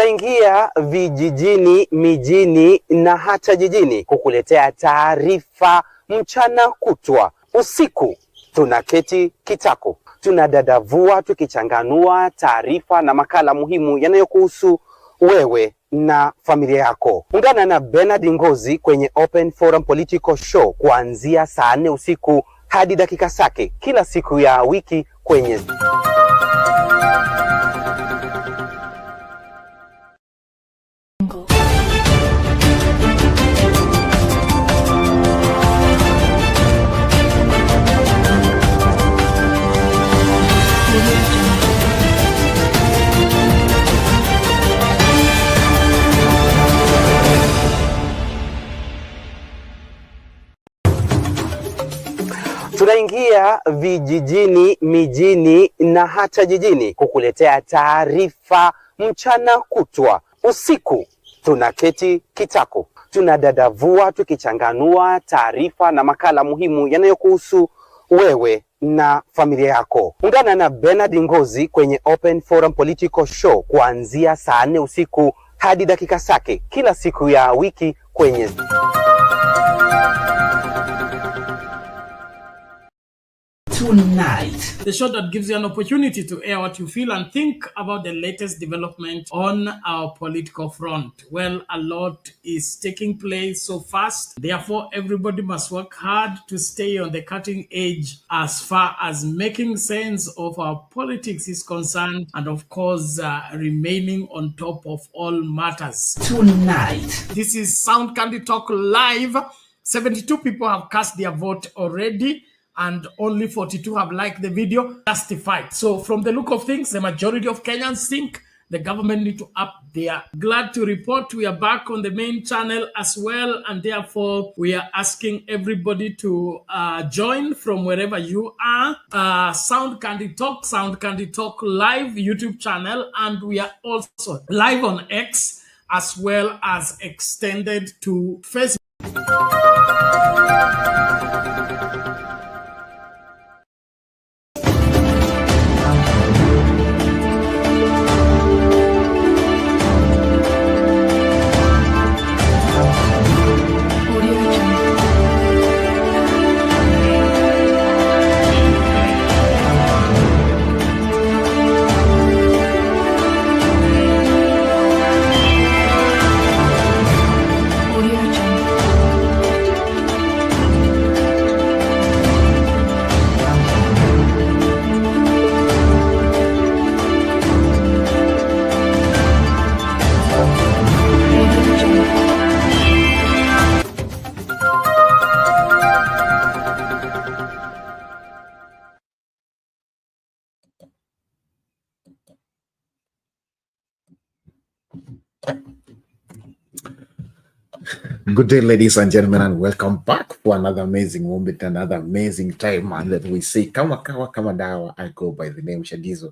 Tunaingia vijijini, mijini na hata jijini kukuletea taarifa mchana kutwa. Usiku tunaketi kitako, tunadadavua tukichanganua taarifa na makala muhimu yanayokuhusu wewe na familia yako. Ungana na Bernard Ngozi kwenye Open Forum Political Show kuanzia saa 4 usiku hadi dakika zake kila siku ya wiki kwenye Tunaingia vijijini, mijini na hata jijini kukuletea taarifa mchana kutwa. Usiku tunaketi kitako, tunadadavua tukichanganua taarifa na makala muhimu yanayokuhusu wewe na familia yako. Ungana na Bernard Ngozi kwenye Open Forum Political Show kuanzia saa 4 usiku hadi dakika zake kila siku ya wiki kwenye Tonight, the show that gives you an opportunity to air what you feel and think about the latest development on our political front. Well, a lot is taking place so fast. Therefore, everybody must work hard to stay on the cutting edge as far as making sense of our politics is concerned, and of course, remaining on top of all matters. Tonight, this is Sound Candy Talk Live. 72 people have cast their vote already, and only 42 have liked the video, justified. So from the look of things, the majority of Kenyans think the government need to up their. Glad to report we are back on the main channel as well, and therefore we are asking everybody to join from wherever you are. Sound Candy Talk Live YouTube channel, and we are also live on X as well as extended to Facebook. Good day, ladies and gentlemen, and welcome back for another amazing moment, another amazing time, and that we say, Kama Kawa Kama Dawa. I go by the name Shadizo.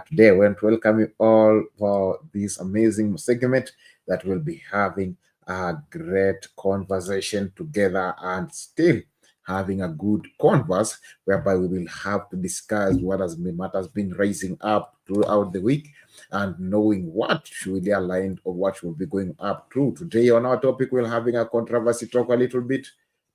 Today, I want to welcome you all for this amazing segment that will be having a great conversation together and still having a good converse, whereby we will have to discuss what has been rising up throughout the week, and knowing what should be aligned or what should be going up through. Today on our topic, we're having a controversy talk a little bit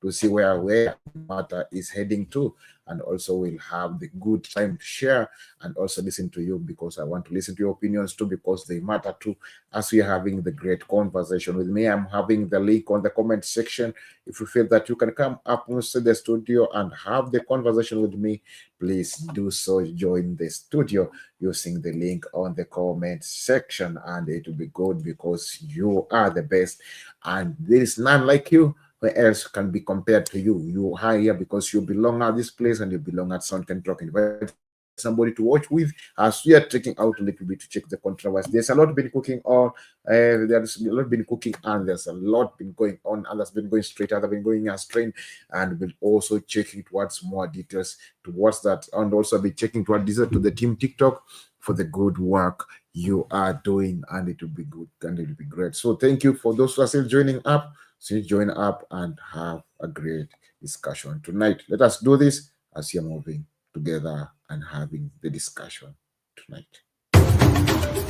to see where matter is heading to, and also we'll have the good time to share and also listen to you, because I want to listen to your opinions too, because they matter too, as we are having the great conversation with me. I'm having the link on the comment section. If you feel that you can come up into the studio and have the conversation with me, please do so. Join the studio using the link on the comment section, and it will be good because you are the best and there is none like you. Where else can be compared to you? You are here because you belong at this place and you belong at Sound Candy Talk. Invite somebody to watch with as we are taking out a little bit to check the controversy. There's a lot been cooking on. There's a lot been cooking, and there's a lot been going on, and that's been going straight. Other been going as train, and we'll also checking towards more details towards that, and also be checking towards this to the team TikTok for the good work you are doing, and it will be good and it will be great. So thank you for those who are still joining up. So join up and have a great discussion tonight. Let us do this as you're moving together and having the discussion tonight.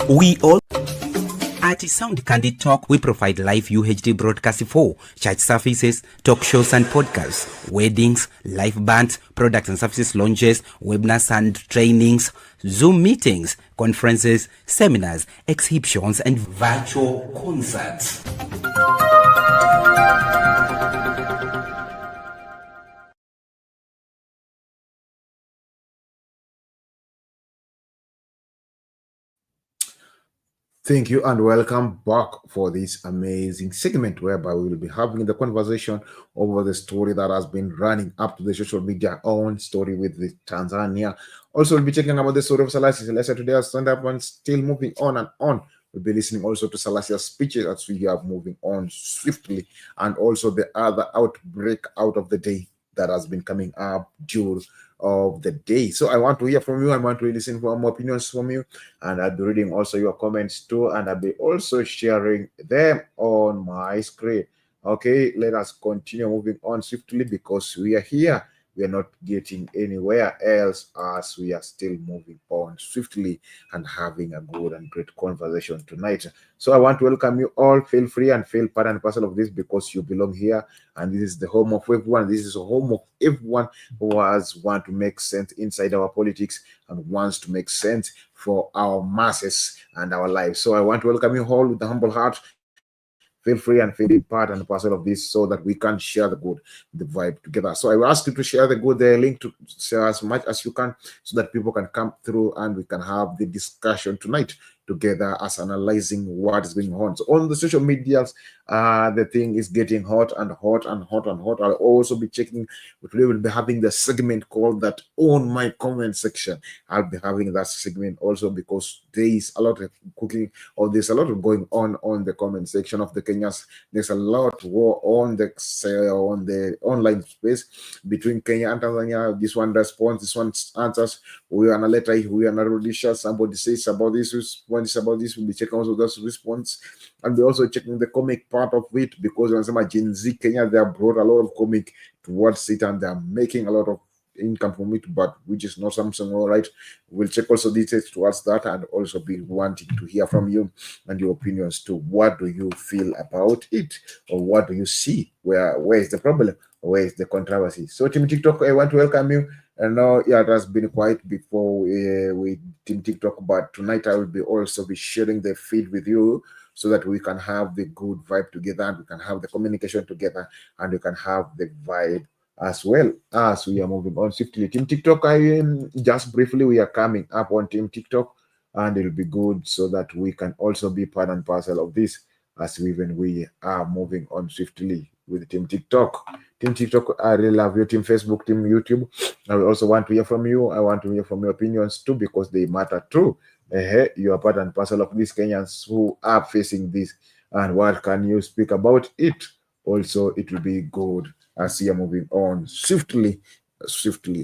We all At Sound Candid Talk, we provide live UHD broadcasts for church services, talk shows and podcasts, weddings, live bands, products and services launches, webinars and trainings, Zoom meetings, conferences, seminars, exhibitions, and virtual concerts. Thank you and welcome back for this amazing segment whereby we will be having the conversation over the story that has been running up to the social media on story with the Tanzania. Also, we'll be checking about the story of Salasya. Salasya today has stand up and still moving on and on. We'll be listening also to Salasya's speeches as we are moving on swiftly, and also the other outbreak out of the day that has been coming up during of the day. So I want to hear from you. I want to listen for more opinions from you, and I'll be reading also your comments too, and I'll be also sharing them on my screen. Okay, let us continue moving on swiftly because we are here. We are not getting anywhere else as we are still moving on swiftly and having a good and great conversation tonight. So I want to welcome you all. Feel free and feel part and parcel of this because you belong here, and this is the home of everyone. This is a home of everyone who has want to make sense inside our politics and wants to make sense for our masses and our lives. So I want to welcome you all with a humble heart. Feel free and feel part and parcel of this so that we can share the good, the vibe together. So I will ask you to share the good, the link to share as much as you can so that people can come through and we can have the discussion tonight together as analyzing what is going on. So on the social medias, the thing is getting hot and hot and hot and hot. I'll also be checking. Today we'll be having the segment called that on my comment section. I'll be having that segment also because there is a lot of cooking, or there's a lot of going on the comment section of the Kenyans. There's a lot war on the online space between Kenya and Tanzania. This one responds, this one answers. We are on a letter, we are on a rudisha. Somebody says about this, response about this. We'll be checking also those response, and we're also checking the comic part of it because when some Gen Z Kenya, they have brought a lot of comic towards it and they're making a lot of income from it, but which is not something all right. We'll check also details towards that and also be wanting to hear from you and your opinions too. What do you feel about it, or what do you see? Where is the problem? Where is the controversy? So Team TikTok, I want to welcome you. And now, yeah, it has been quiet before we Team TikTok, but tonight I will be also be sharing the feed with you so that we can have the good vibe together, and we can have the communication together, and we can have the vibe as well as we are moving on swiftly. Team TikTok, just briefly, we are coming up on Team TikTok, and it'll be good so that we can also be part and parcel of this as we are moving on swiftly with Team TikTok. Team TikTok, I really love you. Team Facebook, Team YouTube, I will also want to hear from you. I want to hear from your opinions too because they matter too. You are part and parcel of these Kenyans who are facing this, and what can you speak about it? Also, it will be good as we are moving on swiftly.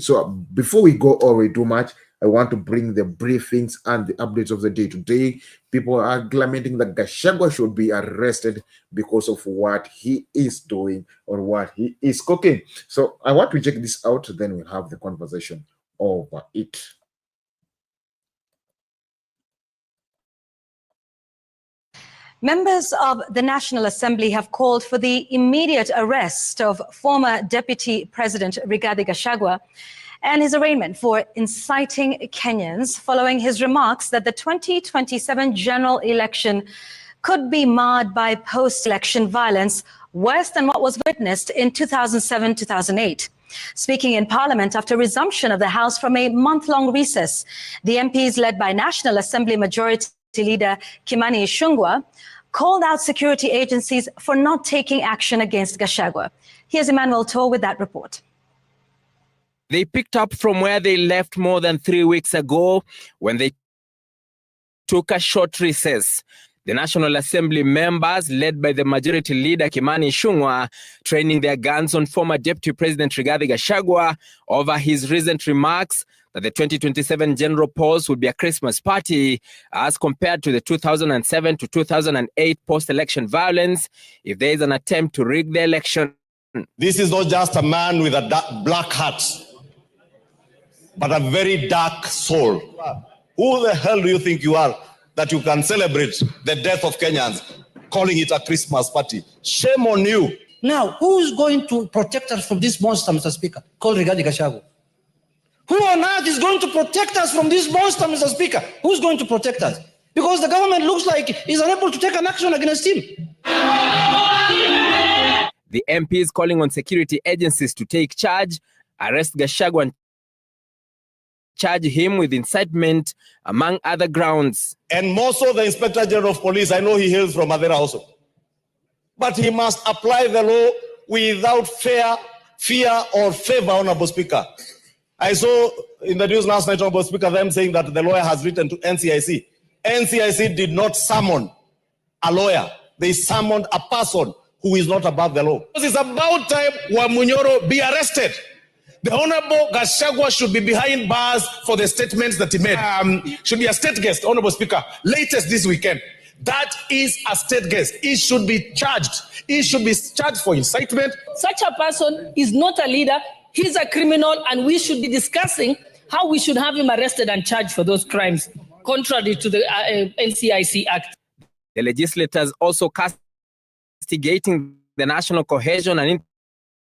So before we go or we do much, I want to bring the briefings and the updates of the day. Today, people are lamenting that Gachagua should be arrested because of what he is doing or what he is cooking. So I want to check this out, then we'll have the conversation over it. Members of the National Assembly have called for the immediate arrest of former Deputy President Rigathi Gachagua and his arraignment for inciting Kenyans following his remarks that the 2027 general election could be marred by post-election violence worse than what was witnessed in 2007-2008. Speaking in Parliament after resumption of the House from a month-long recess, the MPs led by National Assembly Majority Leader Kimani Ichung'wah called out security agencies for not taking action against Gachagua. Here's Emmanuel Toh with that report. They picked up from where they left more than 3 weeks ago when they took a short recess. The National Assembly members, led by the Majority Leader Kimani Ichung'wah, training their guns on former Deputy President Rigathi Gachagua over his recent remarks that the 2027 general polls would be a Christmas party as compared to the 2007 to 2008 post-election violence if there is an attempt to rig the election. This is not just a man with a black hat, but a very dark soul. Who the hell do you think you are that you can celebrate the death of Kenyans, calling it a Christmas party. Shame on you. Now, who's going to protect us from this monster, Mr. Speaker, called Rigathi Gachagua? Who on earth is going to protect us from this monster, Mr. Speaker? Who's going to protect us? Because the government looks like is unable to take an action against him. The MP is calling on security agencies to take charge, arrest Gachagua and charge him with incitement, among other grounds. And more so the Inspector General of Police, I know he hails from Madera also. But he must apply the law without fear or favor, Honorable Speaker. I saw in the news last night, Honorable Speaker, them saying that the lawyer has written to NCIC. NCIC did not summon a lawyer. They summoned a person who is not above the law. It's about time Wamunyoro be arrested. The Honorable Gachagua should be behind bars for the statements that he made. Should be a state guest, Honorable Speaker, latest this weekend. That is a state guest. He should be charged. He should be charged for incitement. Such a person is not a leader. He's a criminal, and we should be discussing how we should have him arrested and charged for those crimes, contrary to the NCIC Act. The legislators also castigating the National Cohesion and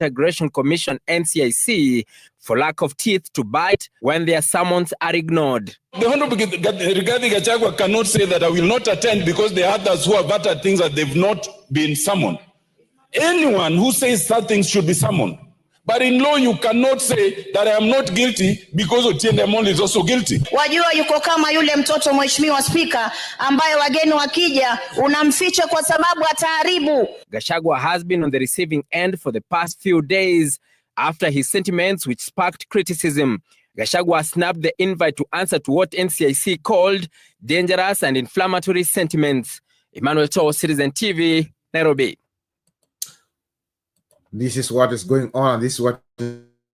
Integration Commission, NCIC, for lack of teeth to bite when their summons are ignored. The Honorable Rigathi Gachagua cannot say that I will not attend because there are others who have uttered things that they've not been summoned. Anyone who says such things should be summoned. But in law, you cannot say that I am not guilty because Otiende Amolo is also guilty. Wajua yuko kama yule mtoto Mheshimiwa Spika ambaye wageni wakija unamficha kwa sababu ataharibu. Gachagua has been on the receiving end for the past few days after his sentiments which sparked criticism. Gachagua snapped the invite to answer to what NCIC called dangerous and inflammatory sentiments. Emmanuel Cho, Citizen TV, Nairobi. This is what is going on. This is what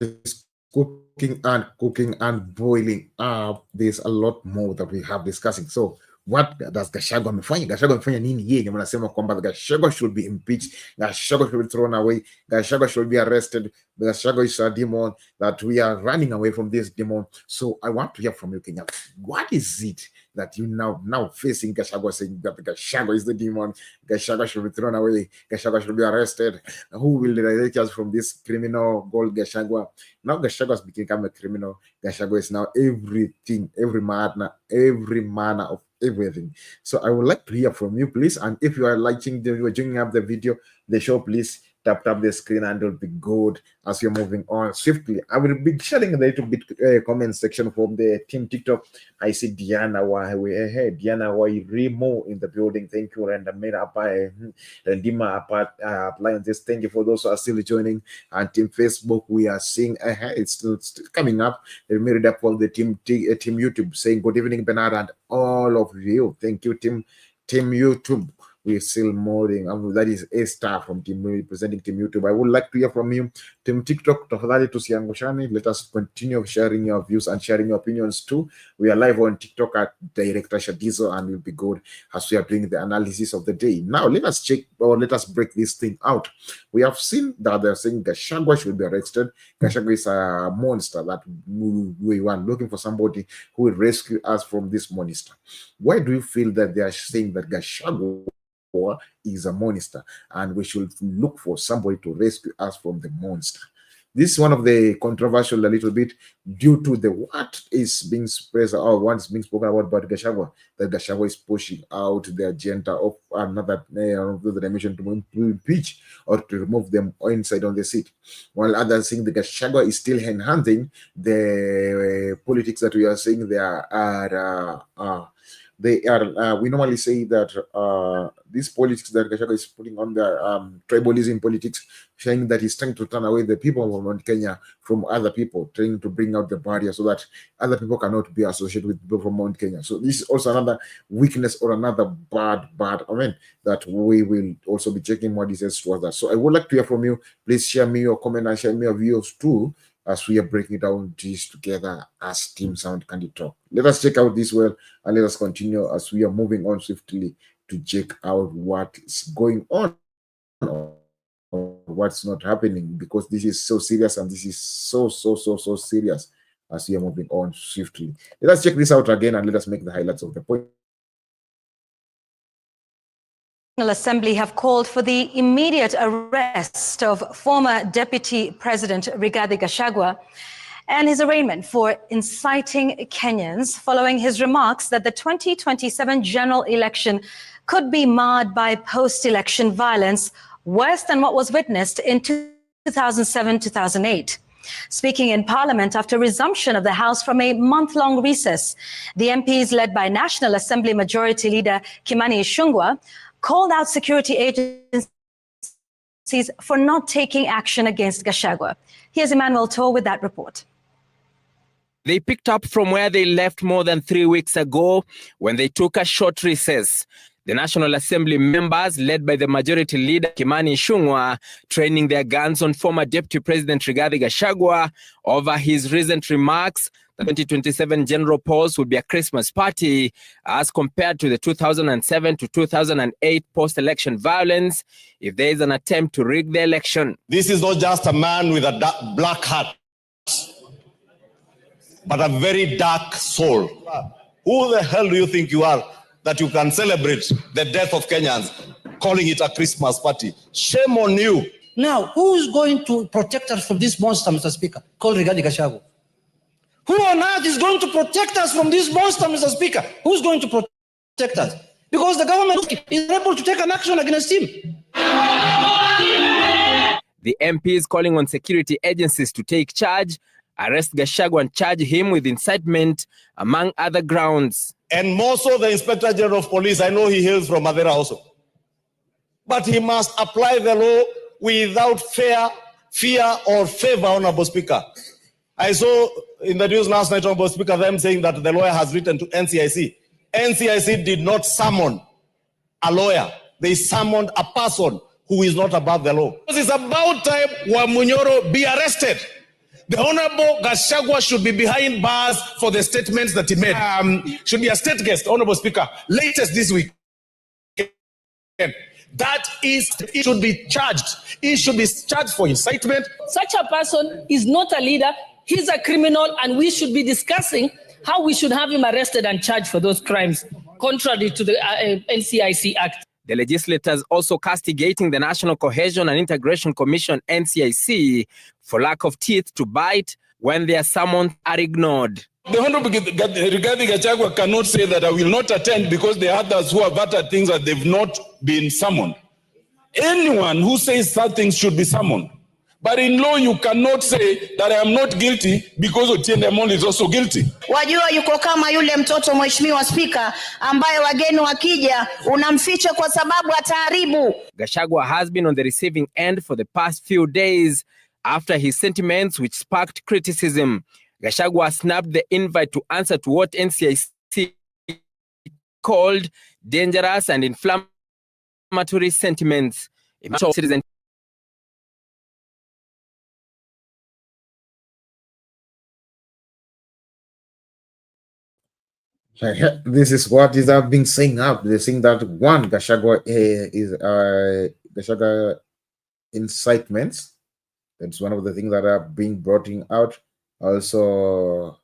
is cooking and boiling up. There's a lot more that we have discussing. So what does Gachagua amefanya? Gachagua amefanya nini yeye? Wanasema kwamba Gachagua should be impeached. Gachagua should be thrown away. Gachagua should be arrested. Gachagua is a demon, that we are running away from this demon. So I want to hear from you, Kenya. What is it that you now facing Gachagua, saying that Gachagua is the demon, Gachagua should be thrown away, Gachagua should be arrested? Who will direct us from this criminal called Gachagua? Now Gachagua has become a criminal. Gachagua is now everything, every manner of everything. So I would like to hear from you, please. And if you are liking you are joining up the video, the show, please tap the screen and it'll be good as you're moving on swiftly. I will be sharing a little bit comment section from the team TikTok. I see Diana Remo in the building. Thank you, and Dima Appliances. Thank you for those who are still joining. And team Facebook, we are seeing it's still coming up. They made it up for the team YouTube, saying good evening, Bernard, and all of you. Thank you, team YouTube. We're still molding. That is a star from team representing team YouTube. I would like to hear from you, team TikTok. Let us continue sharing your views and sharing your opinions too. We are live on TikTok at Director Shadizo, and we'll be good as we are doing the analysis of the day. Now let us check, or let us break this thing out. We have seen that they're saying Gachagua should be arrested. Gachagua is a monster that we want, looking for somebody who will rescue us from this monster. Why do you feel that they are saying that Gachagua is a monster and we should look for somebody to rescue us from the monster? This is one of the controversial a little bit due to the what is being spread or what's being spoken about Gachagua, that Gachagua is pushing out the agenda of another dimension to impeach or to remove them inside on the seat, while others think that Gachagua is still enhancing the politics that we are seeing there are we normally say that these politics that Gachagua is putting on the tribalism politics, saying that he's trying to turn away the people of Mount Kenya from other people, trying to bring out the barrier so that other people cannot be associated with people from Mount Kenya. So this is also another weakness or another bad that we will also be checking what he says towards that. So I would like to hear from you. Please share me your comment and share me your views too, as we are breaking down this together as Team Sound Candid Talk. Let us check out this well, and let us continue as we are moving on swiftly to check out what is going on or what's not happening, because this is so serious, and this is so serious as we are moving on swiftly. Let us check this out again and let us make the highlights of the point. National Assembly have called for the immediate arrest of former Deputy President Rigathi Gachagua and his arraignment for inciting Kenyans following his remarks that the 2027 general election could be marred by post-election violence worse than what was witnessed in 2007-2008. Speaking in Parliament after resumption of the House from a month-long recess, the MPs led by National Assembly Majority Leader Kimani Ichung'wah called out security agencies for not taking action against Gachagua. Here's Emmanuel Toh with that report. They picked up from where they left more than 3 weeks ago when they took a short recess. The National Assembly members, led by the Majority Leader Kimani Ichung'wah, training their guns on former Deputy President Rigathi Gachagua over his recent remarks the 2027 general polls would be a Christmas party as compared to the 2007 to 2008 post-election violence if there is an attempt to rig the election. This is not just a man with a black hat, but a very dark soul. Who the hell do you think you are that you can celebrate the death of Kenyans, calling it a Christmas party? Shame on you. Now, who is going to protect us from this monster, Mr. Speaker, called Rigathi Gachagua? Who on earth is going to protect us from this monster, Mr. Speaker? Who's going to protect us? Because the government is able to take an action against him. The MP is calling on security agencies to take charge, arrest Gachagua and charge him with incitement, among other grounds. And more so the Inspector General of Police, I know he hails from Madera also. But he must apply the law without fear or favor, Honorable Speaker. I saw in the news last night, Honorable Speaker, them saying that the lawyer has written to NCIC. NCIC did not summon a lawyer. They summoned a person who is not above the law. It's about time Wamunyoro be arrested. The Honorable Gachagua should be behind bars for the statements that he made. Should be a state guest, Honorable Speaker, latest this week. That is, it should be charged. He should be charged for incitement. Such a person is not a leader. He's a criminal, and we should be discussing how we should have him arrested and charged for those crimes, contrary to the NCIC Act. The legislators also castigating the National Cohesion and Integration Commission, NCIC, for lack of teeth to bite when their summons are ignored. The Honorable Rigathi Gachagua cannot say that I will not attend because there are others who have uttered things that they've not been summoned. Anyone who says such things should be summoned. But in law, you cannot say that I am not guilty because Otiende Amolo is also guilty. Wajua yuko kama yule mtoto Mheshimiwa Spika ambaye wageni wakija unamficha kwa sababu ataharibu. Gachagua has been on the receiving end for the past few days after his sentiments which sparked criticism. Gachagua snapped the invite to answer to what NCIC called dangerous and inflammatory sentiments. Citizen This is what is being saying up. They're saying that one Gachagua is Gachagua incitements. That's one of the things that are being brought out. Also,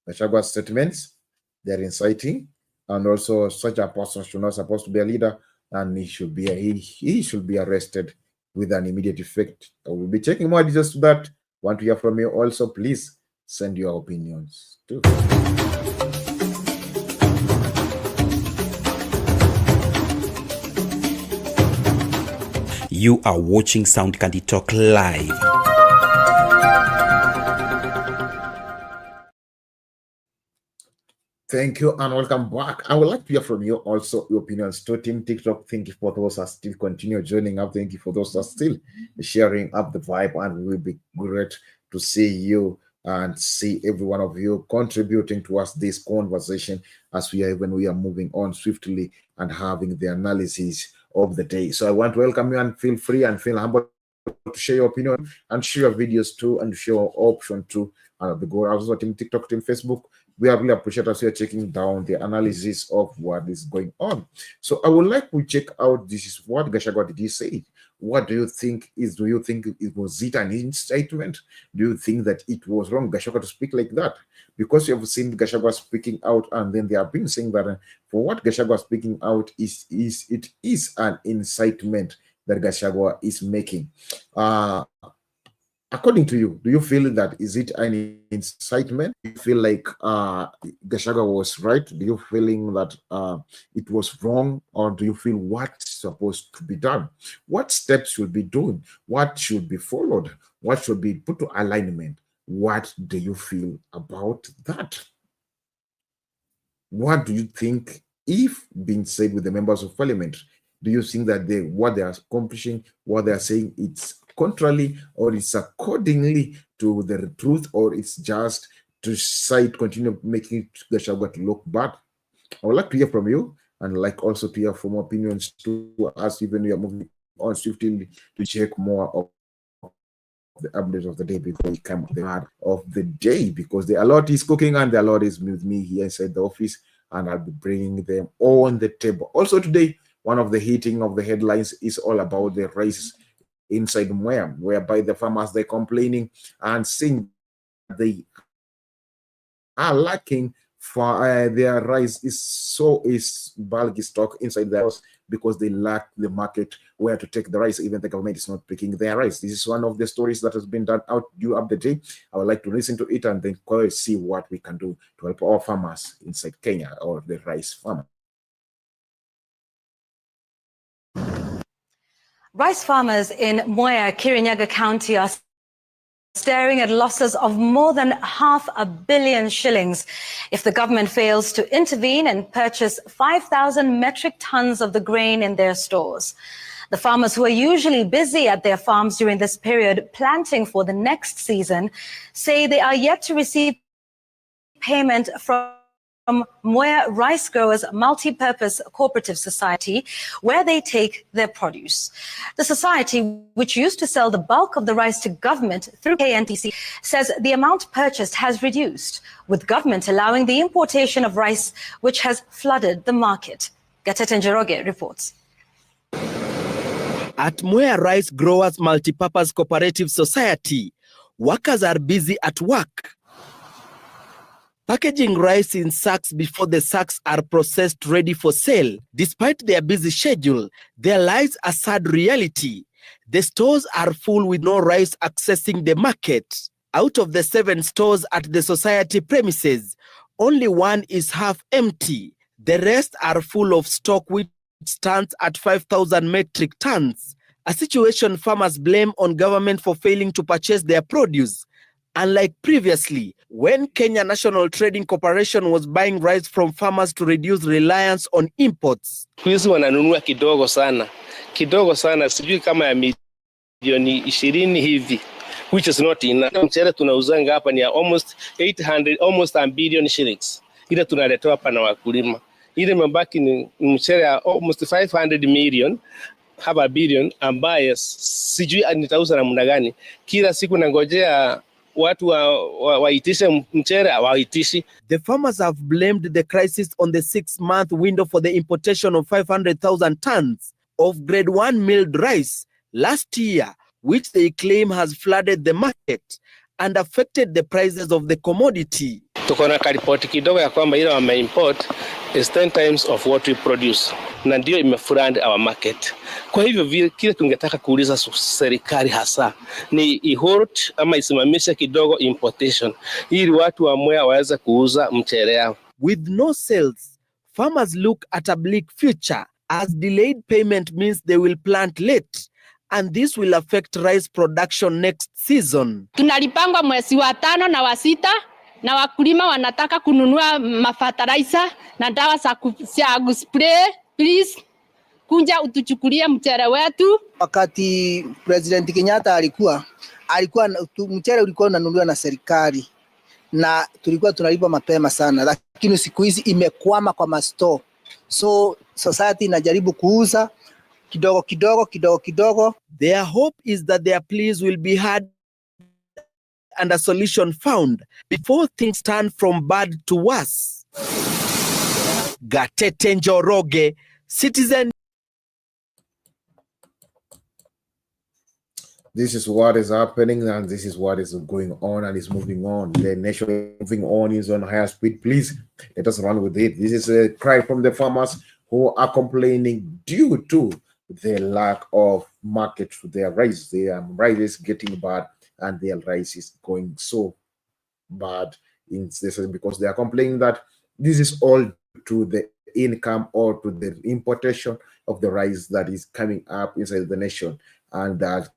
Gachagua statements, they're inciting, and also such a person should not supposed to be a leader, and he should be arrested with an immediate effect. I will be checking more details to that. Want to hear from you also? Please send your opinions too. You are watching Sound Candy Talk live. Thank you and welcome back. I would like to hear from you also your opinions to Team TikTok. Thank you for those who are still continue joining up. Thank you for those who are still sharing up the vibe, and we will be great to see you and see every one of you contributing towards this conversation as we are moving on swiftly and having the analysis of the day. So I want to welcome you and feel free and feel humble to share your opinion and share your videos too and share your option too. And the go also Team TikTok, Team Facebook. We really appreciate us here checking down the analysis of what is going on. So I would like to check out this is what Gachagua did he say What do you think was it an incitement? Do you think that it was wrong Gachagua to speak like that? Because you have seen Gachagua speaking out, and then they have been saying that for what Gachagua speaking out is an incitement that Gachagua is making. According to you, do you feel that is it an incitement? Do you feel like Gachagua was right? Do you feeling that it was wrong, or do you feel what's supposed to be done? What steps should be done? What should be followed? What should be put to alignment? What do you feel about that? What do you think, if being said with the members of parliament, do you think that what they are accomplishing, what they are saying, it's contrary, or it's accordingly to the truth, or it's just to continue making Gachagua to look bad? I would like to hear from you, and like also to hear from opinions to us, even we are moving on swiftly to check more of the updates of the day before we come to the heart of the day, because the Lord is cooking and the Lord is with me here inside the office, and I'll be bringing them on the table. Also today, one of the hitting of the headlines is all about the rice inside Mwea, whereby the farmers, they're complaining and saying they are lacking for their rice is bulky stock inside the house, because they lack the market where to take the rice. Even the government is not picking their rice. This is one of the stories that has been done out due up the day. I would like to listen to it and then see what we can do to help our farmers inside Kenya, or the rice farmer. Rice farmers in Mwea, Kirinyaga County are staring at losses of more than $500 million shillings if the government fails to intervene and purchase 5,000 metric tons of the grain in their stores. The farmers, who are usually busy at their farms during this period planting for the next season, say they are yet to receive payment from Mwea Rice Growers Multi-Purpose Cooperative Society, where they take their produce. The society, which used to sell the bulk of the rice to government through KNTC, says the amount purchased has reduced, with government allowing the importation of rice, which has flooded the market. Gatete Njoroge reports. At Mwea Rice Growers Multi-Purpose Cooperative Society, workers are busy at work, packaging rice in sacks before the sacks are processed ready for sale. Despite their busy schedule, their lives are sad reality. The stores are full with no rice accessing the market. Out of the 7 stores at the society premises, only 1 is half empty. The rest are full of stock, which stands at 5,000 metric tons. A situation farmers blame on government for failing to purchase their produce. Unlike previously, when Kenya National Trading Corporation was buying rice from farmers to reduce reliance on imports. Hizi wananunua kidogo sana, sijui kama ya milioni 20 hivi, which is not enough. Mchele tunauzanga hapa ni almost 800, almost $1 billion shillings. Ile tunaletewa hapa na wakulima. Ile mabaki ni mchele ya almost 500 million, haba $1 billion, ambaye sijui nitauza namna gani. Kila siku nangojea watu waitishe mchere, hawaitishi. The farmers have blamed the crisis on the 6-month window for the importation of 500,000 tons of grade 1 milled rice last year, which they claim has flooded the market and affected the prices of the commodity. Tuko na karipoti kidogo ya kwamba ile wame import is 10 times of what we produce, na ndio imeflood our market. Kwa hivyo kile tungetaka kuuliza serikali hasa ni ihort ama isimamishe kidogo importation, ili watu wa Mwea waweze kuuza mchele yao. With no sales, farmers look at a bleak future, as delayed payment means they will plant late, and this will affect rice production next season. Tunalipangwa mwezi wa 5 na wa 6, na wakulima wanataka kununua mafertilizer na dawa za kuspray. Please kunja utuchukulie mchele wetu. Wakati President Kenyatta alikuwa mchele ulikuwa unanunuliwa na serikali na tulikuwa tunalipa mapema sana, lakini siku hizi imekwama kwa masto. So society inajaribu kuuza kidogo kidogo. Their hope is that their pleas will be heard and a solution found before things turn from bad to worse. Gatete Njoroge, Citizen. this is what is happening, and this is what is going on and is moving on. The nation is moving on, is on higher speed. Please let us run with it. This is a cry from the farmers who are complaining due to the lack of market to their rice. Their rice is getting bad, and their rice is going so bad in this because they are complaining that this is all to the income or to the importation of the rice that is coming up inside the nation, and that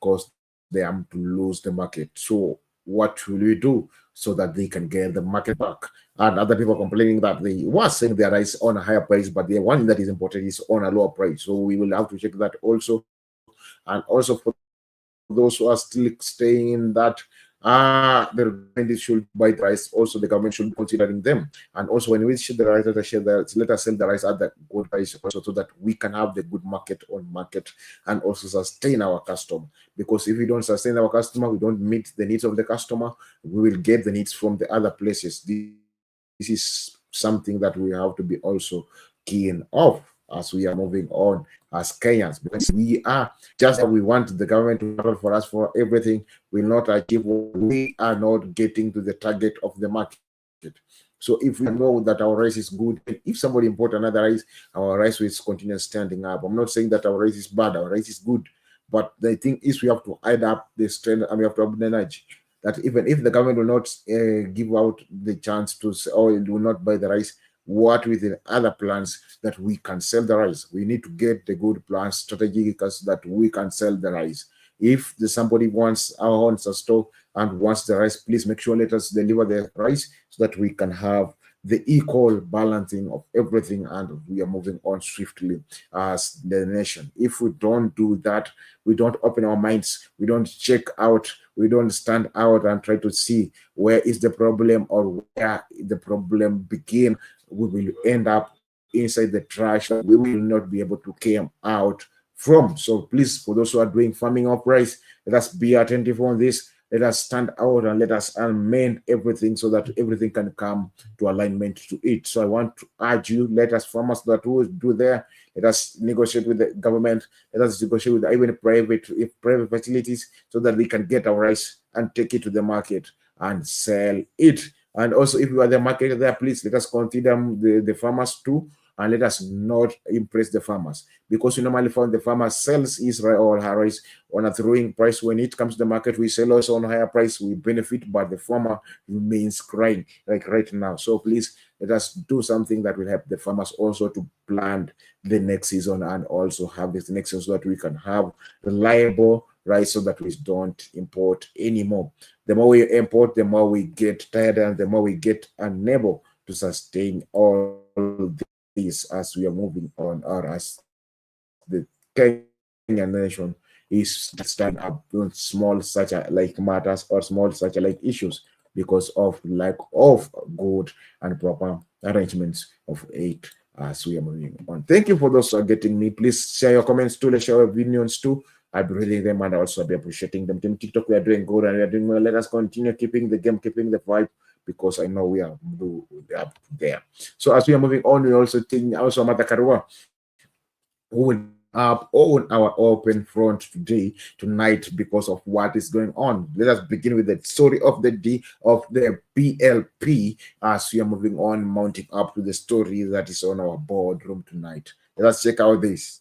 caused them to lose the market. So what will we do so that they can get the market back? And other people complaining that they were selling their rice on a higher price, but the one that is imported is on a lower price. So we will have to check that also. And also for those who are still staying in that the government should buy the rice. Also, the government should be considering them. And also, when we share the rice, let us sell the rice at the good price, also so that we can have the good market on market and also sustain our customer. Because if we don't sustain our customer, we don't meet the needs of the customer, we will get the needs from the other places. This is something that we have to be also keen of as we are moving on as Kenyans, because we are just that we want the government to battle for us for everything, will not achieve what we are not getting to the target of the market. So if we know that our rice is good, and if somebody import another rice, our rice will continue standing up. I'm not saying that our rice is bad, our rice is good, but the thing is we have to add up the strength and we have to have the energy that even if the government will not give out the chance to, or it will not buy the rice, what with the other plans that we can sell the rice? We need to get the good plans, strategic, that we can sell the rice. If somebody wants a store and wants the rice, please make sure let us deliver the rice so that we can have the equal balancing of everything, and we are moving on swiftly as the nation. If we don't do that, we don't open our minds, we don't check out, we don't stand out and try to see where is the problem or where the problem begin, we will end up inside the trash. We will not be able to come out from. So please, for those who are doing farming of rice, let us be attentive on this. Let us stand out and let us amend everything so that everything can come to alignment to it. So I want to urge you, let us farmers that will do there, let us negotiate with the government, let us negotiate with even private facilities so that we can get our rice and take it to the market and sell it. And also, if you are the market there, please let us consider the farmers too, and let us not impress the farmers, because we normally find the farmer sells his or her rice on a throwing price. When it comes to the market, we sell us on a higher price, we benefit, but the farmer remains crying like right now. So please let us do something that will help the farmers also to plan the next season and also have this next season so that we can have reliable rice so that we don't import anymore. The more we import, the more we get tired and the more we get unable to sustain all this as we are moving on, or as the Kenyan nation is stand up on small such like matters or small such like issues because of lack of good and proper arrangements of aid as we are moving on. Thank you for those who are getting me. Please share your comments too, let's share your opinions too. I'll be reading them and also be appreciating them. Team TikTok, we are doing good and we are doing well. Let us continue keeping the game, keeping the vibe, because I know we are up there. So as we are moving on, we also think also Mata Karua, who will on our open front tonight because of what is going on. Let us begin with the story of the day of the PLP as we are moving on, mounting up to the story that is on our boardroom tonight. Let us check out this.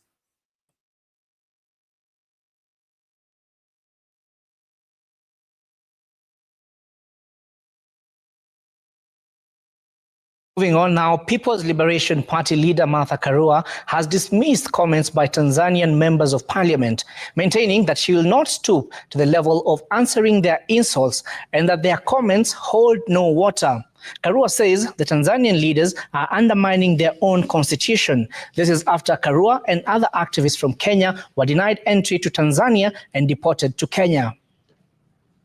Moving on now, People's Liberation Party leader Martha Karua has dismissed comments by Tanzanian members of parliament, maintaining that she will not stoop to the level of answering their insults and that their comments hold no water. Karua says the Tanzanian leaders are undermining their own constitution. This is after Karua and other activists from Kenya were denied entry to Tanzania and deported to Kenya.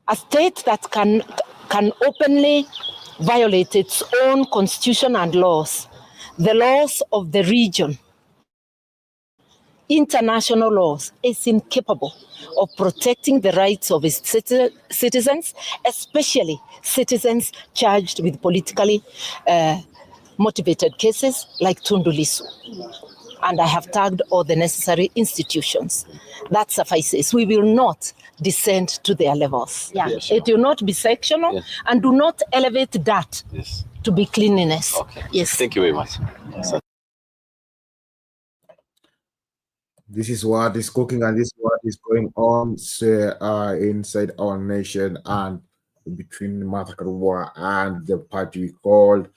A state that can openly violate its own constitution and laws, the laws of the region, international laws, is incapable of protecting the rights of its citizens, especially citizens charged with politically motivated cases like Tundu Lissu. and I have tagged all the necessary institutions. That suffices. We will not descend to their levels. Yeah. Yes, it will not be sectional, and do not elevate that to be cleanliness. Okay. Yes. Thank you very much. This is what is cooking, and this is what is going on inside our nation and between Martha Karua and the party we called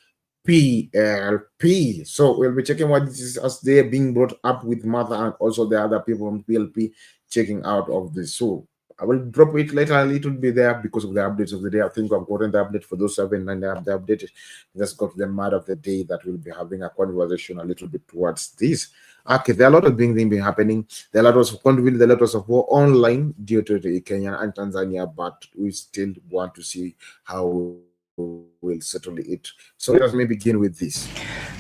PLP. So we'll be checking what this is as they're being brought up with Martha and also the other people from PLP checking out of this. So I will drop it later. It will be there because of the updates of the day. I think I've gotten the update for those 7 and they have the update. Just got the matter of the day that we'll be having a conversation a little bit towards this. Okay, there are a lot of things been happening. There are a lot of conflict, there are a lot of war online due to the Kenya and Tanzania, but we still want to see how we'll settle it. So let us maybe begin with this.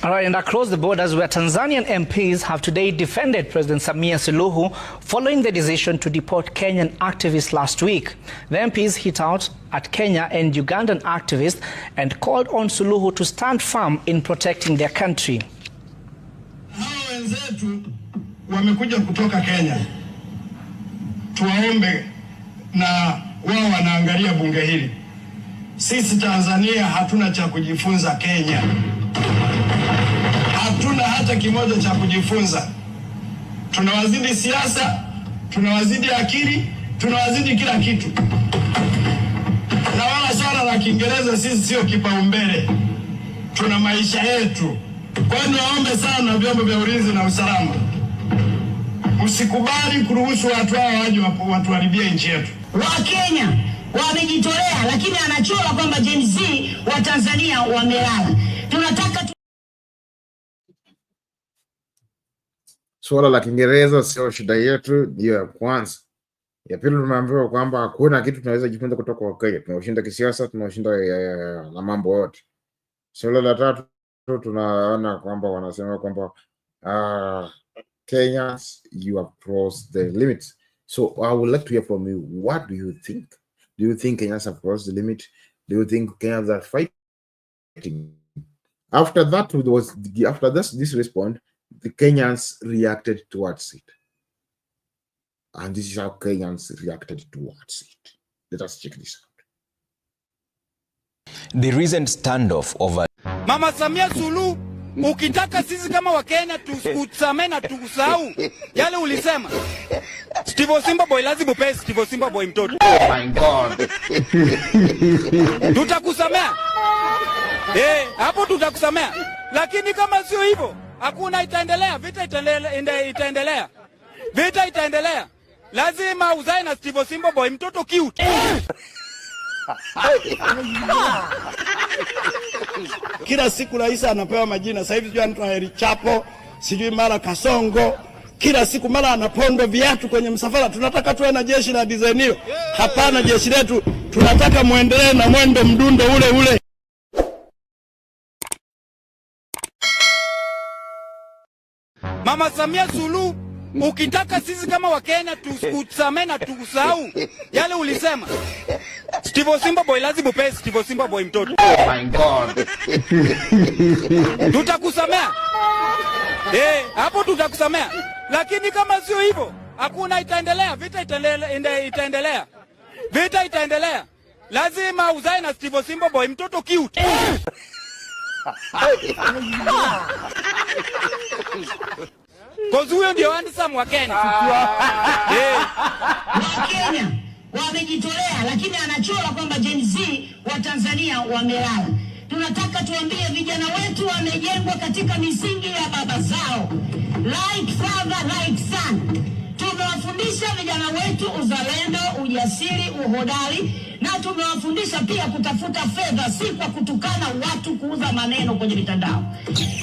All right, and across the borders where Tanzanian MPs have today defended President Samia Suluhu following the decision to deport Kenyan activists last week. The MPs hit out at Kenya and Ugandan activists and called on Suluhu to stand firm in protecting their country. Hawa wenzetu wamekuja kutoka Kenya, tuwaombe na wao wanaangalia bunge hili. Sisi Tanzania hatuna cha kujifunza Kenya, hatuna hata kimoja cha kujifunza. Tunawazidi siasa, tunawazidi akili, tunawazidi kila kitu, na wala swala la Kiingereza sisi sio kipaumbele. Tuna maisha yetu. Kwa hiyo naombe sana vyombo vya ulinzi na usalama, usikubali kuruhusu watu hao waje watuharibie nchi yetu. Wakenya wamejitolea, lakini anachora kwamba Gen Z wa Tanzania wamelala. Tunataka swala la Kiingereza sio shida yetu, ndio ya kwanza. Ya pili, tumeambiwa kwamba hakuna kitu tunaweza jifunza kutoka kwa Kenya. Tunashinda kisiasa, tunashinda na mambo yote. Swala la tatu, tunaona kwamba wanasema kwamba Kenyans, you have crossed the limits. So I would like to hear from you. What do you think? Do you think Kenyans have crossed the limit? Do you think Kenyans are fighting? After that, after this response, the Kenyans reacted towards it. And this is how Kenyans reacted towards it. Let us check this out. The recent standoff over Mama Samia Suluhu, ukitaka sisi kama Wakenya tusamee na tusahau yale ulisema. Steve Simba boy lazima upe Steve Simba boy mtoto. Oh my God. Tutakusamea. Hapo tutakusamea. Lakini kama sio hivyo, hakuna itaendelea, vita itaendelea. Vita itaendelea. Lazima uzae na Steve Simba boy mtoto cute. Kila siku rais anapewa majina. Sasa hivi anaitwa Heri Chapo, sijui mara Kasongo. Kila siku mara anapondo viatu kwenye msafara. Tunataka tuwe na jeshi la design hiyo. Hapana, jeshi letu tunataka muendelee na mwendo mdundo ule ule. Mama Samia Suluhu, ukitaka sisi kama Wakenya tusamee na tusahau yale ulisema. Steve Simba boy lazima upe Steve Simba boy mtoto. Oh my God. Tutakusamea. Hapo tutakusamea. Lakini kama sio hivyo, hakuna itaendelea, vita itaendelea. Vita itaendelea. Lazima uzae na Steve Simba boy mtoto cute. Kozi huyo ndio handsome wa Kenya. Wakenya wamejitolea, lakini anachora kwamba Gen Z wa Tanzania wamelala. Tunataka tuambie vijana wetu wamejengwa katika misingi ya baba zao. Like father, like son. Tumewafundisha vijana wetu uzalendo, ujasiri, uhodari, na tumewafundisha pia kutafuta fedha, si kwa kutukana watu, kuuza maneno kwenye mitandao.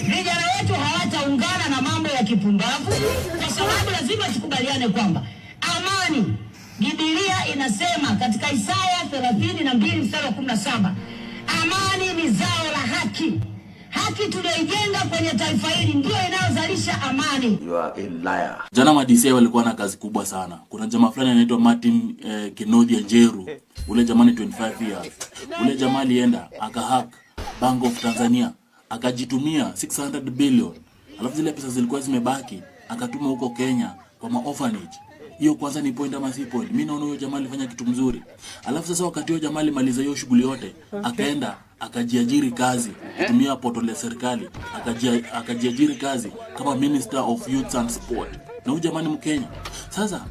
Vijana wetu hawataungana na mambo ya kipumbavu, kwa sababu lazima tukubaliane kwamba amani, Biblia inasema katika Isaya 32:17, amani ni zao la haki. Haki tuliyoijenga kwenye taifa hili ndio inayozalisha amani. You are a liar. Jana madisi walikuwa na kazi kubwa sana. Kuna jamaa fulani anaitwa Martin Kinodhi Njeru. Ule jamaa ni 25 years. Ule jamaa alienda akahack Bank of Tanzania, akajitumia 600 billion Alafu zile pesa zilikuwa zimebaki akatuma huko Kenya kwa orphanage. Hiyo kwanza ni point ama si point. Mimi naona huyo jamaa alifanya kitu mzuri. Alafu sasa wakati huyo jamaa alimaliza hiyo shughuli yote, akaenda akajiajiri kazi kutumia portal ya serikali, akajiajiri kazi kama Minister of Youth and Sport. Na huyo jamaa ni Mkenya. Sasa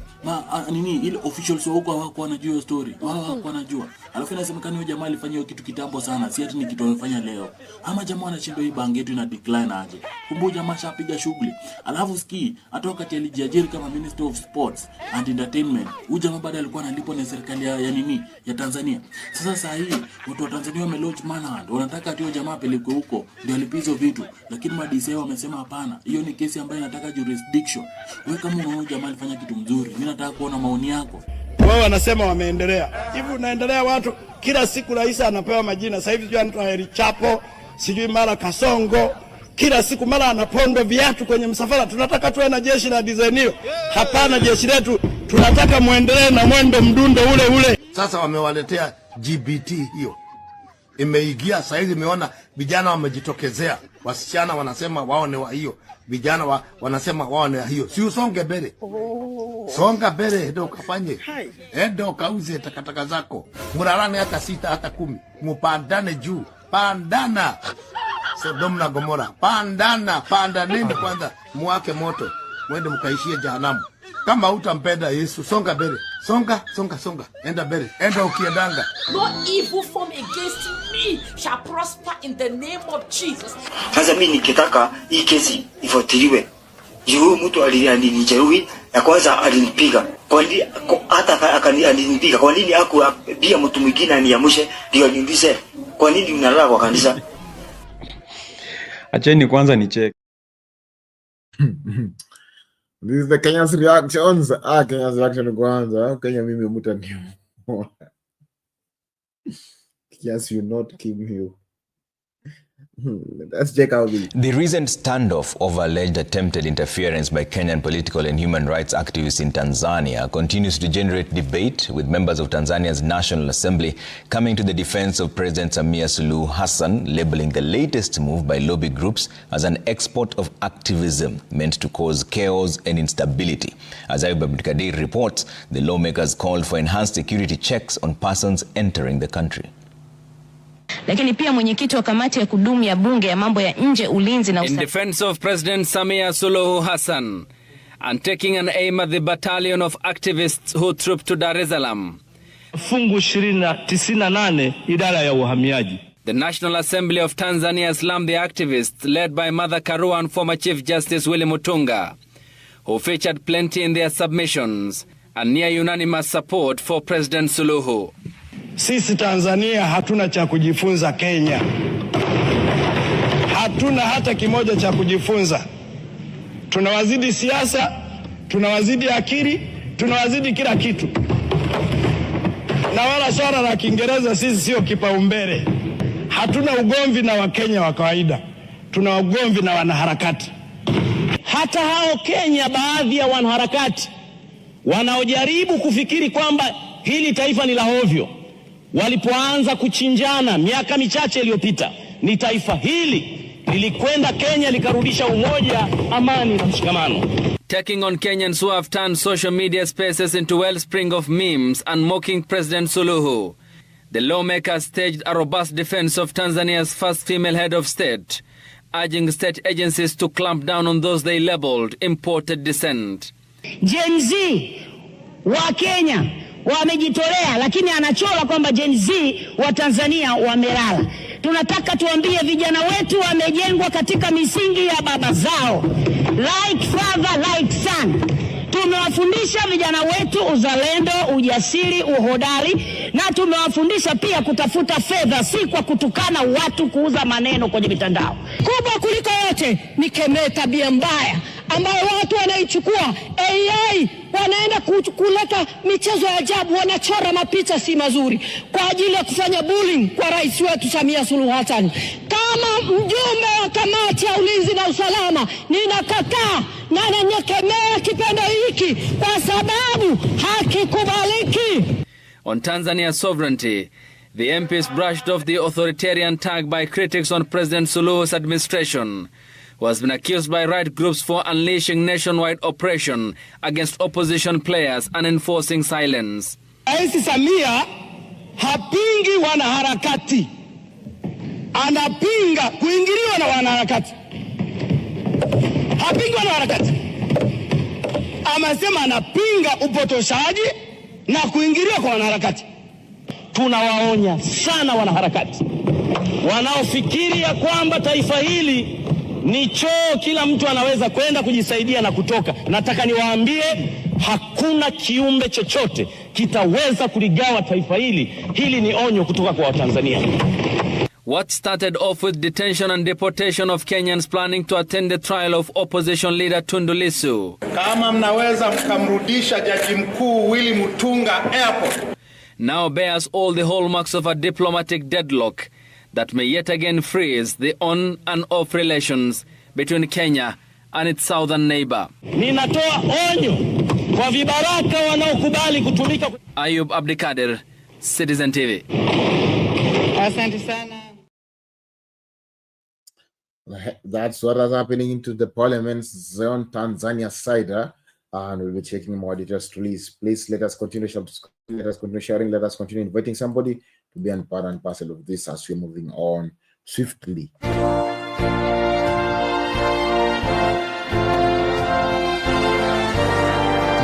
ile officials wa huko hawakuwa wanajua hiyo story. Wao hawakuwa wanajua. Alafu inasemekana huyo jamaa alifanya hiyo kitu kitambo sana, si ati ni kitu amefanya leo. Ama jamaa anashindwa hii bangi yetu ina decline aje. Kumbe jamaa shapiga shughuli. Alafu hata wakati alijiajiri kama Minister of Sports and Entertainment, huyo jamaa baada alikuwa analipwa na serikali ya Tanzania. Sasa hii watu wa Tanzania wamelaunch manhunt. Wanataka ati huyo jamaa apelekwe huko ndio alipizo vitu. Lakini madisi wamesema hapana. Hiyo ni kesi ambayo inataka jurisdiction. Wewe kama unaona jamaa alifanya kitu mzuri, mimi nataka kuona maoni yako. Wao wanasema wameendelea. Hivi unaendelea watu kila siku rais anapewa majina. Sasa hivi anaitwa Heri Chapo, sijui mara Kasongo. Kila siku mara anapondwa viatu kwenye msafara. Tunataka tuwe na jeshi la design hiyo. Hapana, jeshi letu tunataka muendelee na mwendo mdundo ule. Sasa wamewaletea GBT hiyo. Imeigia sasa hivi imeona vijana wamejitokezea. Wasichana wanasema wao ni wa hiyo. Vijana wanasema wao ni hiyo. Si usonge mbele. Songa mbele ndio ukafanye. Ndio kauze takataka zako. Murarane hata 6 hata 10. Mupandane juu. Pandana. Sodom na Gomora. Panda nende kwanza muwake moto. Mwende mkaishie jehanamu. Kama utampenda Yesu, songa mbele. Songa. Enda mbele. Enda ukiendanga. No evil form against me shall prosper in the name of Jesus. Sasa mimi nikitaka hii kesi ifuatiliwe. Juu mtu alinijeruhi, ya kwanza alinipiga. Kwa nini hata alinipiga? Kwa nini bia mtu mwingine aniamshe ndio niulize? Kwa nini unalala kwa kanisa? Acheni kwanza nicheke. This is the Kenya's reactions. Kenya's reaction kwanza. Kenya mimi mutani. Yes, you not kill you. Let's check out the recent standoff over alleged attempted interference by Kenyan political and human rights activists in Tanzania continues to generate debate, with members of Tanzania's National Assembly coming to the defense of President Samia Suluhu Hassan, labeling the latest move by lobby groups as an export of activism meant to cause chaos and instability. As Ayub Abdikadir reports, the lawmakers called for enhanced security checks on persons entering the country. Lakini pia mwenyekiti wa kamati ya kudumu ya bunge ya mambo ya nje, ulinzi na in defense of President Samia Suluhu Hassan and taking an aim at the battalion of activists who trooped to Dar es Salaam. Fungu 98 idara ya uhamiaji. The National Assembly of Tanzania slammed the activists led by Martha Karua and former Chief Justice Willy Mutunga, who featured plenty in their submissions and near unanimous support for President Suluhu. Sisi Tanzania hatuna cha kujifunza Kenya. Hatuna hata kimoja cha kujifunza. Tunawazidi siasa, tunawazidi akili, tunawazidi kila kitu. Na wala swala la Kiingereza sisi sio kipaumbele. Hatuna ugomvi na Wakenya wa kawaida. Tuna ugomvi na wanaharakati. Hata hao Kenya, baadhi ya wanaharakati wanaojaribu kufikiri kwamba hili taifa ni la hovyo, walipoanza kuchinjana miaka michache iliyopita, ni taifa hili lilikwenda Kenya likarudisha umoja, amani na mshikamano. Taking on Kenyans who have turned social media spaces into wellspring of memes and mocking President Suluhu, the lawmakers staged a robust defense of Tanzania's first female head of state, urging state agencies to clamp down on those they labeled imported descent. Gen Z wa Kenya wamejitolea, lakini anachora kwamba Gen Z wa Tanzania wamelala. Tunataka tuambie vijana wetu wamejengwa katika misingi ya baba zao. Like father, like son. Tumewafundisha vijana wetu uzalendo, ujasiri, uhodari, na tumewafundisha pia kutafuta fedha, si kwa kutukana watu, kuuza maneno kwenye mitandao. Kubwa kuliko yote ni kemea tabia mbaya ambayo watu wanaichukua AI, wanaenda kuleta michezo ya ajabu, wanachora mapicha si mazuri kwa ajili ya kufanya bullying kwa rais wetu Samia Suluhu Hassan. Kama mjumbe wa kamati ya ulinzi na usalama, ninakataa na nanyekemea kitendo hiki kwa sababu hakikubaliki. On Tanzania's sovereignty, the MPs brushed off the authoritarian tag by critics on President Suluhu's administration, who has been accused by right groups for unleashing nationwide oppression against opposition players and enforcing silence. Rais Samia hapingi wanaharakati, anapinga kuingiliwa na wanaharakati. Hapingi wanaharakati, amesema anapinga upotoshaji na kuingiliwa kwa wanaharakati. Tunawaonya sana wanaharakati wanaofikiri ya kwamba taifa hili ni choo, kila mtu anaweza kwenda kujisaidia na kutoka. Nataka niwaambie, hakuna kiumbe chochote kitaweza kuligawa taifa hili. Hili ni onyo kutoka kwa Watanzania. What started off with detention and deportation of Kenyans planning to attend the trial of opposition leader Tundu Lissu. Kama mnaweza mkamrudisha Jaji Mkuu Willy Mutunga airport, now bears all the hallmarks of a diplomatic deadlock that may yet again freeze the on and off relations between Kenya and its southern neighbor. Ninatoa onyo kwa vibaraka wanaokubali kutumika. Ayub Abdikadir, Citizen TV. Asante sana. That's what is happening into the parliament zone Tanzania side, and we'll be checking more details. Please let us continue sharing, let us continue inviting somebody to be a part and parcel of this as we're moving on swiftly.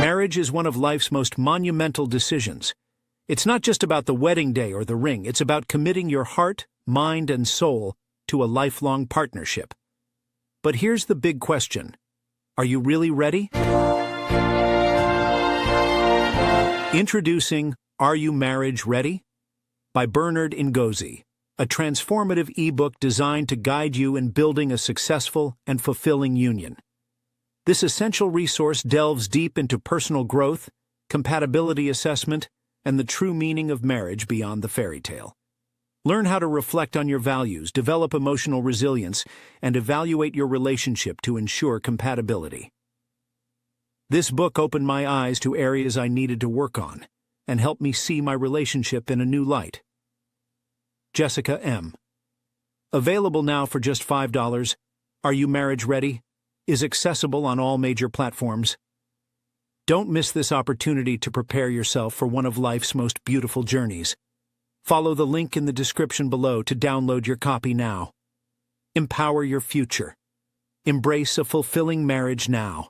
Marriage is one of life's most monumental decisions. It's not just about the wedding day or the ring, it's about committing your heart, mind, and soul to a lifelong partnership. But here's the big question. Are you really ready? Introducing Are You Marriage Ready? By Bernard Ngozi, a transformative ebook designed to guide you in building a successful and fulfilling union. This essential resource delves deep into personal growth, compatibility assessment, and the true meaning of marriage beyond the fairy tale. Learn how to reflect on your values, develop emotional resilience, and evaluate your relationship to ensure compatibility. This book opened my eyes to areas I needed to work on and helped me see my relationship in a new light. Jessica M. Available now for just $5. Are You Marriage Ready? Is accessible on all major platforms. Don't miss this opportunity to prepare yourself for one of life's most beautiful journeys. Follow the link in the description below to download your copy now. Empower your future. Embrace a fulfilling marriage now.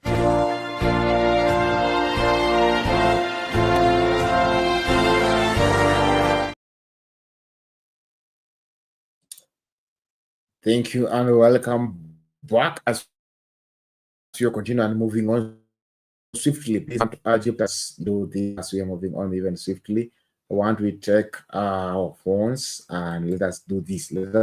Thank you and welcome back as you continue and moving on swiftly. Please urge you to do this as we are moving on even swiftly. I want we take our phones and let us do this. Let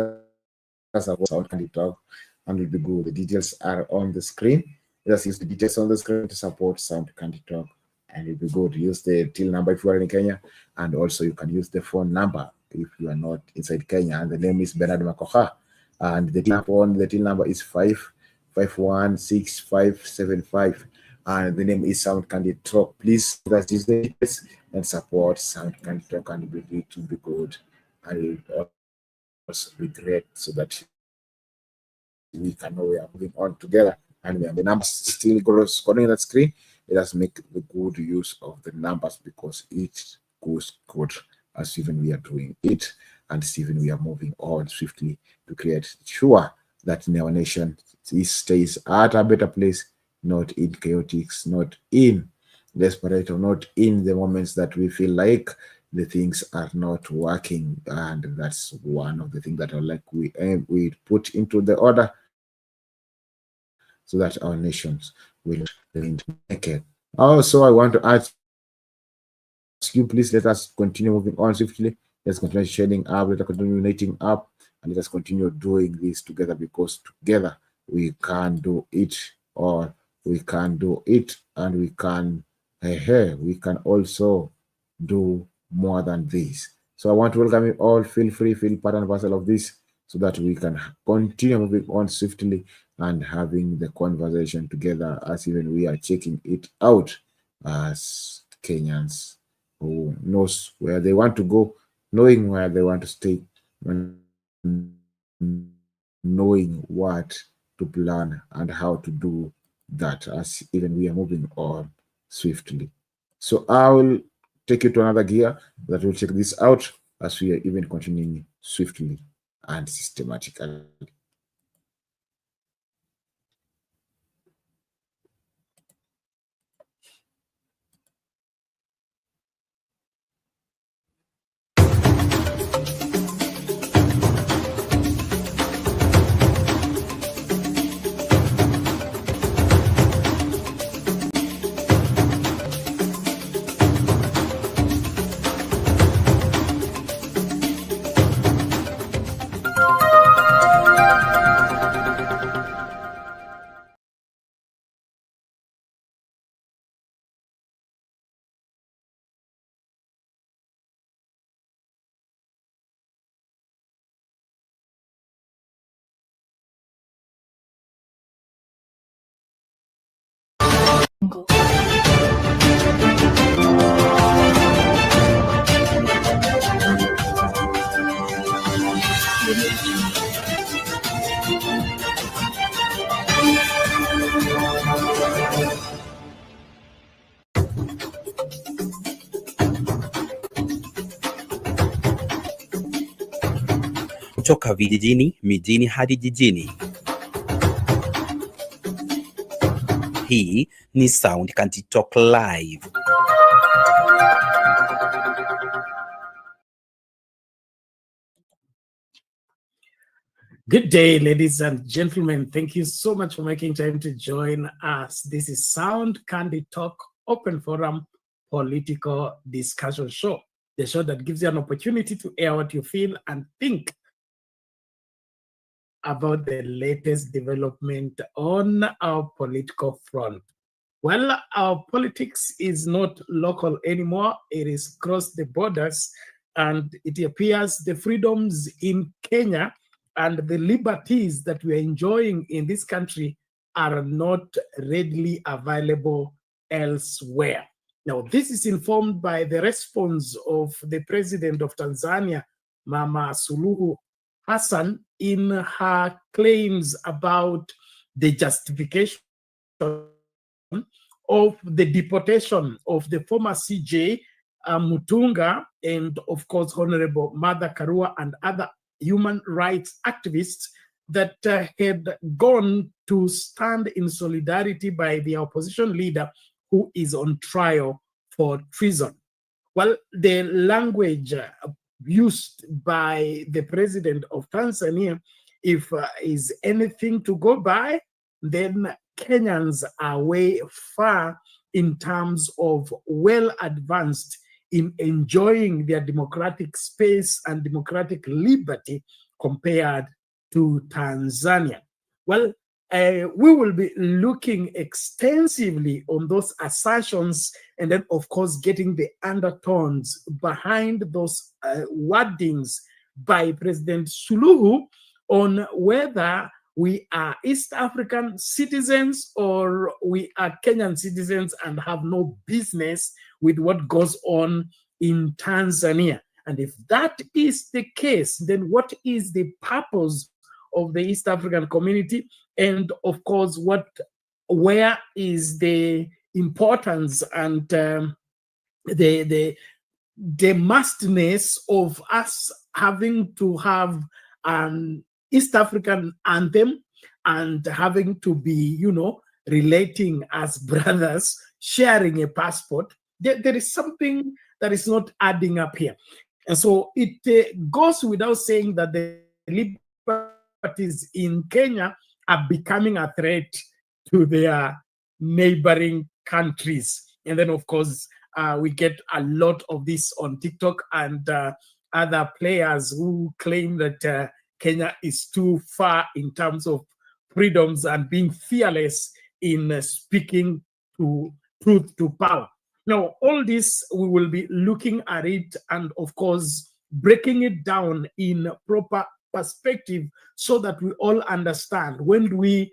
us have Sound Candy Talk and we'll be good. The details are on the screen. Let us use the details on the screen to support Sound Candy Talk and we'll be good. Use the till number if you are in Kenya, and also you can use the phone number if you are not inside Kenya. And the name is Bernard Makoha, and the till number is 5516575. And the name is Sound Candy Talk. Please let's use the details and support Sound Candy Talk and be to be good. And we'll also be great so that we can know we are moving on together. And we have the numbers still goes on that screen. Let us make the good use of the numbers because it goes good as even we are doing it, and even we are moving on swiftly to create sure that in our nation this stays at a better place, not in chaotics, not in desperate, or not in the moments that we feel like the things are not working. And that's one of the things that I like we put into the order so that our nations will remain naked. Also, I want to ask you, please let us continue moving on swiftly. Let's continue sharing up, let us continue uniting up, and let us continue doing this together because together we can do it, or we can do it, and we can also do more than this. So I want to welcome you all. Feel free, feel part and parcel of this so that we can continue moving on swiftly and having the conversation together as even we are checking it out as Kenyans who knows where they want to go, knowing where they want to stay, knowing what to plan and how to do that, as even we are moving on swiftly. So I will take you to another gear that will check this out as we are even continuing swiftly and systematically. Kutoka vijijini, mijini hadi jijini. Hii ni Sound Kanti Talk Live. Good day, ladies and gentlemen. Thank you so much for making time to join us. This is Sound Candy Talk Open Forum Political Discussion Show, the show that gives you an opportunity to air what you feel and think about the latest development on our political front. Well, our politics is not local anymore. It is across the borders, and it appears the freedoms in Kenya and the liberties that we are enjoying in this country are not readily available elsewhere. Now, this is informed by the response of the president of Tanzania, Mama Suluhu Hassan, in her claims about the justification of the deportation of the former CJ Mutunga and, of course, Honorable Martha Karua and other human rights activists that had gone to stand in solidarity by the opposition leader who is on trial for treason. Well, the language used by the president of Tanzania, if is anything to go by, then Kenyans are way far in terms of well advanced in enjoying their democratic space and democratic liberty compared to Tanzania. Well, we will be looking extensively on those assertions and then, of course, getting the undertones behind those wordings by President Suluhu on whether we are East African citizens or we are Kenyan citizens and have no business with what goes on in Tanzania. And if that is the case, then what is the purpose of the East African community? And of course, where is the importance and the mustness of us having to have an East African anthem and having to be, relating as brothers, sharing a passport? There is something that is not adding up here. And so it goes without saying that the liberties in Kenya are becoming a threat to their neighboring countries. And then, of course, we get a lot of this on TikTok and other players who claim that Kenya is too far in terms of freedoms and being fearless in speaking to truth to power. Now, all this, we will be looking at it and, of course, breaking it down in proper perspective so that we all understand when we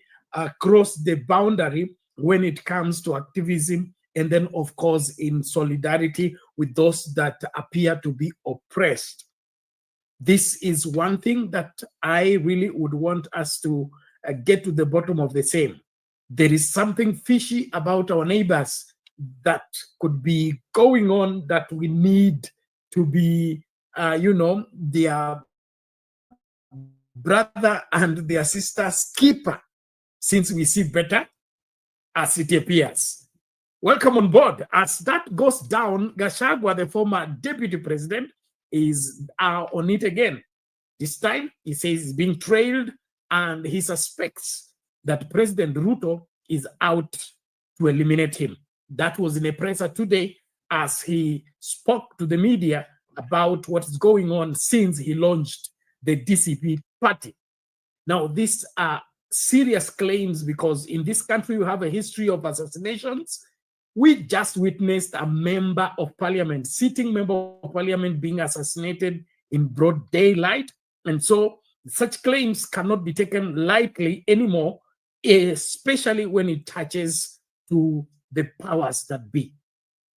cross the boundary when it comes to activism, and then, of course, in solidarity with those that appear to be oppressed. This is one thing that I really would want us to get to the bottom of the same. There is something fishy about our neighbors that could be going on that we need to be, their brother and their sister's keeper, since we see better as it appears. Welcome on board. As that goes down, Gachagua, the former deputy president, is on it again. This time, he says he's being trailed and he suspects that President Ruto is out to eliminate him. That was in a presser today as he spoke to the media about what is going on since he launched the DCP party. Now, these are serious claims because in this country, we have a history of assassinations. We just witnessed a member of parliament, sitting member of parliament, being assassinated in broad daylight. And so such claims cannot be taken lightly anymore, especially when it touches to the powers that be.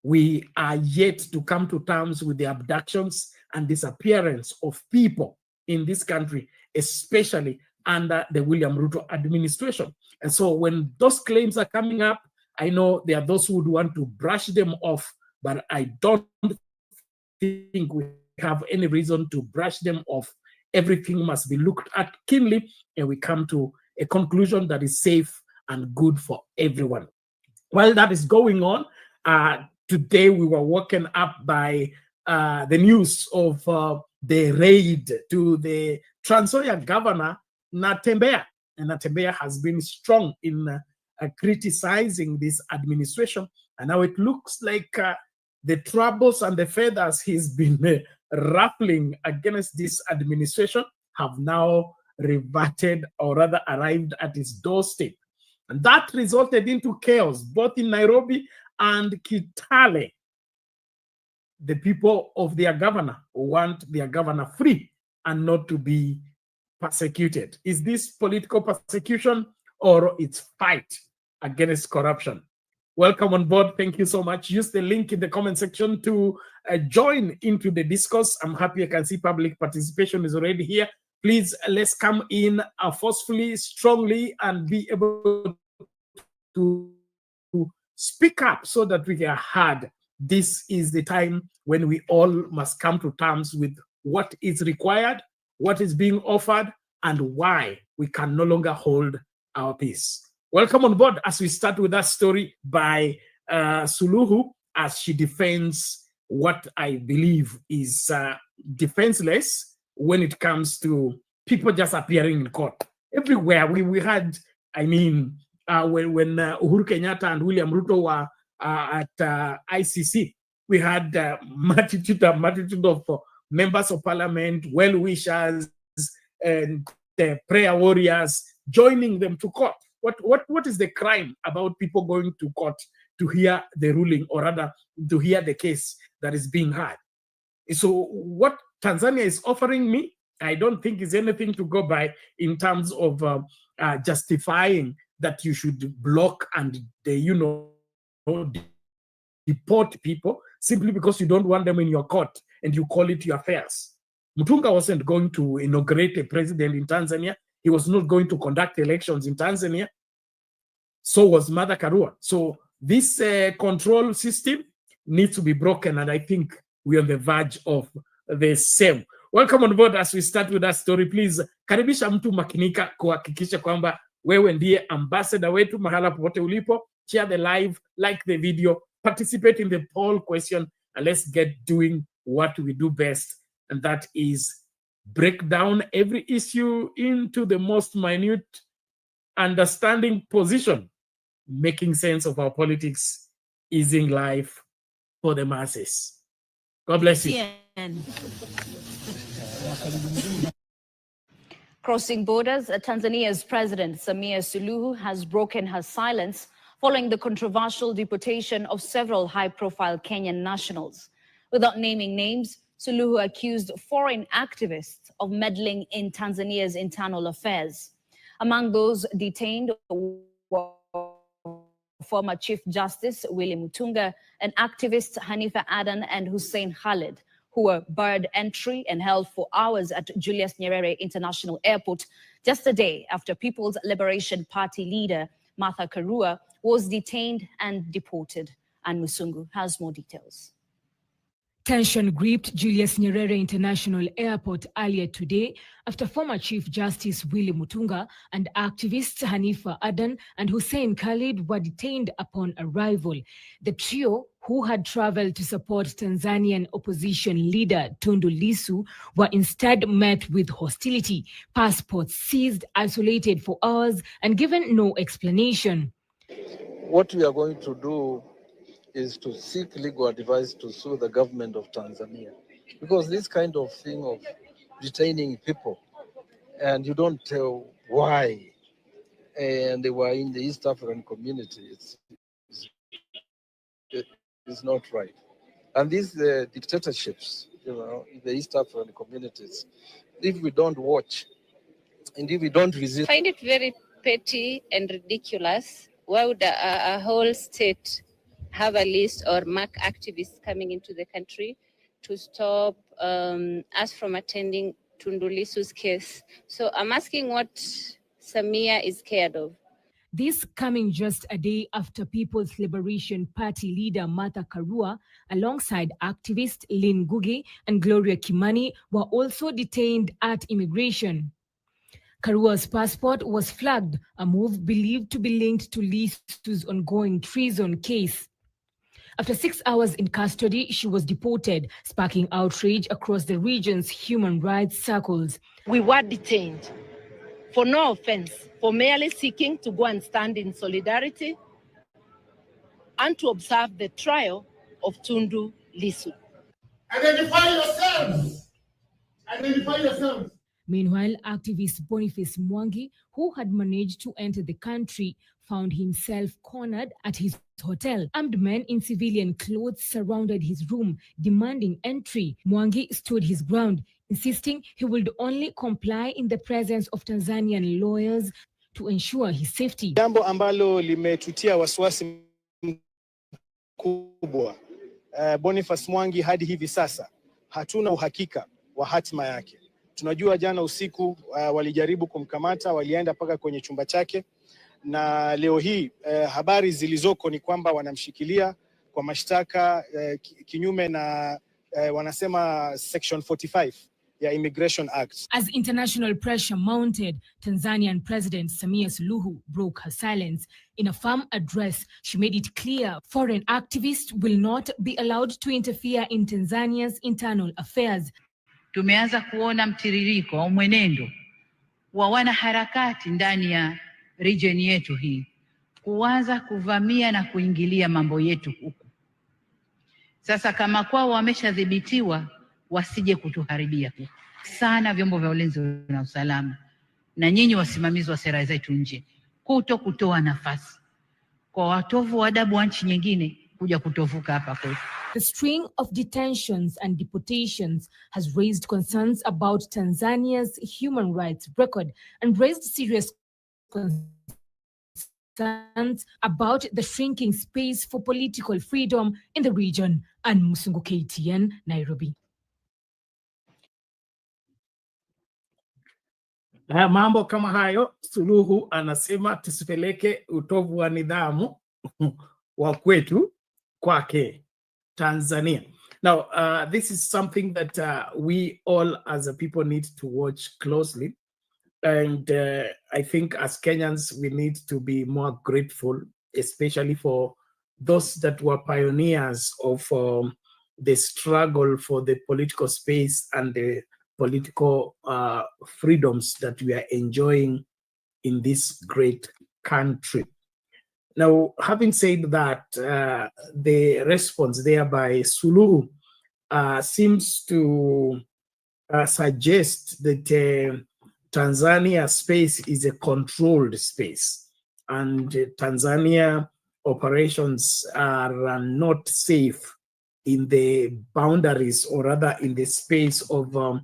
We are yet to come to terms with the abductions and disappearance of people in this country, especially under the William Ruto administration. And so when those claims are coming up, I know there are those who would want to brush them off, but I don't think we have any reason to brush them off. Everything must be looked at keenly, and we come to a conclusion that is safe and good for everyone. While that is going on, today we were woken up by the news of the raid to the Tanzania governor, Natembeya. And Natembeya has been strong in criticizing this administration. And now it looks like the troubles and the feathers he's been ruffling against this administration have now reverted, or rather arrived at his doorstep. And that resulted into chaos, both in Nairobi and Kitale. The people of their governor want their governor free and not to be persecuted. Is this political persecution or it's fight against corruption? Welcome on board. Thank you so much. Use the link in the comment section to join into the discourse. I'm happy I can see public participation is already here. Please, let's come in forcefully, strongly, and be able to speak up so that we are heard. This is the time when we all must come to terms with what is required, what is being offered, and why we can no longer hold our peace. Welcome on board as we start with that story by Suluhu, as she defends what I believe is defenseless when it comes to people just appearing in court. Everywhere we had, when Uhuru Kenyatta and William Ruto were at ICC, we had multitude of members of parliament, well-wishers, and prayer warriors joining them to court. What is the crime about people going to court to hear the ruling, or rather to hear the case that is being heard? So what Tanzania is offering me, I don't think is anything to go by in terms of justifying that you should block and deport people simply because you don't want them in your court and you call it your affairs. Mutunga wasn't going to inaugurate a president in Tanzania. He was not going to conduct elections in Tanzania. So was Martha Karua. So this control system needs to be broken, and I think we're on the verge of the same. Welcome on board as we start with that story. Please, karibisha mtu makinika kuhakikisha kwamba wewe ndiye ambassador wetu mahala popote ulipo. Share the live, like the video, participate in the poll question, and let's get doing what we do best, and that is break down every issue into the most minute understanding position, making sense of our politics, easing life for the masses. God bless you. Crossing borders, Tanzania's President Samia Suluhu has broken her silence following the controversial deportation of several high-profile Kenyan nationals. Without naming names, Suluhu accused foreign activists of meddling in Tanzania's internal affairs. Among those detained were former Chief Justice William Mutunga and activists Hanifa Adan and Hussein Khalid, who were barred entry and held for hours at Julius Nyerere International Airport just a day after People's Liberation Party leader Martha Karua was detained and deported. And Musungu has more details. Tension gripped Julius Nyerere International Airport earlier today after former Chief Justice Willy Mutunga and activists Hanifa Adan and Hussein Khalid were detained upon arrival. The trio, who had traveled to support Tanzanian opposition leader Tundu Lissu, were instead met with hostility, passports seized, isolated for hours, and given no explanation. What we are going to do is to seek legal advice to sue the government of Tanzania, because this kind of thing of detaining people and you don't tell why, and they were in the East African community, it's not right. And these dictatorships, in the East African communities, if we don't watch and if we don't resist. I find it very petty and ridiculous. Why would a whole state have a list or mark activists coming into the country to stop us from attending Tundu Lissu's case? So I'm asking what Samia is scared of. This coming just a day after People's Liberation Party leader Martha Karua, alongside activist Lynn Ngugi and Gloria Kimani, were also detained at immigration. Karua's passport was flagged, a move believed to be linked to Lissu's ongoing treason case. After 6 hours in custody, she was deported, sparking outrage across the region's human rights circles. We were detained for no offense, for merely seeking to go and stand in solidarity and to observe the trial of Tundu Lissu. Identify yourselves! Identify yourselves! Meanwhile, activist Boniface Mwangi, who had managed to enter the country, found himself cornered at his hotel. Armed men in civilian clothes surrounded his room, demanding entry. Mwangi stood his ground, insisting he would only comply in the presence of Tanzanian lawyers to ensure his safety. Jambo ambalo limetutia wasiwasi mkubwa. Boniface Mwangi hadi hivi sasa hatuna uhakika wa hatima yake. Tunajua jana usiku walijaribu kumkamata, walienda mpaka kwenye chumba chake, na leo hii habari zilizoko ni kwamba wanamshikilia kwa mashtaka kinyume na wanasema Section 45 ya Immigration Act. As international pressure mounted, Tanzanian President Samia Suluhu broke her silence. In a firm address, she made it clear foreign activists will not be allowed to interfere in Tanzania's internal affairs. Tumeanza kuona mtiririko au mwenendo wa wanaharakati ndani ya region yetu hii kuanza kuvamia na kuingilia mambo yetu huku. Sasa kama kwao wameshadhibitiwa, wasije kutuharibia huku. Sana vyombo vya ulinzi na usalama na nyinyi wasimamizi wa sera zetu nje kutoa nafasi kwa watovu wa adabu wa nchi nyingine kuja kutovuka hapa kwetu. The string of detentions and deportations has raised concerns about Tanzania's human rights record and raised serious concerns about the shrinking space for political freedom in the region. And Musungu, KTN, Nairobi. Mambo kama hayo, Suluhu anasema tusipeleke utovu wa nidhamu wa kwetu kwake Tanzania. Now, this is something that we all as a people need to watch closely. And I think as Kenyans, we need to be more grateful, especially for those that were pioneers of the struggle for the political space and the political freedoms that we are enjoying in this great country. Now, having said that, the response there by Suluhu seems to suggest that Tanzania space is a controlled space, and Tanzania operations are not safe in the boundaries, or rather in the space of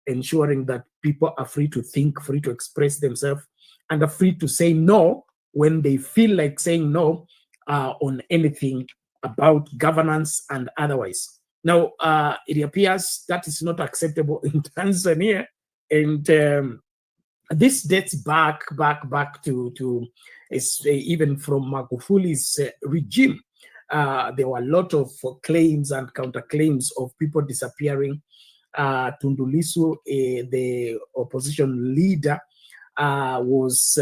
ensuring that people are free to think, free to express themselves, and are free to say no when they feel like saying no on anything about governance and otherwise. Now, it appears that is not acceptable in Tanzania, and this dates back to even from Magufuli's regime. There were a lot of claims and counterclaims of people disappearing. Tundu Lissu, the opposition leader, was,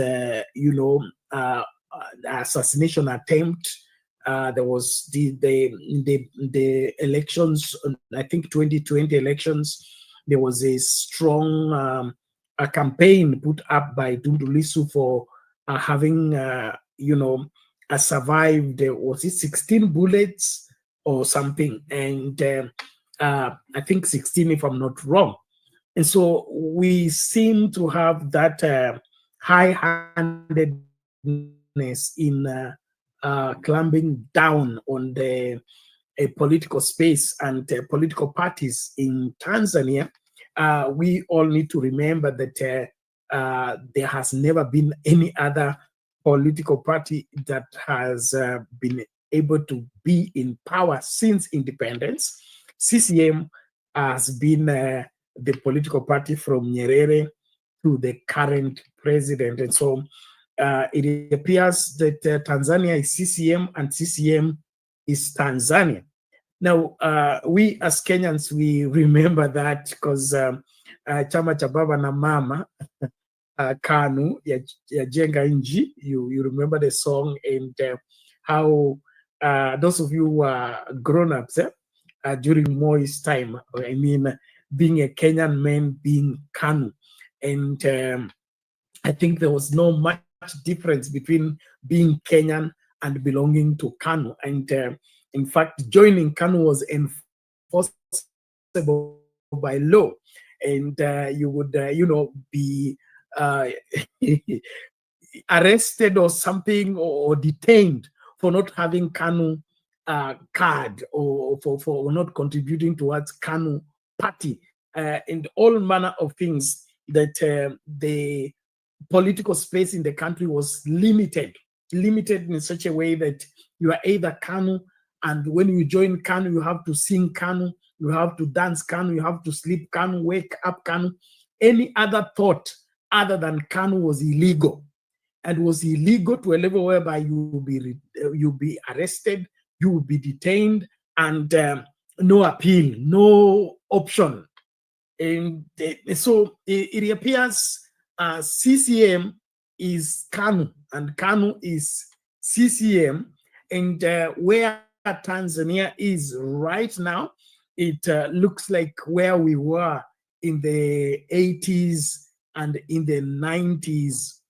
assassination attempt. There was the elections, I think 2020 elections. There was a strong a campaign put up by Tundu Lissu for having, survived, was it 16 bullets or something? And I think 16, if I'm not wrong. And so we seem to have that high-handedness in clamping down on the political space and political parties in Tanzania. We all need to remember that there has never been any other political party that has been able to be in power since independence. CCM has been the political party from Nyerere to the current president. And so it appears that Tanzania is CCM and CCM is Tanzania. Now, we as Kenyans, we remember that because Chama cha Baba na Mama, KANU, ya Jenga Inji, you remember the song, and how those of you who are grown-ups during Moi's time, I mean, being a Kenyan man, being KANU. And I think there was no much difference between being Kenyan and belonging to KANU. And in fact, joining KANU was enforceable by law. And you would, be arrested or something, or detained for not having KANU card, or for not contributing towards KANU party, and all manner of things, that the political space in the country was limited in such a way that you are either KANU, and when you join KANU, you have to sing KANU, you have to dance KANU, you have to sleep KANU, wake up KANU. Any other thought other than KANU was illegal, and was illegal to a level whereby you'll be arrested, you will be detained, and no appeal, no option. And so it appears CCM is KANU and KANU is CCM, and where Tanzania is right now, it looks like where we were in the 80s and in the 90s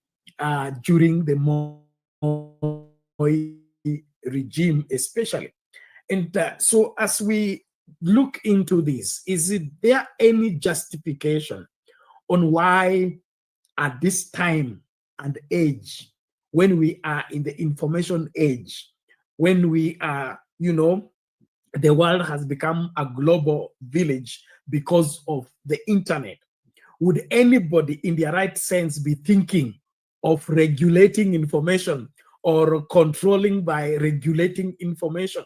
during the Moi regime especially. And so as we look into this, is there any justification on why at this time and age, when we are in the information age, when we are, the world has become a global village because of the internet, would anybody in their right sense be thinking of regulating information or controlling by regulating information?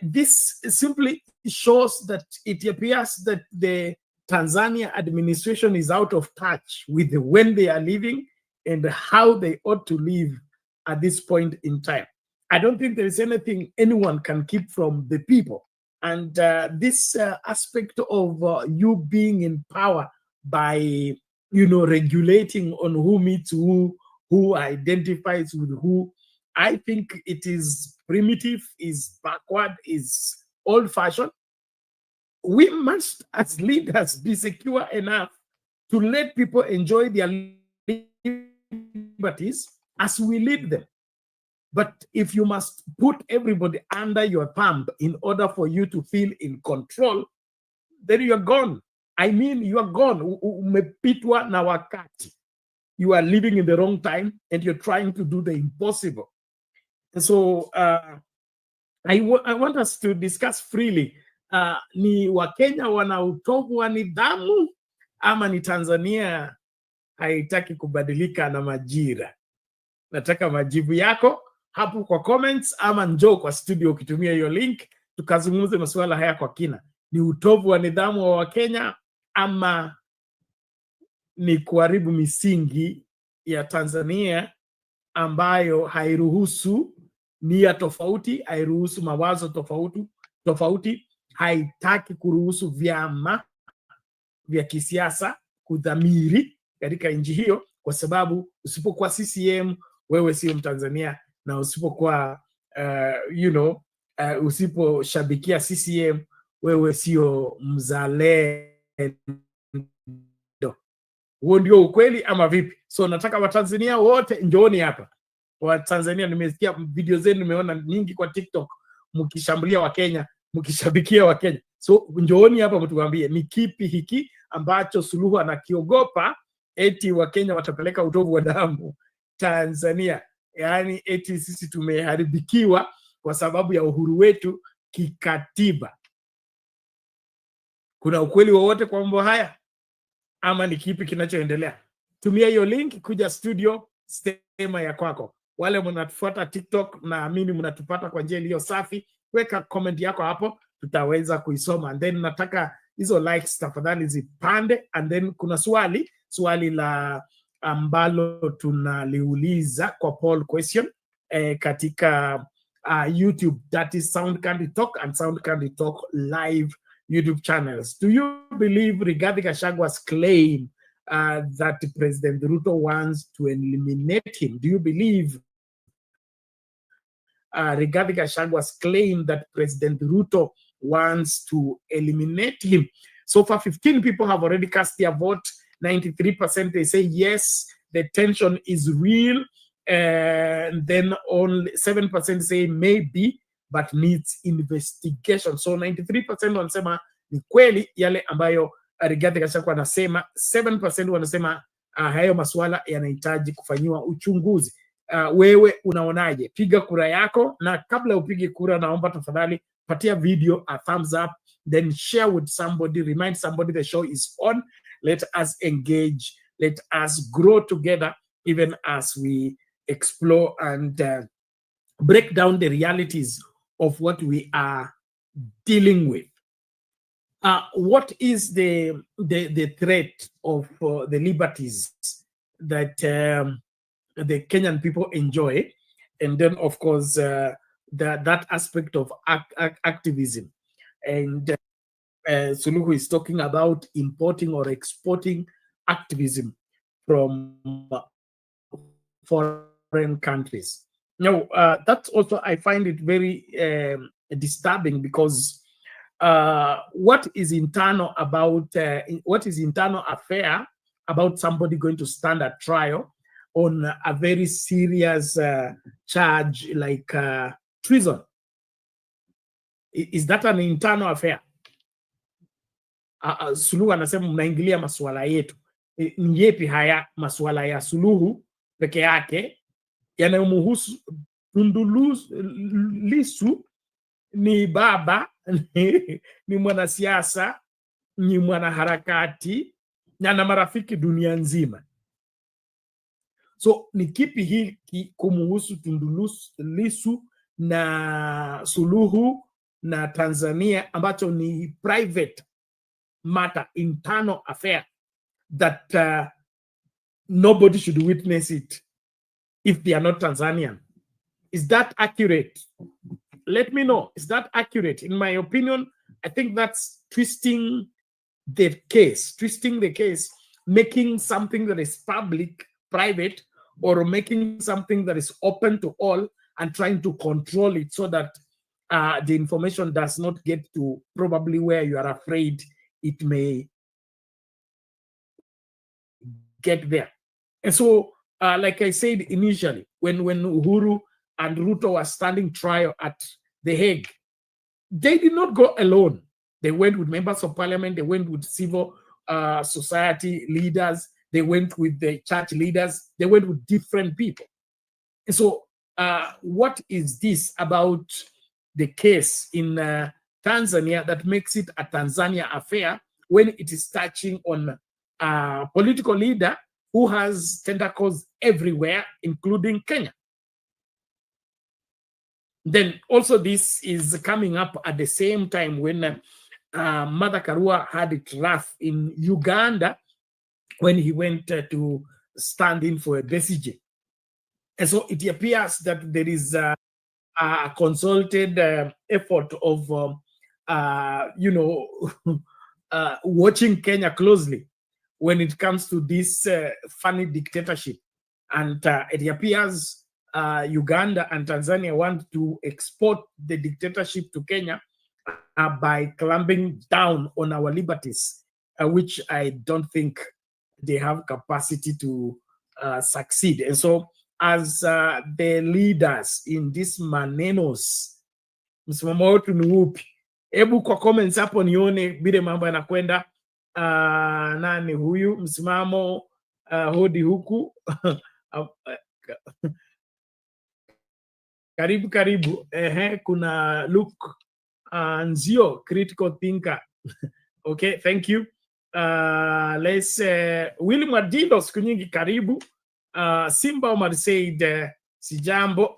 This simply shows that it appears that the Tanzania administration is out of touch with when they are living and how they ought to live at this point in time. I don't think there is anything anyone can keep from the people. And this aspect of you being in power by, regulating on who meets who identifies with who, I think it is primitive, is backward, is old-fashioned. We must, as leaders, be secure enough to let people enjoy their liberties as we lead them. But if you must put everybody under your thumb in order for you to feel in control, then you're gone. I mean, you are gone. Umepitwa na wakati. You are living in the wrong time and you're trying to do the impossible. And so I want us to discuss freely. Ni Wakenya wana utovu wa nidhamu ama ni Tanzania haitaki kubadilika na majira? Nataka majibu yako hapo kwa comments, ama njoo kwa studio ukitumia hiyo link, tukazungumze masuala haya kwa kina. Ni utovu wa nidhamu wa Wakenya ama ni kuharibu misingi ya Tanzania ambayo hairuhusu nia tofauti, hairuhusu mawazo tofauti, haitaki kuruhusu vyama vya kisiasa kudhamiri katika nchi hiyo, kwa sababu usipokuwa CCM wewe sio Mtanzania, na usipokuwa usiposhabikia CCM wewe sio mzalendo. Huo ndio ukweli ama vipi? So nataka Watanzania wote njooni hapa. Watanzania, nimesikia video zenu, nimeona nyingi kwa TikTok mkishambulia Wakenya, mkishabikia Wakenya. So njooni hapa mtuambie ni kipi hiki ambacho Suluhu anakiogopa, eti Wakenya watapeleka utovu wa damu Tanzania. Yaani eti sisi tumeharibikiwa kwa sababu ya uhuru wetu kikatiba. Kuna ukweli wowote kwa mambo haya ama ni kipi kinachoendelea? Tumia hiyo link kuja studio, sema ya kwako. Wale mnatufuata TikTok, naamini mnatupata kwa njia iliyo safi. Weka comment yako hapo, tutaweza kuisoma. And then nataka hizo likes tafadhali zipande. And then kuna swali la ambalo tunaliuliza kwa poll question katika YouTube, that is Sound Candy Talk and Sound Candy Talk live YouTube channels. Do you believe Rigathi Gachagwa's claim that President Ruto wants to eliminate him? Do you believe Rigathi Gachagwa's claim that President Ruto wants to eliminate him? So far, 15 people have already cast their vote. 93% they say yes, the tension is real. And then only 7% say maybe, but needs investigation. So 93% wanasema ni kweli yale ambayo Rigathi Gachagua anasema. 7% wanasema hayo masuala yanahitaji kufanyiwa uchunguzi. Wewe unaonaje? Piga kura yako, na kabla upige kura, naomba tafadhali patia video a thumbs up, then share with somebody, remind somebody the show is on. Let us engage, let us grow together, even as we explore and break down the realities of what we are dealing with. What is the threat of the liberties that the Kenyan people enjoy? And then, of course, that aspect of activism. And Suluhu is talking about importing or exporting activism from foreign countries. Now, that's also, I find it very disturbing, because what is internal affair about somebody going to stand at trial on a very serious charge like treason? Is that an internal affair? Suluhu anasema mnaingilia masuala yetu. Ni yepi haya masuala ya Suluhu peke yake yanayomhusu? Tundu Lissu ni baba, ni mwanasiasa, ni mwanaharakati, na ana marafiki dunia nzima. So ni kipi hiki kumhusu Tundu Lissu na Suluhu na Tanzania ambacho ni private matter, internal affair, that nobody should witness it if they are not Tanzanian? Is that accurate? Let me know. Is that accurate? In my opinion, I think that's twisting the case, making something that is public private, or making something that is open to all and trying to control it so that the information does not get to probably where you are afraid it may get there. And so, like I said initially, when Uhuru and Ruto were standing trial at The Hague, they did not go alone. They went with members of parliament, they went with civil society leaders, they went with the church leaders, they went with different people. And so what is this about the case in Tanzania that makes it a Tanzania affair when it is touching on a political leader who has tentacles everywhere, including Kenya? Then also this is coming up at the same time when Mother Karua had it rough in Uganda when he went to stand in for a Besigye. And so it appears that there is a consulted effort of, watching Kenya closely when it comes to this funny dictatorship. And it appears Uganda and Tanzania want to export the dictatorship to Kenya by clamping down on our liberties, which I don't think they have capacity to succeed. And so as the leaders in these manenos, msimamo wetu ni upi? Hebu kwa comments hapo nione vile mambo yanakwenda. Nani huyu msimamo hodi huku karibu kuna Luke Nzio, critical thinker. Okay, thank you. Let's William Adindo, siku nyingi karibu. Simba Omar said sijambo,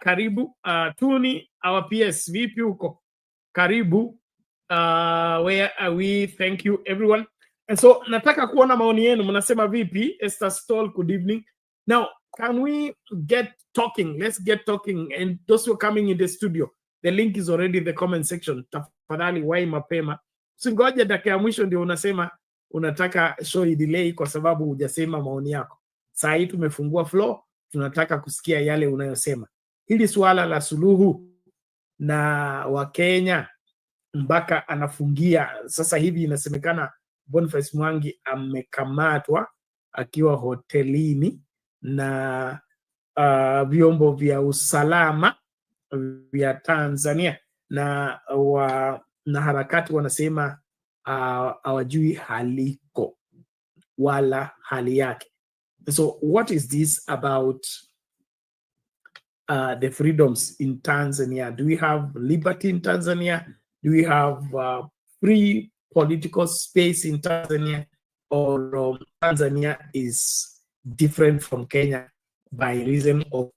karibu. Tuni our PS, vipi huko? Karibu. Where are we? Thank you everyone. And so nataka kuona maoni yenu, mnasema vipi? Esther Stoll, good evening. Now, can we get talking? Let's get talking. And those who are coming in the studio, the link is already in the comment section. Tafadhali wai mapema. Usingoje dakika ya mwisho ndio unasema unataka show delay kwa sababu hujasema maoni yako. Saa hii tumefungua floor, tunataka kusikia yale unayosema. Hili swala la Suluhu na Wakenya mpaka anafungia sasa hivi, inasemekana Boniface Mwangi amekamatwa akiwa hotelini na vyombo vya usalama vya Tanzania, na harakati wanasema hawajui haliko wala hali yake. So what is this about the freedoms in Tanzania? Do we have liberty in Tanzania? Do we have free political space in Tanzania? Or Tanzania is different from Kenya by reason of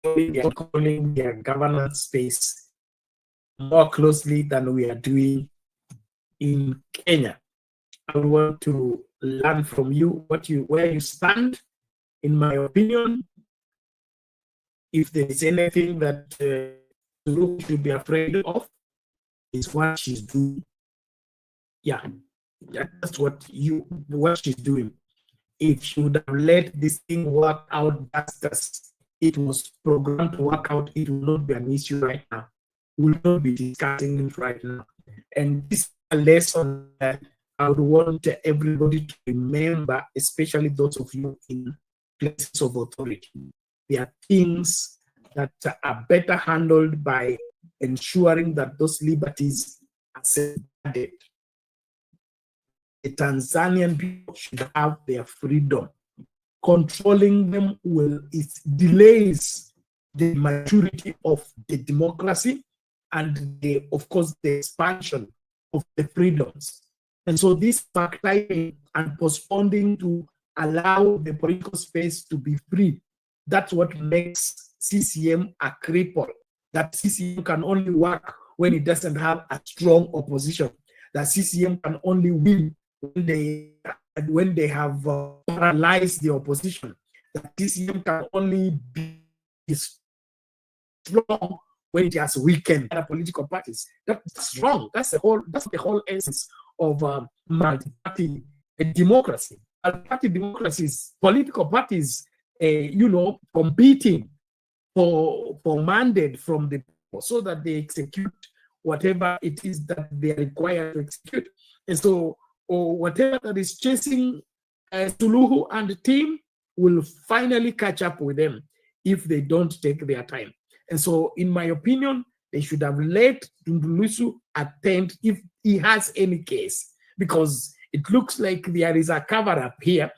controlling their governance space more closely than we are doing in Kenya? I want to learn from you where you stand. In my opinion, if there is anything that Suluhu should be afraid of, is what she's doing. Yeah, that's what she's doing. If she would have let this thing work out just as it was programmed to work out, it will not be an issue right now. We will not be discussing it right now. And this is a lesson that I would want everybody to remember, especially those of you in places of authority. There are things that are better handled by ensuring that those liberties are safeguarded. The Tanzanian people should have their freedom. Controlling them delays the maturity of the democracy and of course the expansion of the freedoms. And so this backlining and postponing to allow the political space to be free, that's what makes CCM a cripple. That CCM can only work when it doesn't have a strong opposition. That CCM can only win when they have paralyzed the opposition. That CCM can only be strong when it has weakened other political parties. That's wrong. That's the whole essence of multi-party democracy. Multi-party democracy is political parties, competing for mandate from the people so that they execute whatever it is that they are required to execute. And so, whatever that is chasing Suluhu and the team will finally catch up with them if they don't take their time. And so, in my opinion, they should have let Tundu Lissu attend if he has any case, because it looks like there is a cover-up here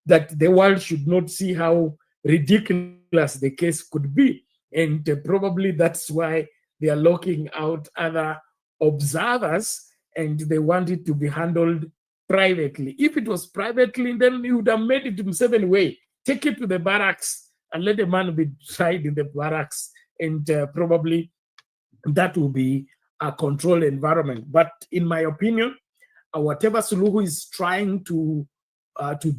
that the world should not see how ridiculous the case could be. And probably that's why they are locking out other observers and they want it to be handled privately. If it was privately, then you would have made it in 7 ways. Take it to the barracks and let the man be tried in the barracks, and probably that will be a controlled environment. But in my opinion, whatever Suluhu is trying to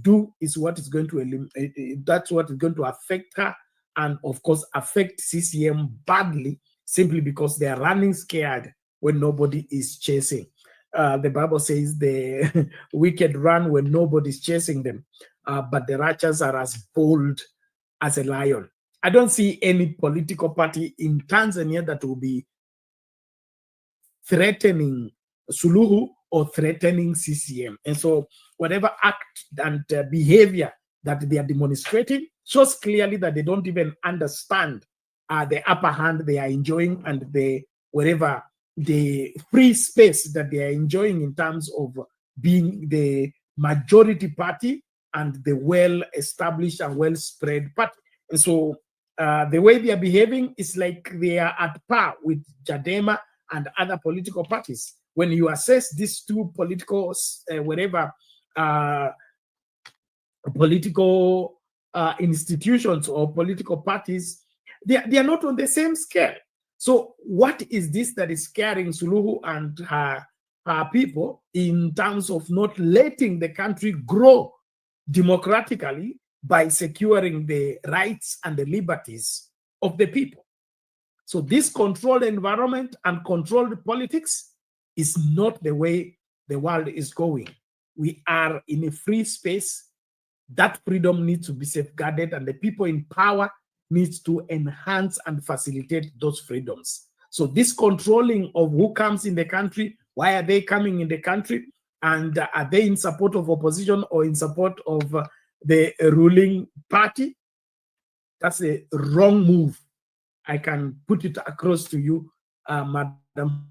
do is what is going to eliminate. That's what is going to affect her, and of course affect CCM badly, simply because they are running scared when nobody is chasing. The Bible says the wicked run when nobody's chasing them, but the righteous are as bold as a lion. I don't see any political party in Tanzania that will be threatening Suluhu or threatening CCM. And so whatever act and behavior that they are demonstrating shows clearly that they don't even understand the upper hand they are enjoying, and the free space that they are enjoying in terms of being the majority party and the well-established and well-spread party. And so the way they are behaving is like they are at par with Chadema and other political parties. When you assess these two political, political institutions or political parties, they are not on the same scale. So what is this that is scaring Suluhu and her people in terms of not letting the country grow democratically by securing the rights and the liberties of the people? So this controlled environment and controlled politics is not the way the world is going. We are in a free space. That freedom needs to be safeguarded, and the people in power needs to enhance and facilitate those freedoms. So this controlling of who comes in the country, why are they coming in the country, and are they in support of opposition or in support of the ruling party? That's a wrong move. I can put it across to you, Madam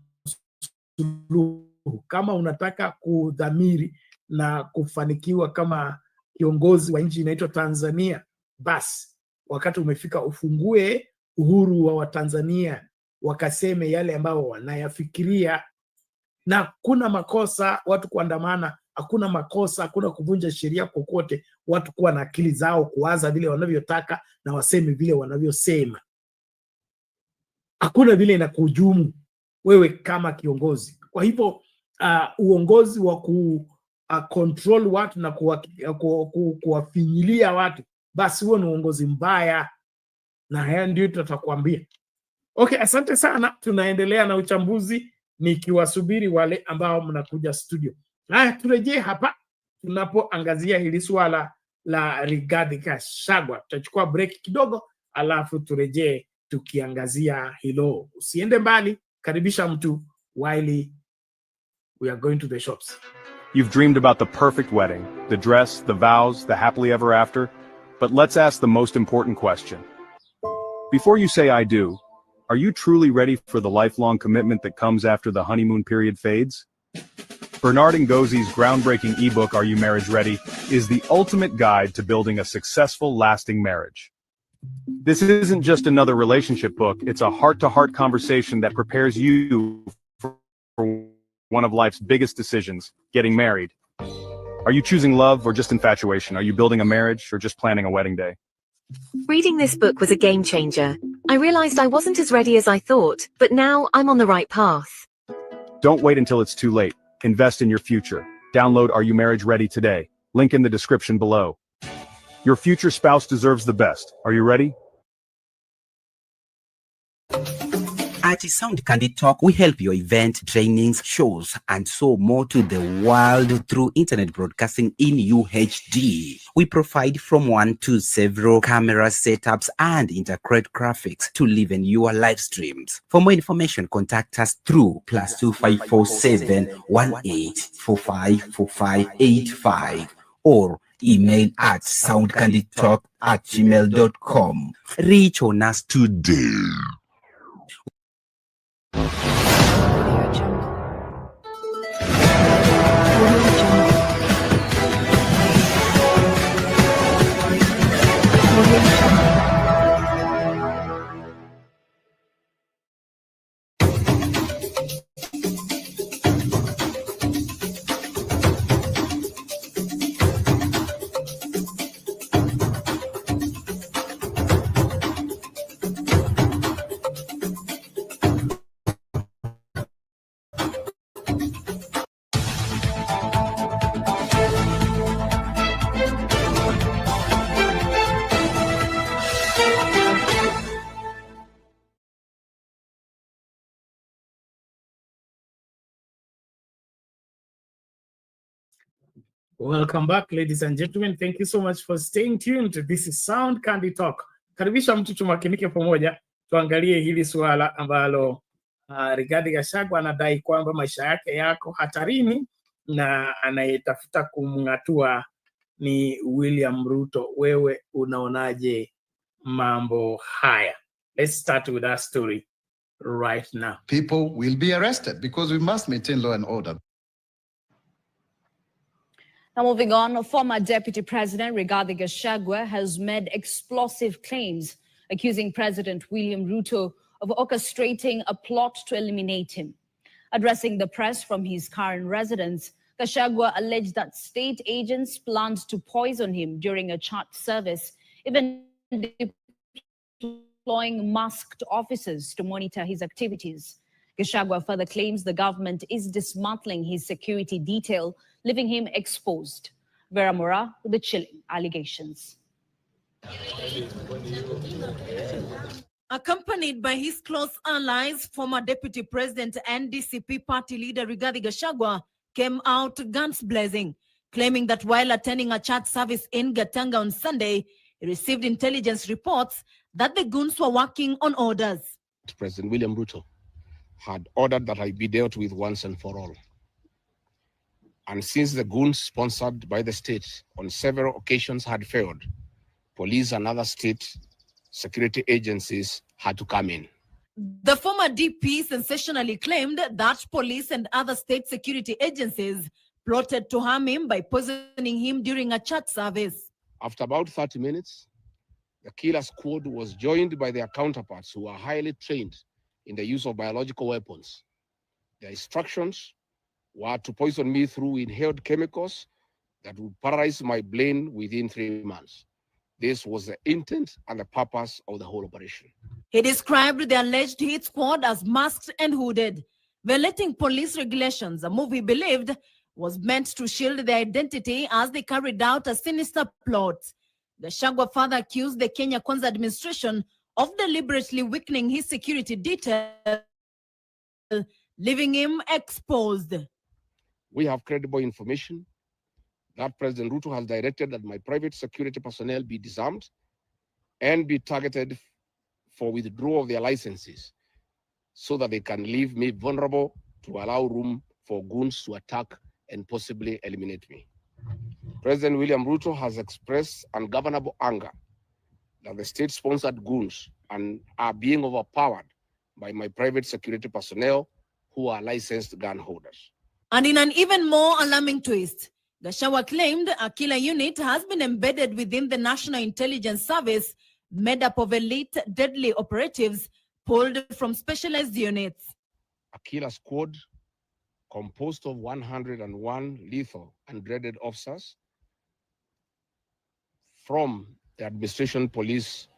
Suluhu. Kama unataka kudhamiri na kufanikiwa kama kiongozi wa nchi inaitwa Tanzania, basi wakati umefika ufungue uhuru wa Watanzania wakaseme yale ambao wanayafikiria. Na kuna makosa watu kuandamana, hakuna makosa, hakuna kuvunja sheria kokote, watu kuwa na akili zao, kuwaza vile wanavyotaka na waseme vile wanavyosema. Hakuna vile inakuhujumu wewe kama kiongozi. Kwa hivyo uongozi wa control watu na kuwafinyilia watu, basi huo ni uongozi mbaya, na haya ndio tutakwambia. Okay, asante sana. Tunaendelea na uchambuzi nikiwasubiri wale ambao mnakuja studio. Haya, turejee hapa tunapoangazia hili swala la Rigathi Gachagua. Tutachukua break kidogo, alafu turejee tukiangazia hilo. Usiende mbali, karibisha mtu while we are going to the shops. You've dreamed about the perfect wedding, the dress, the vows, the happily ever after. But let's ask the most important question. Before you say I do, are you truly ready for the lifelong commitment that comes after the honeymoon period fades? Bernard Ngozi's groundbreaking ebook, Are You Marriage Ready?, is the ultimate guide to building a successful, lasting marriage. This isn't just another relationship book, it's a heart-to-heart conversation that prepares you for one of life's biggest decisions, getting married. Are you choosing love or just infatuation? Are you building a marriage or just planning a wedding day? Reading this book was a game changer. I realized I wasn't as ready as I thought, but now I'm on the right path. Don't wait until it's too late. Invest in your future. Download Are You Marriage Ready today. Link in the description below. Your future spouse deserves the best. Are you ready? At Sound Candid Talk, we help your event, trainings, shows, and so more to the world through internet broadcasting in UHD. We provide from 1 to several camera setups and integrate graphics to live in your live streams. For more information, contact us through +254 718454585 or email at soundcandidtalk@gmail.com. Reach on us today. Welcome back, ladies and gentlemen. Thank you so much for staying tuned. This is Sound Candy Talk. Karibisha mtu tumakinike pamoja, tuangalie hili suala ambalo Rigathi Gachagua anadai kwamba maisha yake yako hatarini na anayetafuta kumng'atua ni William Ruto. Wewe unaonaje mambo haya? Let's start with that story right now. People will be arrested because we must maintain law and order. Now moving on, former Deputy President Rigathi Gachagua has made explosive claims accusing President William Ruto of orchestrating a plot to eliminate him. Addressing the press from his current residence, Gachagua alleged that state agents planned to poison him during a church service, even deploying masked officers to monitor his activities. Gachagua further claims the government is dismantling his security detail, leaving him exposed. Vera Mora with the chilling allegations. Accompanied by his close allies, former Deputy President and DCP party leader Rigathi Gachagua came out guns blazing, claiming that while attending a church service in Gatanga on Sunday, he received intelligence reports that the goons were working on orders. President William Ruto had ordered that I be dealt with once and for all. And since the goons sponsored by the state on several occasions had failed, police and other state security agencies had to come in. The former DP sensationally claimed that police and other state security agencies plotted to harm him by poisoning him during a church service. After about 30 minutes, the killer squad was joined by their counterparts who are highly trained in the use of biological weapons. Their instructions were to poison me through inhaled chemicals that would paralyze my brain within 3 months. This was the intent and the purpose of the whole operation. He described the alleged hit squad as masked and hooded, violating police regulations, a move he believed was meant to shield their identity as they carried out a sinister plot. Gachagua further accused the Kenya Kwanza administration of deliberately weakening his security detail, leaving him exposed. We have credible information that President Ruto has directed that my private security personnel be disarmed and be targeted for withdrawal of their licenses so that they can leave me vulnerable to allow room for goons to attack and possibly eliminate me. President William Ruto has expressed ungovernable anger that the state-sponsored goons are being overpowered by my private security personnel who are licensed gun holders. And in an even more alarming twist, Gachagua claimed a killer unit has been embedded within the National Intelligence Service, made up of elite deadly operatives pulled from specialized units. A killer squad composed of 101 lethal and dreaded officers from the administration, police,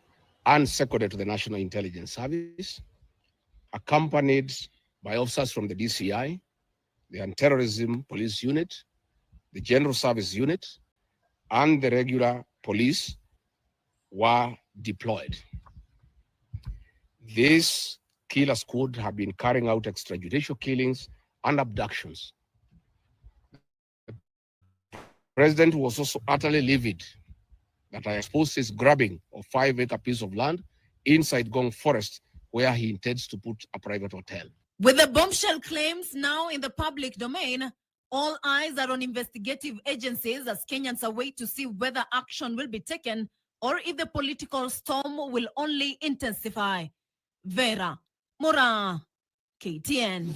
and secondary to the National Intelligence Service, accompanied by officers from the DCI, the Anti-Terrorism Police Unit, the General Service Unit, and the regular police were deployed. This killer squad have been carrying out extrajudicial killings and abductions. The president was also utterly livid that I exposed his grabbing of 5-acre piece of land inside Gong Forest, where he intends to put a private hotel. With the bombshell claims now in the public domain, all eyes are on investigative agencies as Kenyans await to see whether action will be taken or if the political storm will only intensify. Vera Mora, KTN.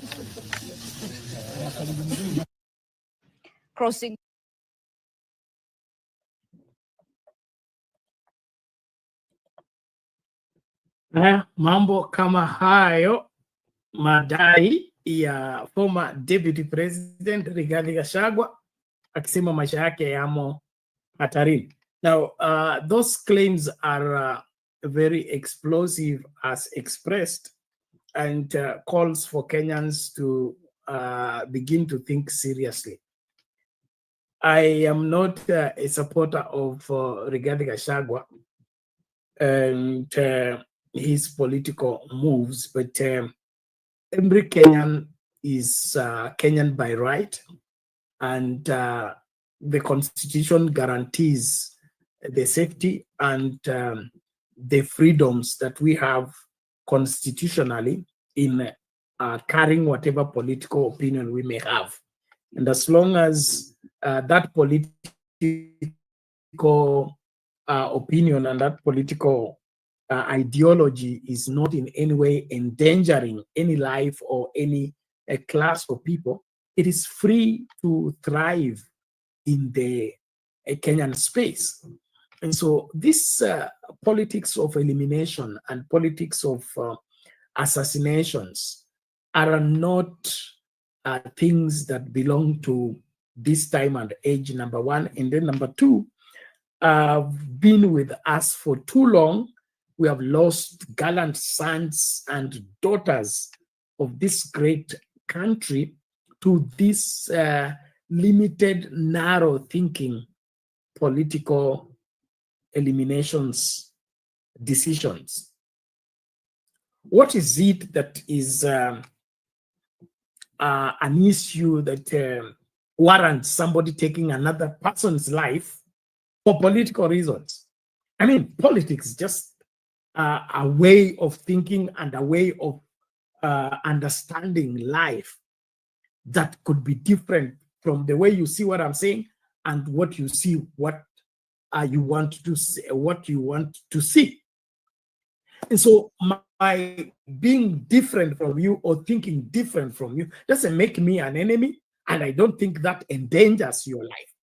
Crossing. Mambo kama hayo, madai ya former Deputy President Rigathi Gachagua akisema maisha yake yamo hatarini. Now, those claims are very explosive as expressed and calls for Kenyans to begin to think seriously. I am not a supporter of Rigathi Gachagua and his political moves, but every Kenyan is Kenyan by right, and the Constitution guarantees the safety and the freedoms that we have constitutionally in carrying whatever political opinion we may have. And as long as that political opinion and that political ideology is not in any way endangering any life or any class of people, it is free to thrive in the Kenyan space. And so this politics of elimination and politics of assassinations are not things that belong to this time and age, number one. And then number two, been with us for too long. We have lost gallant sons and daughters of this great country to this limited, narrow thinking political eliminations decisions. What is it that is an issue that warrants somebody taking another person's life for political reasons? I mean, politics is just a way of thinking and a way of understanding life that could be different from the way you see what I'm saying and what you see, what you want to say, what you want to see. And so my being different from you or thinking different from you doesn't make me an enemy, and I don't think that endangers your life.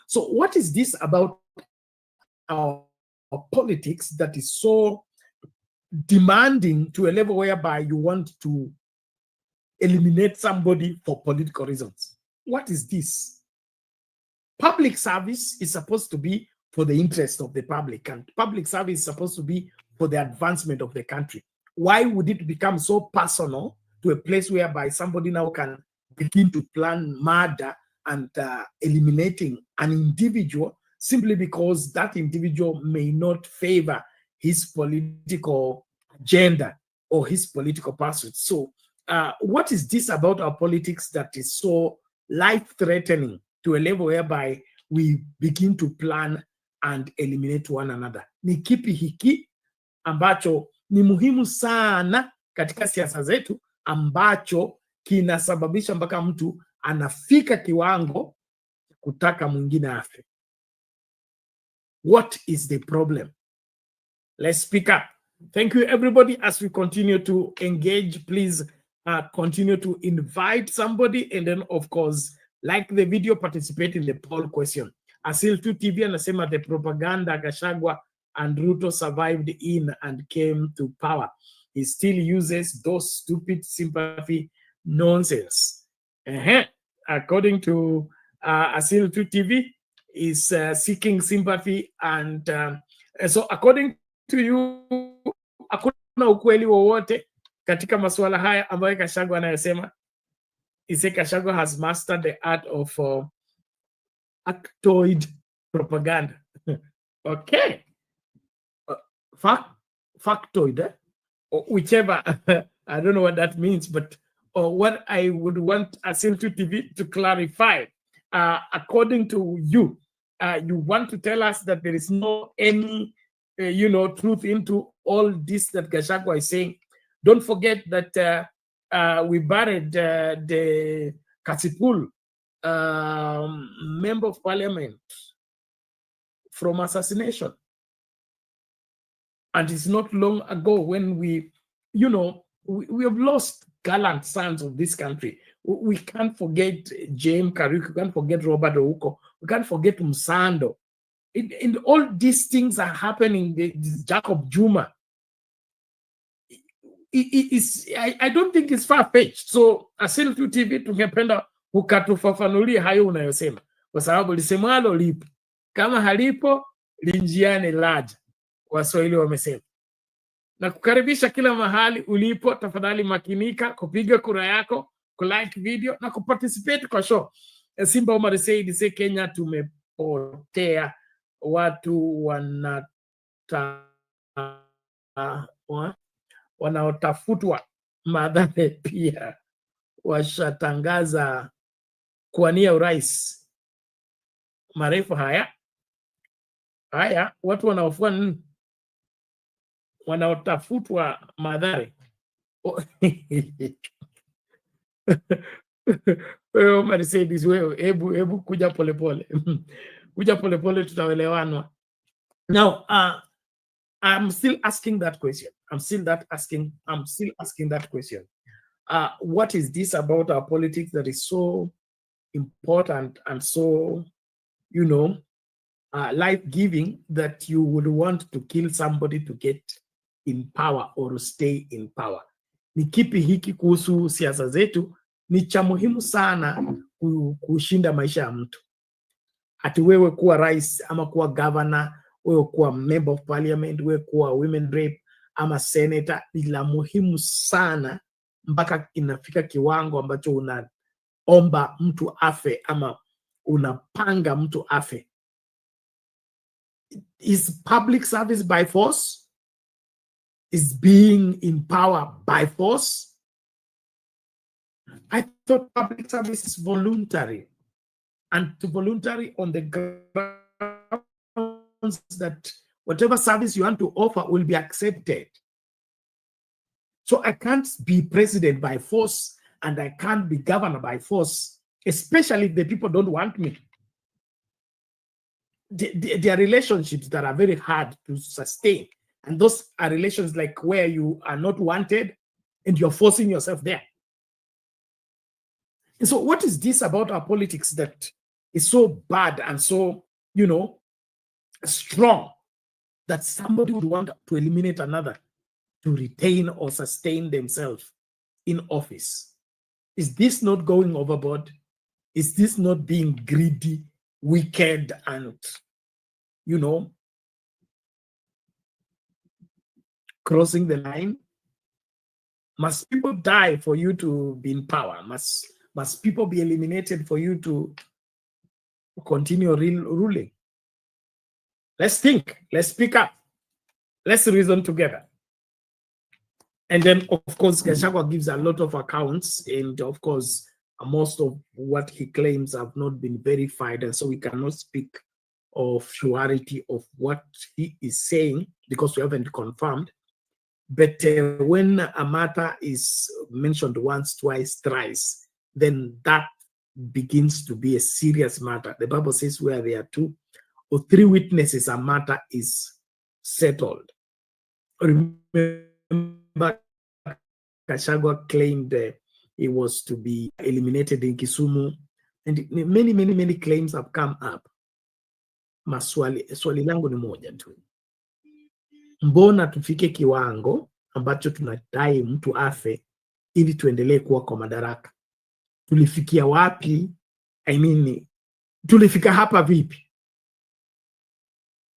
So what is this about our politics that is so demanding to a level whereby you want to eliminate somebody for political reasons? What is this? Public service is supposed to be for the interest of the public, and public service is supposed to be for the advancement of the country. Why would it become so personal to a place whereby somebody now can begin to plan murder and eliminating an individual simply because that individual may not favor his political agenda or his political pursuits? So what is this about our politics that is so life-threatening to a level whereby we begin to plan and eliminate one another? Ni kipi hiki ambacho ni muhimu sana katika siasa zetu ambacho kinasababisha mpaka mtu anafika kiwango kutaka mwingine afe? What is the problem? Let's speak up. Thank you, everybody. As we continue to engage, please continue to invite somebody, and then, of course, like the video, participate in the poll question. Asil 2 TV anasema the propaganda Gachagua and Ruto survived in and came to power. He still uses those stupid sympathy nonsense. According to Asil 2 TV, is seeking sympathy, and so according to you, hakuna ukweli wowote katika masuala haya ambayo Gachagua anayosema. He said Gachagua has mastered the art of factoid propaganda. Okay. Factoid, or whichever. I don't know what that means, but what I would want Asil 2 TV to clarify, according to you, you want to tell us that there is no any, truth into all this that Gachagua is saying. Don't forget that we buried the Kasipul member of parliament from assassination. And it's not long ago when we have lost gallant sons of this country. We can't forget James Kariuki, we can't forget Robert Ouko, we can't forget Msando. And all these things are happening. This Jacob Juma. I don't think it's far-fetched. So Asil 2 TV tungependa ukatufafanulie hayo unayosema, kwa sababu lisemalo lipo, kama halipo linjiane laja, Waswahili wamesema. Na kukaribisha kila mahali ulipo, tafadhali makinika kupiga kura yako, kulike video na kuparticipate kwa show. Simba Omar Said Kenya tumepotea, watu wanaotafutwa Madhare pia washatangaza kuwania urais. marefu haya watu wanaofua nini? Wanaotafutwa Mathare. Wewe Mercedes, wewe hebu kuja polepole. Kuja polepole, tutaelewanwa. Now I'm still asking that question. I'm still asking that question. What is this about our politics that is so important and so, you know, life-giving that you would want to kill somebody to get in power or to stay in power? Ni kipi hiki kuhusu siasa zetu ni cha muhimu sana kushinda maisha ya mtu? Ati wewe kuwa rais ama kuwa governor, wewe kuwa member of parliament, wewe kuwa women rep ama senator, ni la muhimu sana mpaka inafika kiwango ambacho unaomba mtu afe ama unapanga mtu afe. Is public service by force? Is being in power by force? I thought public service is voluntary, and voluntary on the grounds that whatever service you want to offer will be accepted. So I can't be president by force and I can't be governor by force, especially if the people don't want me. There are relationships that are very hard to sustain. And those are relations like where you are not wanted and you're forcing yourself there. And so what is this about our politics that is so bad and so, you know, strong that somebody would want to eliminate another to retain or sustain themselves in office? Is this not going overboard? Is this not being greedy, wicked, and, you know, crossing the line? Must people die for you to be in power? Must people be eliminated for you to continue ruling? Let's think. Let's speak up. Let's reason together. And then, of course, Gachagua gives a lot of accounts, and of course, most of what he claims have not been verified, and so we cannot speak of surety of what he is saying because we haven't confirmed. But when a matter is mentioned once, twice, thrice, then that begins to be a serious matter. The Bible says where there are 2 or 3 witnesses, a matter is settled. Remember, Gachagua claimed he was to be eliminated in Kisumu, and many claims have come up. Swali langu ni moja tu. Mbona tufike kiwango ambacho tunadai mtu afe ili tuendelee kuwa kwa madaraka? Tulifikia wapi? I mean, tulifika hapa vipi?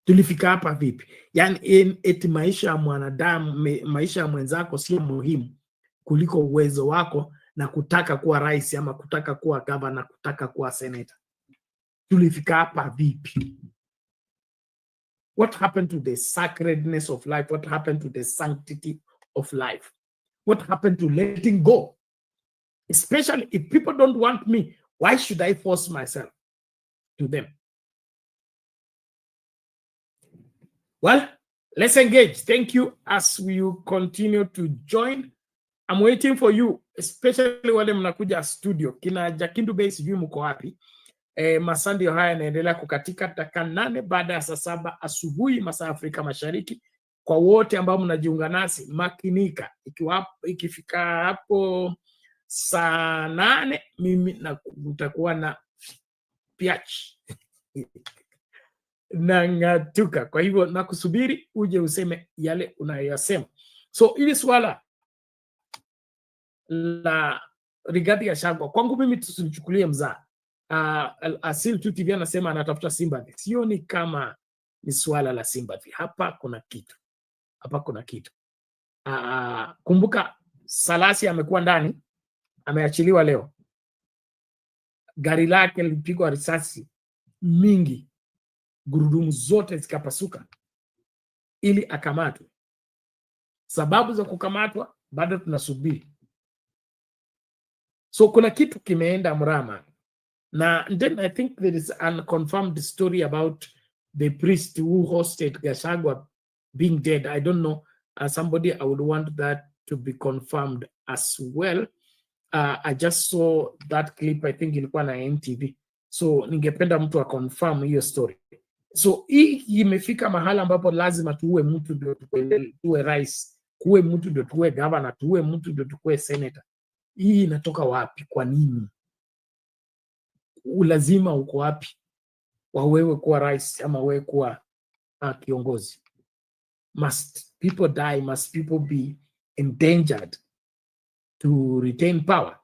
Tulifika hapa vipi? Yani eti maisha ya mwanadamu, maisha ya mwenzako sio muhimu kuliko uwezo wako na kutaka kuwa rais ama kutaka kuwa governor, kutaka kuwa senator. Tulifika hapa vipi? What happened to the sacredness of life? What happened to the sanctity of life? What happened to letting go? Especially if people don't want me, why should I force myself to them? Well, let's engage. Thank you as you continue to join. I'm waiting for you, especially wale mnakuja studio. Kina Jakindu Bay, sijui mko wapi. Masaa ndio haya yanaendelea kukatika dakika 8 baada ya saa 7 asubuhi masaa Afrika Mashariki. Kwa wote ambao mnajiunga nasi, makinika. Ikifika hapo saa 8 mimi nitakuwa na piach na ngatuka. Kwa hivyo nakusubiri uje useme yale unayosema. So ili swala la Rigathi Gachagua kwangu mimi tusichukulie mzaha. Asil tu TV anasema anatafuta sympathy. Sioni kama ni swala la sympathy. Hapa kuna kitu. Kumbuka Salasya amekuwa ndani, ameachiliwa leo. Gari lake lilipigwa risasi mingi, gurudumu zote zikapasuka ili akamatwe. Sababu za kukamatwa bado tunasubiri. So kuna kitu kimeenda mrama. Now, then I think there is an unconfirmed story about the priest who hosted Gachagua being dead. I don't know. Somebody, I would want that to be confirmed as well. I just saw that clip, I think ilikuwa na NTV. So ningependa mtu confirm hiyo story. So hii imefika mahala ambapo lazima tuwe mtu ndio tuwe rais, kuwe mtu ndio tuwe governor, tuwe mtu ndio tuwe senator. Hii inatoka wapi? Kwa nini? Ulazima uko wapi wa wewe kuwa rais ama wewe kuwa kiongozi? Must people die? Must people be endangered to retain power?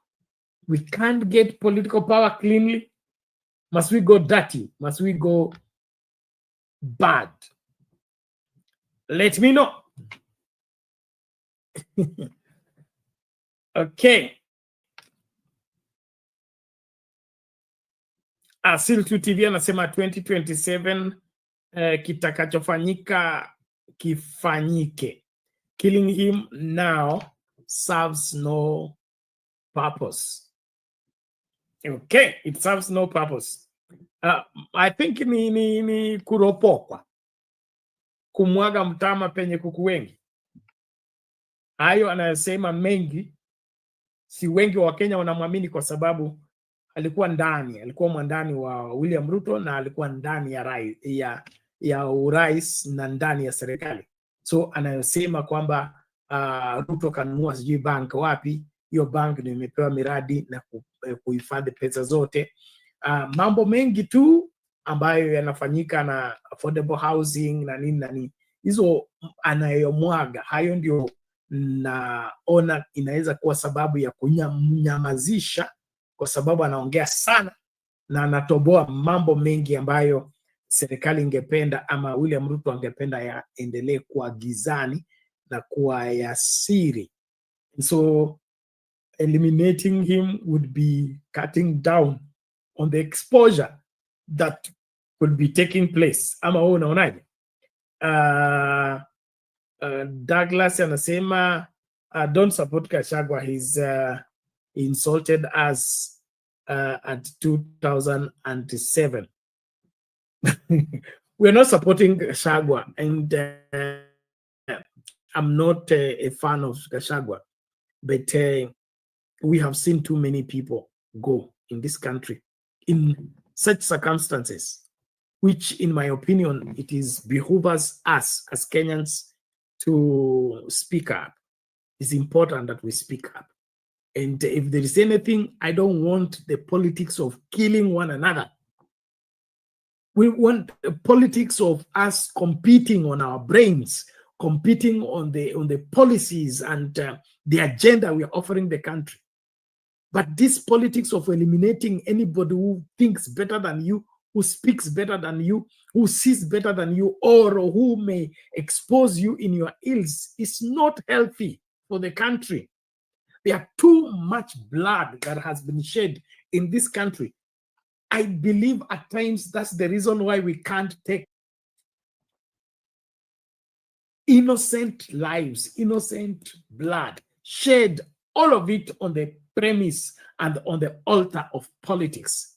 We can't get political power cleanly. Must we go dirty? Must we go bad? Let me know. Okay. Asil2 TV anasema 2027 kitakachofanyika kifanyike. Killing him now serves no purpose. Okay, it serves no purpose. I think ni kuropokwa, kumwaga mtama penye kuku wengi. Hayo anayosema mengi, si wengi wa Kenya wanamwamini kwa sababu alikuwa mwandani wa William Ruto na alikuwa ndani ya urais na ndani ya serikali. So anayosema kwamba Ruto kanunua sijui bank wapi, hiyo bank ndio imepewa miradi na kuhifadhi pesa zote. Mambo mengi tu ambayo yanafanyika na affordable housing na nini, hizo anayomwaga, hayo ndio naona inaweza kuwa sababu ya kunyamazisha, kwa sababu anaongea sana na anatoboa mambo mengi ambayo serikali ingependa ama William Ruto angependa yaendelee kuwa gizani na kuwa ya siri. So eliminating him would be cutting down on the exposure that could be taking place. Ama wewe unaonaje? Douglas anasema don't support Gachagua. He's insulted us at 2007. We're not supporting Gachagua, and I'm not a fan of Gachagua, but we have seen too many people go in this country in such circumstances, which in my opinion, it is behooves us as Kenyans to speak up. It's important that we speak up. And if there is anything, I don't want the politics of killing one another. We want the politics of us competing on our brains, competing on the policies and the agenda we are offering the country. But this politics of eliminating anybody who thinks better than you, who speaks better than you, who sees better than you, or who may expose you in your ills is not healthy for the country. There are too much blood that has been shed in this country. I believe at times that's the reason why we can't take innocent lives, innocent blood, shed all of it on the premise and on the altar of politics.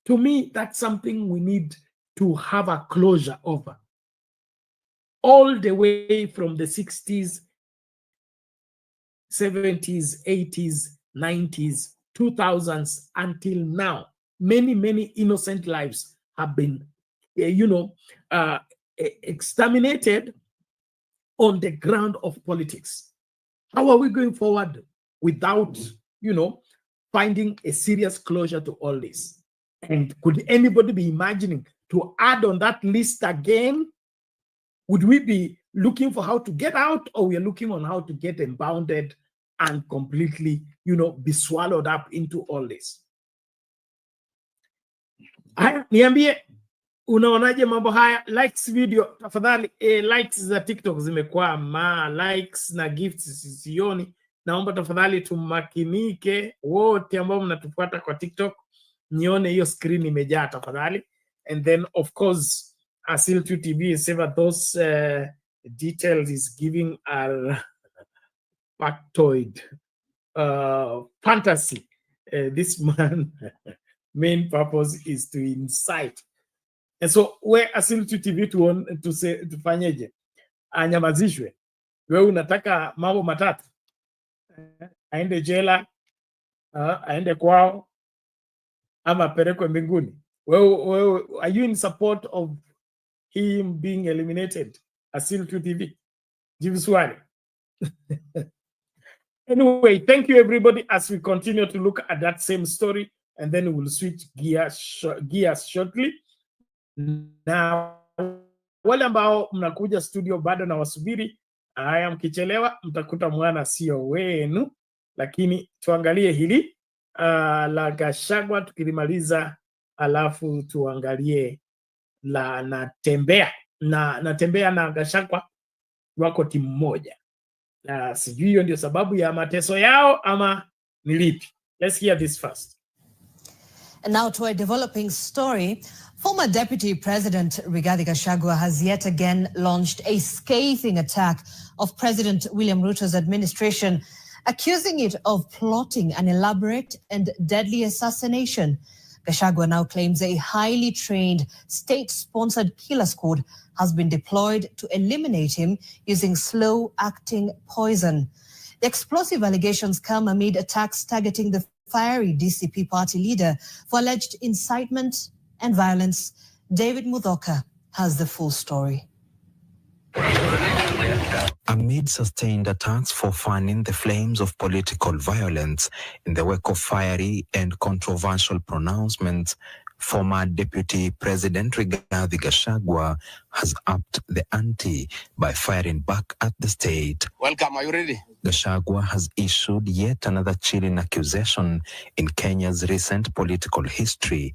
To me, that's something we need to have a closure over. All the way from the 60s, 70s, 80s, 90s, 2000s until now, many innocent lives have been, exterminated on the ground of politics. How are we going forward without, finding a serious closure to all this? And could anybody be imagining to add on that list again? Would we be looking for how to get out, or we are looking on how to get impounded and completely, be swallowed up into all this? Haya, niambie unaonaje mambo haya? Likes video tafadhali. Likes za TikTok zimekwama, likes na gifts sioni. Naomba tafadhali tumakinike wote ambao mnatufuata kwa TikTok, nione hiyo screen imejaa tafadhali. And then of course Asil2 TV is ever those details is giving our factoid fantasy. This man main purpose is to incite. And so we Asiltu TV tufanyeje? Anyamazishwe. Wewe unataka mambo matatu. Aende jela, aende kwao, ama pelekwe mbinguni. Wewe, are you in support of him being eliminated? Asiltu TV. Jibu swali. Anyway, thank you everybody as we continue to look at that same story, and then we'll switch gears shortly. Na wale ambao mnakuja studio bado na wasubiri, haya mkichelewa mtakuta mwana sio wenu, lakini tuangalie hili la Gachagua tukilimaliza, alafu tuangalie la Natembea na Gachagua wako timu moja. Sijui hiyo ndio sababu ya mateso yao ama ni lipi. Let's hear this first. And now to a developing story. Former Deputy President Rigathi Gachagua has yet again launched a scathing attack of President William Ruto's administration, accusing it of plotting an elaborate and deadly assassination. Gachagua now claims a highly trained state-sponsored killer squad has been deployed to eliminate him using slow-acting poison. The explosive allegations come amid attacks targeting the fiery DCP party leader for alleged incitement and violence. David Mudhoka has the full story. Amid sustained attacks for fanning the flames of political violence in the wake of fiery and controversial pronouncements, former Deputy President Rigathi Gachagua has upped the ante by firing back at the state. Welcome, are you ready? Gachagua has issued yet another chilling accusation in Kenya's recent political history,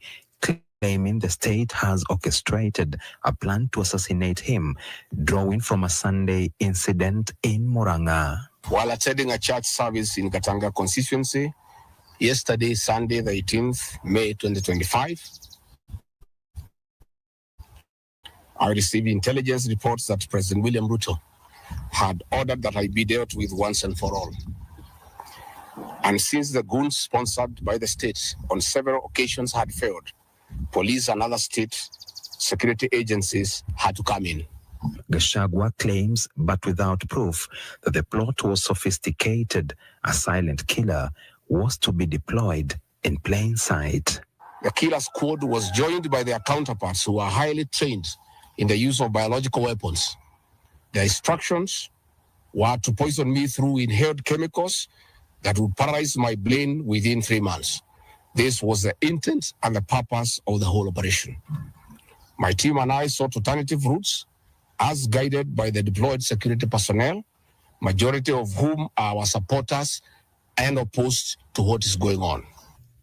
claiming the state has orchestrated a plan to assassinate him, drawing from a Sunday incident in Murang'a. While attending a church service in Katanga constituency, yesterday, Sunday, the 18th May 2025, I received intelligence reports that President William Ruto had ordered that I be dealt with once and for all. And since the goons sponsored by the state on several occasions had failed, police and other state security agencies had to come in. Gachagua claims, but without proof, that the plot was sophisticated. A silent killer was to be deployed in plain sight. The killer squad was joined by their counterparts who are highly trained in the use of biological weapons. Their instructions were to poison me through inhaled chemicals that would paralyze my brain within 3 months. This was the intent and the purpose of the whole operation. My team and I sought alternative routes as guided by the deployed security personnel, majority of whom are our supporters and opposed to what is going on.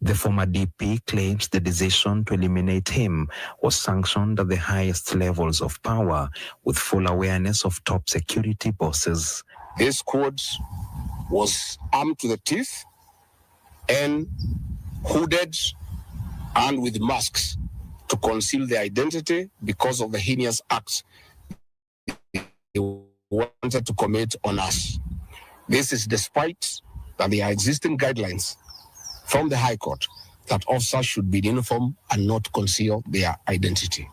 The former DP claims the decision to eliminate him was sanctioned at the highest levels of power, with full awareness of top security bosses. This squad was armed to the teeth and hooded and with masks to conceal their identity because of the heinous acts they wanted to commit on us. This is despite that there are existing guidelines from the High Court that officers should be in uniform and not conceal their identity.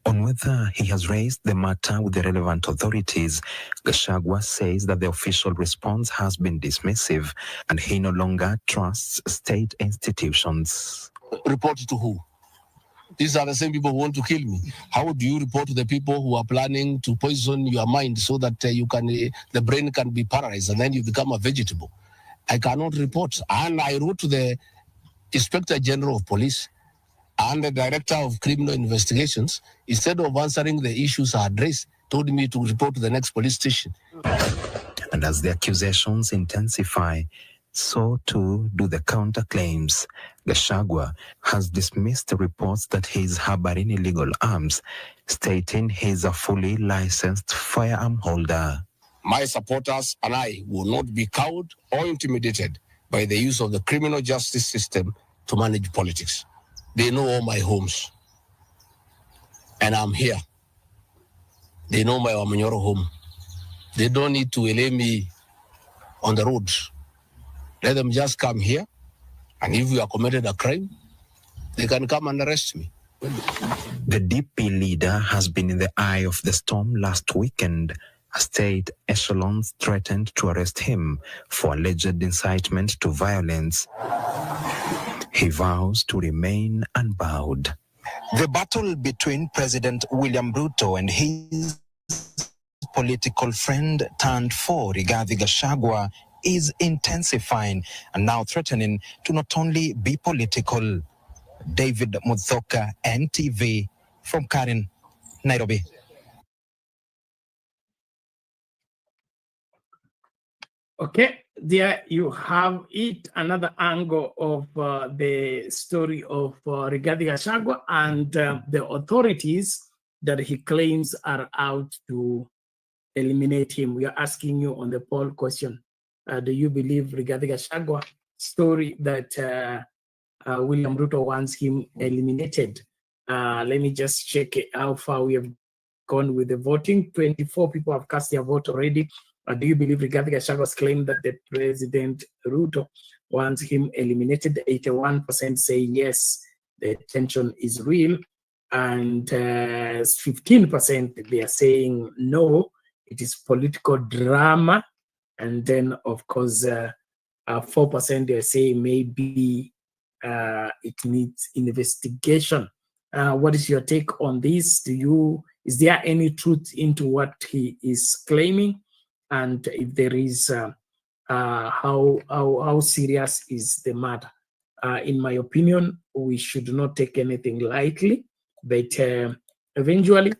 On whether he has raised the matter with the relevant authorities, Gachagua says that the official response has been dismissive and he no longer trusts state institutions. Report to who? These are the same people who want to kill me. How do you report to the people who are planning to poison your mind so that the brain can be paralyzed and then you become a vegetable? I cannot report. And I wrote to the Inspector General of Police and the Director of Criminal Investigations. Instead of answering the issues I addressed, told me to report to the next police station. And as the accusations intensify, so too do the counterclaims. Gachagua has dismissed the reports that he is harboring illegal arms, stating he is a fully licensed firearm holder. My supporters and I will not be cowed or intimidated by the use of the criminal justice system to manage politics. They know all my homes. And I'm here. They know my Wamanyoro home. They don't need to lay me on the road. Let them just come here. And if you have committed a crime, They can come and arrest me. The DP leader has been in the eye of the storm last weekend. A state echelon threatened to arrest him for alleged incitement to violence. He vows to remain unbowed. The battle between President William Ruto and his political friend turned foe, Rigathi Gachagua, is intensifying and now threatening to not only be political. David Muthoka, NTV, from Karen, Nairobi. Okay, there you have it, another angle of the story of Rigathi Gachagua and the authorities that he claims are out to eliminate him. We are asking you on the poll question, do you believe Rigathi Gachagua story that William Ruto wants him eliminated? Let me just check how far we have gone with the voting. 24 people have cast their vote already. Do you believe Rigathi Gachagua's claim that the President Ruto wants him eliminated? 81% say yes, the tension is real. And 15% they are saying no, it is political drama. And then, of course, 4% they are saying maybe it needs investigation. What is your take on this? Is there any truth into what he is claiming? And if there is, how serious is the matter? In my opinion, we should not take anything lightly, but eventually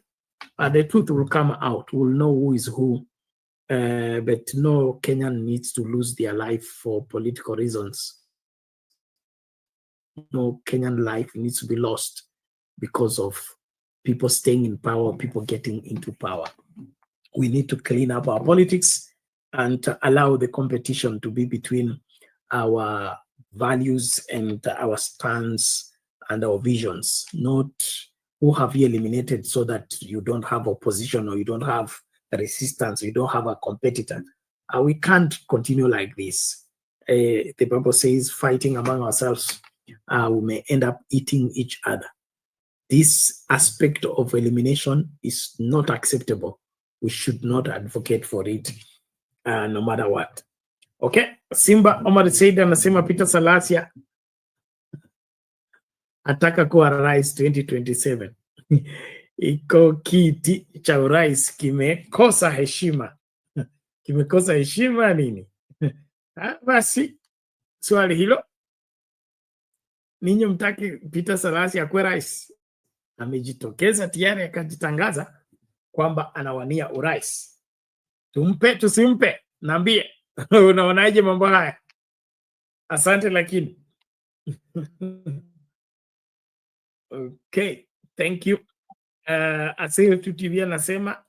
the truth will come out. We'll know who is who. But no Kenyan needs to lose their life for political reasons. No Kenyan life needs to be lost because of people staying in power, people getting into power. We need to clean up our politics and allow the competition to be between our values and our stance and our visions, not who have you eliminated so that you don't have opposition or you don't have resistance, you don't have a competitor. We can't continue like this. The Bible says fighting among ourselves, we may end up eating each other. This aspect of elimination is not acceptable. We should not advocate for it, no matter what. Okay, Simba Omar Said anasema Peter Salasya ataka kuwa rais 2027. Iko kiti cha urais kimekosa heshima. Kimekosa heshima nini? Basi swali hilo, ninyi mtaki Peter Salasya kuwa rais? Amejitokeza tayari akajitangaza kwamba anawania urais. Tumpe tusimpe? Naambie. Unaonaje mambo haya? Asante lakini. Okay, thank you. Asili TV anasema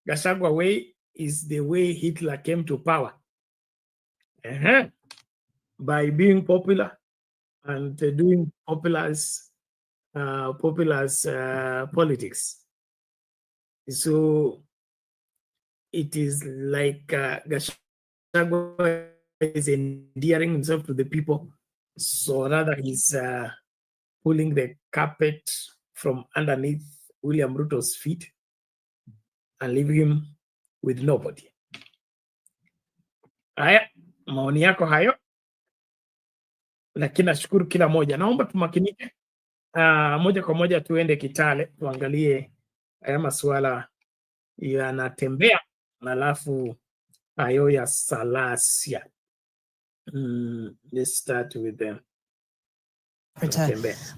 Gachagua way is the way Hitler came to power. By being popular and doing populist politics. So it is like Gachagua is endearing himself to the people, so rather he's pulling the carpet from underneath William Ruto's feet and leaving him with nobody. Haya, maoni yako hayo, lakini nashukuru kila moja. Naomba tumakinike moja kwa moja tuende Kitale tuangalie haya masuala yanatembea, alafu hayo ya Salasya. Let's start with them.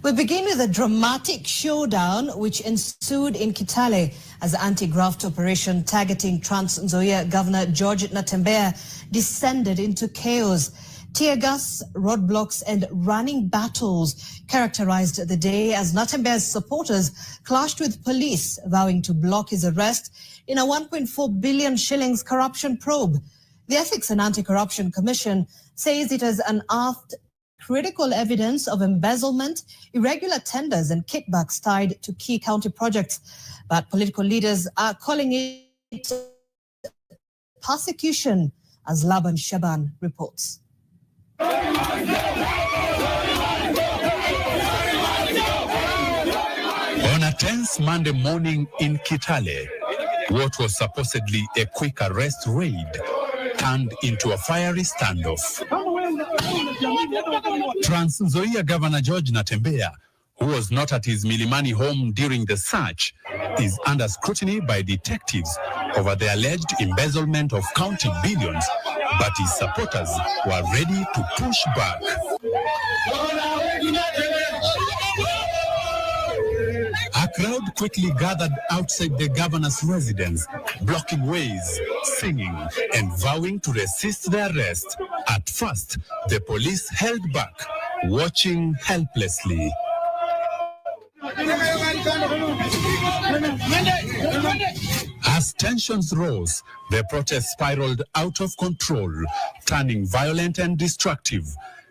We begin with a dramatic showdown which ensued in Kitale as the anti-graft operation targeting Trans Nzoia Governor George Natembeya descended into chaos. Tear gas, roadblocks and running battles characterized the day as Natembeya's supporters clashed with police, vowing to block his arrest in a 1.4 billion shillings corruption probe. The Ethics and Anti-Corruption Commission says it has unearthed critical evidence of embezzlement, irregular tenders and kickbacks tied to key county projects. But political leaders are calling it persecution, as Laban Shaban reports. Tense Monday morning in Kitale. What was supposedly a quick arrest raid turned into a fiery standoff. Trans Nzoia Governor George Natembeya, who was not at his Milimani home during the search, is under scrutiny by detectives over the alleged embezzlement of county billions, but his supporters were ready to push back. A crowd quickly gathered outside the governor's residence, blocking ways, singing, and vowing to resist the arrest. At first, the police held back, watching helplessly. As tensions rose, the protest spiraled out of control, turning violent and destructive.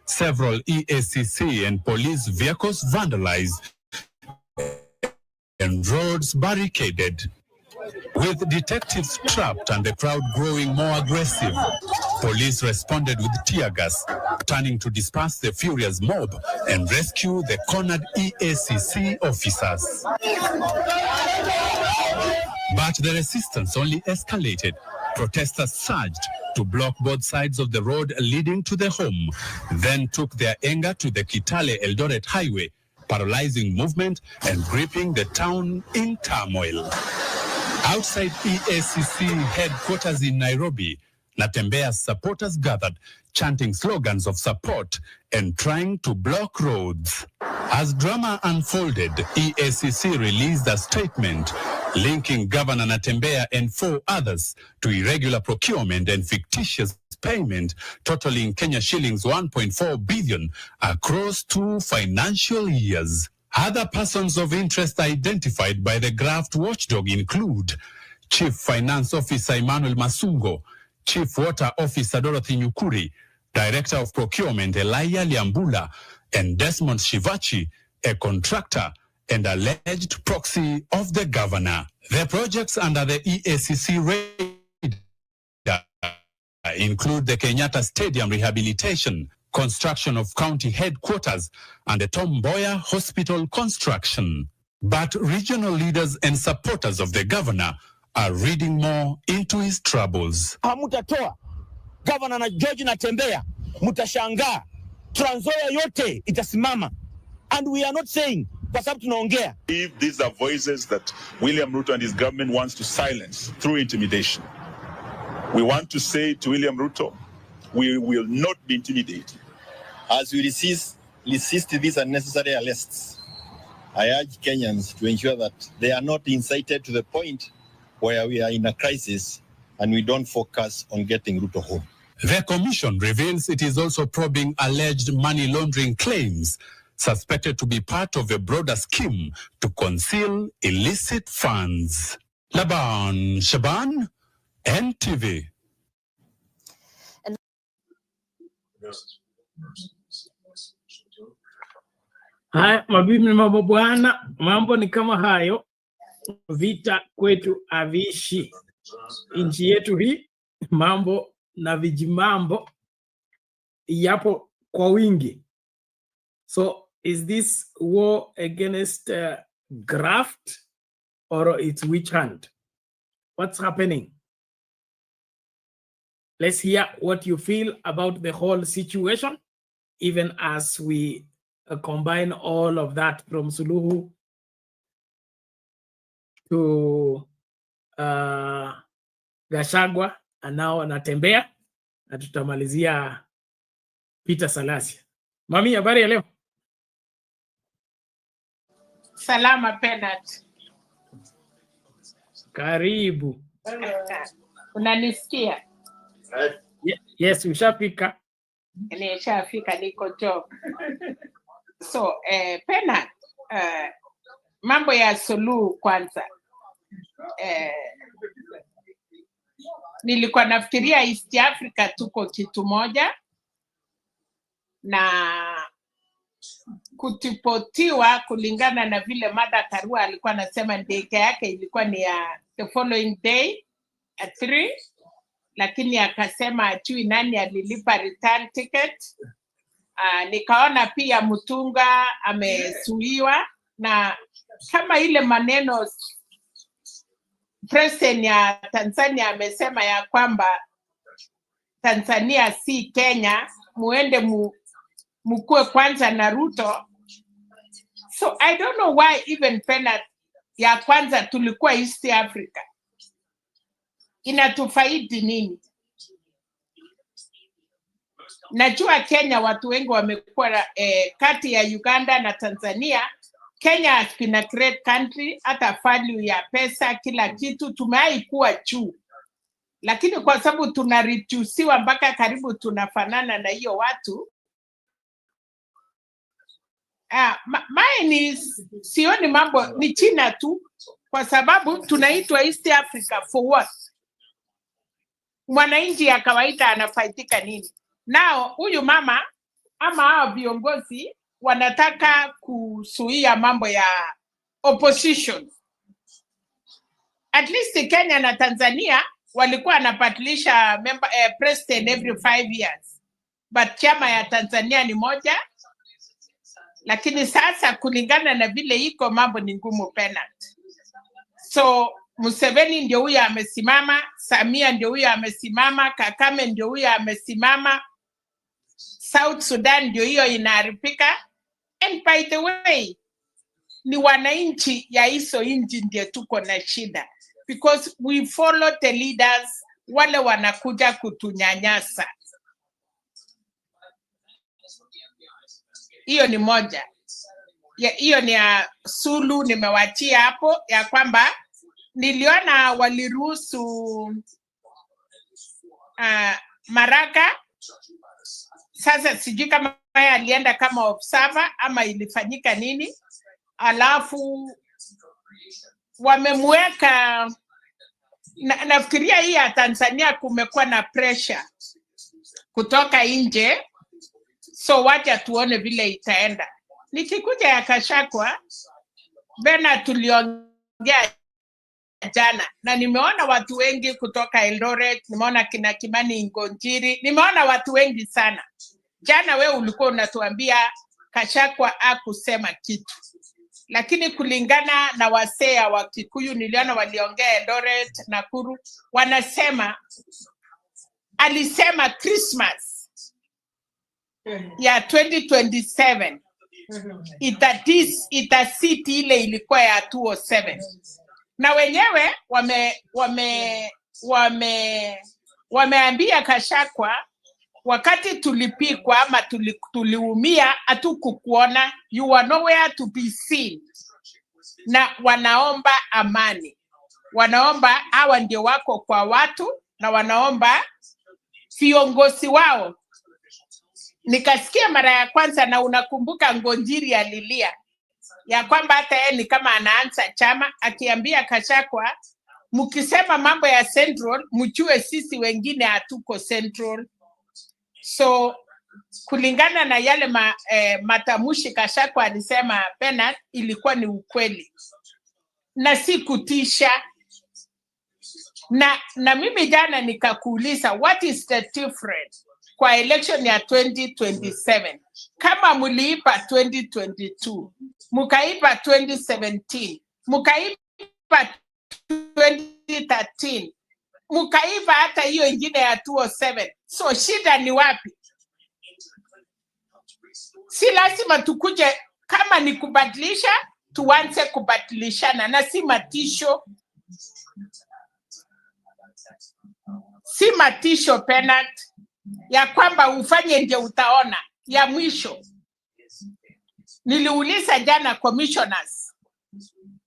Several EACC and police vehicles vandalized and roads barricaded. With detectives trapped and the crowd growing more aggressive, police responded with tear gas, turning to disperse the furious mob and rescue the cornered EACC officers. But the resistance only escalated. Protesters surged to block both sides of the road leading to the home, then took their anger to the Kitale-Eldoret highway, paralyzing movement and gripping the town in turmoil. Outside EACC headquarters in Nairobi, Natembeya's supporters gathered, chanting slogans of support and trying to block roads. As drama unfolded, EACC released a statement linking Governor Natembeya and 4 others to irregular procurement and fictitious payment totaling Kenya shillings 1.4 billion across 2 financial years. Other persons of interest identified by the graft watchdog include Chief Finance Officer Emmanuel Masungo, Chief Water Officer Dorothy Nyukuri, Director of Procurement Elijah Liambula, and Desmond Shivachi, a contractor and alleged proxy of the governor. The projects under the EACC raid include the Kenyatta Stadium rehabilitation, construction of county headquarters, and the Tom Mboya Hospital construction. But regional leaders and supporters of the governor are reading more into his troubles. Hamutatoa Governor na George Natembeya, mutashangaa Trans Nzoia yote itasimama, and we are not saying kwa sababu tunaongea. If these are voices that William Ruto and his government wants to silence through intimidation, we want to say to William Ruto, we will not be intimidated. As we resist these unnecessary arrests, I urge Kenyans to ensure that they are not incited to the point where we are in a crisis and we don't focus on getting Ruto home. The commission reveals it is also probing alleged money laundering claims, suspected to be part of a broader scheme to conceal illicit funds. Laban Shaban, NTV. Haya, mabibi na mabwana, mambo ni kama hayo. Vita kwetu avishi. Nchi yetu hii, mambo na vijimambo yapo kwa wingi. So, is this war against graft or it's witch hunt? What's happening? Let's hear what you feel about the whole situation, even as we combine all of that from Suluhu to Gachagua and now Natembeya, na tutamalizia Peter Salasya. Mami, habari ya leo? Salama Penat. Karibu. Unanisikia? Yes, ushafika. Nishafika, niko job. So, Penat, mambo ya Suluhu kwanza. Nilikuwa nafikiria East Africa tuko kitu moja, na kutipotiwa kulingana na vile Martha Karua alikuwa anasema ndege yake ilikuwa ni ya the following day at 3, lakini akasema ajui nani alilipa return ticket. Nikaona pia Mutunga amesuiwa, na kama ile maneno President ya Tanzania amesema ya kwamba Tanzania si Kenya, muende mukue kwanza na Ruto. So I don't know why even pena ya kwanza tulikuwa East Africa. Inatufaidi nini? Najua Kenya watu wengi wamekuwa kati ya Uganda na Tanzania. Kenya has been a great country, hata value ya pesa kila kitu tumeikuwa juu. Lakini kwa sababu tunareduciwa mpaka karibu tunafanana na hiyo watu. Mine sioni mambo ni China tu, kwa sababu tunaitwa East Africa for what? Mwananchi ya kawaida anafaidika nini? Nao huyu mama ama hao viongozi wanataka kuzuia mambo ya opposition. At least Kenya na Tanzania walikuwa wanabadilisha president every 5 years. But chama ya Tanzania ni moja. Lakini sasa kulingana na vile iko mambo ni ngumu penalty. So Museveni ndio huyo amesimama, Samia ndio huyo amesimama, Kakame ndio huyo amesimama, South Sudan ndio hiyo inaharibika. And by the way, ni wananchi ya hizo nchi ndio tuko na shida. Because we follow the leaders, wale wanakuja kutunyanyasa. Hiyo ni moja. Hiyo ni ya Sulu nimewachia hapo ya kwamba niliona waliruhusu Maraka. Sasa sijui kama alienda kama observer ama ilifanyika nini. Alafu wamemweka nafikiria hii ya Tanzania kumekuwa na pressure kutoka nje. So wacha tuone vile itaenda. Nikikuja ya Gachagua, Bena tuliongea jana na nimeona watu wengi kutoka Eldoret, nimeona kina Kimani Ngonjiri, nimeona watu wengi sana. Jana wewe ulikuwa unatuambia Gachagua hakusema kitu. Lakini kulingana na wasea wa Kikuyu niliona waliongea Eldoret, Nakuru, wanasema alisema Christmas ya 2027 itasiti ile ilikuwa ya 207. Na wenyewe wameambia Gachagua wakati tulipikwa ama tuliumia hatukukuona, you were nowhere to be seen. Na wanaomba amani. Wanaomba hawa ndio wako kwa watu na wanaomba viongozi wao. Nikasikia mara ya kwanza na unakumbuka Ngonjiri alilia ya kwamba hata yeye ni kama anaanza chama akiambia Gachagua mkisema mambo ya Central mjue sisi wengine hatuko Central. So kulingana na yale matamushi Gachagua alisema Bernard ilikuwa ni ukweli na si kutisha. Na mimi jana nikakuuliza what is the difference kwa election ya 2027? Kama muliipa 2022, mukaipa 2017, mukaipa 2013, mukaipa hata hiyo ingine ya 207. So shida ni wapi? Si lazima tukuje kama ni kubadilisha, tuanze kubadilishana na si matisho. Si matisho penalty ya kwamba ufanye ndio utaona. Ya mwisho niliuliza jana commissioners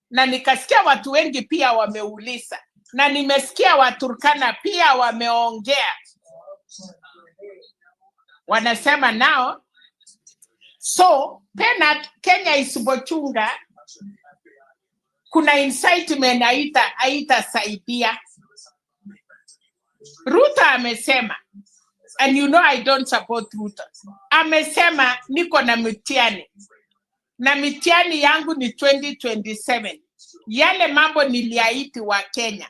na nikasikia watu wengi pia wameuliza na nimesikia Waturkana pia wameongea. Wanasema nao so penalty Kenya isipochunga kuna incitement haitasaidia. Ruto amesema, and you know I don't support Ruto. Amesema niko na mitiani. Na mitiani yangu ni 2027. Yale mambo niliahidi wa Kenya.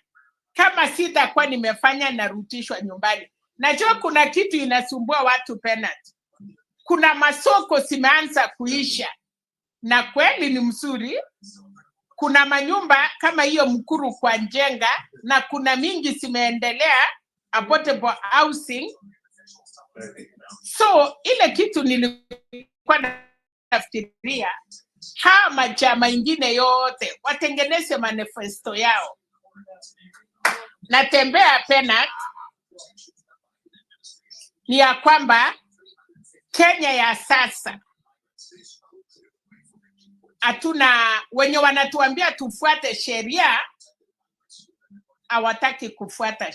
Kama sitakuwa nimefanya narudishwa nyumbani. Najua kuna kitu inasumbua watu penalty. Kuna masoko simeanza kuisha. Na kweli ni mzuri. kuna manyumba kama hiyo Mkuru kwa Njenga, na kuna mingi zimeendelea affordable housing. So ile kitu nilikuwa nafikiria, machama ingine yote watengeneze manifesto yao. Natembea Penat ni ya kwamba Kenya ya sasa hatuna, wenye wanatuambia tufuate sheria hawataki kufuata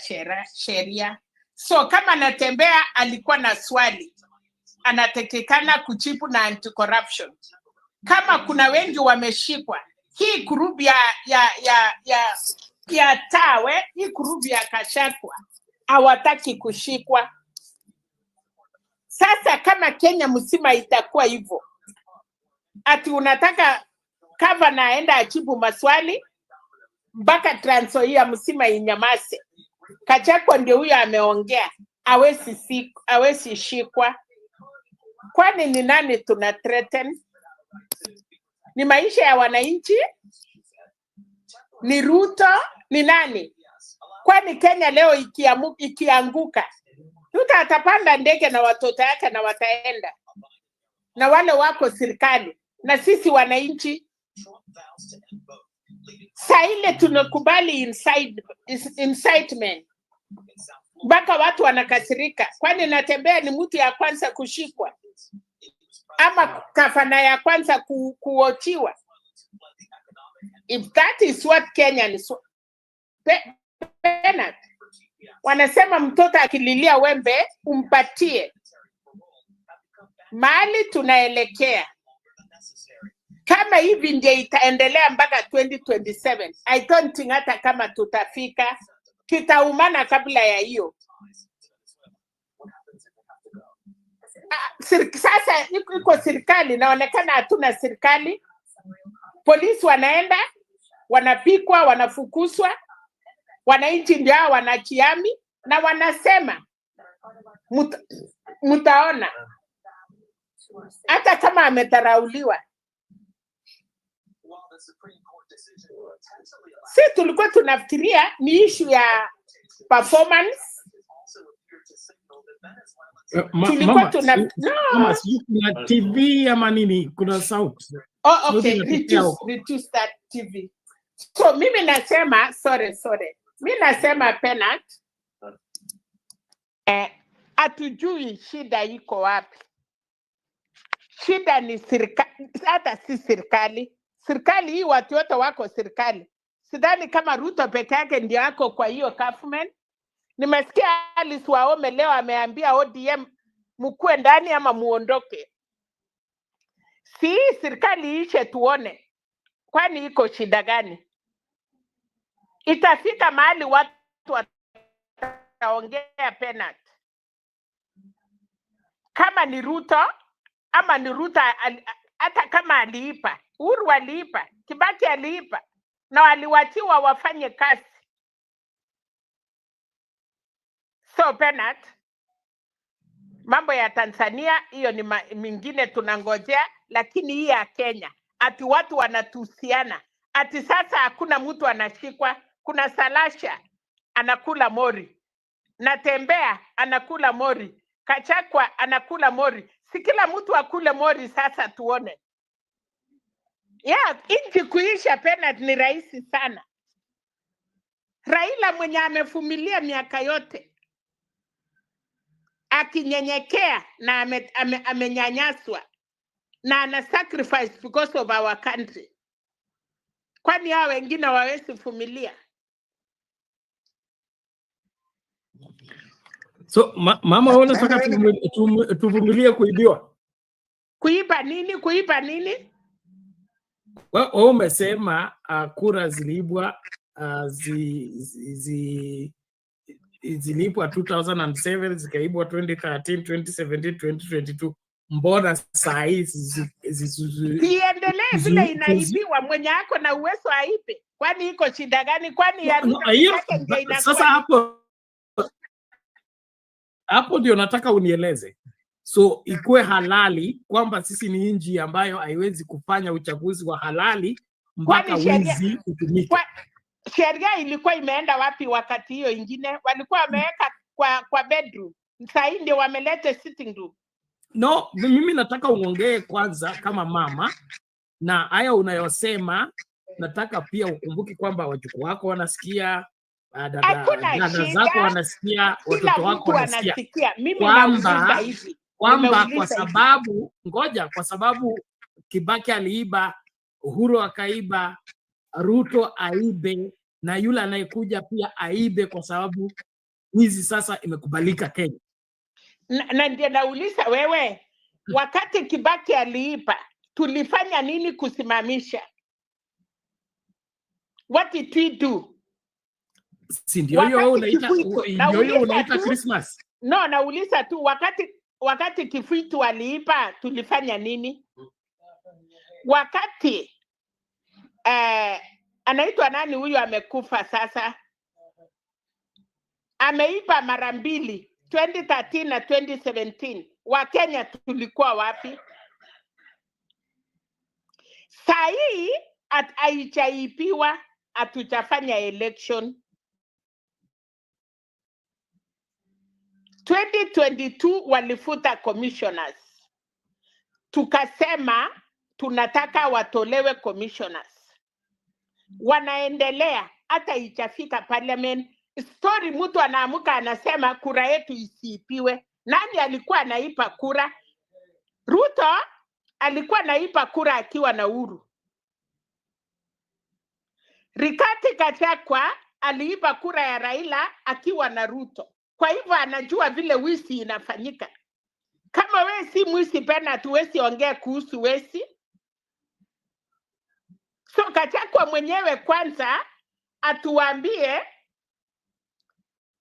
sheria. So kama Natembea alikuwa na swali, anatakikana kujibu na anti-corruption. Kama kuna wengi wameshikwa, hii group ya Tawe, hii group ya Gachagua hawataki kushikwa. Sasa kama Kenya mzima itakuwa hivyo, ati unataka governor aenda ajibu maswali mpaka Trans Nzoia mzima inyamaze, Gachagua ndio huyo ameongea, hawezi shikwa. Kwani ni nani tuna threaten? Ni maisha ya wananchi? Ni Ruto? Ni nani? Kwani Kenya leo ikianguka, Ruto atapanda ndege na watoto yake na wataenda, na wale wako serikali na sisi wananchi? Saa ile tunakubali incitement mpaka watu wanakasirika. Kwani Natembea ni mtu ya kwanza kushikwa ama kafana ya kwanza kuochiwa? If that is what Kenyans Penat wanasema, mtoto akililia wembe umpatie. Mahali tunaelekea kama hivi ndio itaendelea mpaka 2027, I don't think hata kama tutafika, kitaumana kabla ya hiyo. Sasa iko serikali, naonekana hatuna serikali. Polisi wanaenda, wanapikwa, wanafukuzwa, wananchi ndio wanachiami na wanasema mtaona hata kama ametarauliwa. Si tulikuwa tunafikiria ni issue ya performance. Mama, kuna TV ama nini? Kuna sauti. Oh, okay. Reduce that TV. So mimi nasema, sorry. Mimi nasema Penat, hatujui shida iko wapi. Shida ni serikali, hata si serikali. Serikali hii watu wote wako serikali. Sidhani kama Ruto peke yake ndio yako kwa hiyo government. Nimesikia Alice Wahome leo ameambia ODM mkue ndani ama muondoke. Si serikali ishe tuone. Kwani iko shida gani? Itafika mahali watu wataongea Penat. Kama ni Ruto ama ni Ruto, hata kama aliipa, Uhuru aliipa, Kibaki aliipa, na waliwachiwa wafanye kazi. So Penat, mambo ya Tanzania hiyo ni mingine tunangojea, lakini hii ya Kenya ati watu wanatusiana, ati sasa hakuna mtu anashikwa. Kuna Salasya anakula mori, Natembea anakula mori, Gachagua anakula mori. Si kila mtu akule mori sasa tuone. Nchi kuisha Penat ni rahisi sana. Raila mwenye amevumilia miaka yote akinyenyekea na amenyanyaswa na ana sacrifice because of our country. Kwani hao wengine hawawezi vumilia? So mama, wewe unataka tuvumilie kuibiwa? Kuiba nini? Wewe umesema kura ziliibwa, zilipwa 2007, zikaibwa 2013, 2017, 2022. Mbona saa hizi siendelee vile inaibiwa? Mwenye ako na uwezo aibe. Kwani iko shida gani? Kwani sasa hapo ndio nataka unieleze. So ikuwe halali kwamba sisi ni nchi ambayo haiwezi kufanya uchaguzi wa halali mpaka wizi utumike. Sheria ilikuwa imeenda wapi wakati hiyo ingine? Walikuwa wameweka kwa bedroom. Sasa ndio wamelete sitting room. No, mimi nataka uongee kwanza kama mama, na haya unayosema nataka pia ukumbuki kwamba wajukuu wako wanasikia, dada zako wanasikia, watoto wako wanasikia, kwamba kwa sababu kwa sababu Kibaki aliiba, Uhuru akaiba, Ruto aibe, na yule anayekuja pia aibe, kwa sababu hizi sasa imekubalika Kenya. Na ndio nauliza wewe, wakati Kibaki aliiba tulifanya nini kusimamisha? What did we do? Si ndio hiyo unaita Christmas? No, nauliza tu wakati Kifuitu aliiba tulifanya nini? Wakati anaitwa nani huyu amekufa sasa, ameiba mara mbili, 2013 na 2017. Wakenya tulikuwa wapi? Saa hii haijaibiwa, hatujafanya election. 2022 walifuta commissioners. Tukasema tunataka watolewe commissioners. Wanaendelea hata ichafika parliament. Story mtu anaamuka anasema kura yetu isiipiwe. Nani alikuwa anaipa kura? Ruto alikuwa anaipa kura akiwa na Uhuru. Rigathi Gachagua aliipa kura ya Raila akiwa na Ruto. Kwa hivyo anajua vile wizi inafanyika. Kama wewe si mwizi pena hatuwezi ongea kuhusu wizi. So Gachagua mwenyewe kwanza atuambie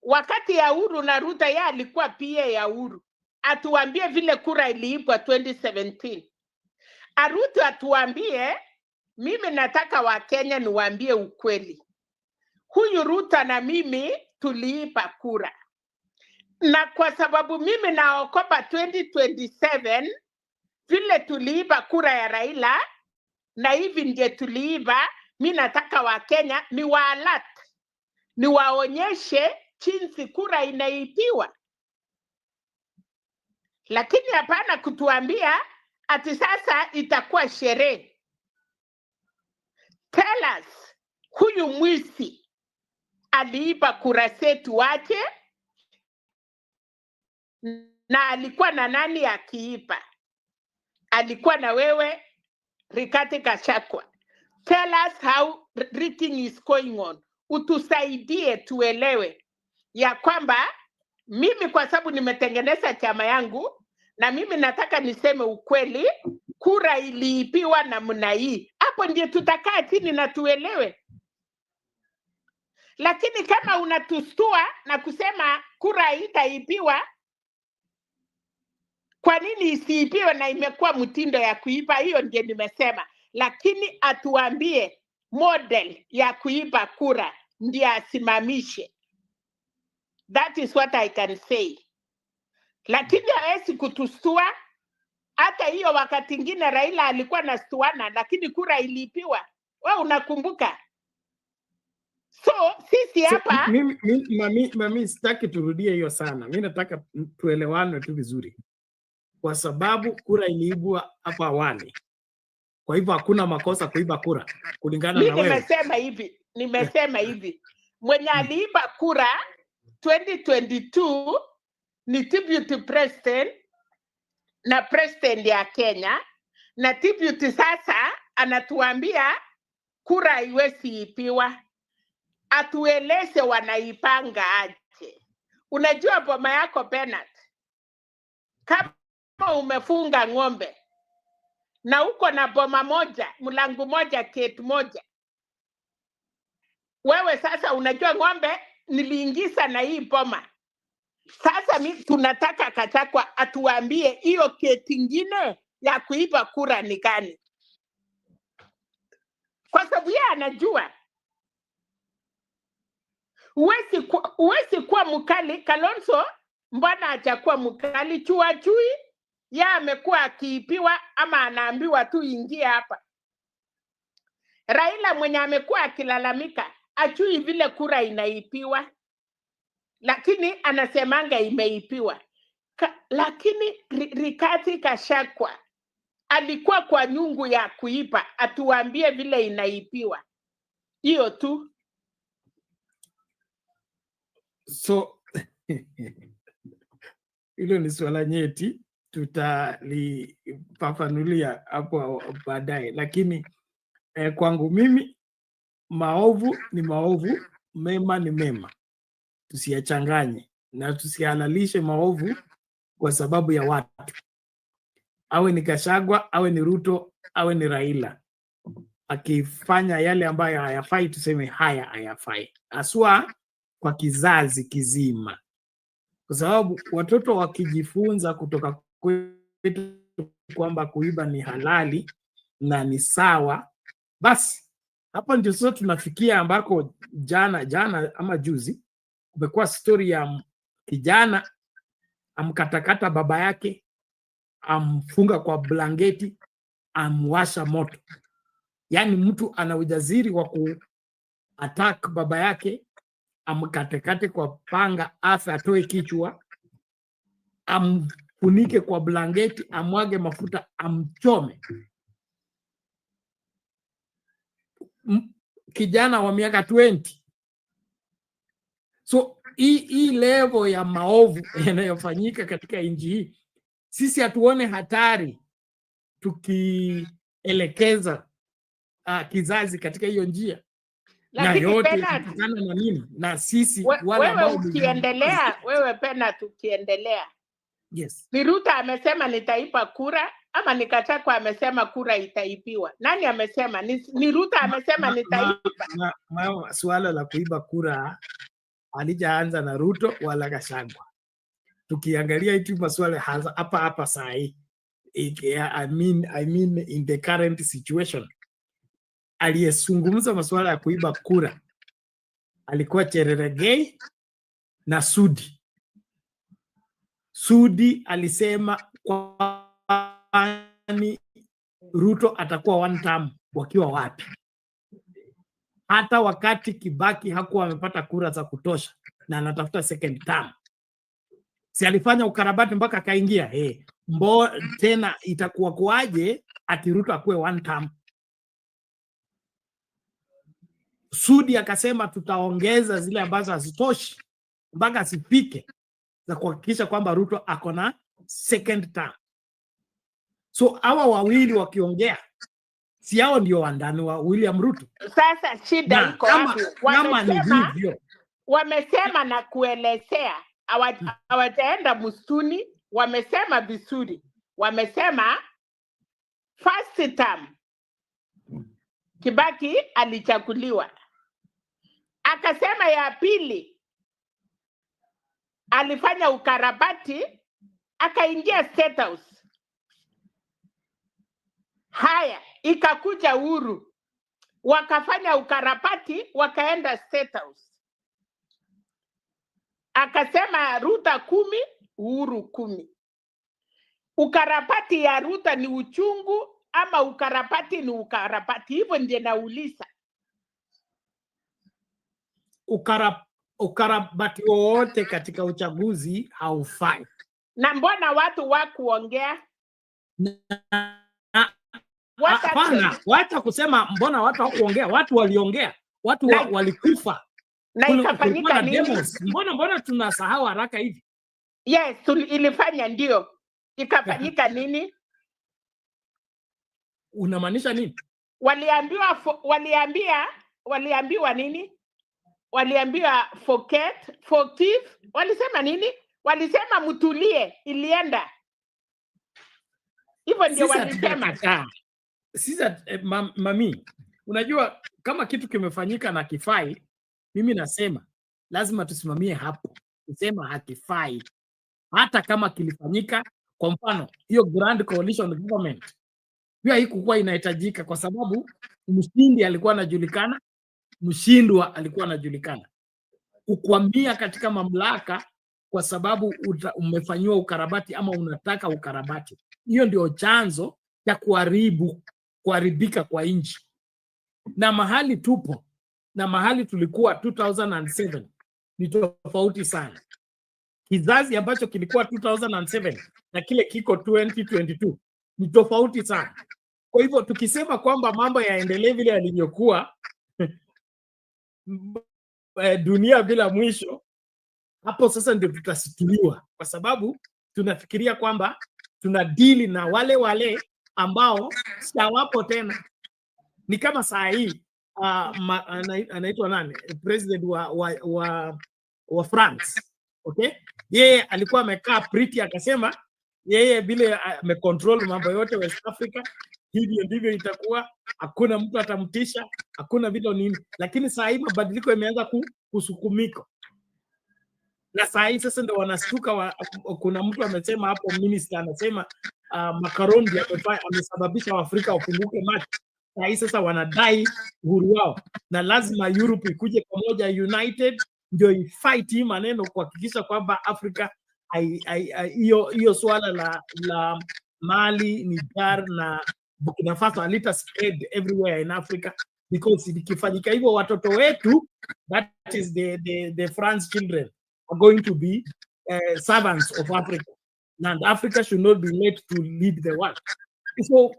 wakati ya Uhuru na Ruto yeye alikuwa pia ya Uhuru. Atuambie vile kura iliibwa 2017. Ruto atuambie, mimi nataka Wakenya niwaambie ukweli. Huyu Ruto na mimi tuliiba kura. Na kwa sababu mimi naokopa 2027 vile tuliiba kura ya Raila na hivi ndiye tuliiba, mimi nataka Wakenya ni waalat, ni waonyeshe jinsi kura inaibiwa. Lakini hapana kutuambia ati sasa itakuwa sherehe. Tell us, huyu mwizi aliiba kura zetu wache, na alikuwa na nani akiiba? Alikuwa na wewe, Rigathi Gachagua. Tell us how rigging is going on. Utusaidie tuelewe ya kwamba mimi kwa sababu nimetengeneza chama yangu na mimi nataka niseme ukweli, kura iliibiwa namna hii. Hapo ndiye tutakaa chini na tuelewe. Lakini kama unatustua na kusema kura haitaibiwa, kwa nini isiibiwe na imekuwa mtindo ya kuiba? Hiyo ndiye nimesema. Lakini atuambie model ya kuiba kura ndiye asimamishe. That is what I can say. Lakini hawezi kutustua. Hata hiyo wakati ingine Raila alikuwa nastuana, lakini kura iliibiwa. Wewe unakumbuka? So sisi hapa mami sitaki turudie hiyo sana. Mimi nataka tuelewane tu vizuri. Kwa sababu kura iliibwa hapa awali. Kwa hivyo hakuna makosa kuiba kura kulingana na wewe. Nimesema hivi. Mwenye aliiba kura 2022 ni deputy president na president ya Kenya, na deputy sasa anatuambia kura haiwezi ipiwa. Atueleze wanaipanga aje. Unajua boma yako Bernard, kama umefunga ng'ombe na uko na boma moja, mlango moja, gate moja, wewe sasa unajua ng'ombe niliingiza na hii boma. Sasa tunataka Gachagua atuambie hiyo gate ingine ya kuiba kura ni gani, kwa sababu yeye anajua. Uwezi kuwa mkali. Kalonzo mbona hajakuwa mkali? Chui ya amekuwa akiipiwa ama anaambiwa tu ingia hapa. Raila mwenye amekuwa akilalamika ajui vile kura inaipiwa, lakini anasemanga imeipiwa. Lakini Rigathi Gachagua alikuwa kwa nyungu ya kuipa, atuambie vile inaipiwa. Hiyo tu. So hilo ni swala nyeti, tutalifafanulia hapo baadaye, lakini kwangu mimi maovu ni maovu, mema ni mema. Tusiyachanganye na tusihalalishe maovu kwa sababu ya watu. Awe ni Gachagua, awe ni Ruto, awe ni Raila. Akifanya yale ambayo hayafai, tuseme haya hayafai. Aswa kwa kizazi kizima. Kwa sababu watoto wakijifunza kutoka kwetu kwamba kuiba ni halali na ni sawa, basi hapa ndio sasa tunafikia ambako jana ama juzi kumekuwa story ya kijana amkatakata baba yake, amfunga kwa blanketi, amwasha moto. Yaani mtu ana ujasiri wa ku-attack baba yake, amkatekate kwa panga, afe atoe kichwa, amfunike kwa blanketi, amwage mafuta, amchome. Kijana wa miaka 20. So hii level ya maovu yanayofanyika katika nchi hii, sisi hatuone hatari tukielekeza kizazi katika hiyo njia. Na yote kutokana na nini? Na sisi wale ambao wewe pena tukiendelea. Yes. Ni Ruto amesema nitaipa kura ama ni Gachagua amesema kura itaipiwa? Nani amesema? Ni Ruto amesema nitaipa. Swala la kuiba kura halijaanza na Ruto wala Gachagua. Tukiangalia hitu maswala hapa saa hii, I mean in the current situation, aliyezungumza masuala ya kuiba kura alikuwa Cherargei na Sudi. Sudi alisema kwani Ruto atakuwa one term wakiwa wapi? Hata wakati Kibaki hakuwa amepata kura za kutosha na anatafuta second term, si alifanya ukarabati mpaka akaingia. Tena itakuwa kuaje ati Ruto akuwe one term? Sudi akasema tutaongeza zile ambazo hazitoshi mpaka asifike za kuhakikisha kwamba Ruto ako na second term. So hawa wawili wakiongea, si hao ndio wandani wa William Ruto. Sasa shida iko hapo. Wamesema na kuelezea, hawataenda msituni. Wamesema vizuri, wamesema first term Kibaki alichaguliwa, akasema ya pili alifanya ukarabati akaingia State House. Haya, ikakuja Uhuru, wakafanya ukarabati wakaenda State House. Akasema Ruto 10, Uhuru 10. Ukarabati ya Ruto ni uchungu ama ukarabati ni ukarabati? Hivyo ndiye nauliza. Ukarabati wote katika uchaguzi haufai. Na mbona watu wakuongea? Hapana, wacha kusema mbona watu hawakuongea. Watu waliongea, watu walikufa na ikafanyika nini? Mbona tunasahau haraka hivi? Yes, ilifanya ndio. Ikafanyika nini? Unamaanisha nini? Waliambiwa nini? Waliambiwa forgive. Walisema nini? Walisema mtulie, ilienda. Hivyo ndio walisema. Sisa mami, unajua kama kitu kimefanyika na kifai, mimi nasema lazima tusimamie hapo. Kusema hakifai hata kama kilifanyika. Kwa mfano, hiyo Grand Coalition Government pia haikuwa inahitajika kwa sababu mshindi alikuwa anajulikana, mshindwa alikuwa anajulikana. Kukwamia katika mamlaka kwa sababu umefanyiwa ukarabati ama unataka ukarabati, hiyo ndio chanzo cha kuharibika kwa nchi. na mahali tupo na mahali tulikuwa 2007 ni tofauti sana. Kizazi ambacho kilikuwa 2007 na kile kiko 2022 ni tofauti sana. Kwa hivyo tukisema kwamba mambo yaendelee vile yalivyokuwa dunia bila mwisho, hapo sasa ndio tutasituliwa, kwa sababu tunafikiria kwamba tunadili na wale ambao hawapo tena. Ni kama saa hii anaitwa nani, president wa France, okay? Yeye alikuwa amekaa pretty, akasema yeye vile amecontrol mambo yote West Africa, hivyo ndivyo itakuwa, hakuna mtu atamtisha, hakuna vitu nini. Lakini saa hii mabadiliko yameanza kusukumika, na saa hii sasa ndio wanastuka. Kuna mtu amesema hapo, minister anasema Macron amesababisha Waafrika wafunguke macho. Saa hii sasa wanadai uhuru wao, na lazima Europe ikuje pamoja united ndio ifight hii maneno, kuhakikisha kwamba Afrika hiyo swala la Mali, Niger na Burkina Faso halita spread everywhere in Africa, because ikifanyika hivyo watoto wetu, that is the France children, are going to be servants of Africa, and Africa should not be made to lead the world. So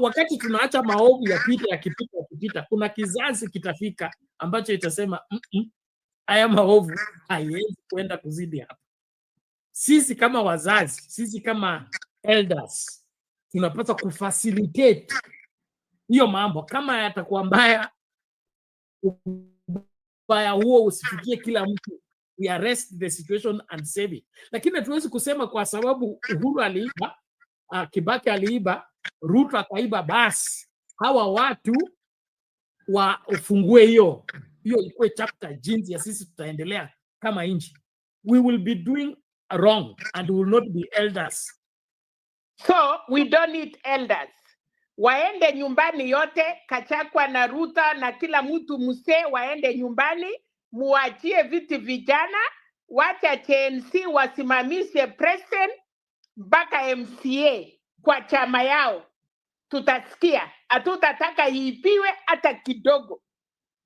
wakati tunaacha maovu yakipita, kuna kizazi kitafika ambacho itasema haya maovu haiwezi kwenda kuzidi hapa. Sisi kama wazazi, sisi kama elders, tunapaswa kufacilitate hiyo mambo. Kama yatakuwa mbaya, ubaya huo usifikie kila mtu, we arrest the situation and save it. Lakini hatuwezi kusema kwa sababu Uhuru aliiba, Kibaki aliiba, Ruto akaiba, basi hawa watu wafungue hiyo ikuwe chapter jinsi ya sisi tutaendelea kama nchi. We will be doing wrong and will not be elders. So we don't need elders. Waende nyumbani yote, Kachakwa na Ruta na kila mtu msee waende nyumbani, muachie viti vijana, wacha TNC wasimamishe president mpaka MCA kwa chama yao. Tutasikia, hatutataka iipiwe hata kidogo.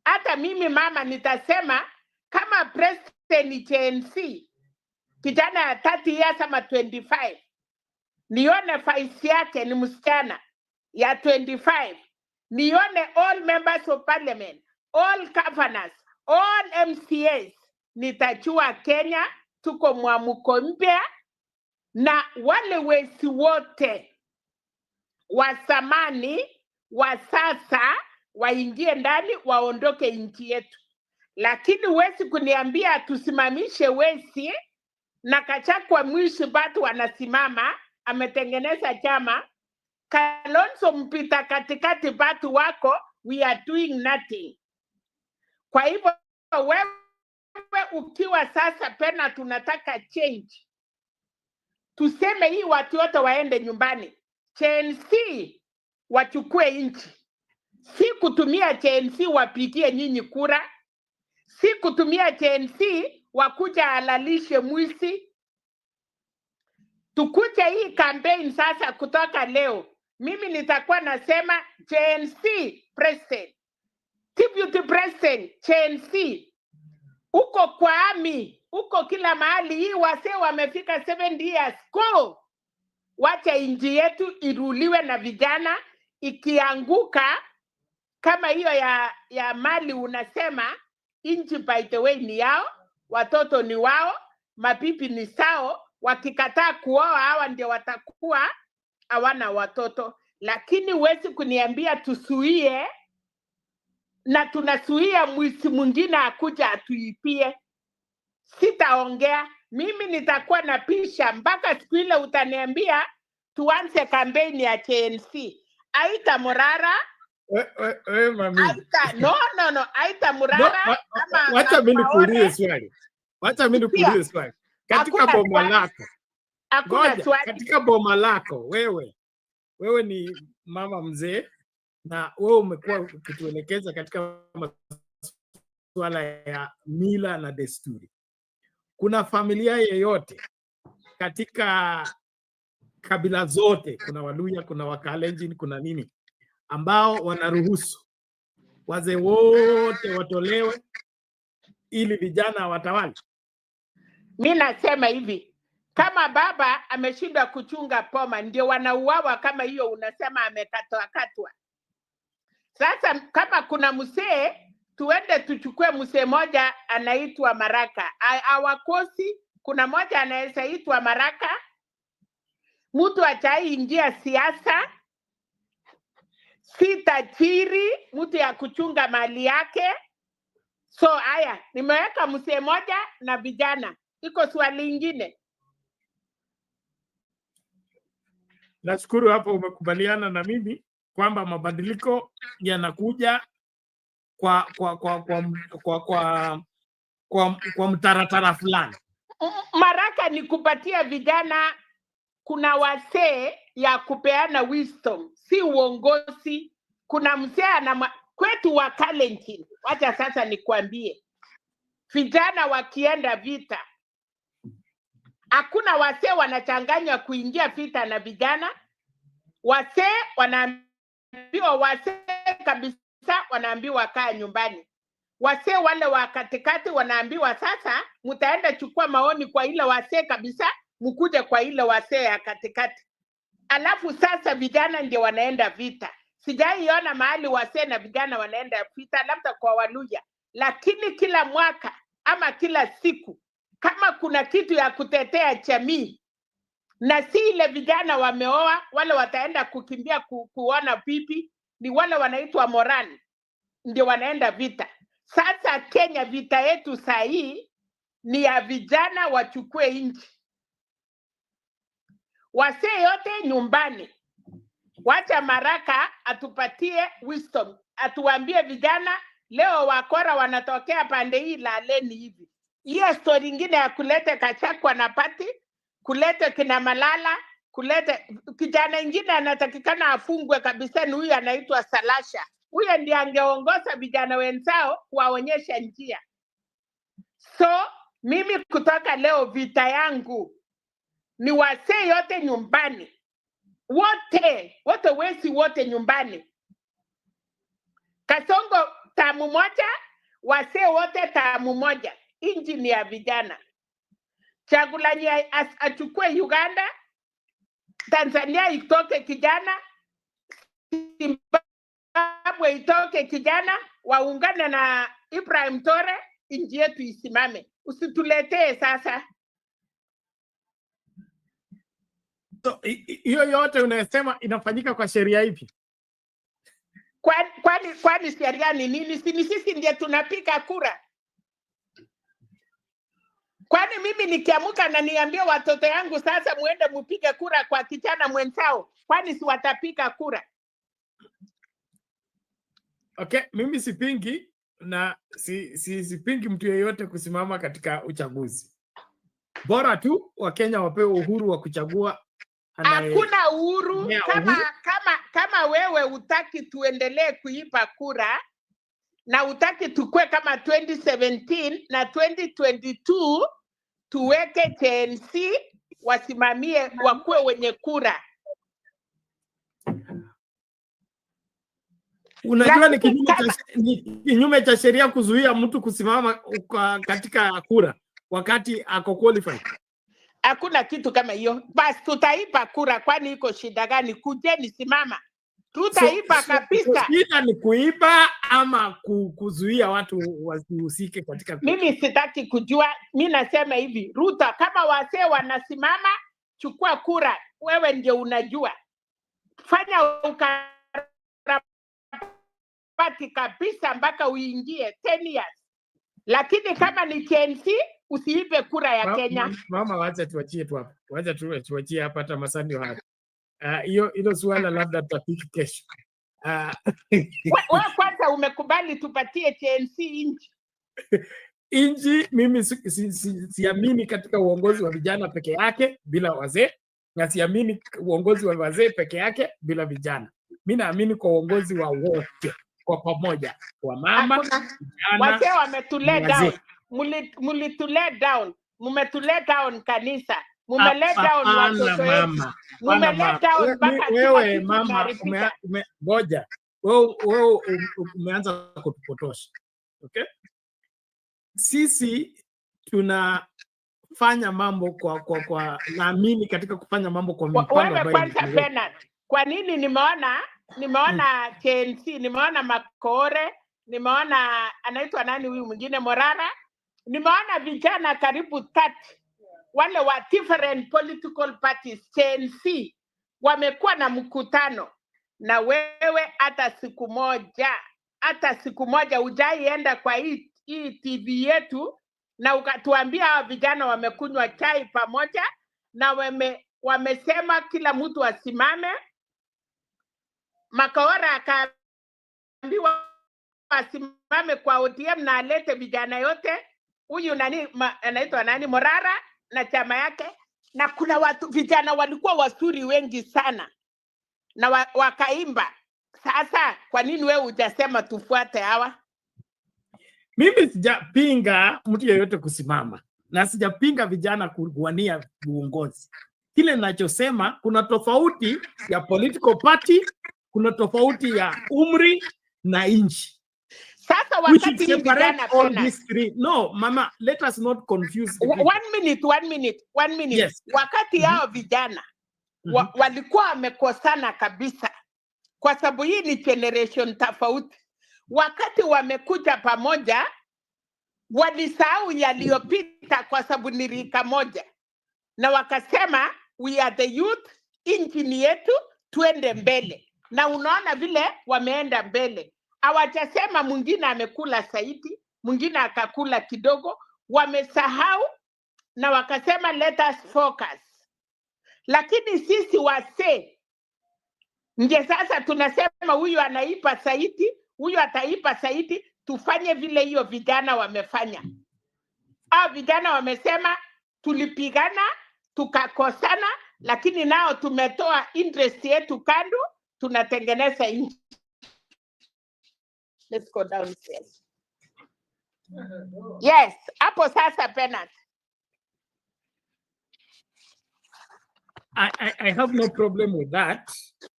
Hata mimi mama nitasema kama president ni TNC, kijana ya 30 years ama 25, nione vice yake ni msichana ya 25, nione all members of parliament, all governors, all MCAs, nitachua Kenya tuko mwamuko mpya, na wale wezi wote wa zamani wa sasa waingie ndani, waondoke nchi yetu. Lakini wezi kuniambia tusimamishe wezi, na Kachakwa mwishi batu wanasimama, ametengeneza chama, Kalonzo mpita katikati batu wako, we are doing nothing. Kwa hivyo wewe ukiwa sasa pena tunataka change, tuseme hii watu wote waende nyumbani, TNC wachukue nchi. Si kutumia TNC wapigie nyinyi kura, si kutumia TNC wakuja alalishe mwisi. Tukuje hii campaign sasa kutoka leo. Mimi nitakuwa nasema TNC president, deputy president TNC, uko kwa ami, uko kila mahali. Hii wase wamefika 70 years, go! Wacha inji yetu iruliwe na vijana. Ikianguka kama hiyo ya Mali, unasema inji by the way ni yao, watoto ni wao, mapipi ni sao. Wakikataa kuoa hawa ndio watakuwa hawana watoto. Lakini huwezi kuniambia tusuie, na tunasuia mwisi mwingine akuja atuipie. Sitaongea. Mimi nitakuwa na pisha mpaka siku ile utaniambia tuanze kampeni ya TNC. Aita Murara. Mami. Aita, no. Aita Murara. Wacha mimi nikuulize swali. Katika boma lako. Katika boma lako, wewe ni mama mzee, na wewe umekuwa ukituelekeza katika masuala ya mila na desturi. Kuna familia yeyote katika kabila zote, kuna Waluya, kuna Wakalenjin, kuna nini, ambao wanaruhusu wazee wote watolewe ili vijana watawale? Mimi nasema hivi, kama baba ameshindwa kuchunga poma ndio wanauawa kama hiyo unasema amekatwa. Sasa kama kuna msee, tuende tuchukue msee moja anaitwa Maraka. Hawakosi, kuna moja anaweza itwa Maraka. Mtu achai ingia siasa, si tajiri, mtu ya kuchunga mali yake. So haya, nimeweka msee moja na vijana. Iko swali lingine? Nashukuru hapo umekubaliana na mimi kwamba mabadiliko yanakuja kwa mtaratara fulani. Maraka ni kupatia vijana, kuna wasee ya kupeana wisdom, si uongozi. Kuna mzee kwetu wa Kalenjin, wacha sasa nikwambie, vijana wakienda vita, hakuna wasee wanachanganywa kuingia vita na vijana. Wasee wanaambiwa, wasee kabisa wanaambiwa kaa nyumbani. Wasee wale wa katikati wanaambiwa sasa mtaenda chukua maoni kwa ile wasee kabisa, mkuje kwa ile wasee ya katikati. Alafu sasa vijana ndio wanaenda vita. Sijaiona mahali wasee na vijana wanaenda vita, labda kwa Waluya. Lakini kila mwaka ama kila siku, kama kuna kitu ya kutetea jamii, na si ile vijana wameoa, wale wataenda kukimbia kuona pipi, ni wale wanaitwa morani, ndio wanaenda vita. Sasa Kenya, vita yetu saa hii ni ya vijana wachukue nchi. Wasee yote nyumbani. Wacha Maraka atupatie wisdom, atuambie vijana leo wakora wanatokea pande hii laleni hivi. Hiyo story nyingine ya kulete Kachakwa na Pati, kulete kina Malala, kulete kijana ingine anatakikana afungwe kabisa, ni huyu anaitwa Salasya. Huyo ndiye angeongoza vijana wenzao kuwaonyesha njia. So mimi kutoka leo vita yangu ni wasee yote nyumbani. Wote wesi wote nyumbani. Kasongo tamu moja, wasee wote tamu moja. Inji ni ya vijana. Chagulanyi achukue Uganda, Tanzania itoke kijana, Zimbabwe itoke kijana, waungane na Ibrahim Tore, inji yetu isimame. Usituletee sasa. So, hiyo yote unasema inafanyika kwa sheria ipi? Kwani sheria ni nini? Si sisi ndiye tunapika kura? Kwani mimi nikiamuka na niambia watoto yangu sasa muende mpige kura kwa kijana mwenzao, kwani si watapika kura? Okay, mimi sipingi na sipingi mtu yeyote kusimama katika uchaguzi. Bora tu Wakenya wapewe uhuru wa kuchagua. Hakuna uhuru kama wewe utaki tuendelee kuipa kura na utaki tukue kama 2017 na 2022 tuweke TNC wasimamie wakuwe wenye kura. Unajua ni kinyume cha sheria kuzuia mtu kusimama katika kura wakati ako qualified. Hakuna kitu kama hiyo. Basi tutaipa kura, kwani iko shida gani? Kujeni simama. Tutaipa kabisa. Shida ni kuipa ama kuzuia watu wasihusike katika kura? Mimi sitaki kujua. Mimi nasema hivi, Ruto, kama wasee wanasimama, chukua kura. Wewe ndio unajua. Fanya ukarabati kabisa mpaka uingie 10 years. Lakini kama ni TNC, usiipe kura ya Kenya. Mama, wacha tuachie tu hapa. Wacha tuachie hapa hata masani haya. Hilo swala labda tutapiki kesho. Wewe kwanza umekubali tupatie TNC inchi? Inchi, mimi siamini katika uongozi wa vijana peke yake bila wazee, na siamini uongozi wa wazee peke yake bila vijana. Mimi naamini kwa uongozi wa wote kwa pamoja, kwa mama, vijana, wazee wametulea down. Mulitulet down. Mumetulet down kanisa. Mumelet down watoto wetu. Mumelet down mpaka wewe mama, ngoja. wewe umeanza kutupotosha. Okay? Sisi tunafanya mambo kwa naamini katika kufanya mambo kwa mipango Wewe ambayo kwanza Bernard, kwa nini nimeona KNC, nimeona Makore, nimeona anaitwa nani huyu mwingine Morara, nimeona vijana karibu 30 wale wa different political parties KNC wamekuwa na mkutano, na wewe hata siku moja hujaienda kwa hii TV yetu na ukatuambia hawa vijana wamekunywa chai pamoja na wamesema kila mtu asimame. Makawara akaambiwa asimame kwa ODM na alete vijana yote. Huyu anaitwa nani Morara na chama yake, na kuna watu vijana walikuwa wasuri wengi sana na wakaimba. Sasa kwa nini wewe hujasema tufuate hawa? Mimi sijapinga mtu yeyote kusimama na sijapinga vijana kuwania uongozi. Kile ninachosema kuna tofauti ya political party, kuna tofauti ya umri na nchi. Sasa wakati ni vijana all these three. No, mama, let us not confuse. One minute. Yes. Wakati hao vijana walikuwa wamekosana kabisa, kwa sababu hii ni generation tofauti. Wakati wamekuja pamoja, walisahau yaliyopita kwa sababu ni rika moja, na wakasema we are the youth, injini yetu tuende mbele. Na unaona vile wameenda mbele. Hawajasema mwingine amekula zaidi, mwingine akakula kidogo. Wamesahau na wakasema let us focus. Lakini sisi wasee nje sasa tunasema huyu anaipa zaidi, huyu ataipa zaidi, tufanye vile hiyo vijana wamefanya. Hao vijana wamesema tulipigana, tukakosana, lakini nao tumetoa interest yetu kando, tunatengeneza nchi. Let's go downstairs. Yes, hapo sasa Bernard. I have no problem with that,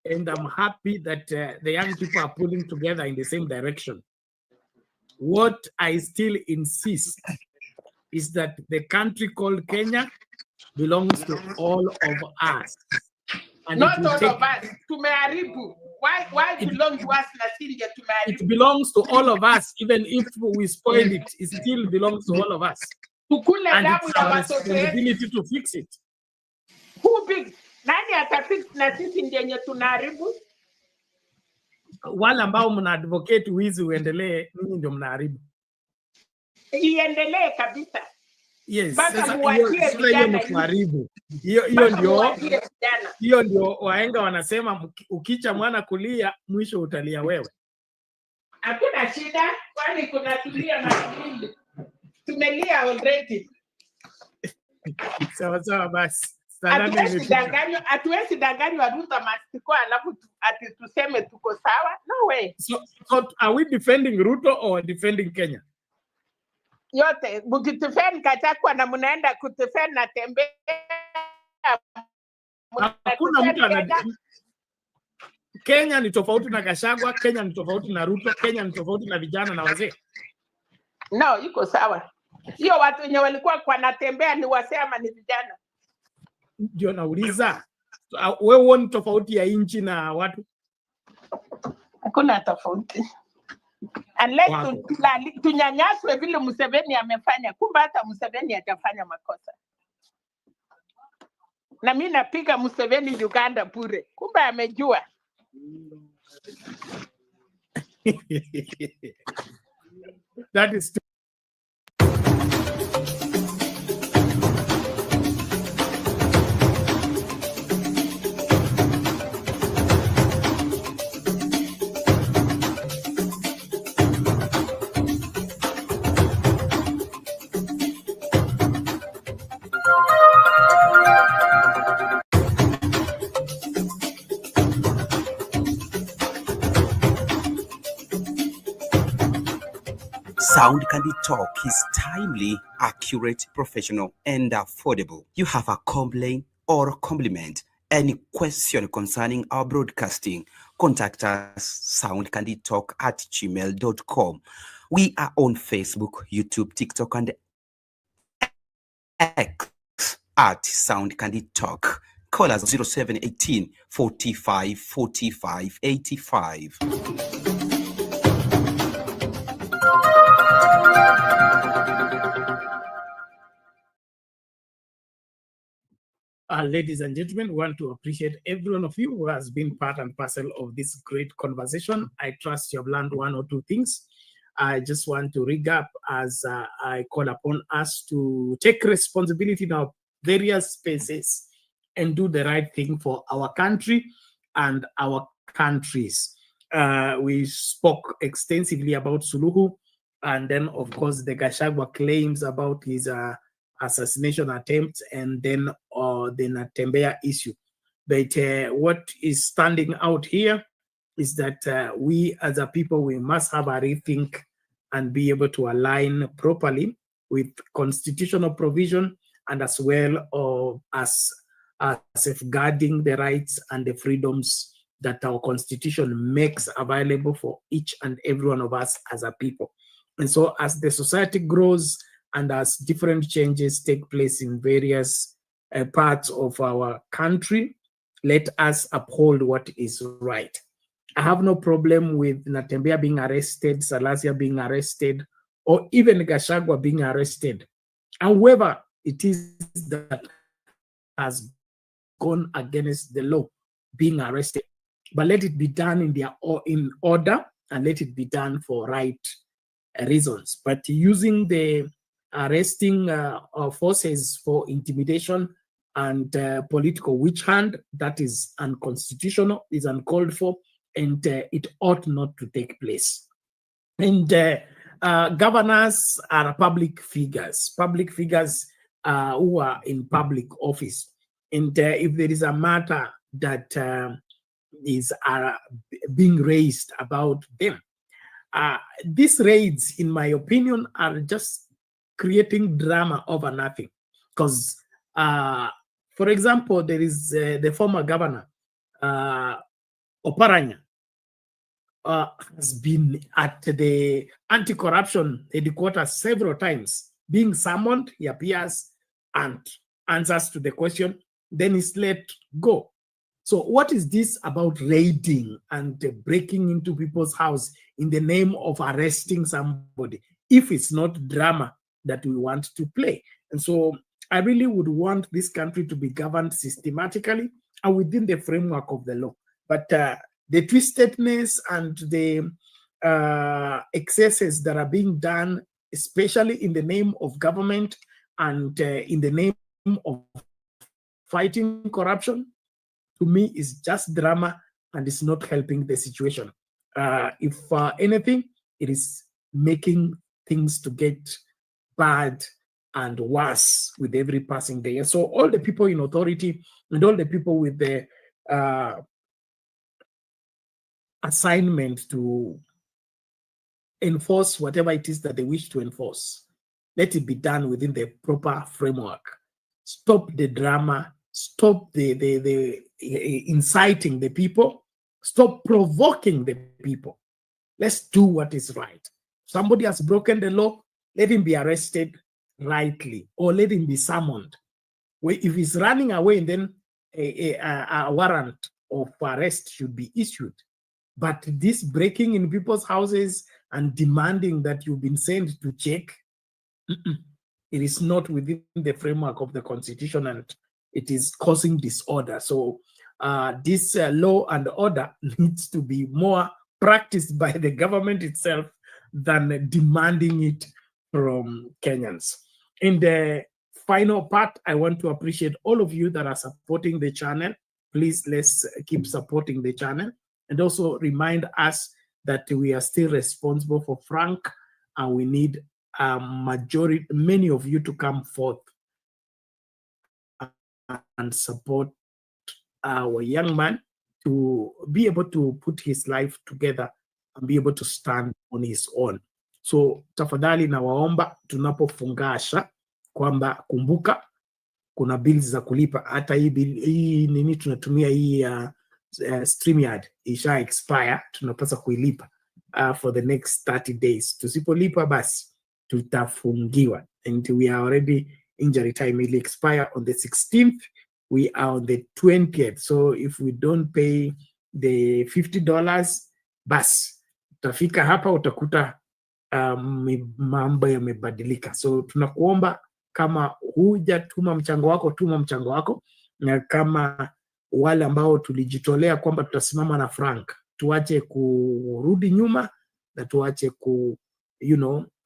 and I'm happy that the young people are pulling together in the same direction. What I still insist is that the country called Kenya belongs to all of us. And not all of us. Tumeharibu. Why belong to us na sisi tumeharibu? It belongs to all of us. Even if we spoil it, it still belongs to all of us. And it's our responsibility to fix it. Who fix? Nani atafix na sisi ndiye tunaharibu? Wale ambao mna advocate wizi uendelee, ninyi ndio mnaharibu. Iendelee kabisa. Yes, sasa hiyo ni kuharibu. Hiyo ndio wahenga wanasema ukicha mwana kulia mwisho utalia wewe. Hakuna shida, kwani kuna tulia na kulia. Tumelia already. Sawa basi. Hatuwezi danganywa Ruto mastiko alafu ati tuseme tuko sawa. No way. So are we defending Ruto or defending Kenya? Yote, mkitufeni Kachagwa na mnaenda kutufeni na Tembea. Hakuna mtu Kenya ni tofauti na Gachagua, Kenya ni tofauti na Ruto, Kenya ni tofauti na vijana na wazee. No, iko sawa. Hiyo watu wenye walikuwa kwa natembea ni wazee ama ni vijana? Ndio nauliza. Wewe uone tofauti ya nchi na watu? Hakuna tofauti. Unless tunyanyaswe vile Museveni amefanya. Kumbe hata Museveni hajafanya makosa. Na mimi napiga Museveni Uganda bure. Kumbe amejua. That is Sound Candy Talk is timely, accurate, professional, and affordable. You have a complaint or compliment, any question concerning our broadcasting, contact us soundcandytalk@gmail.com. We are on Facebook, YouTube, TikTok, and X at Sound Candy Talk. Call us 0718 45 45 85. Ladies and gentlemen, we want to appreciate every one of you who has been part and parcel of this great conversation. I trust you have learned one or two things. I just want to rig up as I call upon us to take responsibility in our various spaces and do the right thing for our country and our countries. We spoke extensively about Suluhu, and then, of course, the Gachagua claims about his assassination attempt, and then the Natembeya issue. But what is standing out here is that we as a people, we must have a rethink and be able to align properly with constitutional provision, and as well as safeguarding the rights and the freedoms that our constitution makes available for each and every one of us as a people. And so as the society grows and as different changes take place in various parts of our country, let us uphold what is right. I have no problem with Natembeya being arrested, Salasya being arrested, or even Gachagua being arrested. And whoever it is that has gone against the law being arrested. But let it be done in order, and let it be done for right reasons. But using the arresting forces for intimidation and political witch hunt, that is unconstitutional, is uncalled for, and it ought not to take place. And governors are public figures who are in public office. And if there is a matter that is being raised about them, these raids, in my opinion, are just creating drama over nothing. Because, for example, there is the former governor, Oparanya, has been at the anti-corruption headquarters several times. Being summoned, he appears and answers to the question, then he's let go. So what is this about raiding and breaking into people's house in the name of arresting somebody, if it's not drama that we want to play? And so I really would want this country to be governed systematically and within the framework of the law. But the twistedness and the excesses that are being done, especially in the name of government and in the name of fighting corruption, to me is just drama, and it's not helping the situation. If anything, it is making things to get bad and worse with every passing day. And so all the people in authority and all the people with the assignment to enforce whatever it is that they wish to enforce, let it be done within the proper framework. Stop the drama, stop the inciting the people, stop provoking the people. Let's do what is right. Somebody has broken the law, let him be arrested rightly, or let him be summoned. If he's running away, then a warrant of arrest should be issued. But this breaking in people's houses and demanding that you've been sent to check, it is not within the framework of the Constitution, and it is causing disorder. So this law and order needs to be more practiced by the government itself than demanding it from Kenyans. In the final part, I want to appreciate all of you that are supporting the channel. Please, let's keep supporting the channel, and also remind us that we are still responsible for Frank, and we need many of you to come forth and support our young man to be able to put his life together and be able to stand on his own. So tafadhali nawaomba tunapofungasha kwamba kumbuka kuna bills za kulipa. Hata hii nini tunatumia hii StreamYard isha expire, tunapaswa kuilipa for the next 30 days. Tusipolipa basi tutafungiwa, and we are already injury time will expire on the 16th. We are on the 20th. So if we don't pay the $50, basi utafika hapa utakuta mambo yamebadilika. So tunakuomba kama hujatuma mchango wako, tuma mchango wako, na kama wale ambao tulijitolea kwamba tutasimama na Frank, tuache kurudi nyuma na tuache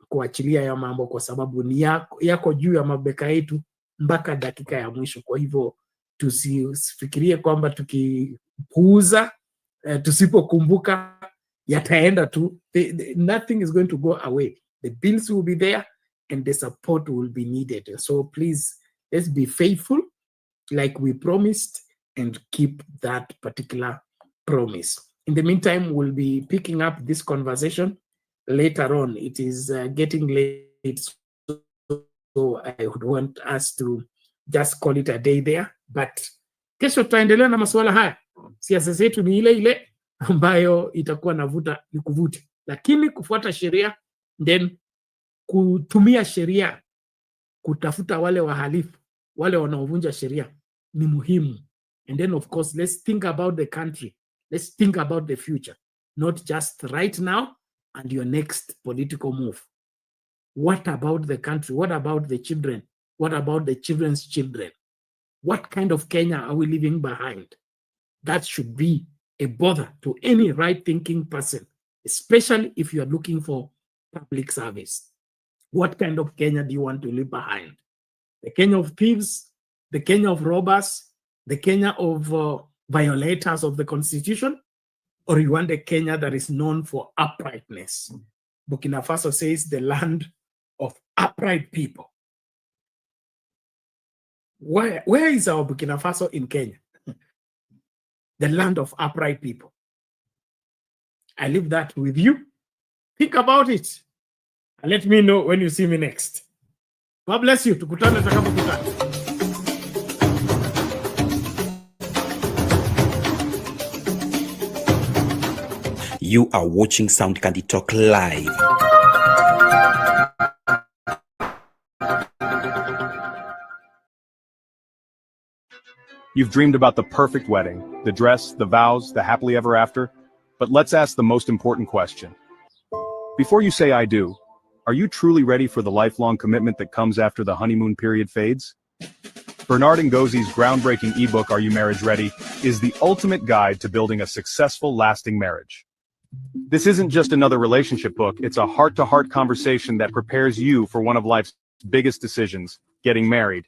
kuachilia ya mambo, kwa sababu ni yako juu ya mabeka yetu mpaka dakika ya mwisho. Kwa hivyo tusifikirie kwamba tukipuuza, tusipokumbuka yataenda tu. Nothing is going to go away. The bills will be there and the support will be needed. So please, let's be faithful like we promised and keep that particular promise. In the meantime, we'll be picking up this conversation later on. It is getting late, so I would want us to just call it a day there. But kesho tutaendelea na masuala haya. Siasa zetu ni ile ile ambayo itakuwa navuta nikuvute, lakini kufuata sheria, then kutumia sheria kutafuta wale wahalifu, wale wanaovunja sheria ni muhimu. And then of course, let's think about the country. Let's think about the future, not just right now and your next political move. What about the country? What about the children? What about the children's children? What kind of Kenya are we leaving behind? That should be a bother to any right-thinking person, especially if you are looking for public service. What kind of Kenya do you want to leave behind? The Kenya of thieves, the Kenya of robbers, the Kenya of violators of the Constitution, or you want a Kenya that is known for uprightness? Burkina Faso says the land of upright people. Where is our Burkina Faso in Kenya? The land of upright people. I leave that with you. Think about it. And let me know when you see me next. God bless you. Tukutane tutakapokutana. You are watching Sound Candy Talk live. You've dreamed about the perfect wedding, the dress, the vows, the happily ever after, but let's ask the most important question. Before you say I do, are you truly ready for the lifelong commitment that comes after the honeymoon period fades? Bernard Ngosi's groundbreaking ebook, Are You Marriage Ready?, is the ultimate guide to building a successful, lasting marriage. This isn't just another relationship book, it's a heart-to-heart conversation that prepares you for one of life's biggest decisions, getting married.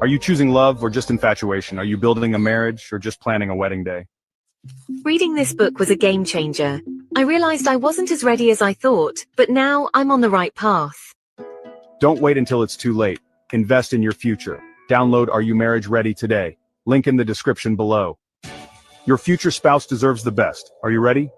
Are you choosing love or just infatuation? Are you building a marriage or just planning a wedding day? Reading this book was a game changer. I realized I wasn't as ready as I thought, but now I'm on the right path. Don't wait until it's too late. Invest in your future. Download Are You Marriage Ready today. Link in the description below. Your future spouse deserves the best. Are you ready?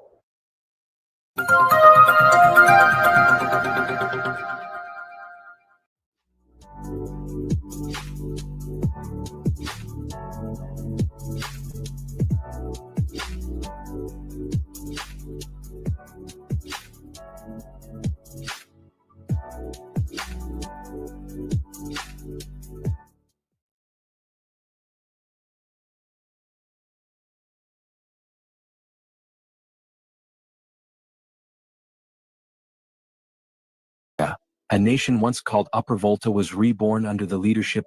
A nation once called Upper Volta was reborn under the leadership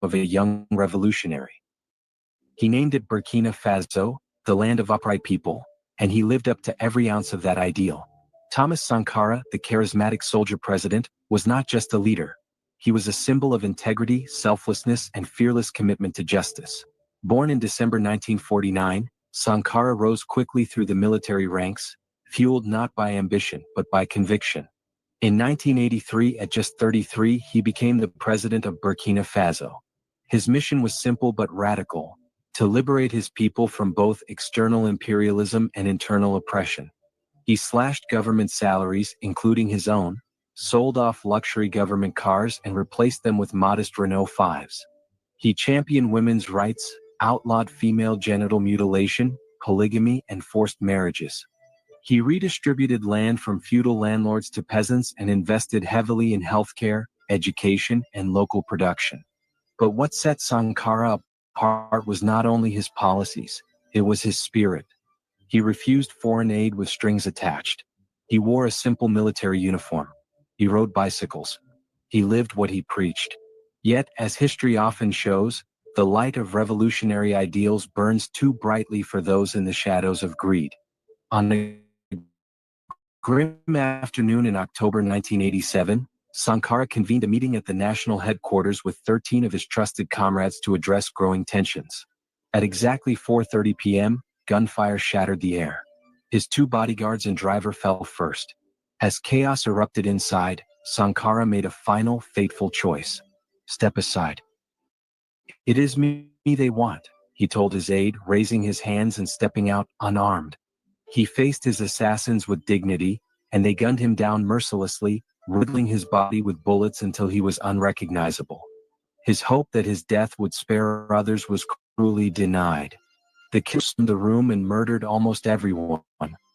of a young revolutionary. He named it Burkina Faso, the land of upright people, and he lived up to every ounce of that ideal. Thomas Sankara, the charismatic soldier president, was not just a leader. He was a symbol of integrity, selflessness, and fearless commitment to justice. Born in December 1949, Sankara rose quickly through the military ranks, fueled not by ambition but by conviction. In 1983, at just 33, he became the president of Burkina Faso. His mission was simple but radical: to liberate his people from both external imperialism and internal oppression. He slashed government salaries, including his own, sold off luxury government cars and replaced them with modest Renault 5s. He championed women's rights, outlawed female genital mutilation, polygamy, and forced marriages. He redistributed land from feudal landlords to peasants and invested heavily in healthcare, education, and local production. But what set Sankara apart was not only his policies, it was his spirit. He refused foreign aid with strings attached. He wore a simple military uniform. He rode bicycles. He lived what he preached. Yet, as history often shows, the light of revolutionary ideals burns too brightly for those in the shadows of greed. On a grim afternoon in October 1987, Sankara convened a meeting at the national headquarters with 13 of his trusted comrades to address growing tensions. At exactly 4:30 p.m., gunfire shattered the air. His two bodyguards and driver fell first. As chaos erupted inside, Sankara made a final, fateful choice. Step aside. It is me they want, he told his aide, raising his hands and stepping out unarmed. He faced his assassins with dignity, and they gunned him down mercilessly, riddling his body with bullets until he was unrecognizable. His hope that his death would spare others was cruelly denied. The killers stormed the room and murdered almost everyone,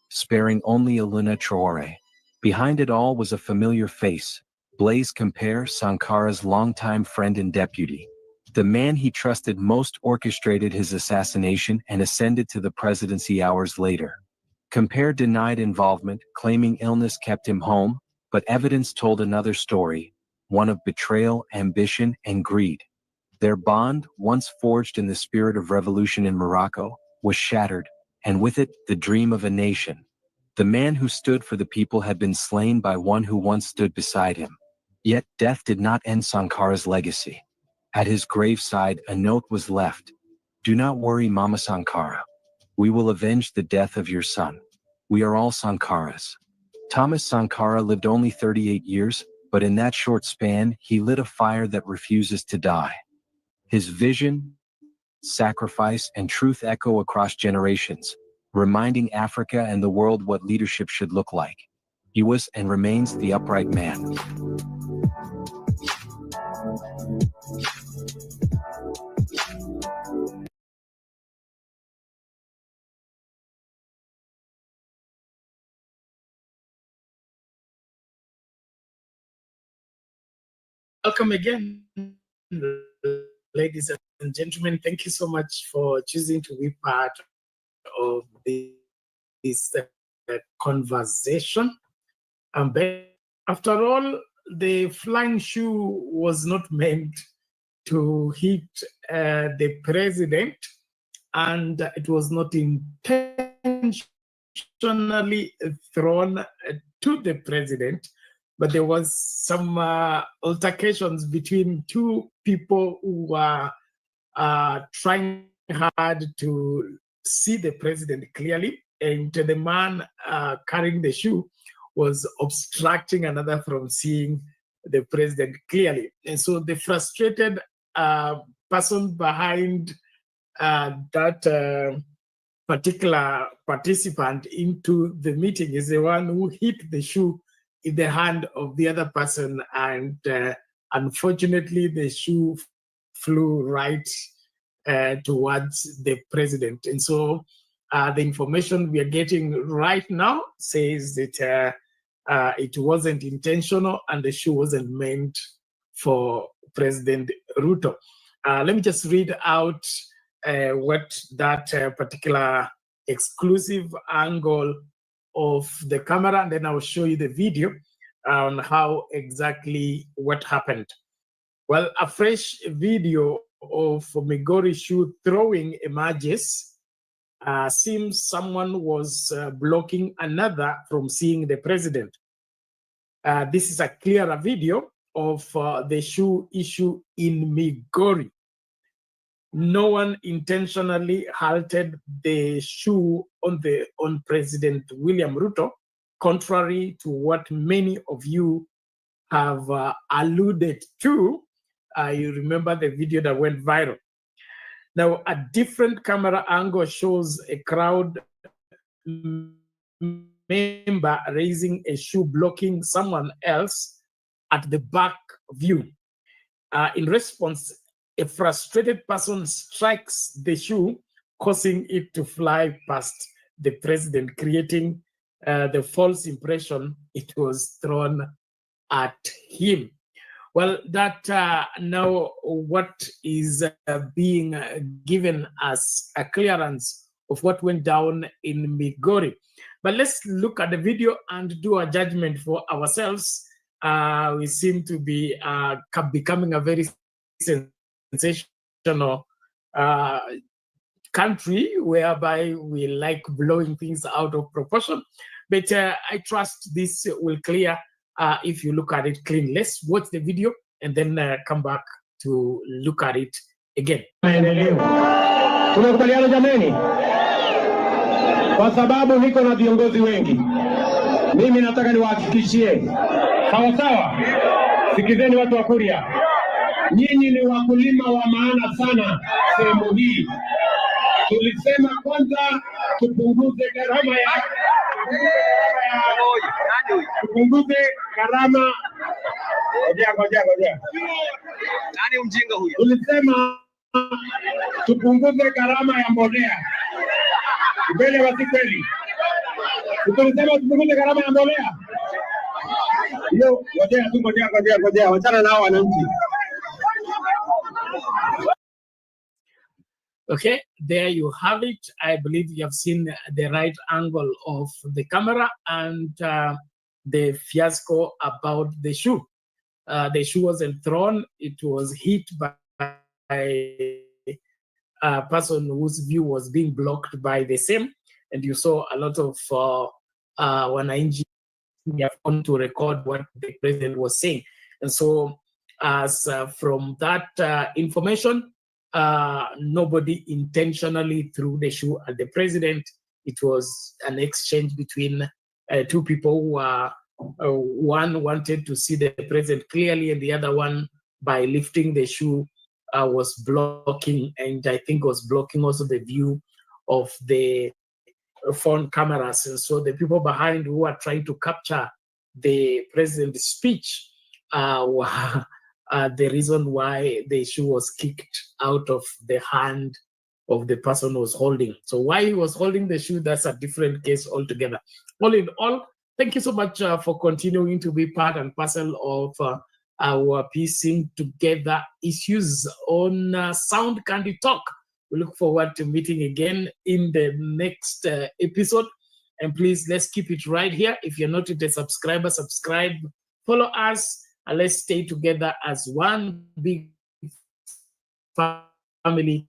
sparing only Elena Traore. Behind it all was a familiar face, Blaise Compaoré, Sankara's longtime friend and deputy. The man he trusted most orchestrated his assassination and ascended to the presidency hours later. Compaoré denied involvement, claiming illness kept him home, but evidence told another story, one of betrayal, ambition, and greed. Their bond, once forged in the spirit of revolution in Morocco, was shattered, and with it, the dream of a nation. The man who stood for the people had been slain by one who once stood beside him. Yet death did not end Sankara's legacy. At his graveside, a note was left. Do not worry, Mama Sankara. We will avenge the death of your son. We are all Sankaras. Thomas Sankara lived only 38 years, but in that short span, he lit a fire that refuses to die. His vision, sacrifice, and truth echo across generations, reminding Africa and the world what leadership should look like. He was and remains the upright man. Welcome again, ladies and gentlemen. Thank you so much for choosing to be part of this conversation. After all, the flying shoe was not meant to hit the president, and it was not intentionally thrown to the president, but there was some altercations between two people who were trying hard to see the president clearly, and the man carrying the shoe was obstructing another from seeing the president clearly. And so the frustrated person behind that particular participant into the meeting is the one who hit the shoe in the hand of the other person, and unfortunately the shoe flew right towards the president. And so the information we are getting right now says that it wasn't intentional and the shoe wasn't meant for President Ruto. Let me just read out what that particular exclusive angle of the camera, and then I'll show you the video on how exactly what happened. Well, a fresh video of Migori shoe throwing emerges. Seems someone was blocking another from seeing the president. This is a clearer video of the shoe issue in Migori. No one intentionally halted the shoe on President William Ruto, contrary to what many of you have alluded to. You remember the video that went viral. Now, a different camera angle shows a crowd member raising a shoe blocking someone else at the back view. In response, a frustrated person strikes the shoe, causing it to fly past the president, creating the false impression it was thrown at him. Well, that now what is being given as a clearance of what went down in Migori. But let's look at the video and do a judgment for ourselves. We seem to be becoming a very sensational country whereby we like blowing things out of proportion. But I trust this will clear if you look at it clean. Let's watch the video and then come back to look at it again. Tunakubaliana jameni? Kwa sababu niko na viongozi wengi, mimi nataka niwahakikishie, sawa sawa, sikizeni watu wa Kuria, nyinyi ni wakulima wa maana sana sehemu hii. Tulisema kwanza tupunguze gharama ya nani mjinga huyo? Tulisema tupunguze gharama ya mbolea. Mbele wasi kweli. Tulisema tupunguze gharama ya mbolea. Hiyo ngojea, wachana nao wananchi. Okay, there you have it. I believe you have seen the right angle of the camera and the fiasco about the shoe. The shoe wasn't thrown, it was hit by a person whose view was being blocked by the same. And you saw a lot of wananchi have come to record what the president was saying. And so as from that information, nobody intentionally threw the shoe at the president. It was an exchange between two people who one wanted to see the president clearly, and the other one, by lifting the shoe, was blocking, and I think was blocking also the view of the phone cameras. And so the people behind who are trying to capture the president's speech were the reason why the shoe was kicked out of the hand of the person who was holding. So why he was holding the shoe, that's a different case altogether. All in all, thank you so much for continuing to be part and parcel of our piecing together issues on Sound Candy Talk. We look forward to meeting again in the next episode. And please, let's keep it right here. If you're not a subscriber, subscribe, follow us, and let's stay together as one big family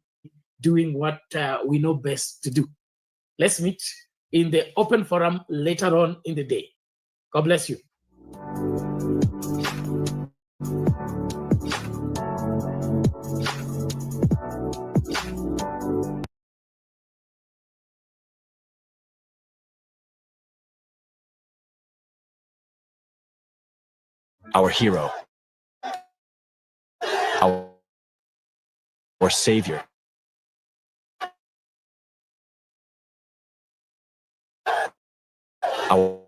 doing what we know best to do. Let's meet in the open forum later on in the day. God bless you. Our hero, our savior, our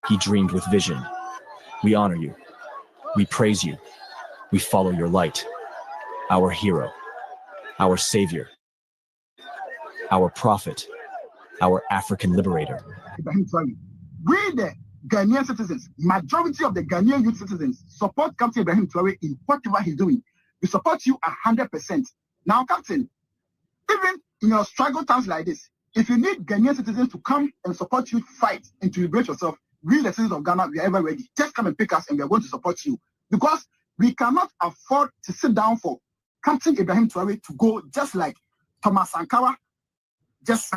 he dreamed with vision. We honor you. We praise you. We follow your light. Our hero, our savior, our prophet, our African liberator. We, the Ghanaian citizens, majority of the Ghanaian youth citizens, support Captain Ibrahim Traore in whatever he's doing. We support you 100%. Now, Captain, even in your struggle times like this, if you need Ghanaian citizens to come and support you, fight and to liberate yourself, we, the citizens of Ghana, we are ever ready. Just come and pick us and we are going to support you. Because we cannot afford to sit down for Captain Ibrahim Traore to go just like Thomas Sankara, just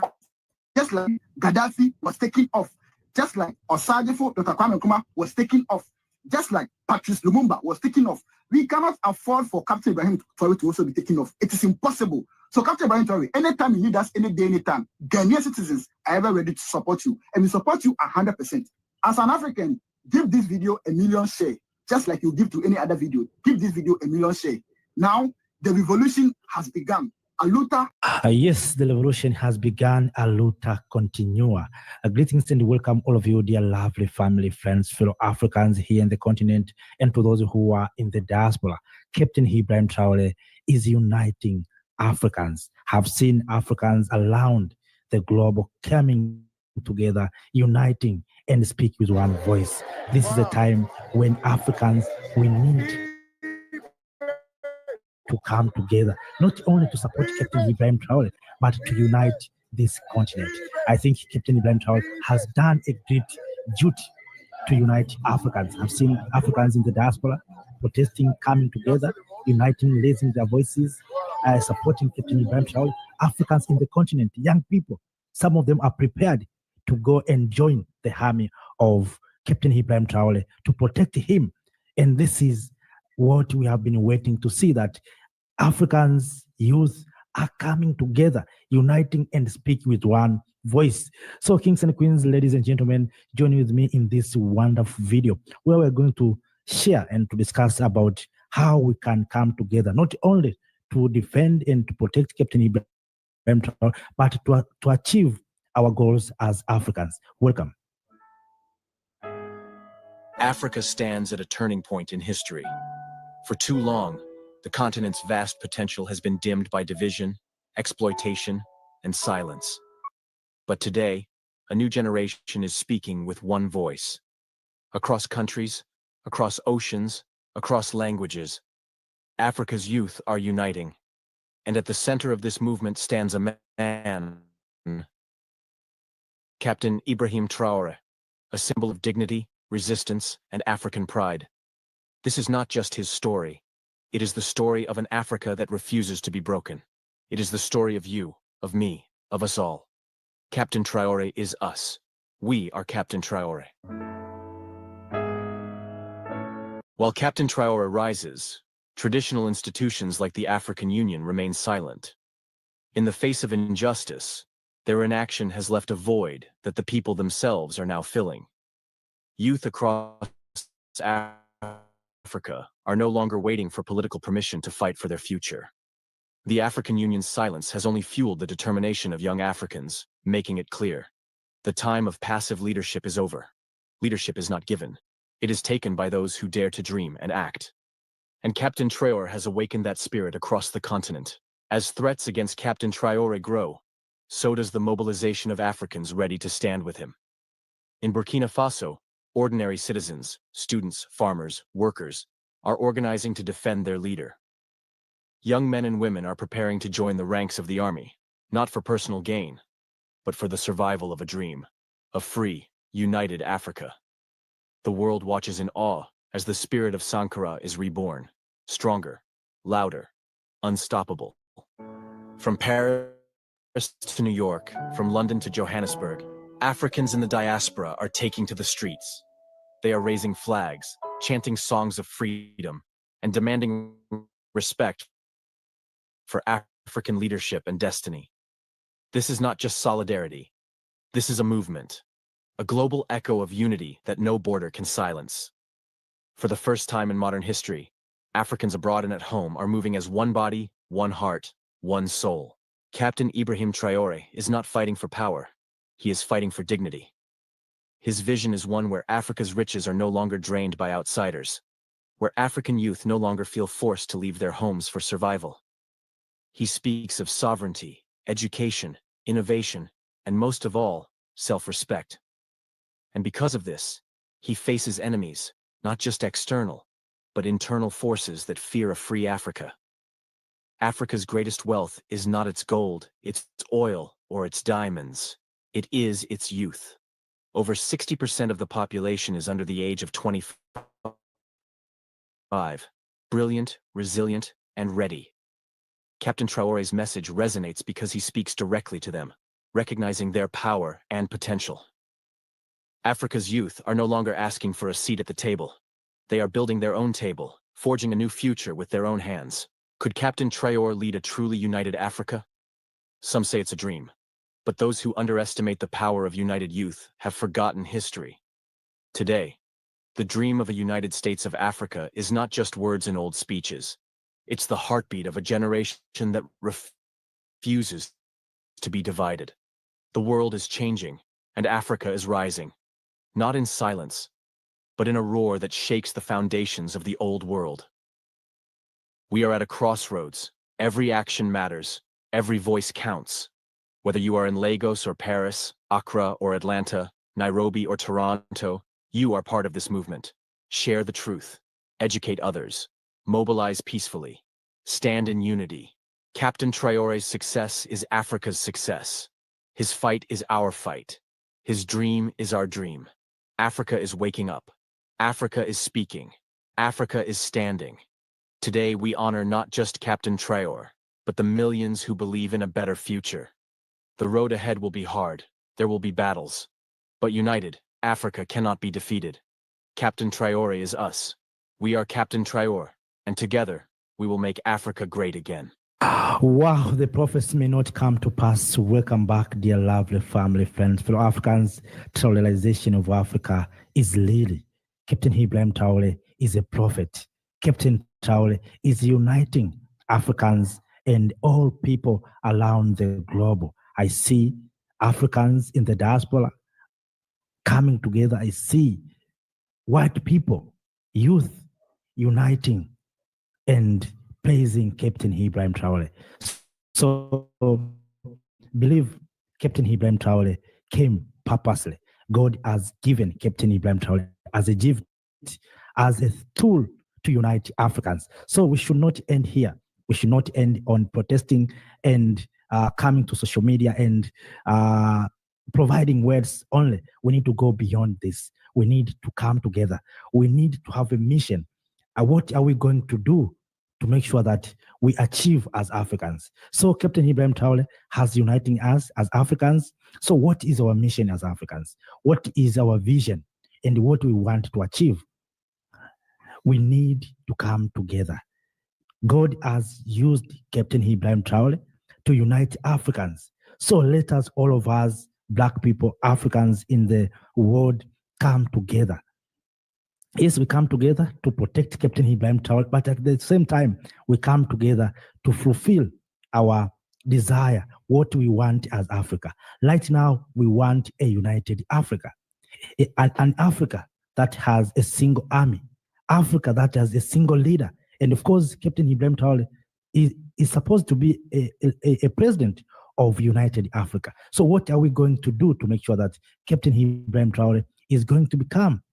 like Gaddafi was taking off, just like Osadefo, Dr. Kwame Nkrumah was taking off, just like Patrice Lumumba was taking off. We cannot afford for Captain Ibrahim Traore to also be taking off. It is impossible. So Captain Ibrahim Traore, anytime you need us, any day, anytime, Ghanaian citizens are ever ready to support you. And we support you 100%. As an African, give this video 1 million share. Just like you give to any other video. Give this video 1 million share. Now, the revolution has begun. Aluta. Yes, the revolution has begun. Aluta continua. Greetings and welcome all of you, dear lovely family, friends, fellow Africans here in the continent, and to those who are in the diaspora. Captain Ibrahim Traore is uniting Africans. Have seen Africans around the globe coming together, uniting and speak with one voice. This is a time when Africans, we need to come together, not only to support Captain Ibrahim Traore, but to unite this continent. I think Captain Ibrahim Traore has done a great duty to unite Africans. I've seen Africans in the diaspora protesting, coming together, uniting, raising their voices, supporting Captain Ibrahim Traore. Africans in the continent, young people, some of them are prepared to go and join the army of Captain Ibrahim Traore to protect him. And this is what we have been waiting to see, that Africans, youth are coming together, uniting and speaking with one voice. So kings and queens, ladies and gentlemen, join with me in this wonderful video where we're going to share and to discuss about how we can come together, not only to defend and to protect Captain Ibrahim Traore, but to achieve our goals as Africans. Welcome. Africa stands at a turning point in history. For too long, the continent's vast potential has been dimmed by division, exploitation, and silence. But today, a new generation is speaking with one voice. Across countries, across oceans, across languages, Africa's youth are uniting. And at the center of this movement stands a man, Captain Ibrahim Traore, a symbol of dignity, resistance, and African pride. This is not just his story. It is the story of an Africa that refuses to be broken. It is the story of you, of me, of us all. Captain Traore is us. We are Captain Traore. While Captain Traore rises, traditional institutions like the African Union remain silent. In the face of injustice, their inaction has left a void that the people themselves are now filling. Youth across Africa are no longer waiting for political permission to fight for their future. The African Union's silence has only fueled the determination of young Africans, making it clear. The time of passive leadership is over. Leadership is not given. It is taken by those who dare to dream and act. And Captain Traore has awakened that spirit across the continent. As threats against Captain Traore grow, so does the mobilization of Africans ready to stand with him. In Burkina Faso, ordinary citizens, students, farmers, workers, are organizing to defend their leader. Young men and women are preparing to join the ranks of the army, not for personal gain, but for the survival of a dream, a free, united Africa. The world watches in awe as the spirit of Sankara is reborn, stronger, louder, unstoppable. From Paris to New York, from London to Johannesburg, Africans in the diaspora are taking to the streets. They are raising flags, chanting songs of freedom, and demanding respect for African leadership and destiny. This is not just solidarity. This is a movement, a global echo of unity that no border can silence. For the first time in modern history, Africans abroad and at home are moving as one body, one heart, one soul. Captain Ibrahim Traore is not fighting for power. He is fighting for dignity. His vision is one where Africa's riches are no longer drained by outsiders, where African youth no longer feel forced to leave their homes for survival. He speaks of sovereignty, education, innovation, and most of all, self-respect. And because of this, he faces enemies, not just external, but internal forces that fear a free Africa. Africa's greatest wealth is not its gold, its oil, or its diamonds. It is its youth. Over 60% of the population is under the age of 25. Brilliant, resilient, and ready. Captain Traore's message resonates because he speaks directly to them, recognizing their power and potential. Africa's youth are no longer asking for a seat at the table. They are building their own table, forging a new future with their own hands. Could Captain Traore lead a truly united Africa? Some say it's a dream, but those who underestimate the power of united youth have forgotten history. Today, the dream of a United States of Africa is not just words and old speeches. It's the heartbeat of a generation that refuses to be divided. The world is changing, and Africa is rising. Not in silence, but in a roar that shakes the foundations of the old world. We are at a crossroads. Every action matters. Every voice counts. Whether you are in Lagos or Paris, Accra or Atlanta, Nairobi or Toronto, you are part of this movement. Share the truth. Educate others. Mobilize peacefully. Stand in unity. Captain Traore's success is Africa's success. His fight is our fight. His dream is our dream. Africa is waking up. Africa is speaking. Africa is standing. Today we honor not just Captain Traore, but the millions who believe in a better future. The road ahead will be hard. There will be battles. But united, Africa cannot be defeated. Captain Traore is us. We are Captain Traore, and together, we will make Africa great again. Wow, the prophets may not come to pass. Welcome back, dear lovely family, friends, fellow Africans. Traoreization of Africa is really. Captain Ibrahim Traore is a prophet. Captain Traore is uniting Africans and all people around the globe. I see Africans in the diaspora coming together. I see white people, youth, uniting and praising Captain Ibrahim Traore. So, believe Captain Ibrahim Traore came purposely. God has given Captain Ibrahim Traore as a gift, as a tool to unite Africans. So we should not end here. We should not end on protesting and coming to social media and providing words only. We need to go beyond this. We need to come together. We need to have a mission. What are we going to do to make sure that we achieve as Africans? So Captain Ibrahim Traore has uniting us as Africans. So what is our mission as Africans? What is our vision and what we want to achieve? We need to come together. God has used Captain Ibrahim Traore to unite Africans. So let us, all of us, Black people, Africans in the world, come together. Yes, we come together to protect Captain Ibrahim Traore, but at the same time, we come together to fulfill our desire, what we want as Africa. Right now, we want a united Africa, an Africa that has a single army, Africa that has a single leader. And of course, Captain Ibrahim Traore is supposed to be a president of United Africa. So what are we going to do to make sure that Captain Ibrahim Traore is going to become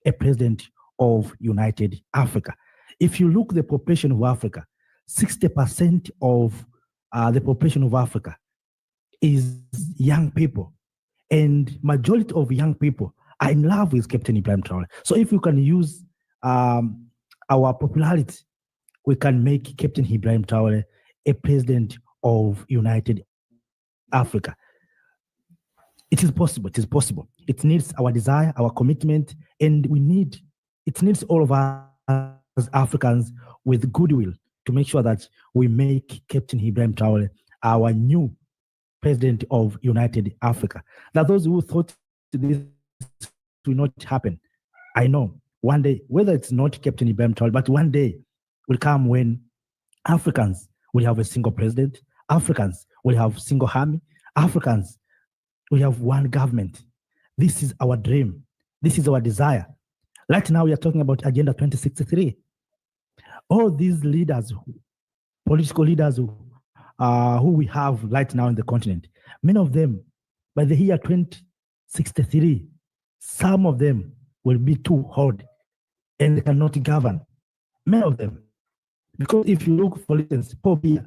a president of United Africa? If you look at the population of Africa, 60% of the population of Africa is young people. And majority of young people are in love with Captain Ibrahim Traore. So if we can use our popularity, we can make Captain Ibrahim Traore a president of United Africa. It is possible. It is possible. It needs our desire, our commitment, and it needs all of us as Africans with goodwill to make sure that we make Captain Ibrahim Traore our new president of United Africa. Now, those who thought this will not happen, I know one day, whether it's not Captain Ibrahim Traore, but one day will come when Africans will have a single president, Africans will have single army, Africans will have one government. This is our dream. This is our desire. Right now, we are talking about Agenda 2063. All these leaders, political leaders who we have right now in the continent, many of them, by the year 2063, some of them will be too old and they cannot govern. Many of them. Because if you look, for instance, Paul Biya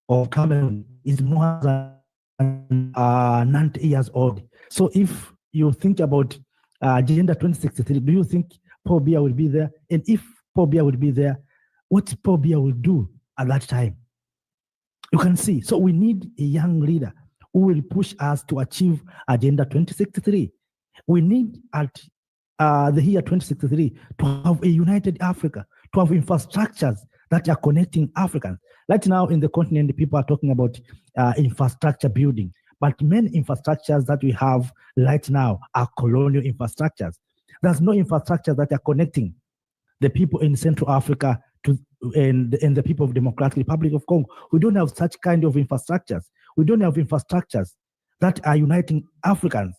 of Cameroon is more than 90 years old. So if you think about Agenda 2063, do you think Paul Biya will be there? And if Paul Biya will be there, what Paul Biya will do at that time? You can see. So we need a young leader who will push us to achieve Agenda 2063. We need at the year 2063 to have a united Africa, to have infrastructures that are connecting Africans. Right now in the continent, people are talking about infrastructure building, but many infrastructures that we have right now are colonial infrastructures. There's no infrastructure that are connecting the people in Central Africa and the people of Democratic Republic of Congo. We don't have such kind of infrastructures. We don't have infrastructures that are uniting Africans.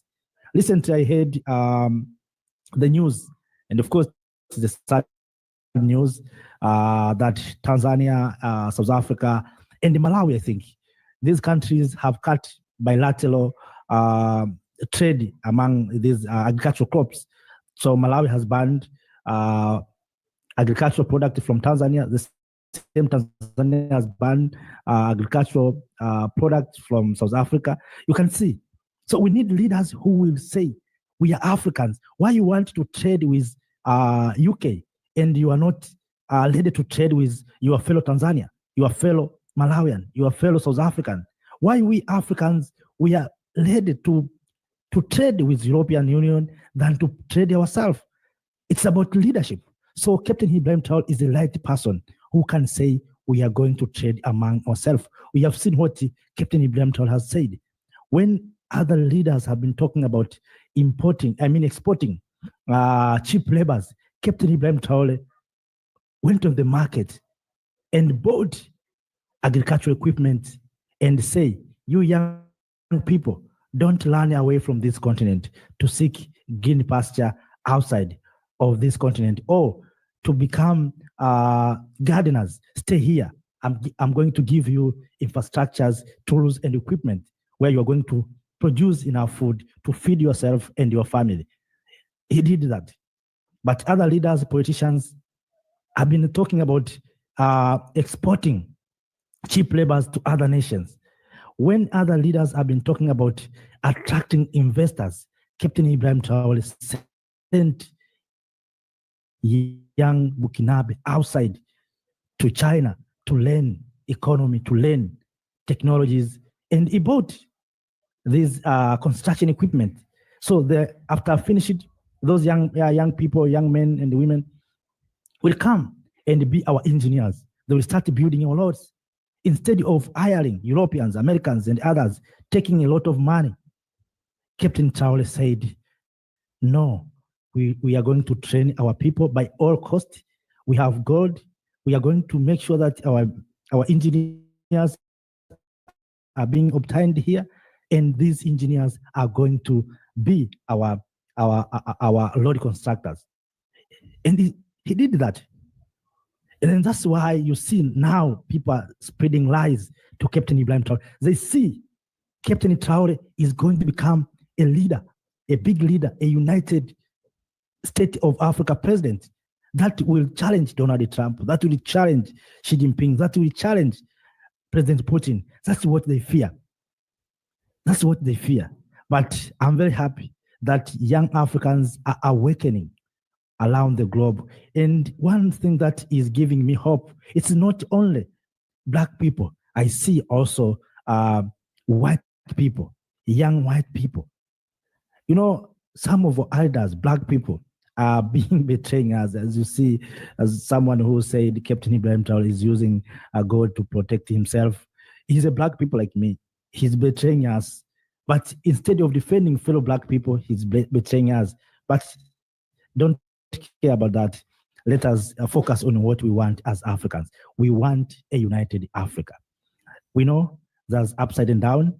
Recently, I heard the news, and of course, the sad news that Tanzania, South Africa, and Malawi, I think, these countries have cut bilateral trade among these agricultural crops. So Malawi has banned agricultural product from Tanzania. The same Tanzania has banned agricultural products from South Africa. You can see. So we need leaders who will say, we are Africans. Why you want to trade with UK and you are not ready to trade with your fellow Tanzania, your fellow Malawian, your fellow South African? Why we Africans, we are ready to trade with European Union than to trade ourselves? It's about leadership. So Captain Ibrahim Traore is the right person who can say we are going to trade among ourselves. We have seen what Captain Ibrahim Traore has said. When other leaders have been talking about exporting cheap labors, Captain Ibrahim Traore went on the market and bought agricultural equipment and say, you young people, don't run away from this continent to seek green pasture outside of this continent or to become gardeners. Stay here. I'm going to give you infrastructures, tools, and equipment where you're going to produce enough food to feed yourself and your family. He did that. But other leaders, politicians, have been talking about exporting cheap labors to other nations. When other leaders have been talking about attracting investors, Captain Ibrahim Traore sent young Burkinabe outside to China to learn economy, to learn technologies, and he bought these construction equipment. So after finishing, those young people, young men and women will come and be our engineers. They will start building our roads instead of hiring Europeans, Americans, and others, taking a lot of money. Captain Traore said, no, we are going to train our people by all costs. We have gold. We are going to make sure that our engineers are being obtained here, and these engineers are going to be our road constructors. And he did that. And then that's why you see now people are spreading lies to Captain Ibrahim Traore. They see Captain Traore is going to become a leader, a big leader, a United States of Africa president that will challenge Donald Trump, that will challenge Xi Jinping, that will challenge President Putin. That's what they fear. That's what they fear. But I'm very happy that young Africans are awakening around the globe. And one thing that is giving me hope, it's not only Black people. I see also white people, young white people. You know, some of our elders, Black people, are being betraying us. As you see, as someone who said Captain Ibrahim Traore is using God to protect himself. He's a Black people like me. He's betraying us. But instead of defending fellow Black people, he's betraying us. But don't care about that. Let us focus on what we want as Africans. We want a united Africa. We know there's upside and down.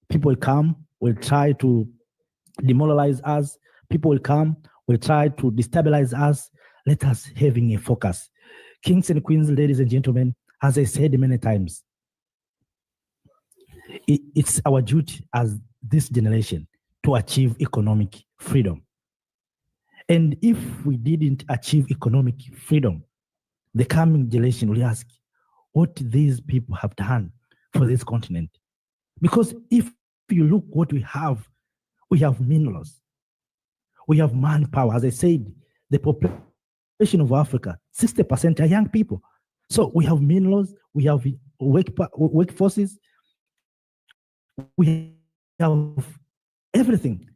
People will come, will try to demoralize us. People will come, will try to destabilize us. Let us having a focus. Kings and queens, ladies and gentlemen, as I said many times, it's our duty as this generation to achieve economic freedom. And if we didn't achieve economic freedom, the coming generation will ask what these people have done for this continent. Because if you look what we have minerals, we have manpower. As I said, the population of Africa, 60% are young people. So we have minerals, we have workforces, we have everything.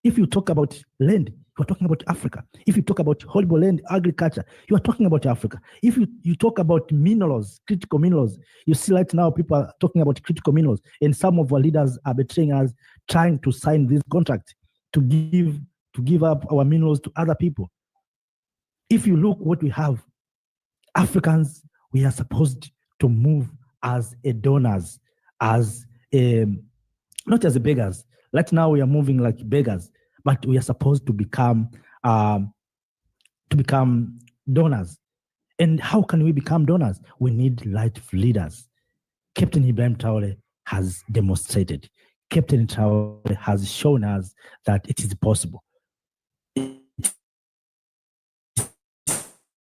If you talk about land, you are talking about Africa. If you talk about horrible land agriculture, you are talking about Africa. If you talk about minerals, critical minerals, you see right now people are talking about critical minerals, and some of our leaders are betraying us, trying to sign this contract to give up our minerals to other people. If you look what we have, Africans, we are supposed to move as a donors, as not as beggars. Right now we are moving like beggars, but we are supposed to become donors. And how can we become donors? We need light leaders. Captain Ibrahim Traore has demonstrated. Captain Traore has shown us that it is possible. It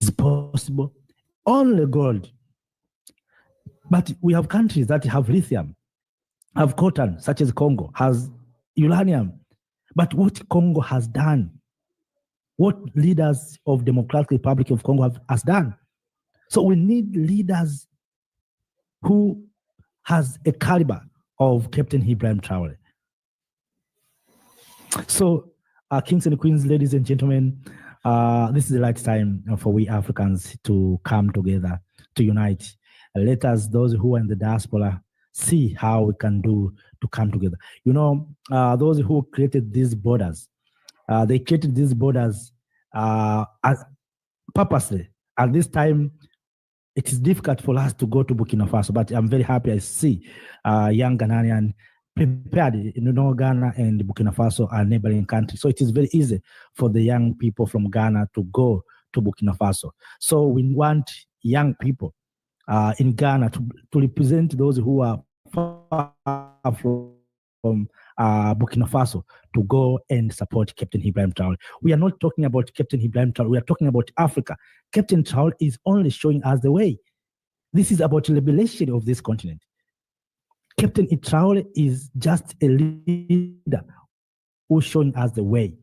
is possible. Only gold. But we have countries that have lithium, have cotton, such as Congo, has uranium. But what Congo has done, what leaders of Democratic Republic of Congo has done. So we need leaders who has a caliber of Captain Ibrahim Traore. So, kings and queens, ladies and gentlemen, this is the right time for we Africans to come together, to unite. Let us, those who are in the diaspora, see how we can do to come together. You know, those who created these borders, they created these borders purposely. At this time, it is difficult for us to go to Burkina Faso, but I'm very happy I see young Ghanaian prepared. You know, Ghana and Burkina Faso are neighboring countries. So it is very easy for the young people from Ghana to go to Burkina Faso. So we want young people in Ghana to represent those who are far from Burkina Faso to go and support Captain Ibrahim Traore. We are not talking about Captain Ibrahim Traore. We are talking about Africa. Captain Traore is only showing us the way. This is about liberation of this continent. Captain Traore is just a leader who's showing us the way.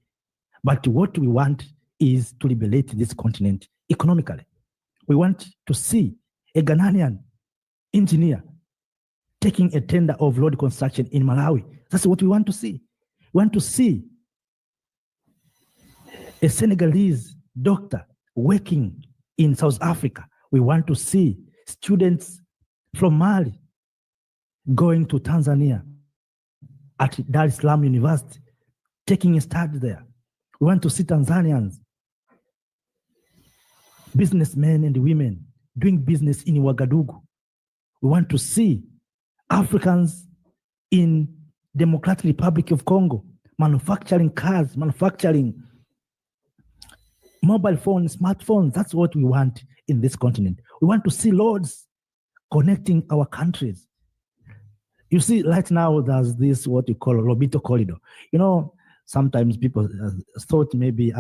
But what we want is to liberate this continent economically. We want to see a Ghanaian engineer taking a tender of road construction in Malawi. That's what we want to see. We want to see a Senegalese doctor working in South Africa. We want to see students from Mali going to Tanzania at Dar es Salaam University, taking a study there. We want to see Tanzanians, businessmen and women, doing business in Ouagadougou. We want to see Africans in Democratic Republic of Congo manufacturing cars, manufacturing mobile phones, smartphones. That's what we want in this continent. We want to see roads connecting our countries. You see, right now there's this what you call Lobito corridor. You know, sometimes people thought maybe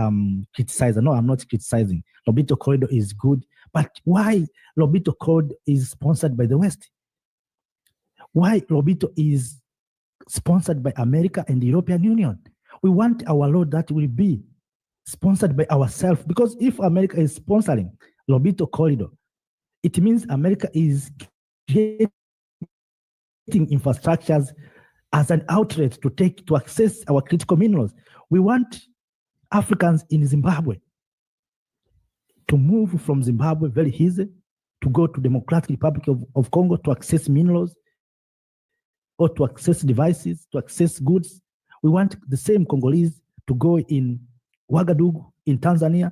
criticizing. No, I'm not criticizing. Lobito corridor is good, but why Lobito corridor is sponsored by the West? Why Lobito is sponsored by America and the European Union? We want our road that will be sponsored by ourselves, because if America is sponsoring Lobito corridor, it means America is creating infrastructures as an outlet to access our critical minerals. We want Africans in Zimbabwe to move from Zimbabwe very easy to go to Democratic Republic of Congo to access minerals or to access devices, to access goods. We want the same Congolese to go in Ouagadougou in Tanzania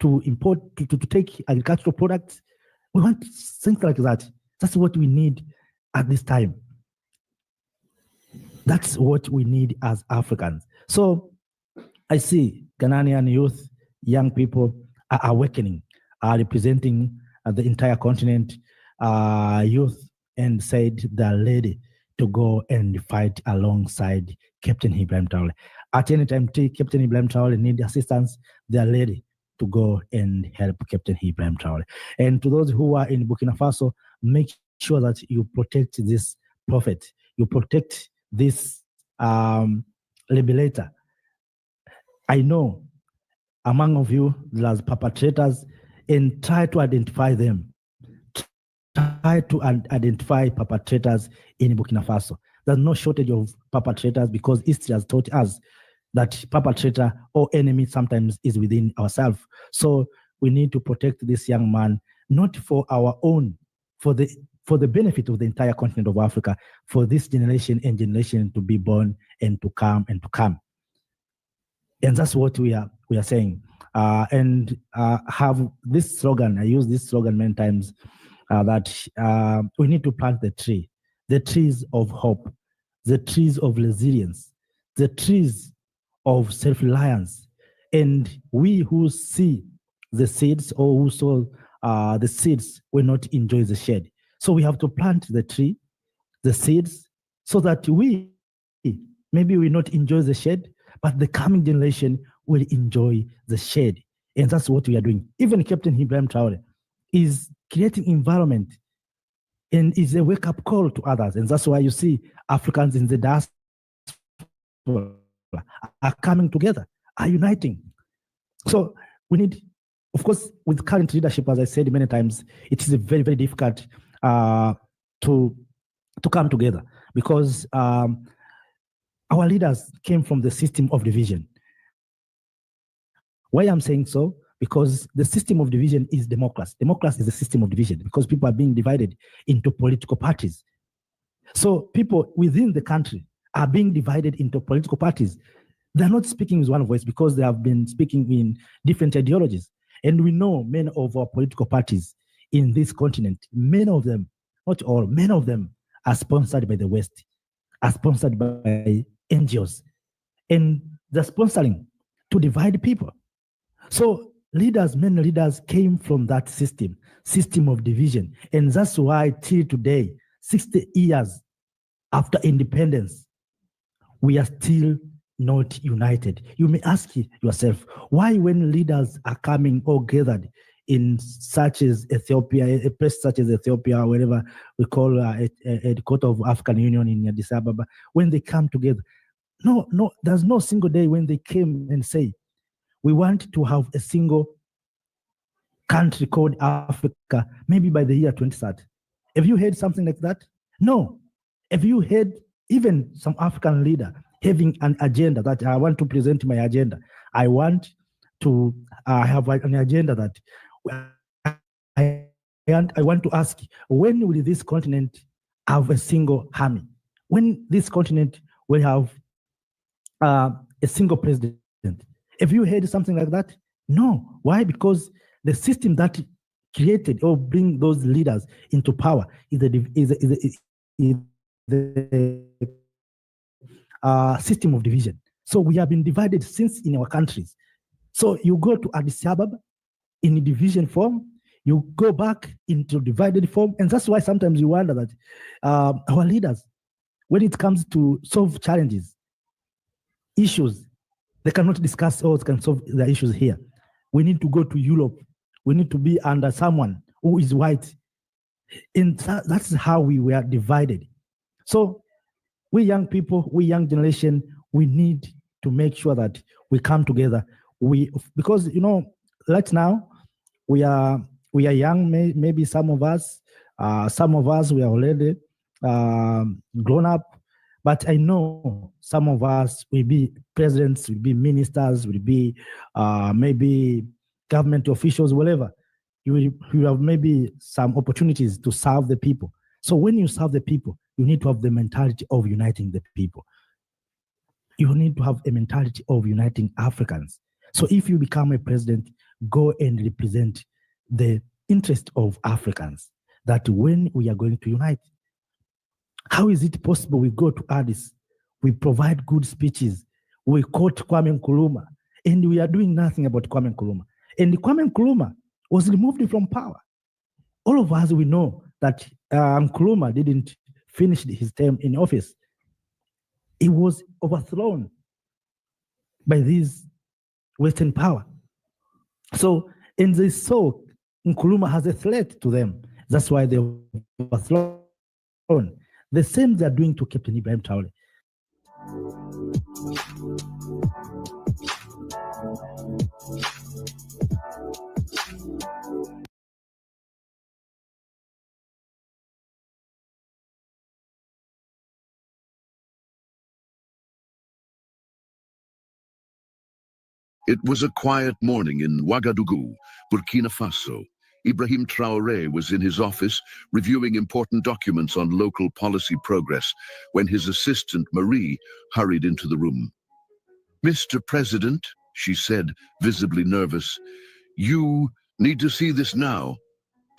to import, to take agricultural products. We want things like that. That's what we need at this time. That's what we need as Africans. So I see Ghanaian youth, young people are awakening, are representing the entire continent, youth, and said they're ready to go and fight alongside Captain Ibrahim Traore. At any time, Captain Ibrahim Traore need assistance, they're ready to go and help Captain Ibrahim Traore. And to those who are in Burkina Faso, make sure that you protect this prophet, you protect this liberator. I know among of you there's perpetrators, and try to identify them. Try to identify perpetrators in Burkina Faso. There's no shortage of perpetrators because history has taught us that perpetrator or enemy sometimes is within ourselves. So we need to protect this young man, not for our own, for the benefit of the entire continent of Africa, for this generation and generation to be born and to come and to come. And that's what we are saying. Have this slogan, I use this slogan many times, that we need to plant the trees of hope. the trees of resilience, the trees of self-reliance. And we who see the seeds or who sow the seeds will not enjoy the shade. So we have to plant the tree, the seeds, so that maybe we not enjoy the shade, but the coming generation will enjoy the shade. And that's what we are doing. Even Captain Ibrahim Traore is creating environment and is a wake-up call to others. And that's why you see Africans in the diaspora are coming together, are uniting. So we need, of course, with current leadership, as I said many times, it is very, very difficult to come together because our leaders came from the system of division. Why I'm saying so? Because the system of division is democracy. Democracy is a system of division because people are being divided into political parties. So people within the country are being divided into political parties. They're not speaking with one voice because they have been speaking in different ideologies. And we know many of our political parties in this continent, many of them, not all, many of them are sponsored by the West, are sponsored by NGOs. And they're sponsoring to divide people. So leaders, many leaders came from that system of division. And that's why till today, 60 years after independence, we are still not united. You may ask yourself, why when leaders are coming all gathered in such as Ethiopia, a place such as Ethiopia, wherever we call a court of African Union in Addis Ababa, when they come together, no, there's no single day when they came and say, we want to have a single country called Africa, maybe by the year 2030. Have you heard something like that? No. Have you heard even some African leader having an agenda that I want to present my agenda? I want to have an agenda that I want to ask, when will this continent have a single army? When this continent will have a single president? Have you heard something like that? No. Why? Because the system that created or bring those leaders into power is the system of division. So we have been divided since in our countries. So you go to Addis Ababa in division form, you go back into divided form, and that's why sometimes you wonder that our leaders, when it comes to solve challenges, issues, they cannot discuss or can solve the issues here. We need to go to Europe. We need to be under someone who is white. And that's how we were divided. So we young people, we young generation, we need to make sure that we come together. Because right now we are young. Maybe some of us we are already grown up. But I know some of us will be presidents, will be ministers, will be maybe government officials, whatever. You have maybe some opportunities to serve the people. So when you serve the people, you need to have the mentality of uniting the people. You need to have a mentality of uniting Africans. So if you become a president, go and represent the interest of Africans, that when we are going to unite. How is it possible we go to Addis, we provide good speeches, we quote Kwame Nkrumah, and we are doing nothing about Kwame Nkrumah? And Kwame Nkrumah was removed from power. All of us, we know that Nkrumah didn't finish his term in office. He was overthrown by this Western power. So, and they saw Nkrumah has a threat to them. That's why they overthrown. The same they are doing to Captain Ibrahim Traore. It was a quiet morning in Ouagadougou, Burkina Faso. Ibrahim Traore was in his office reviewing important documents on local policy progress when his assistant Marie hurried into the room. "Mr. President," she said, visibly nervous, "you need to see this now."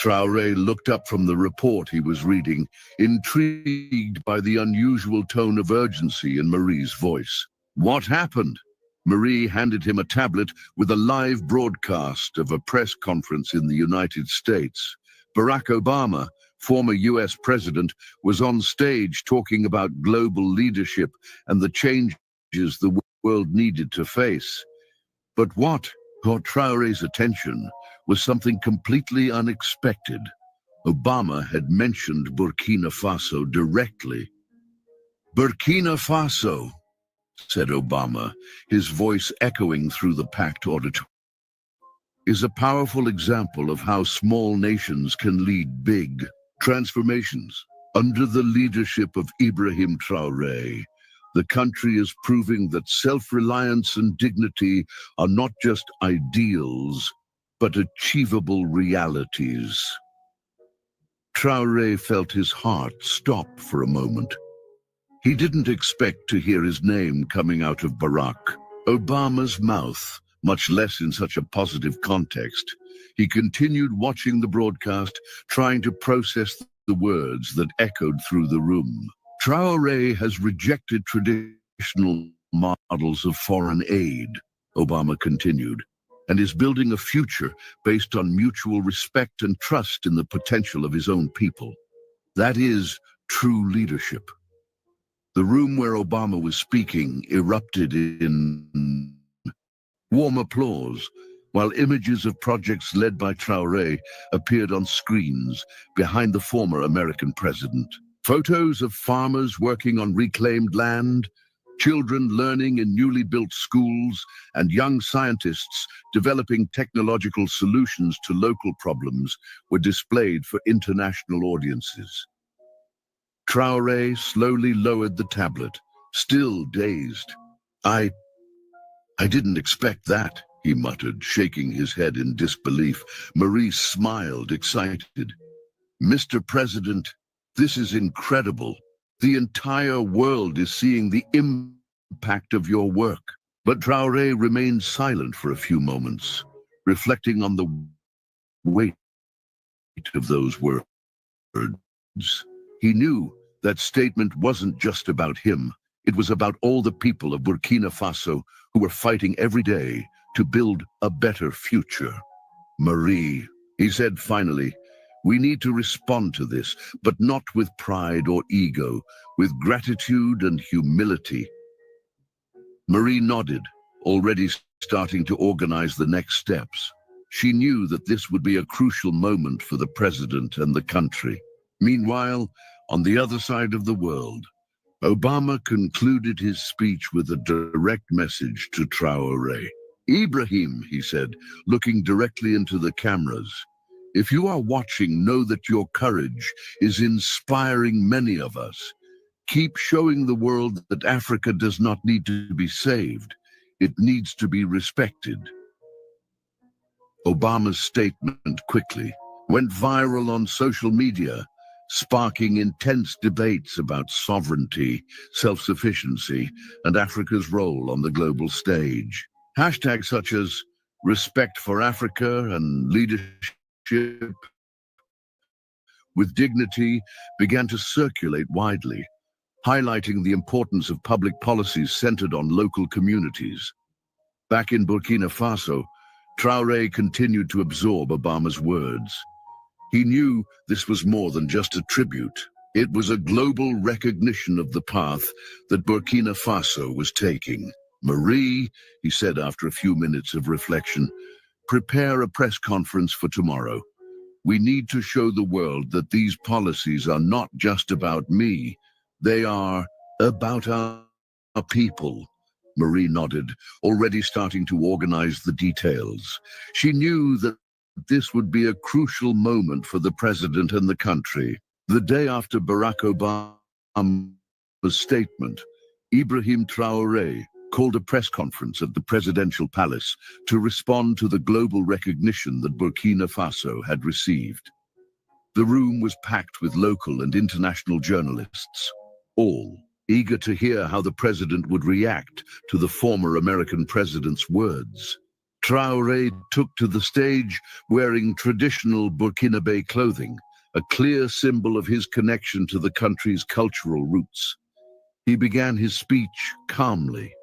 Traoré looked up from the report he was reading, intrigued by the unusual tone of urgency in Marie's voice. What happened? Marie handed him a tablet with a live broadcast of a press conference in the United States. Barack Obama, former US president, was on stage talking about global leadership and the changes the world needed to face. But what caught Traoré's attention was something completely unexpected. Obama had mentioned Burkina Faso directly. Burkina Faso, said Obama, his voice echoing through the packed auditorium, is a powerful example of how small nations can lead big transformations. Under the leadership of Ibrahim Traoré, the country is proving that self-reliance and dignity are not just ideals, but achievable realities. Traoré felt his heart stop for a moment. He didn't expect to hear his name coming out of Barack Obama's mouth, much less in such a positive context. He continued watching the broadcast, trying to process the words that echoed through the room. Traoré has rejected traditional models of foreign aid, Obama continued, and is building a future based on mutual respect and trust in the potential of his own people. That is true leadership. The room where Obama was speaking erupted in warm applause, while images of projects led by Traoré appeared on screens behind the former American president. Photos of farmers working on reclaimed land, children learning in newly built schools, and young scientists developing technological solutions to local problems were displayed for international audiences. Traoré slowly lowered the tablet, still dazed. I didn't expect that, he muttered, shaking his head in disbelief. Marie smiled, excited. Mr. President, this is incredible. The entire world is seeing the impact of your work. But Traoré remained silent for a few moments, reflecting on the weight of those words. He knew that statement wasn't just about him. It was about all the people of Burkina Faso who were fighting every day to build a better future. Marie, he said finally, we need to respond to this, but not with pride or ego, with gratitude and humility. Marie nodded, already starting to organize the next steps. She knew that this would be a crucial moment for the president and the country. Meanwhile, on the other side of the world, Obama concluded his speech with a direct message to Traoré. Ibrahim, he said, looking directly into the cameras, if you are watching, know that your courage is inspiring many of us. Keep showing the world that Africa does not need to be saved. It needs to be respected. Obama's statement quickly went viral on social media, sparking intense debates about sovereignty, self-sufficiency, and Africa's role on the global stage. Hashtags such as Respect for Africa and Leadership with Dignity began to circulate widely, highlighting the importance of public policies centered on local communities. Back in Burkina Faso, Traoré continued to absorb Obama's words. He knew this was more than just a tribute. It was a global recognition of the path that Burkina Faso was taking. Marie, he said after a few minutes of reflection, prepare a press conference for tomorrow. We need to show the world that these policies are not just about me. They are about our people. Marie nodded, already starting to organize the details. She knew that this would be a crucial moment for the president and the country. The day after Barack Obama's statement, Ibrahim Traoré called a press conference at the presidential palace to respond to the global recognition that Burkina Faso had received. The room was packed with local and international journalists, all eager to hear how the president would react to the former American president's words. Traoré took to the stage wearing traditional Burkinabe clothing, a clear symbol of his connection to the country's cultural roots. He began his speech calmly,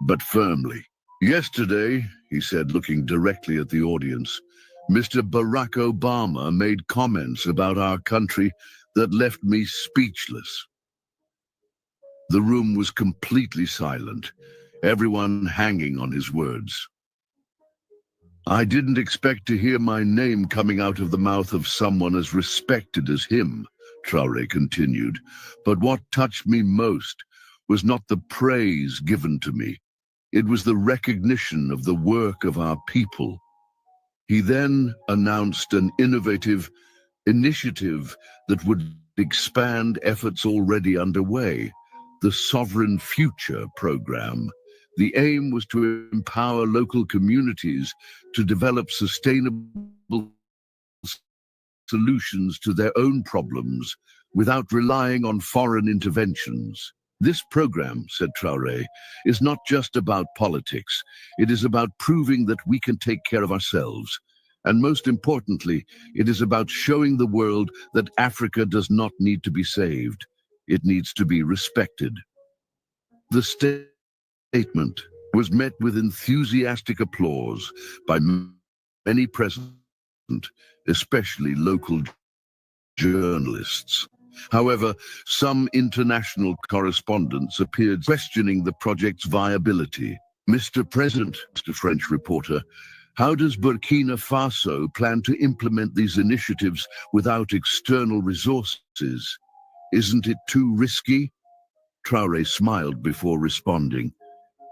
but firmly. Yesterday, he said, looking directly at the audience, Mr. Barack Obama made comments about our country that left me speechless. The room was completely silent, everyone hanging on his words. I didn't expect to hear my name coming out of the mouth of someone as respected as him, Traoré continued, but what touched me most was not the praise given to me. It was the recognition of the work of our people. He then announced an innovative initiative that would expand efforts already underway, the Sovereign Future Program. The aim was to empower local communities to develop sustainable solutions to their own problems without relying on foreign interventions. This program, said Traoré, is not just about politics. It is about proving that we can take care of ourselves. And most importantly, it is about showing the world that Africa does not need to be saved. It needs to be respected. The statement was met with enthusiastic applause by many present, especially local journalists. However, some international correspondents appeared questioning the project's viability. Mr. President, the French reporter, how does Burkina Faso plan to implement these initiatives without external resources? Isn't it too risky? Traoré smiled before responding.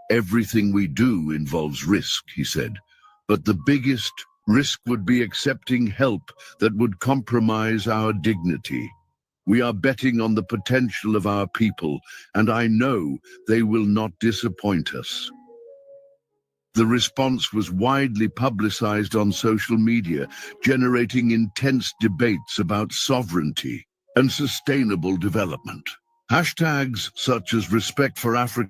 Everything we do involves risk, he said, but the biggest risk would be accepting help that would compromise our dignity. We are betting on the potential of our people, and I know they will not disappoint us. The response was widely publicized on social media, generating intense debates about sovereignty and sustainable development. Hashtags such as Respect for Africa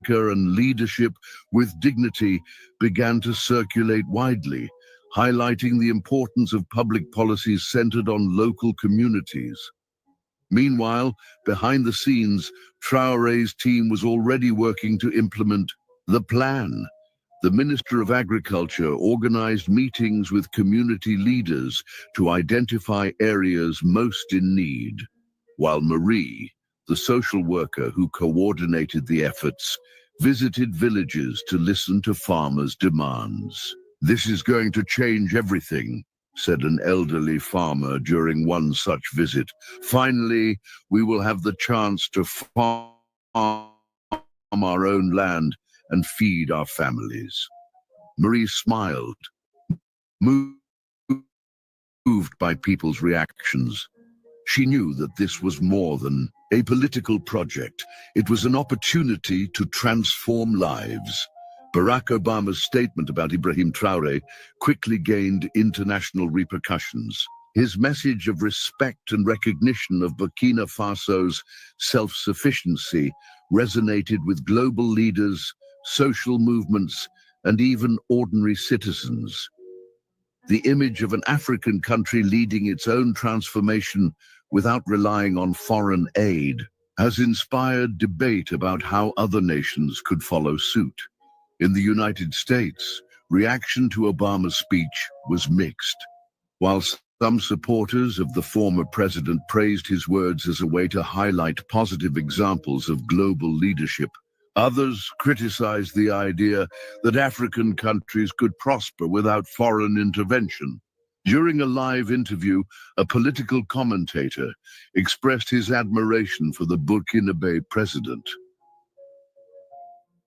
and Leadership with Dignity began to circulate widely, highlighting the importance of public policies centered on local communities. Meanwhile, behind the scenes, Traoré's team was already working to implement the plan. The Minister of Agriculture organized meetings with community leaders to identify areas most in need, while Marie, the social worker who coordinated the efforts, visited villages to listen to farmers' demands. This is going to change everything, said an elderly farmer during one such visit. Finally, we will have the chance to farm our own land and feed our families. Marie smiled, moved by people's reactions. She knew that this was more than a political project. It was an opportunity to transform lives. Barack Obama's statement about Ibrahim Traoré quickly gained international repercussions. His message of respect and recognition of Burkina Faso's self-sufficiency resonated with global leaders, social movements, and even ordinary citizens. The image of an African country leading its own transformation without relying on foreign aid has inspired debate about how other nations could follow suit. In the United States, reaction to Obama's speech was mixed. While some supporters of the former president praised his words as a way to highlight positive examples of global leadership, others criticized the idea that African countries could prosper without foreign intervention. During a live interview, a political commentator expressed his admiration for the Burkinabe president.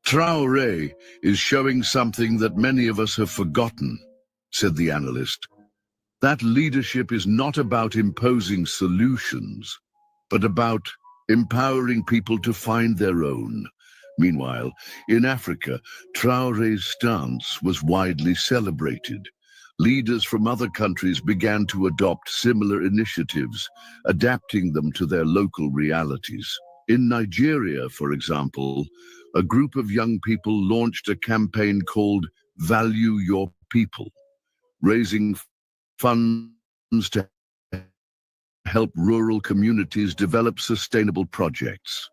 Traoré is showing something that many of us have forgotten, said the analyst. That leadership is not about imposing solutions, but about empowering people to find their own. Meanwhile, in Africa, Traoré's stance was widely celebrated. Leaders from other countries began to adopt similar initiatives, adapting them to their local realities. In Nigeria, for example, a group of young people launched a campaign called Value Your people, raising funds to help rural communities develop sustainable projects.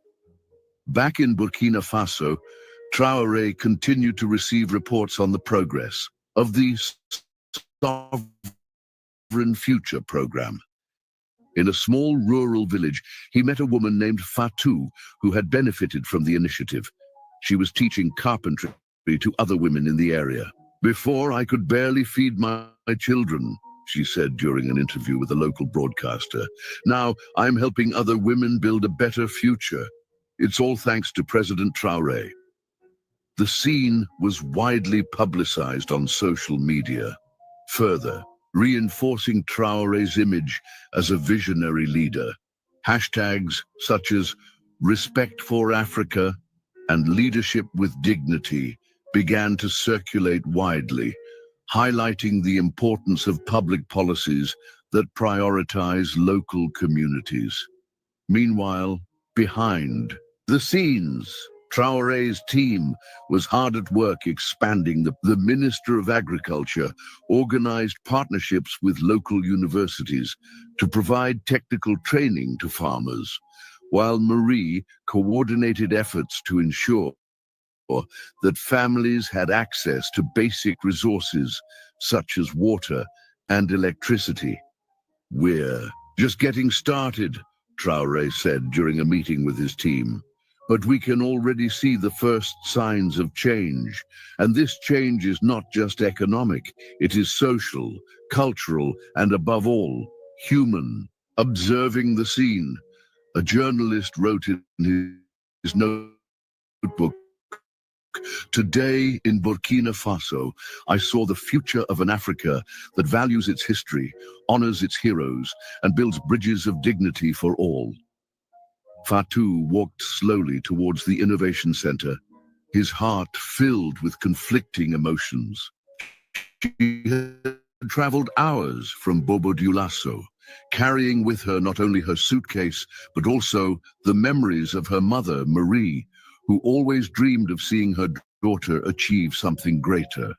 Back in Burkina Faso, Traoré continued to receive reports on the progress of the Sovereign Future program. In a small rural village, he met a woman named Fatou who had benefited from the initiative. She was teaching carpentry to other women in the area. "Before, I could barely feed my children," she said during an interview with a local broadcaster. "Now I'm helping other women build a better future. It's all thanks to President Traoré." The scene was widely publicized on social media, further reinforcing Traoré's image as a visionary leader. Hashtags such as "Respect for Africa" and "Leadership with Dignity" began to circulate widely, highlighting the importance of public policies that prioritize local communities. Meanwhile, behind the scenes, Traoré's team was hard at work expanding. The Minister of Agriculture organized partnerships with local universities to provide technical training to farmers, while Marie coordinated efforts to ensure that families had access to basic resources such as water and electricity. "We're just getting started," Traoré said during a meeting with his team. "But we can already see the first signs of change. And this change is not just economic, it is social, cultural, and above all, human." Observing the scene, a journalist wrote in his notebook, "Today in Burkina Faso, I saw the future of an Africa that values its history, honors its heroes, and builds bridges of dignity for all." Fatou walked slowly towards the Innovation Center, his heart filled with conflicting emotions. She had traveled hours from Bobo Dioulasso, carrying with her not only her suitcase, but also the memories of her mother, Marie, who always dreamed of seeing her daughter achieve something greater.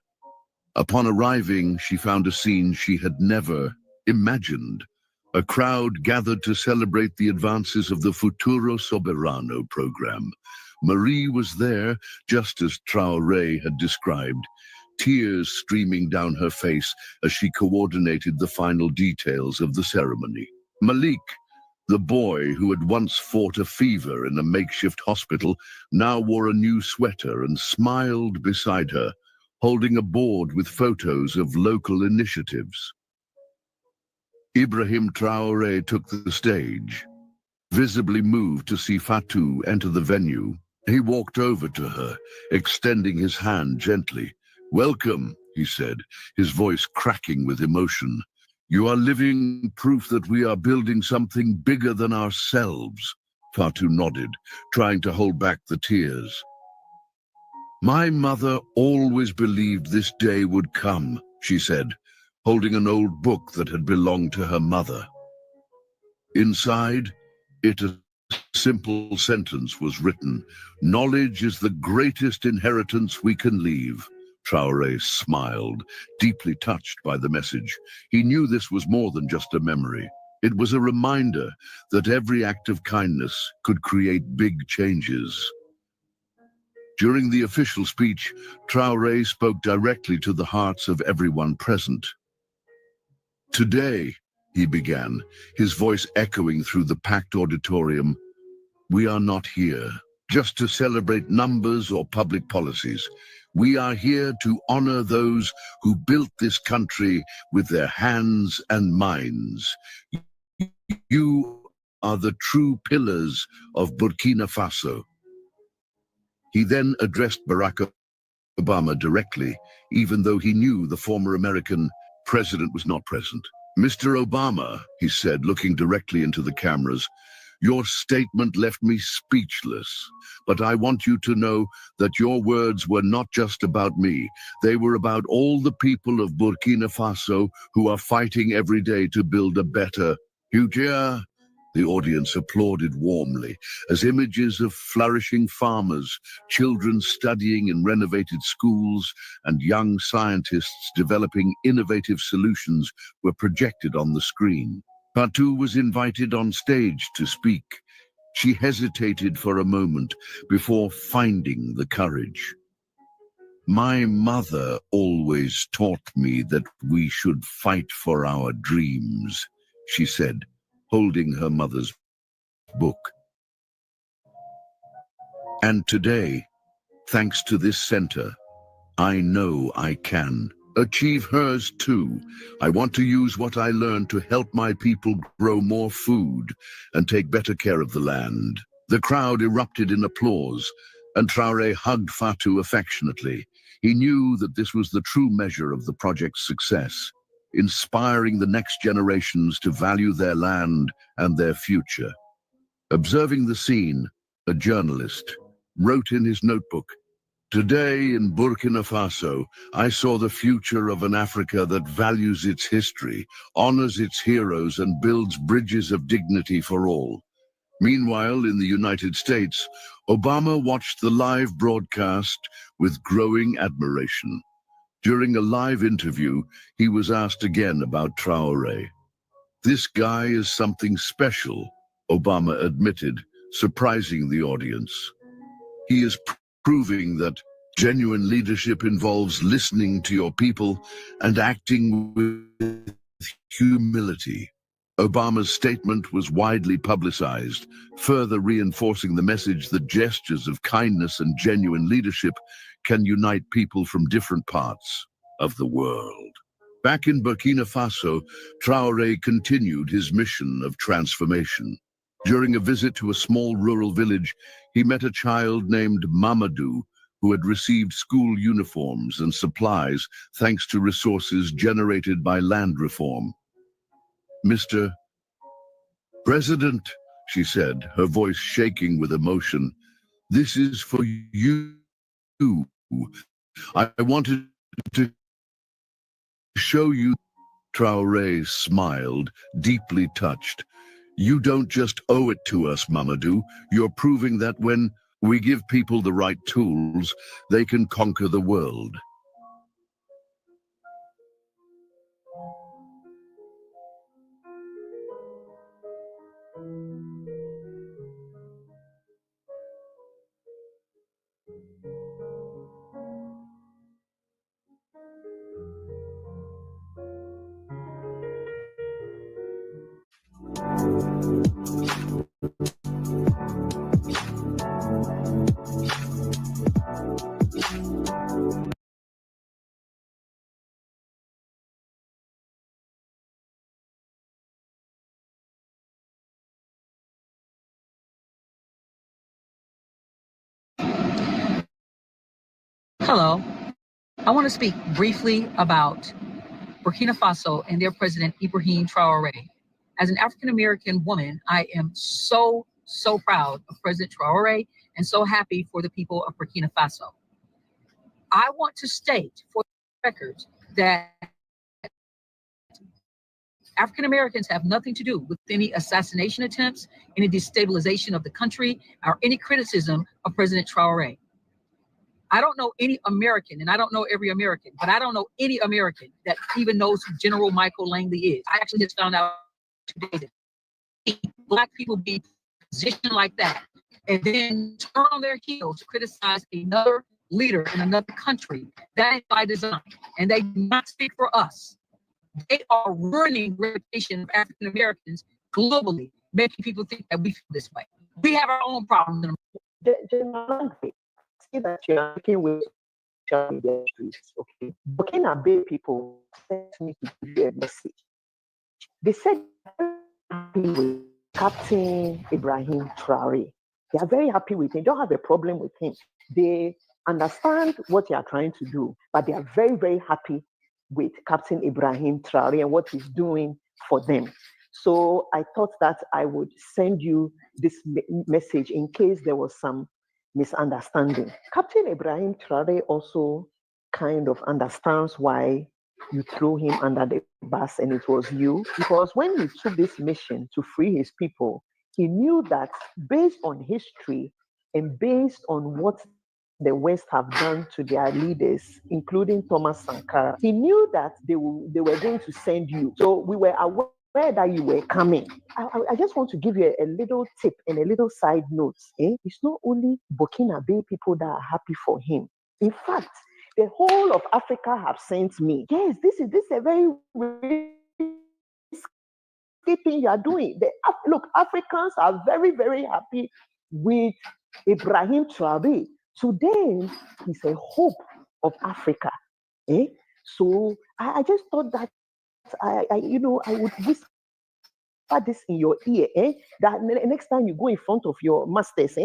Upon arriving, she found a scene she had never imagined. A crowd gathered to celebrate the advances of the Futuro Soberano program. Marie was there, just as Traoré had described, tears streaming down her face as she coordinated the final details of the ceremony. Malik, the boy who had once fought a fever in a makeshift hospital, now wore a new sweater and smiled beside her, holding a board with photos of local initiatives. Ibrahim Traoré took the stage. Visibly moved to see Fatou enter the venue, he walked over to her, extending his hand gently. "Welcome," he said, his voice cracking with emotion. "You are living proof that we are building something bigger than ourselves." Fatou nodded, trying to hold back the tears. "My mother always believed this day would come," she said, holding an old book that had belonged to her mother. Inside it, a simple sentence was written: "Knowledge is the greatest inheritance we can leave." Traoré smiled, deeply touched by the message. He knew this was more than just a memory. It was a reminder that every act of kindness could create big changes. During the official speech, Traoré spoke directly to the hearts of everyone present. "Today," he began, his voice echoing through the packed auditorium, "we are not here just to celebrate numbers or public policies. We are here to honor those who built this country with their hands and minds. You are the true pillars of Burkina Faso." He then addressed Barack Obama directly, even though he knew the former American president was not present. "Mr. Obama," he said, looking directly into the cameras, "your statement left me speechless, but I want you to know that your words were not just about me. They were about all the people of Burkina Faso who are fighting every day to build a better future." The audience applauded warmly as images of flourishing farmers, children studying in renovated schools, and young scientists developing innovative solutions were projected on the screen. Patu was invited on stage to speak. She hesitated for a moment before finding the courage. "My mother always taught me that we should fight for our dreams," she said, holding her mother's book. "And today, thanks to this center, I know I can achieve hers too. I want to use what I learned to help my people grow more food and take better care of the land." The crowd erupted in applause, and Traoré hugged Fatou affectionately. He knew that this was the true measure of the project's success, inspiring the next generations to value their land and their future. Observing the scene, a journalist wrote in his notebook, "Today in Burkina Faso, I saw the future of an Africa that values its history, honors its heroes, and builds bridges of dignity for all." Meanwhile, in the United States, Obama watched the live broadcast with growing admiration. During a live interview, he was asked again about Traoré. "This guy is something special," Obama admitted, surprising the audience. "He is proving that genuine leadership involves listening to your people and acting with humility." Obama's statement was widely publicized, further reinforcing the message that gestures of kindness and genuine leadership can unite people from different parts of the world. Back in Burkina Faso, Traoré continued his mission of transformation. During a visit to a small rural village, he met a child named Mamadou, who had received school uniforms and supplies thanks to resources generated by land reform. "Mr. President," she said, her voice shaking with emotion, "this is for you. I wanted to show you." Traoré smiled, deeply touched. "You don't just owe it to us, Mamadou. You're proving that when we give people the right tools, they can conquer the world." Hello. I want to speak briefly about Burkina Faso and their president, Ibrahim Traoré. As an African-American woman, I am so proud of President Traoré and so happy for the people of Burkina Faso. I want to state for the record that African-Americans have nothing to do with any assassination attempts, any destabilization of the country, or any criticism of President Traoré. I don't know any American, and I don't know every American, but I don't know any American that even knows who General Michael Langley is. I actually just found out today that Black people be positioned like that and then turn on their heels to criticize another leader in another country. That is by design, and they do not speak for us. They are ruining the reputation of African Americans globally, making people think that we feel this way. We have our own problems. See that you are working with social media streets, okay? Burkina Bay people sent me to give you a message. They said happy with Captain Ibrahim Traoré. They are very happy with him. Don't have a problem with him. They understand what you are trying to do, but they are very, very happy with Captain Ibrahim Traoré and what he's doing for them. So I thought that I would send you this message in case there was some misunderstanding. Captain Ibrahim Traoré also kind of understands why you threw him under the bus and it was you. Because when he took this mission to free his people, he knew that based on history and based on what the West have done to their leaders, including Thomas Sankara, he knew that they were going to send you. So we were aware that you were coming. I just want to give you a little tip and a little side note. It's not only Burkina Faso people that are happy for him. In fact, the whole of Africa have sent me. Yes, this is a very risky thing you are doing. Look, Africans are very, very happy with Ibrahim Traoré. Today, he's a hope of Africa. So I just thought that I would whisper this in your ear. That next time you go in front of your masters,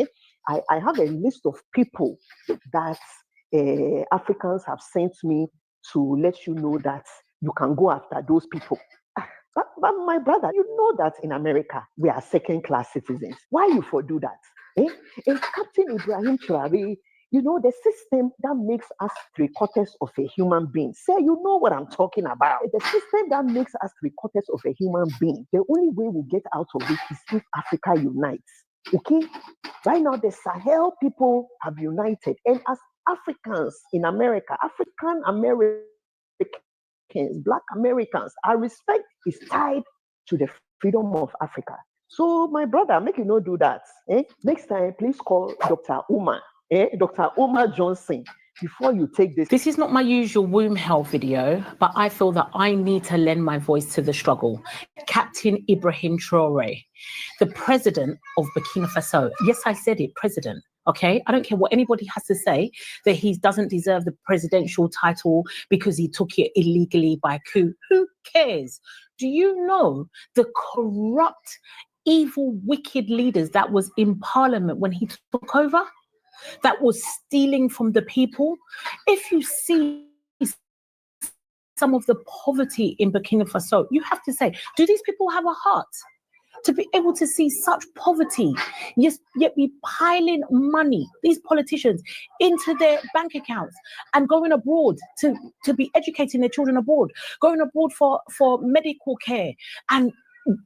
I have a list of people that Africans have sent me to let you know that you can go after those people. But my brother, you know that in America, we are second-class citizens. Why you for do that? And Captain Ibrahim Traoré, you know, the system that makes us 3/4 of a human being. Say, you know what I'm talking about. The system that makes us 3/4 of a human being. The only way we'll get out of it is if Africa unites. Okay? Right now, the Sahel people have united. And as Africans in America, African Americans, Black Americans, our respect is tied to the freedom of Africa. So, my brother, make you not do that. Next time, please call Dr. Umar, Dr. Umar Johnson, before you take this. This is not my usual womb health video, but I feel that I need to lend my voice to the struggle. Captain Ibrahim Traoré, the president of Burkina Faso. Yes, I said it, president. Okay, I don't care what anybody has to say that he doesn't deserve the presidential title because he took it illegally by coup. Who cares? Do you know the corrupt, evil, wicked leaders that was in parliament when he took over? That was stealing from the people? If you see some of the poverty in Burkina Faso, you have to say, do these people have a heart? To be able to see such poverty, yet be piling money, these politicians, into their bank accounts and going abroad to be educating their children abroad, going abroad for medical care and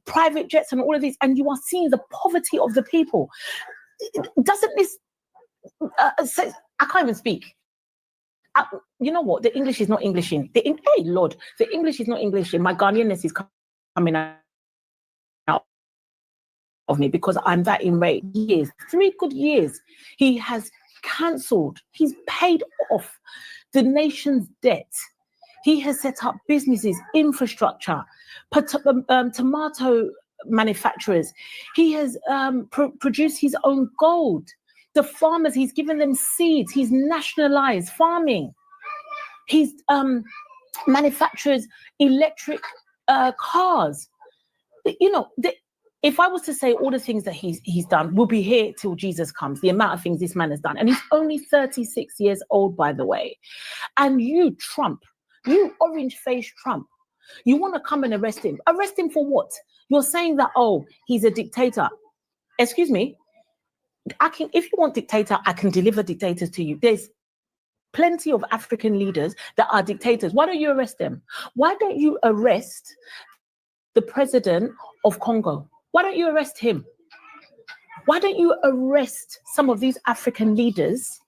private jets and all of this, and you are seeing the poverty of the people. Doesn't this say, I can't even speak. You know what? The English is not Englishing. Hey, Lord, the English is not Englishing. My Ghanaianness is coming out of me because I'm that enraged. Years, 3 good years, he has cancelled. He's paid off the nation's debt. He has set up businesses, infrastructure, tomato manufacturers. He has produced his own gold. The farmers, he's given them seeds. He's nationalized farming. He's manufactures electric cars. You know, if I was to say all the things that he's done, we'll be here till Jesus comes, the amount of things this man has done. And he's only 36 years old, by the way. And you, Trump, you orange-faced Trump, you want to come and arrest him. Arrest him for what? You're saying that, oh, he's a dictator. Excuse me. If you want dictator, I can deliver dictators to you. There's plenty of African leaders that are dictators. Why don't you arrest them? Why don't you arrest the president of Congo? Why don't you arrest him? Why don't you arrest some of these African leaders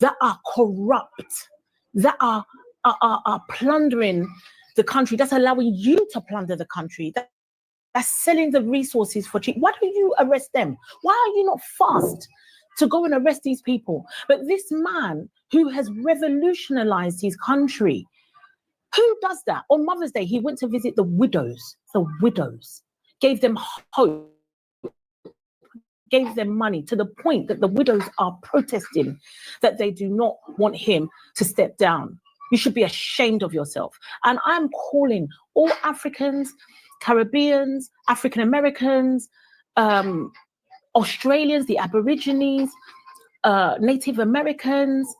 that are corrupt, that are plundering the country, that's allowing you to plunder the country, that's selling the resources for cheap? Why don't you arrest them? Why are you not fast to go and arrest these people? But this man who has revolutionized his country, who does that? On Mother's Day, he went to visit the widows, gave them hope, gave them money, to the point that the widows are protesting that they do not want him to step down. You should be ashamed of yourself. And I'm calling all Africans, Caribbeans, African Americans, Australians, the Aborigines, Native Americans.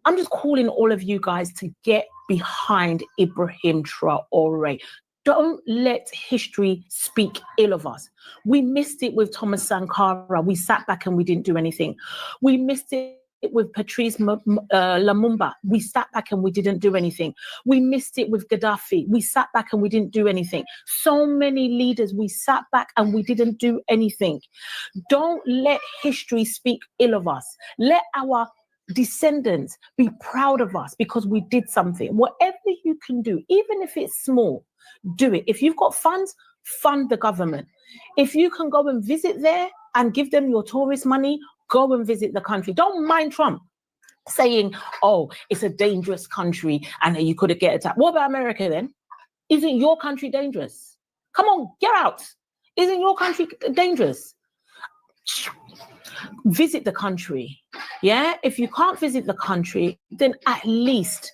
I'm just calling all of you guys to get behind Ibrahim Traoré. Don't let history speak ill of us. We missed it with Thomas Sankara. We sat back and we didn't do anything. We missed it it with Patrice Lumumba. We sat back and we didn't do anything. We missed it with Gaddafi. We sat back and we didn't do anything. So many leaders, we sat back and we didn't do anything. Don't let history speak ill of us. Let our descendants be proud of us because we did something. Whatever you can do, even if it's small, do it. If you've got funds, fund the government. If you can go and visit there and give them your tourist money, go and visit the country. Don't mind Trump saying, oh, it's a dangerous country and you could get attacked. What about America then? Isn't your country dangerous? Come on, get out. Isn't your country dangerous? Visit the country. Yeah, if you can't visit the country, then at least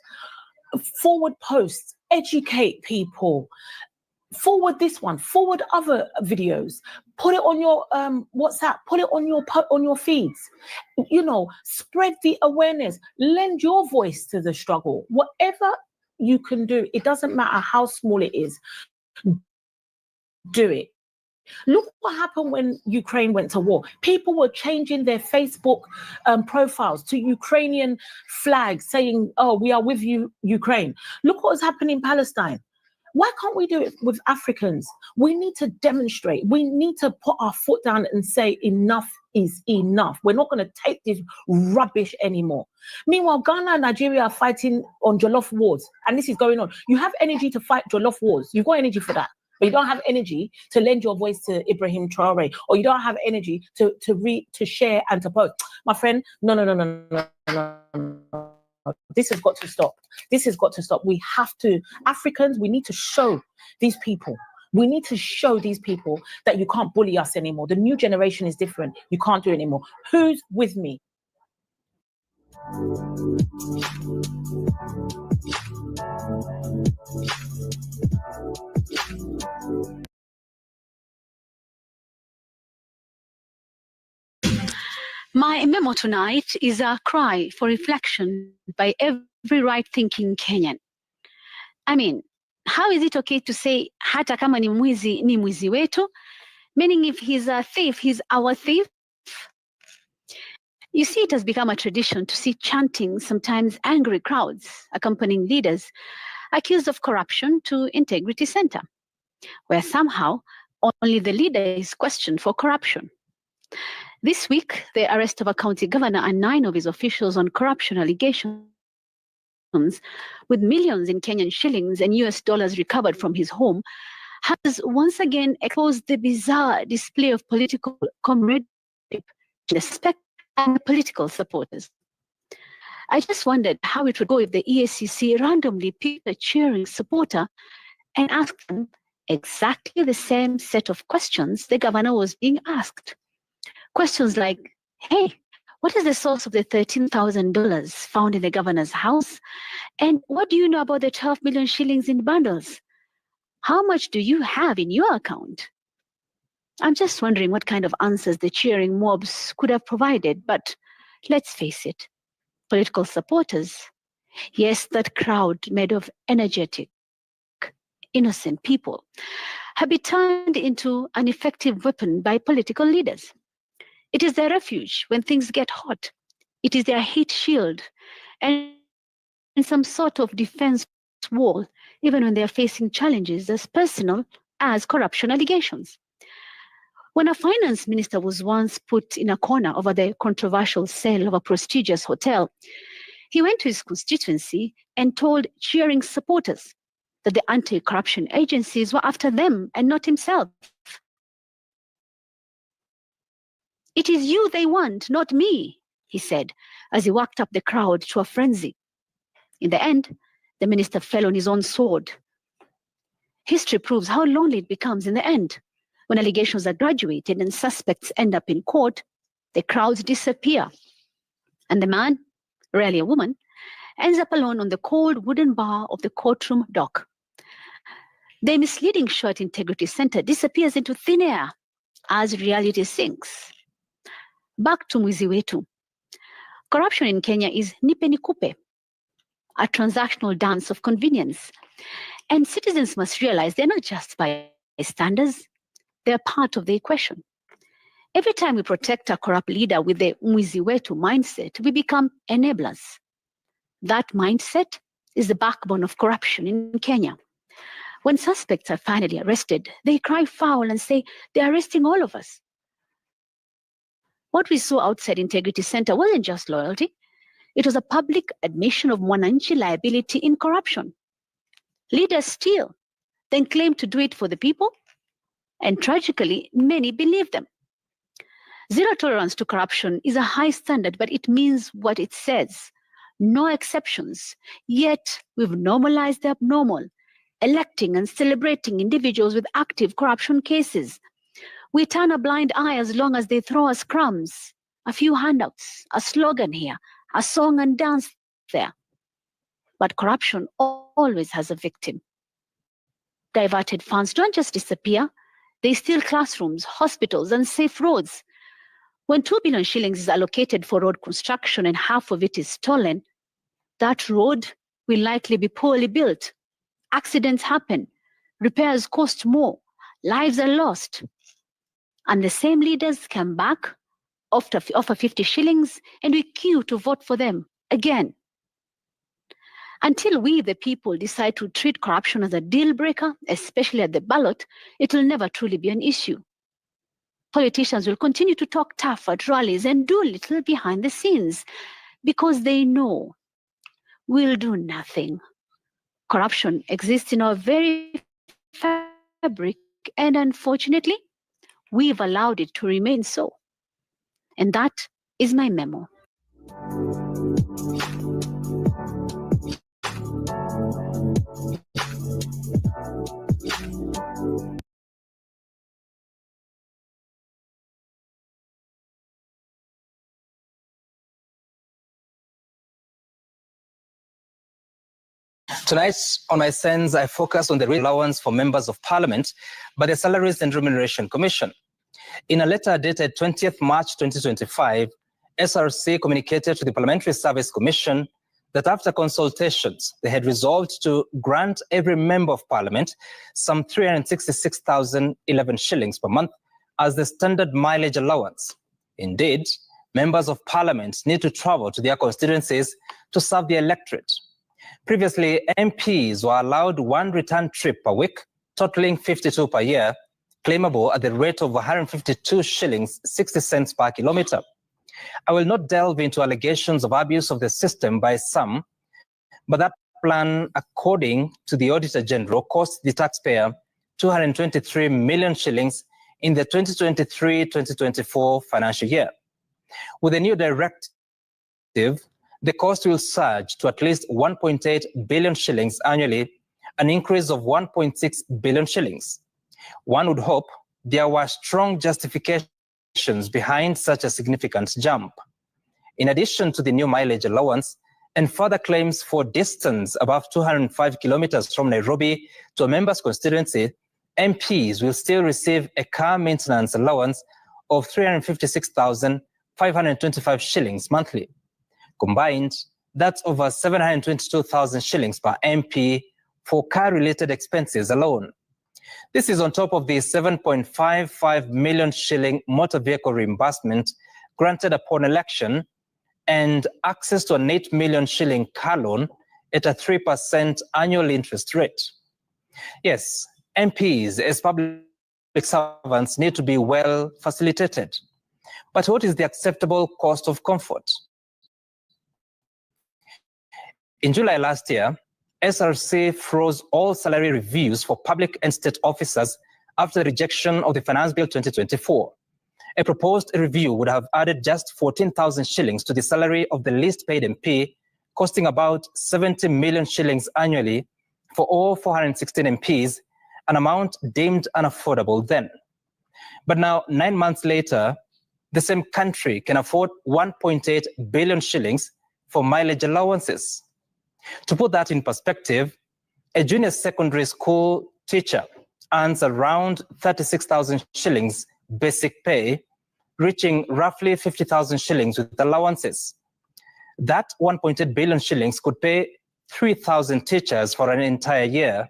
forward posts, educate people. Forward this one, forward other videos, put it on your WhatsApp, put it on your feeds. You know, spread the awareness, lend your voice to the struggle. Whatever you can do, it doesn't matter how small it is, do it. Look what happened when Ukraine went to war. People were changing their Facebook profiles to Ukrainian flags saying, oh, we are with you, Ukraine. Look what was happening in Palestine. Why can't we do it with Africans? We need to demonstrate. We need to put our foot down and say enough is enough. We're not going to take this rubbish anymore. Meanwhile, Ghana and Nigeria are fighting on Jollof wars, and this is going on. You have energy to fight Jollof wars. You've got energy for that. But you don't have energy to lend your voice to Ibrahim Traore, or you don't have energy to read, to share, and to post. My friend, no. This has got to stop. This has got to stop. We have to, Africans, we need to show these people. We need to show these people that you can't bully us anymore. The new generation is different. You can't do it anymore. Who's with me? My memo tonight is a cry for reflection by every right-thinking Kenyan. I mean, how is it okay to say hata kama ni mwizi wetu? Meaning if he's a thief, he's our thief? You see, it has become a tradition to see chanting, sometimes angry crowds accompanying leaders accused of corruption to Integrity Center, where somehow only the leader is questioned for corruption. This week, the arrest of a county governor and 9 of his officials on corruption allegations, with millions in Kenyan shillings and US dollars recovered from his home, has once again exposed the bizarre display of political camaraderie in the spec and political supporters. I just wondered how it would go if the EACC randomly picked a cheering supporter and asked them exactly the same set of questions the governor was being asked. Questions like, hey, what is the source of the $13,000 found in the governor's house? And what do you know about the 12 million shillings in bundles? How much do you have in your account? I'm just wondering what kind of answers the cheering mobs could have provided, but let's face it, political supporters, yes, that crowd made of energetic, innocent people, have been turned into an effective weapon by political leaders. It is their refuge when things get hot. It is their heat shield and some sort of defense wall, even when they are facing challenges as personal as corruption allegations. When a finance minister was once put in a corner over the controversial sale of a prestigious hotel, he went to his constituency and told cheering supporters that the anti-corruption agencies were after them and not himself. It is you they want, not me, he said, as he worked up the crowd to a frenzy. In the end, the minister fell on his own sword. History proves how lonely it becomes in the end. When allegations are graduated and suspects end up in court, the crowds disappear. And the man, rarely a woman, ends up alone on the cold wooden bar of the courtroom dock. The misleading show at Integrity Center disappears into thin air as reality sinks. Back to mwizi wetu. Corruption in Kenya is nipe nikupe, a transactional dance of convenience. And citizens must realize they're not just bystanders, they're part of the equation. Every time we protect a corrupt leader with the mwizi wetu mindset, we become enablers. That mindset is the backbone of corruption in Kenya. When suspects are finally arrested, they cry foul and say they're arresting all of us. What we saw outside Integrity Center wasn't just loyalty. It was a public admission of mwananchi liability in corruption. Leaders steal, then claim to do it for the people, and tragically, many believe them. Zero tolerance to corruption is a high standard, but it means what it says. No exceptions. Yet, we've normalized the abnormal, electing and celebrating individuals with active corruption cases. We turn a blind eye as long as they throw us crumbs, a few handouts, a slogan here, a song and dance there. But corruption always has a victim. Diverted funds don't just disappear. They steal classrooms, hospitals, and safe roads. When 2 billion shillings is allocated for road construction and half of it is stolen, that road will likely be poorly built. Accidents happen. Repairs cost more. Lives are lost. And the same leaders come back, offer 50 shillings, and we queue to vote for them again. Until we, the people, decide to treat corruption as a deal breaker, especially at the ballot, it will never truly be an issue. Politicians will continue to talk tough at rallies and do little behind the scenes because they know we'll do nothing. Corruption exists in our very fabric, and unfortunately, we've allowed it to remain so. And that is my memo. Tonight, on my sends, I focus on the allowance for members of parliament by the Salaries and Remuneration Commission. In a letter dated 20th March 2025, SRC communicated to the Parliamentary Service Commission that after consultations, they had resolved to grant every member of parliament some 366,011 shillings per month as the standard mileage allowance. Indeed, members of parliament need to travel to their constituencies to serve the electorate. Previously, MPs were allowed one return trip per week, totaling 52 per year, claimable at the rate of 152 shillings 60 cents per kilometer. I will not delve into allegations of abuse of the system by some, but that plan, according to the Auditor General, cost the taxpayer 223 million shillings in the 2023-2024 financial year. With the new directive, the cost will surge to at least 1.8 billion shillings annually, an increase of 1.6 billion shillings. One would hope there were strong justifications behind such a significant jump. In addition to the new mileage allowance and further claims for distance above 205 kilometers from Nairobi to a member's constituency, MPs will still receive a car maintenance allowance of 356,525 shillings monthly. Combined, that's over 722,000 shillings per MP for car-related expenses alone. This is on top of the 7.55 million shilling motor vehicle reimbursement granted upon election and access to an 8 million shilling car loan at a 3% annual interest rate. Yes, MPs as public servants need to be well facilitated. But what is the acceptable cost of comfort? In July last year, SRC froze all salary reviews for public and state officers after the rejection of the Finance Bill 2024. A proposed review would have added just 14,000 shillings to the salary of the least paid MP, costing about 70 million shillings annually for all 416 MPs, an amount deemed unaffordable then. But now, 9 months later, the same country can afford 1.8 billion shillings for mileage allowances. To put that in perspective, a junior secondary school teacher earns around 36,000 shillings basic pay, reaching roughly 50,000 shillings with allowances. That 1.8 billion shillings could pay 3,000 teachers for an entire year,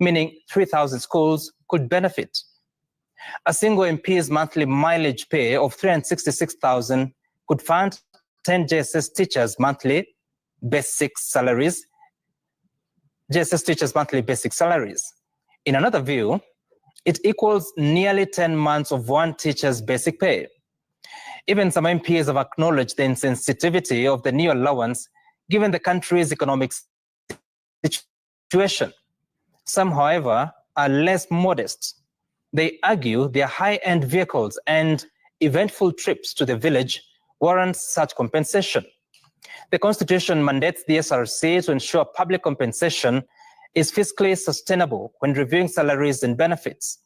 meaning 3,000 schools could benefit. A single MP's monthly mileage pay of 366,000 could fund 10 JSS teachers' monthly basic salaries. In another view, it equals nearly 10 months of one teacher's basic pay. Even some MPs have acknowledged the insensitivity of the new allowance given the country's economic situation. Some, however, are less modest. They argue their high-end vehicles and eventful trips to the village warrant such compensation. The Constitution mandates the SRC to ensure public compensation is fiscally sustainable when reviewing salaries and benefits.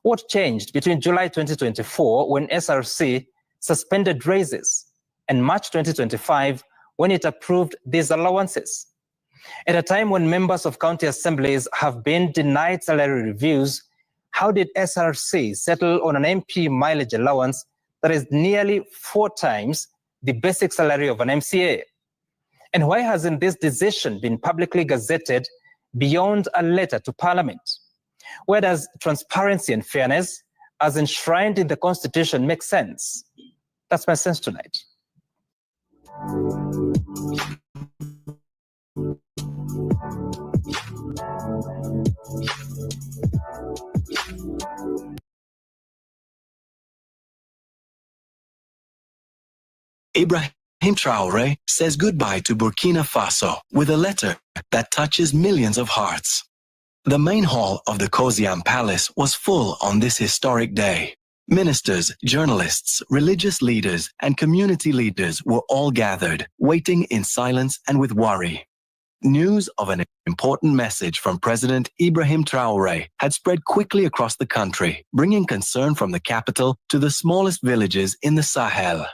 What changed between July 2024, when SRC suspended raises, and March 2025, when it approved these allowances? At a time when members of county assemblies have been denied salary reviews, how did SRC settle on an MP mileage allowance that is nearly 4 times the basic salary of an MCA? And why hasn't this decision been publicly gazetted beyond a letter to Parliament? Where does transparency and fairness, as enshrined in the Constitution, make sense? That's my sense tonight. Ibrahim Traoré says goodbye to Burkina Faso with a letter that touches millions of hearts. The main hall of the Koziam Palace was full on this historic day. Ministers, journalists, religious leaders, and community leaders were all gathered, waiting in silence and with worry. News of an important message from President Ibrahim Traoré had spread quickly across the country, bringing concern from the capital to the smallest villages in the Sahel.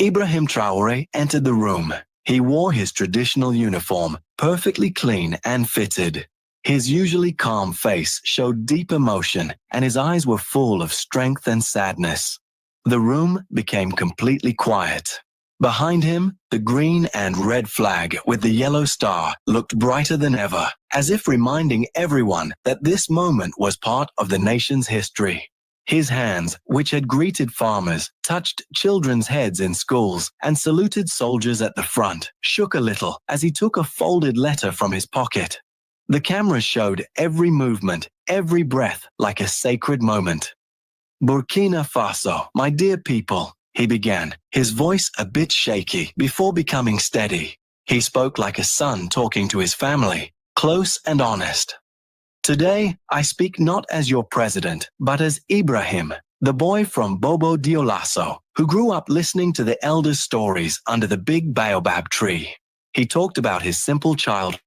Ibrahim Traoré entered the room. He wore his traditional uniform, perfectly clean and fitted. His usually calm face showed deep emotion, and his eyes were full of strength and sadness. The room became completely quiet. Behind him, the green and red flag with the yellow star looked brighter than ever, as if reminding everyone that this moment was part of the nation's history. His hands, which had greeted farmers, touched children's heads in schools, and saluted soldiers at the front, shook a little as he took a folded letter from his pocket. The cameras showed every movement, every breath like a sacred moment. Burkina Faso, my dear people, he began, his voice a bit shaky before becoming steady. He spoke like a son talking to his family, close and honest. Today, I speak not as your president, but as Ibrahim, the boy from Bobo Dioulasso, who grew up listening to the elders' stories under the big baobab tree. He talked about his simple childhood,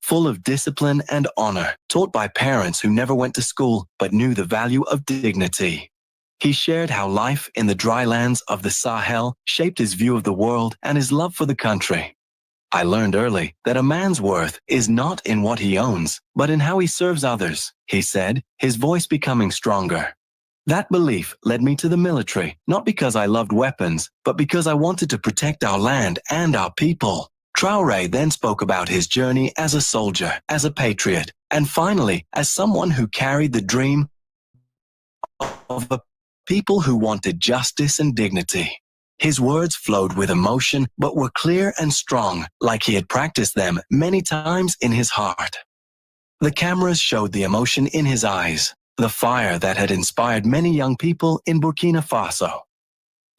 full of discipline and honor, taught by parents who never went to school but knew the value of dignity. He shared how life in the dry lands of the Sahel shaped his view of the world and his love for the country. I learned early that a man's worth is not in what he owns, but in how he serves others, he said, his voice becoming stronger. That belief led me to the military, not because I loved weapons, but because I wanted to protect our land and our people. Traoré then spoke about his journey as a soldier, as a patriot, and finally, as someone who carried the dream of a people who wanted justice and dignity. His words flowed with emotion, but were clear and strong, like he had practiced them many times in his heart. The cameras showed the emotion in his eyes, the fire that had inspired many young people in Burkina Faso.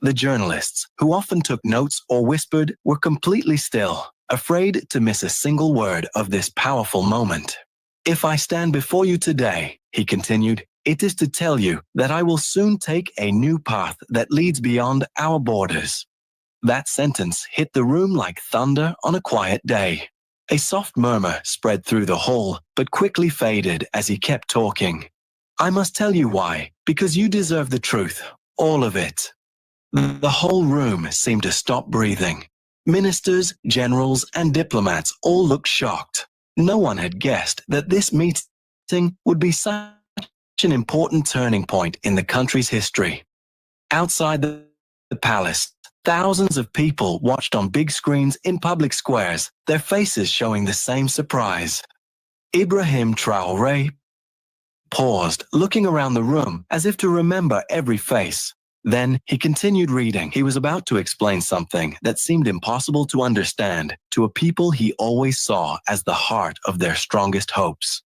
The journalists, who often took notes or whispered, were completely still, afraid to miss a single word of this powerful moment. If I stand before you today, he continued, it is to tell you that I will soon take a new path that leads beyond our borders. That sentence hit the room like thunder on a quiet day. A soft murmur spread through the hall, but quickly faded as he kept talking. I must tell you why, because you deserve the truth, all of it. The whole room seemed to stop breathing. Ministers, generals, and diplomats all looked shocked. No one had guessed that this meeting would be such an important turning point in the country's history. Outside the palace, thousands of people watched on big screens in public squares, their faces showing the same surprise. Ibrahim Traoré paused, looking around the room as if to remember every face. Then he continued reading. He was about to explain something that seemed impossible to understand to a people he always saw as the heart of their strongest hopes.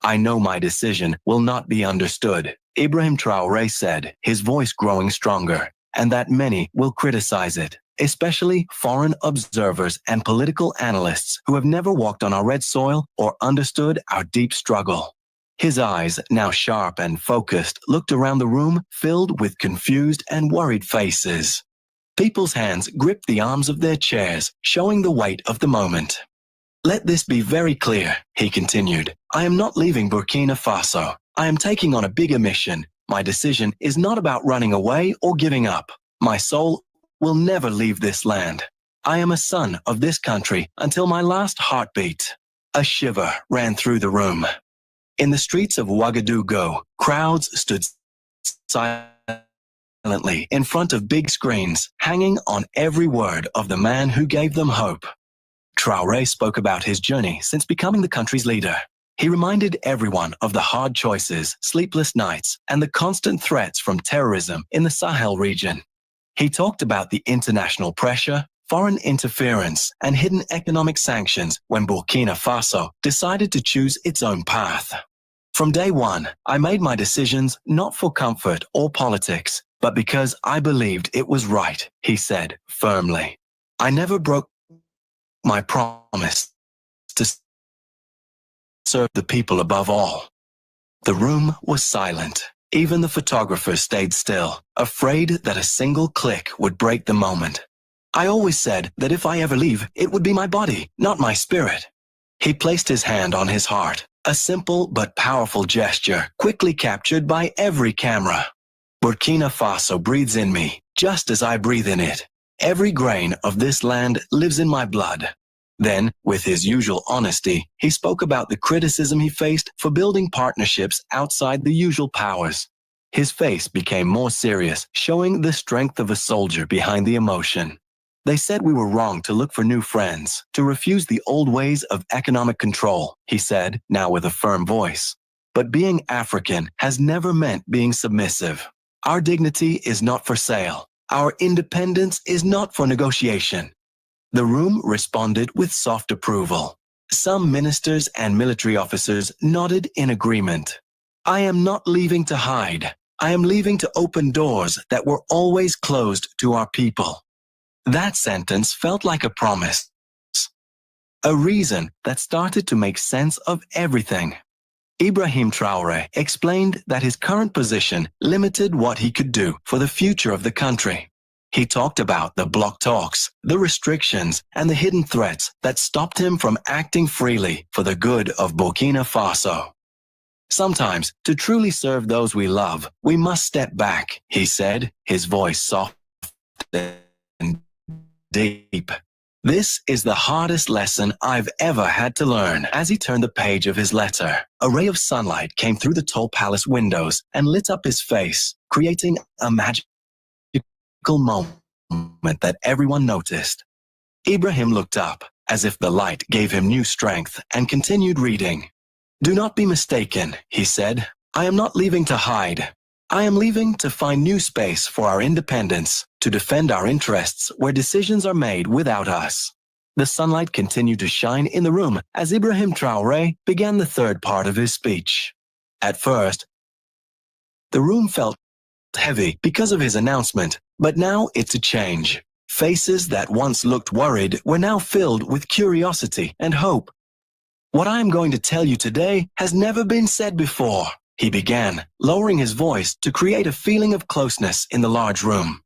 I know my decision will not be understood, Ibrahim Traoré said, his voice growing stronger, and that many will criticize it, especially foreign observers and political analysts who have never walked on our red soil or understood our deep struggle. His eyes, now sharp and focused, looked around the room filled with confused and worried faces. People's hands gripped the arms of their chairs, showing the weight of the moment. Let this be very clear, he continued. I am not leaving Burkina Faso. I am taking on a bigger mission. My decision is not about running away or giving up. My soul will never leave this land. I am a son of this country until my last heartbeat. A shiver ran through the room. In the streets of Ouagadougou, crowds stood silently in front of big screens, hanging on every word of the man who gave them hope. Traoré spoke about his journey since becoming the country's leader. He reminded everyone of the hard choices, sleepless nights, and the constant threats from terrorism in the Sahel region. He talked about the international pressure, foreign interference, and hidden economic sanctions when Burkina Faso decided to choose its own path. From day one, I made my decisions not for comfort or politics, but because I believed it was right, he said firmly. I never broke my promise to serve the people above all. The room was silent. Even the photographers stayed still, afraid that a single click would break the moment. I always said that if I ever leave, it would be my body, not my spirit. He placed his hand on his heart, a simple but powerful gesture, quickly captured by every camera. Burkina Faso breathes in me, just as I breathe in it. Every grain of this land lives in my blood. Then, with his usual honesty, he spoke about the criticism he faced for building partnerships outside the usual powers. His face became more serious, showing the strength of a soldier behind the emotion. They said we were wrong to look for new friends, to refuse the old ways of economic control, he said, now with a firm voice. But being African has never meant being submissive. Our dignity is not for sale. Our independence is not for negotiation. The room responded with soft approval. Some ministers and military officers nodded in agreement. I am not leaving to hide. I am leaving to open doors that were always closed to our people. That sentence felt like a promise. A reason that started to make sense of everything. Ibrahim Traoré explained that his current position limited what he could do for the future of the country. He talked about the bloc talks, the restrictions, and the hidden threats that stopped him from acting freely for the good of Burkina Faso. Sometimes, to truly serve those we love, we must step back, he said, his voice soft and deep. This is the hardest lesson I've ever had to learn. As he turned the page of his letter, a ray of sunlight came through the tall palace windows and lit up his face, creating a magical moment that everyone noticed. Ibrahim looked up, as if the light gave him new strength, and continued reading. Do not be mistaken, he said. I am not leaving to hide. I am leaving to find new space for our independence, to defend our interests where decisions are made without us. The sunlight continued to shine in the room as Ibrahim Traoré began the third part of his speech. At first, the room felt heavy because of his announcement, but now it's a change. Faces that once looked worried were now filled with curiosity and hope. What I am going to tell you today has never been said before, he began, lowering his voice to create a feeling of closeness in the large room.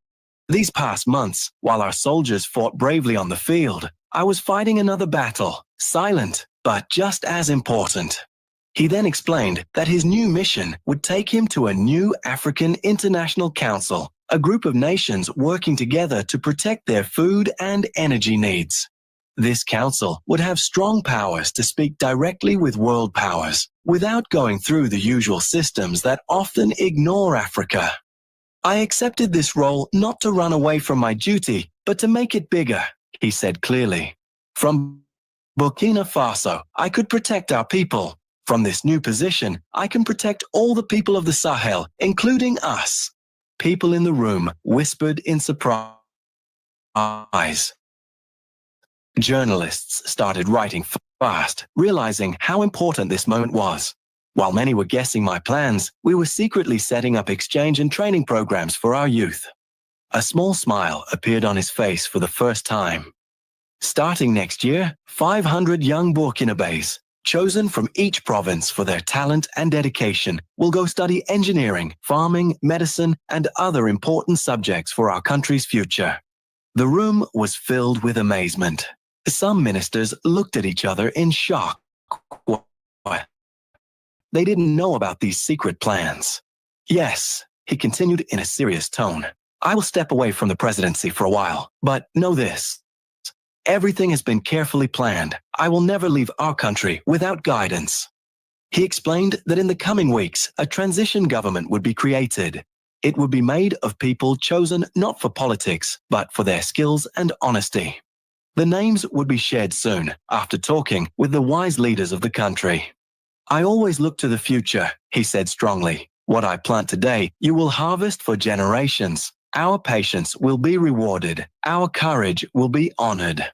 These past months, while our soldiers fought bravely on the field, I was fighting another battle, silent, but just as important. He then explained that his new mission would take him to a new African International Council, a group of nations working together to protect their food and energy needs. This council would have strong powers to speak directly with world powers, without going through the usual systems that often ignore Africa. I accepted this role not to run away from my duty, but to make it bigger, he said clearly. From Burkina Faso, I could protect our people, From this new position, I can protect all the people of the Sahel, including us. People in the room whispered in surprise. Journalists started writing fast, realizing how important this moment was. While many were guessing my plans, we were secretly setting up exchange and training programs for our youth. A small smile appeared on his face for the first time. Starting next year, 500 young Burkinabés, chosen from each province for their talent and dedication, will go study engineering, farming, medicine, and other important subjects for our country's future. The room was filled with amazement. Some ministers looked at each other in shock. They didn't know about these secret plans. Yes, he continued in a serious tone. I will step away from the presidency for a while, but know this. Everything has been carefully planned. I will never leave our country without guidance. He explained that in the coming weeks, a transition government would be created. It would be made of people chosen not for politics, but for their skills and honesty. The names would be shared soon, after talking with the wise leaders of the country. I always look to the future, he said strongly. What I plant today, you will harvest for generations. Our patience will be rewarded. Our courage will be honored.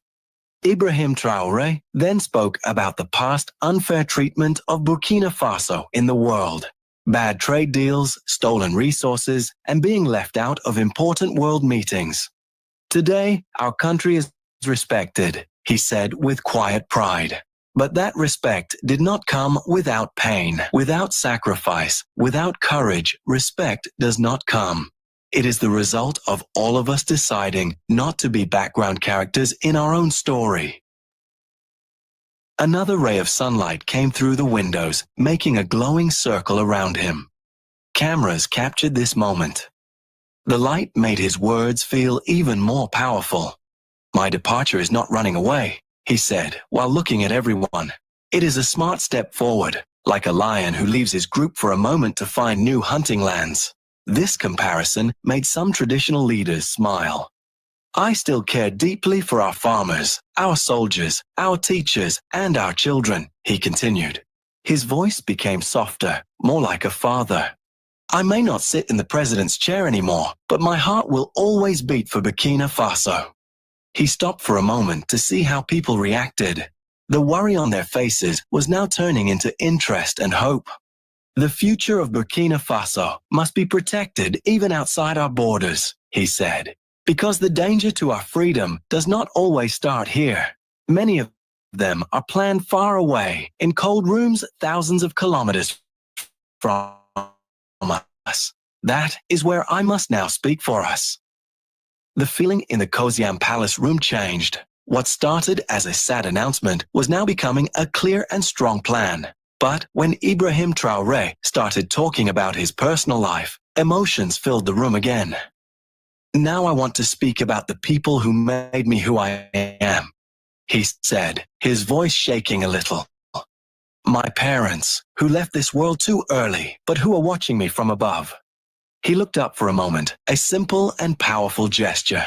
Ibrahim Traoré then spoke about the past unfair treatment of Burkina Faso in the world. Bad trade deals, stolen resources, and being left out of important world meetings. Today, our country is respected, he said with quiet pride. But that respect did not come without pain, without sacrifice, without courage. Respect does not come. It is the result of all of us deciding not to be background characters in our own story. Another ray of sunlight came through the windows, making a glowing circle around him. Cameras captured this moment. The light made his words feel even more powerful. My departure is not running away, he said, while looking at everyone. It is a smart step forward, like a lion who leaves his group for a moment to find new hunting lands. This comparison made some traditional leaders smile. I still care deeply for our farmers, our soldiers, our teachers, and our children, he continued. His voice became softer, more like a father. I may not sit in the president's chair anymore, but my heart will always beat for Burkina Faso. He stopped for a moment to see how people reacted. The worry on their faces was now turning into interest and hope. The future of Burkina Faso must be protected even outside our borders, he said, because the danger to our freedom does not always start here. Many of them are planned far away, in cold rooms thousands of kilometers from us. That is where I must now speak for us. The feeling in the Koziam Palace room changed. What started as a sad announcement was now becoming a clear and strong plan. But when Ibrahim Traoré started talking about his personal life, emotions filled the room again. Now I want to speak about the people who made me who I am, he said, his voice shaking a little. My parents, who left this world too early, but who are watching me from above. He looked up for a moment, a simple and powerful gesture.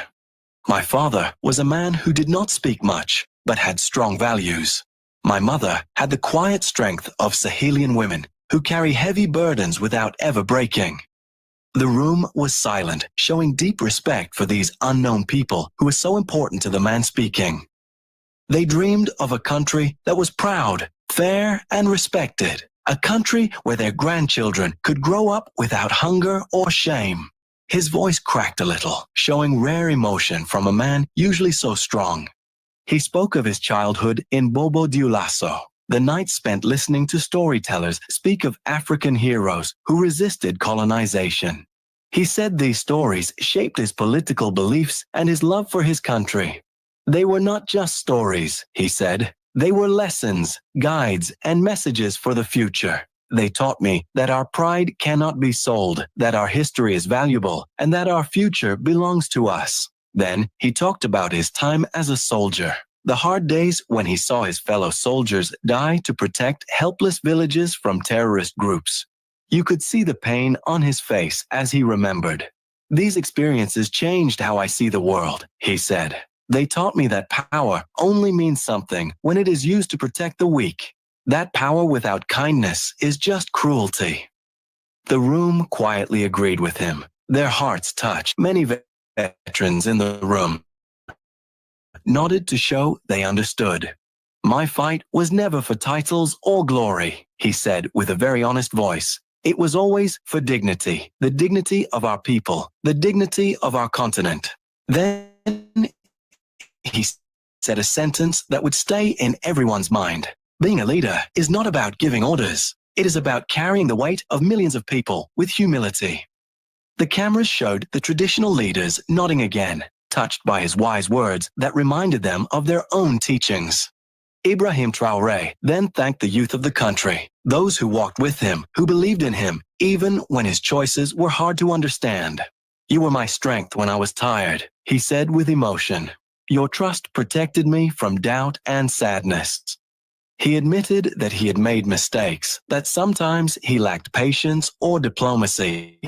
My father was a man who did not speak much, but had strong values. My mother had the quiet strength of Sahelian women who carry heavy burdens without ever breaking. The room was silent, showing deep respect for these unknown people who were so important to the man speaking. They dreamed of a country that was proud, fair, and respected, a country where their grandchildren could grow up without hunger or shame. His voice cracked a little, showing rare emotion from a man usually so strong. He spoke of his childhood in Bobo Dioulasso, the nights spent listening to storytellers speak of African heroes who resisted colonization. He said these stories shaped his political beliefs and his love for his country. They were not just stories, he said. They were lessons, guides, and messages for the future. They taught me that our pride cannot be sold, that our history is valuable, and that our future belongs to us. Then he talked about his time as a soldier, the hard days when he saw his fellow soldiers die to protect helpless villages from terrorist groups. You could see the pain on his face as he remembered. These experiences changed how I see the world, he said. They taught me that power only means something when it is used to protect the weak. That power without kindness is just cruelty. The room quietly agreed with him. Their hearts touched. Many veterans in the room nodded to show they understood. My fight was never for titles or glory, he said with a very honest voice. It was always for dignity, the dignity of our people, the dignity of our continent. Then he said a sentence that would stay in everyone's mind. Being a leader is not about giving orders. It is about carrying the weight of millions of people with humility. The cameras showed the traditional leaders nodding again, touched by his wise words that reminded them of their own teachings. Ibrahim Traoré then thanked the youth of the country, those who walked with him, who believed in him, even when his choices were hard to understand. You were my strength when I was tired, he said with emotion. Your trust protected me from doubt and sadness. He admitted that he had made mistakes, that sometimes he lacked patience or diplomacy.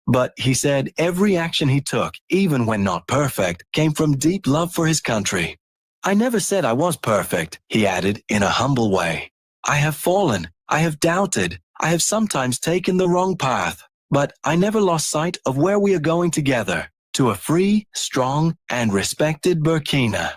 But he said every action he took, even when not perfect, came from deep love for his country. I never said I was perfect, he added in a humble way. I have fallen, I have doubted, I have sometimes taken the wrong path, but I never lost sight of where we are going together, to a free, strong, and respected Burkina.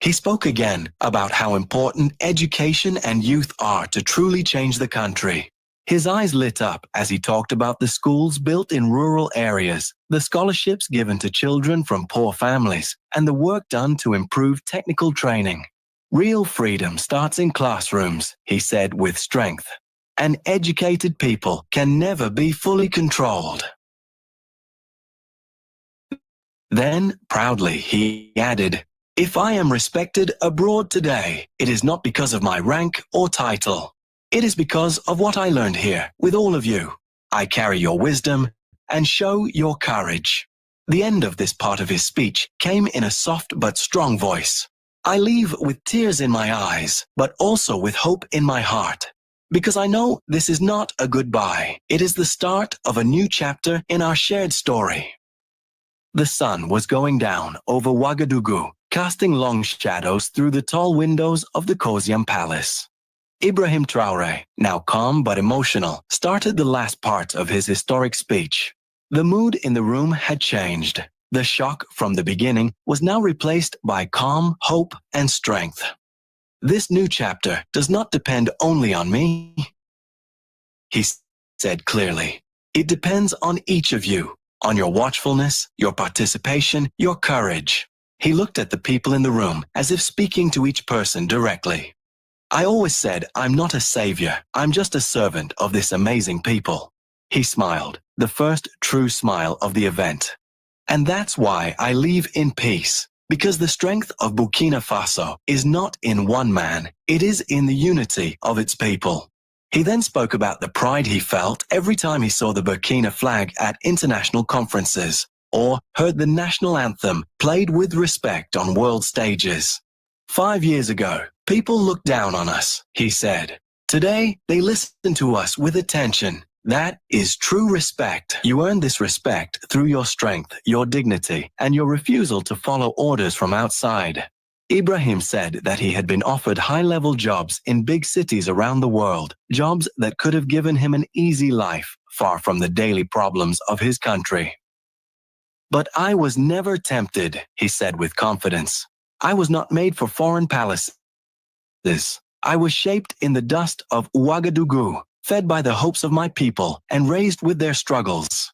He spoke again about how important education and youth are to truly change the country. His eyes lit up as he talked about the schools built in rural areas, the scholarships given to children from poor families, and the work done to improve technical training. Real freedom starts in classrooms, he said with strength. And educated people can never be fully controlled. Then, proudly, he added, if I am respected abroad today, it is not because of my rank or title. It is because of what I learned here with all of you. I carry your wisdom and show your courage. The end of this part of his speech came in a soft but strong voice. I leave with tears in my eyes, but also with hope in my heart. Because I know this is not a goodbye. It is the start of a new chapter in our shared story. The sun was going down over Ouagadougou, casting long shadows through the tall windows of the Koziam Palace. Ibrahim Traoré, now calm but emotional, started the last part of his historic speech. The mood in the room had changed. The shock from the beginning was now replaced by calm, hope, and strength. This new chapter does not depend only on me, he said clearly. It depends on each of you, on your watchfulness, your participation, your courage. He looked at the people in the room as if speaking to each person directly. I always said I'm not a savior, I'm just a servant of this amazing people. He smiled, the first true smile of the event. And that's why I leave in peace, because the strength of Burkina Faso is not in one man, it is in the unity of its people. He then spoke about the pride he felt every time he saw the Burkina flag at international conferences, or heard the national anthem played with respect on world stages. 5 years ago, people looked down on us, he said. Today, they listen to us with attention. That is true respect. You earn this respect through your strength, your dignity, and your refusal to follow orders from outside. Ibrahim said that he had been offered high-level jobs in big cities around the world, jobs that could have given him an easy life, far from the daily problems of his country. But I was never tempted, he said with confidence. I was not made for foreign palaces. I was shaped in the dust of Ouagadougou, fed by the hopes of my people and raised with their struggles.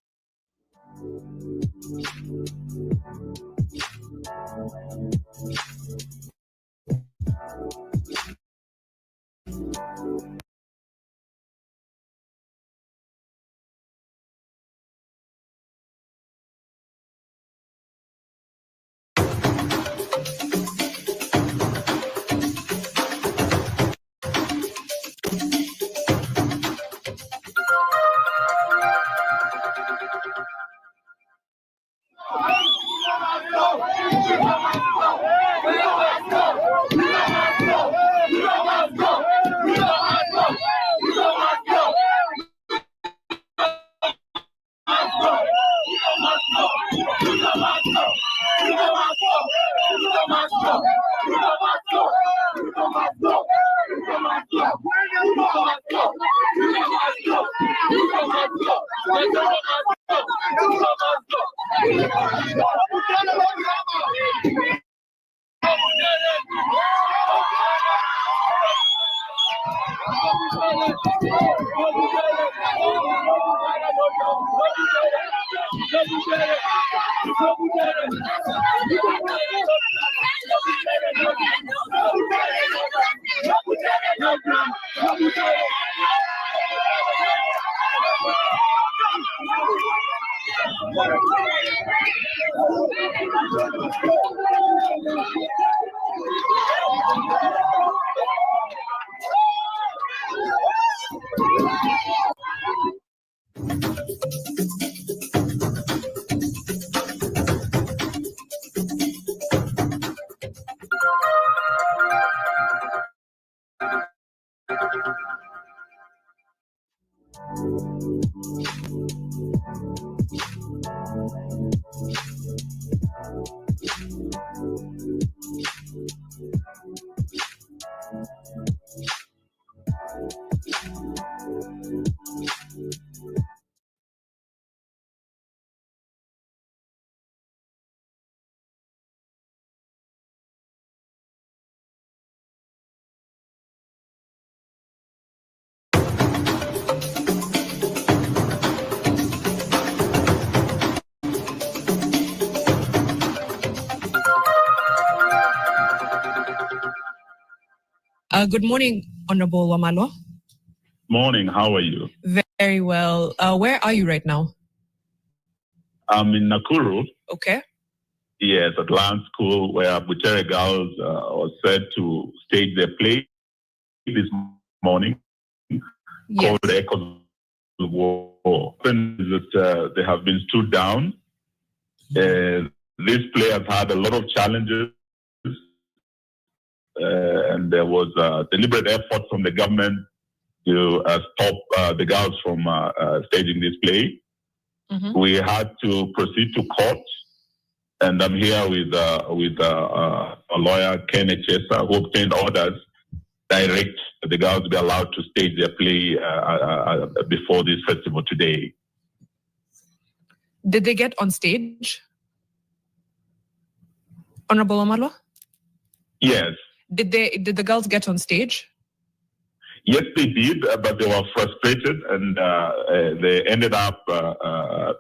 Good morning, Honorable Wamalwa. Morning, how are you? Very well. Where are you right now? I'm in Nakuru. Okay. Yes, at Land School, where Butere girls was said to stage their play this morning called Echoes of War. That they have been stood down. This play has had a lot of challenges, and there was a deliberate effort from the government to stop the girls from staging this play. Mm-hmm. We had to proceed to court, and I'm here with a lawyer, Ken Echesa, who obtained orders direct the girls to be allowed to stage their play before this festival today. Did they get on stage, Honorable Wamalwa? Yes. Did the girls get on stage? Yes, they did, but they were frustrated, and they ended up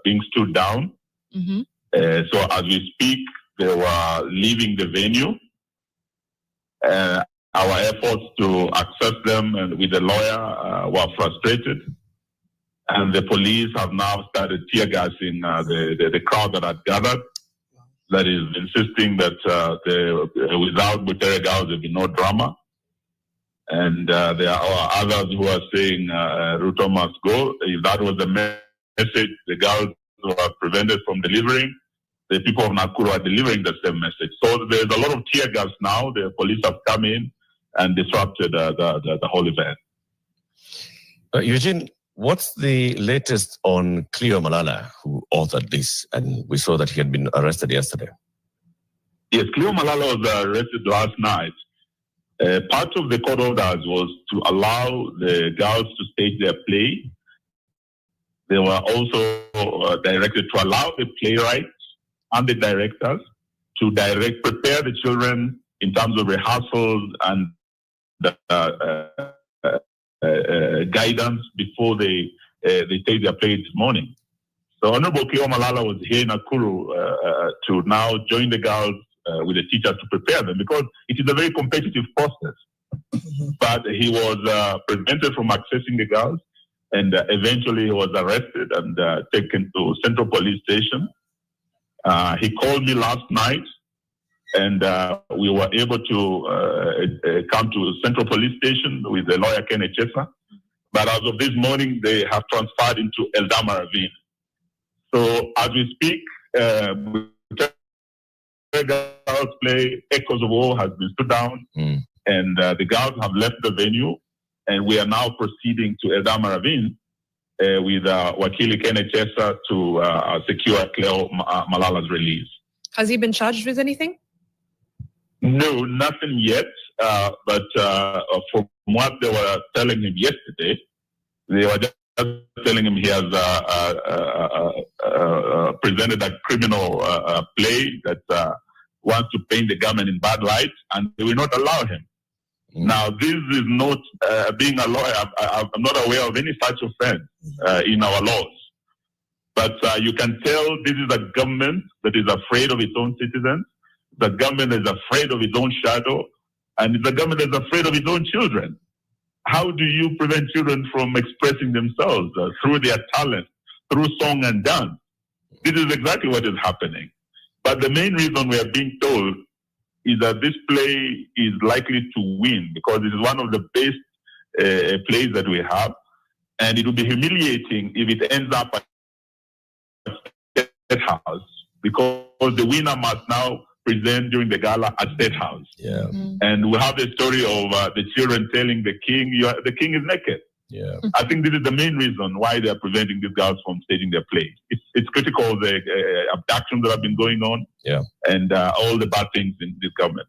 being stood down. Mm-hmm. So as we speak, they were leaving the venue. Our efforts to access them and with the lawyer were frustrated. And the police have now started tear gassing the crowd that had gathered. That is insisting that without Butere girls, there will be no drama. And there are others who are saying Ruto must go. If that was the message, the girls who are prevented from delivering, the people of Nakuru are delivering the same message. So there's a lot of tear gas now. The police have come in and disrupted the whole event. Eugene, what's the latest on Cleo Malala, who authored this? And we saw that he had been arrested yesterday. Yes, Cleo Malala was arrested last night. Part of the court orders was to allow the girls to stage their play. They were also directed to allow the playwrights and the directors to prepare the children in terms of rehearsals and guidance before they stage their play this morning. So Honorable Cleo Malala was here in Nakuru to now join the girls with the teachers to prepare them, because it is a very competitive process. Mm-hmm. But he was prevented from accessing the girls, and eventually he was arrested and taken to Central Police Station. He called me last night, and we were able to come to Central Police Station with the lawyer Ken Echesa. But as of this morning, they have transferred into Eldama Ravine. So as we speak, the girls play Echoes of War has been stood down, and the girls have left the venue, and we are now proceeding to Eldama Ravine with Wakili Ken Echesa to secure Cleo Malala's release. Has he been charged with anything? No, nothing yet. But from what they were telling him yesterday, they were telling him he has presented a criminal play that wants to paint the government in bad light, and they will not allow him. Now, this is not, being a lawyer, I'm not aware of any such offense in our laws. But you can tell this is a government that is afraid of its own citizens, the government that is afraid of its own shadow, and it's a government that is afraid of its own children. How do you prevent children from expressing themselves through their talent, through song and dance? This is exactly what is happening. But the main reason we are being told is that this play is likely to win because it is one of the best plays that we have, and it will be humiliating if it ends up at State House because the winner must now present during the gala at State House. Yeah. And we have the story of the children telling the king, the king is naked. Yeah. I think this is the main reason why they are preventing these girls from staging their play. It's critical of the abductions that have been going on, and all the bad things in this government.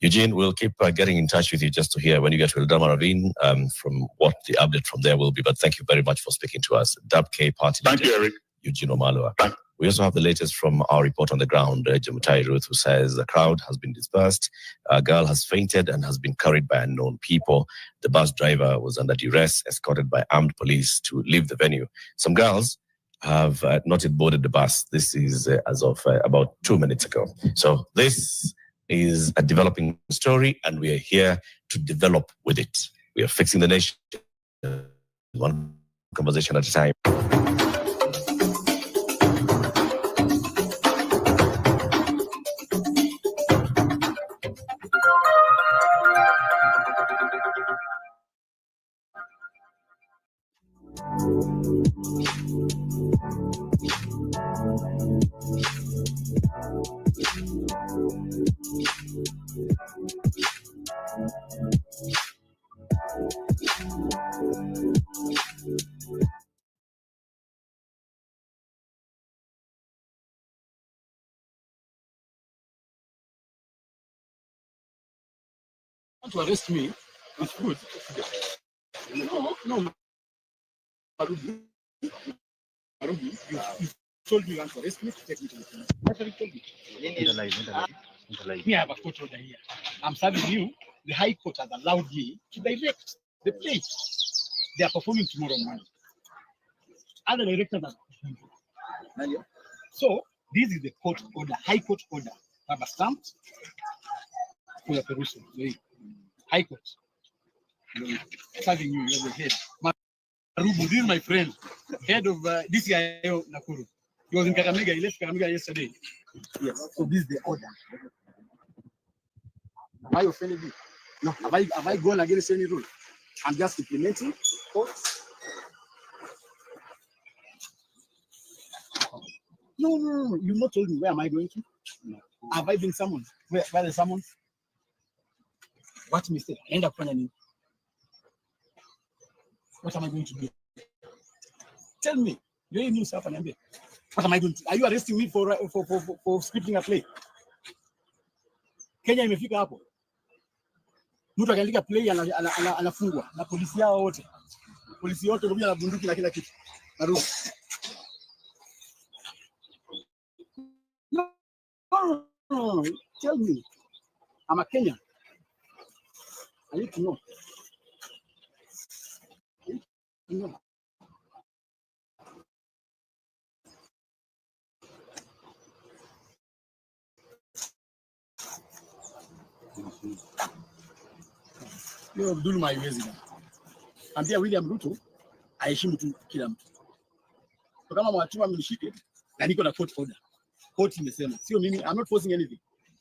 Eugene, we'll keep getting in touch with you just to hear when you get to Eldama Ravine from what the update from there will be. But thank you very much for speaking to us. DAP-K party leader, you, Eric. Eugene Omalwa. We also have the latest from our report on the ground, Jamutai Ruth, who says the crowd has been dispersed. A girl has fainted and has been carried by unknown people. The bus driver was under duress, escorted by armed police to leave the venue. Some girls have not yet boarded the bus. This is as of about 2 minutes ago. So this is a developing story, and we are here to develop with it. We are fixing the nation one conversation at a time. To arrest me with food. No. Marugi, you told me you want to arrest me to take me to the police. That's what you told me. Me, I have a court order here. I'm serving you. The High Court has allowed me to direct the play. They are performing tomorrow morning. Other directors are performing. So, this is the court order, High Court order. Rubber stamped for your perusal. High Court. Serving you, you're the head. Marubu, this is my friend, head of DCIO Nakuru. He was in Kakamega, he left Kakamega yesterday. Yes, so this is the order. Have I offended you? No. Have I gone against any rule? I'm just implementing courts. No. You've not told me where am I going to? No. Have I been summoned? Where the summons? What mistake? End up finding. What am I going to do? Tell me. You knew yourself and MBA. What am I going to? Are you arresting me for scripting a play? Kenya imefika hapo. Mtu akaandika play anafungwa na polisi yao wote. Polisi wote wanakuja na bunduki na kila kitu. Narudi. No. Tell me. I'm a Kenyan. I need to know. No. Hiyo dhuluma haiwezi. Ambia William Ruto aheshimu tu kila mtu. Kwa kama mwachuma mnishike na niko na court order. Court imesema sio mimi, I'm not forcing anything.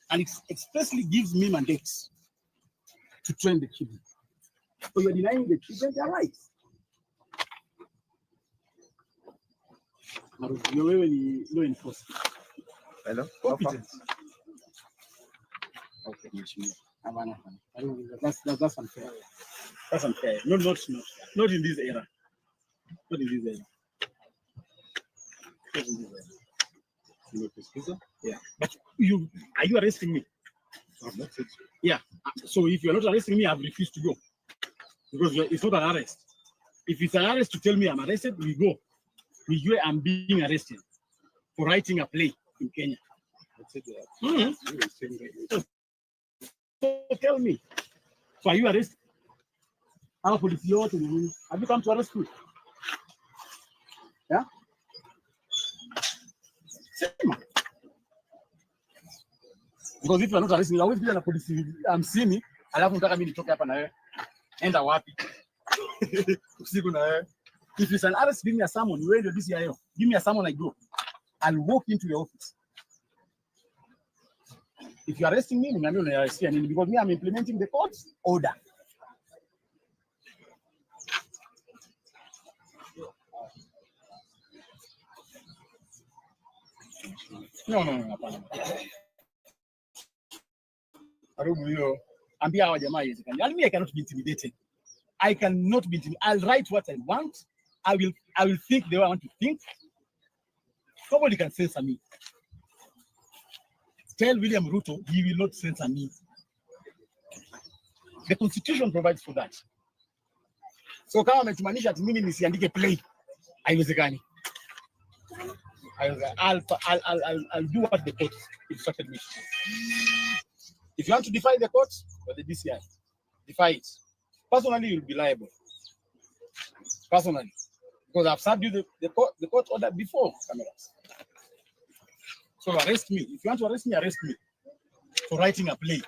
And it expressly gives me mandates to train the children. So you're denying the children their rights. Wewe ni law enforcement. Hello? Competence. Okay, that's unfair. That's unfair. Not in this era. Not in this era. Not in this era. Yeah. But are you arresting me? Yeah. So if you're not arresting me, I've refused to go. Because it's not an arrest. If it's an arrest to tell me I'm arrested, we go. I'm being arrested for writing a play in Kenya. So tell me, so are you arrested? Have you come to arrest me? Yeah? Because if you're not arresting me, I always be a police. I'm seeing me. Alafu nataka mimi nitoke hapa na wewe. Enda wapi? Usiku na wewe. If it's an arrest, give me a summon. You ready to DCIO? Give me a summon, I go. I'll walk into your office. If you're arresting me, because me, I'm implementing the court's order. No. Ambia hawa jamaa haiwezekani. I cannot be intimidated. I cannot be intimidated. I'll write what I want. I will think the way I want to think. Nobody can censor me. Tell William Ruto he will not censor me. The Constitution provides for that. So kama ametumanisha ati mimi nisiandike play, haiwezekani. I'll do what the court instructed me to do. If you want to defy the court or the DCI, defy it. Personally, you'll be liable. Personally. Because I've served you the court order before cameras. So arrest me. If you want to arrest me for writing a play.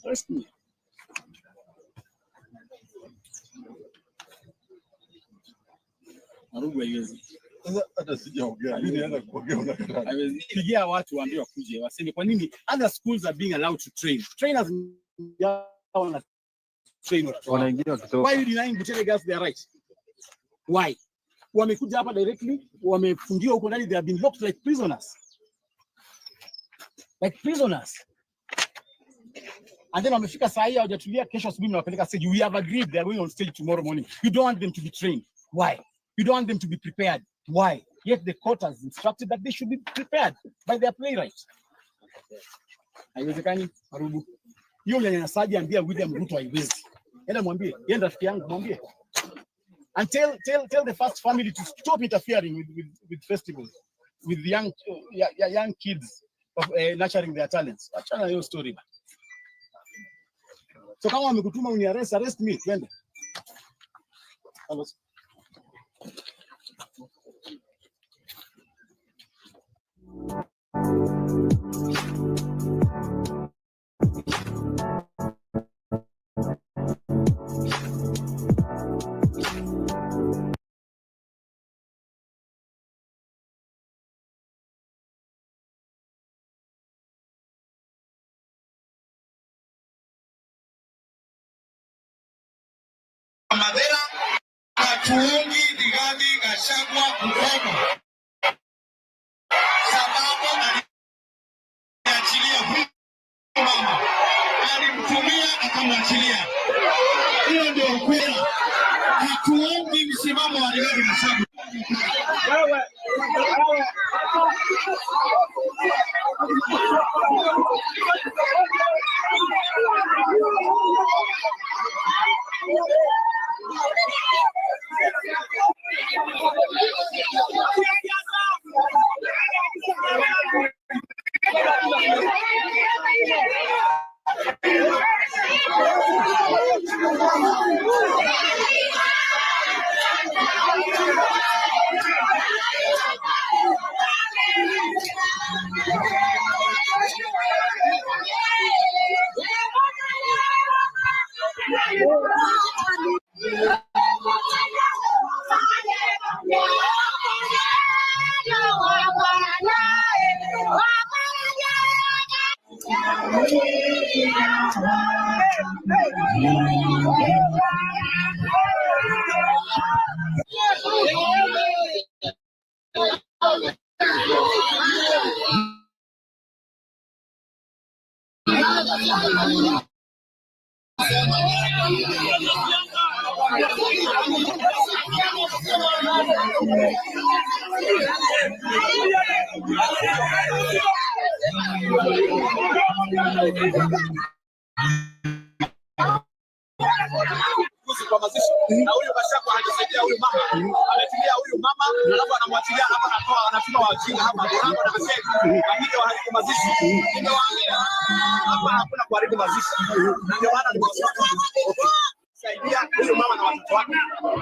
Arrest me. Pigia watu waambie wakuje waseme kwa nini other schools are being allowed to train. Trainers wana train watu. Why you denying Butere girls their right? Why? Wamekuja hapa directly, wamefungiwa huko ndani, they have been locked like prisoners. Like prisoners. And then wamefika saa hii hawajatulia, kesho asubuhi mnawapeleka stage. We have agreed they are going on stage tomorrow morning. You don't want them to be trained. Why? You don't want them to be prepared. Why? Yet the court has instructed that they should be prepared by their playwright. Haiwezekani, Marubu. Yule anasaji ambia William Ruto haiwezi. Enda mwambie, yenda rafiki yangu mwambie. And tell the first family to stop interfering with festivals, with young kids of nurturing their talents. Achana hiyo story. So kama wamekutuma arrest me, twende. Madera hatuungi Rigathi Gachagua mkono sababu aliachilia mama, alimtumia akamwachilia. Hiyo ndio ukweli. Hatuungi msimamo wa Rigathi Gachagua. Kwa mazishi na huyu Gachagua hajasaidia huyu mama, ametumia huyu mama alafu anamwachilia, alafu anatuma wajinga hapa Borango na Kashetu lakini waharibu mazishi. Nimewaambia hapa hakuna kuharibu mazishi, ndio maana nimewasema saidia huyu mama na watoto wake,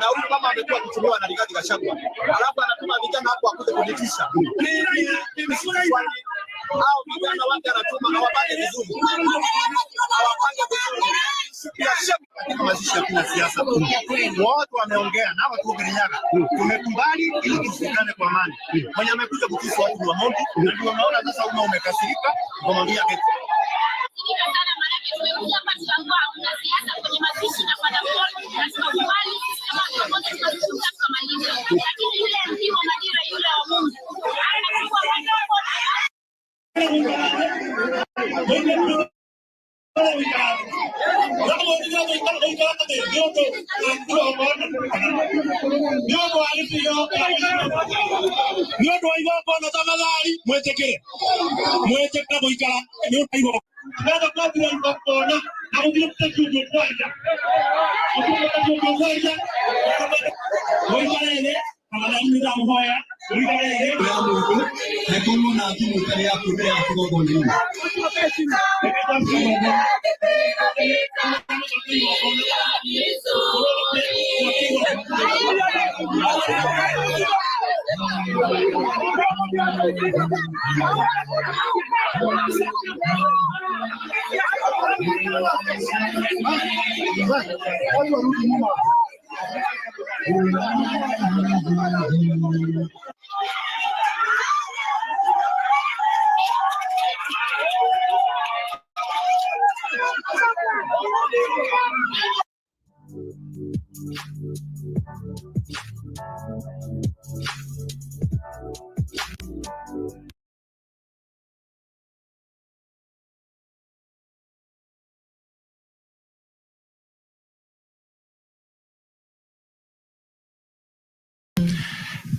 na huyu mama amekuwa kutumiwa na Rigathi Gachagua, alafu anatuma vijana hapo akuje kujitisha. Mimi swali hao vijana wake anatuma hawapange vizuri, hawapange vizuri. Mazishi ya kila siasa watu wameongea na watu Kirinyaga, tumekubali ili tusikane kwa amani. Mwenye amekuja kutisa watu wa Mondi, na ndio unaona sasa umekasirika, kumwambia keti.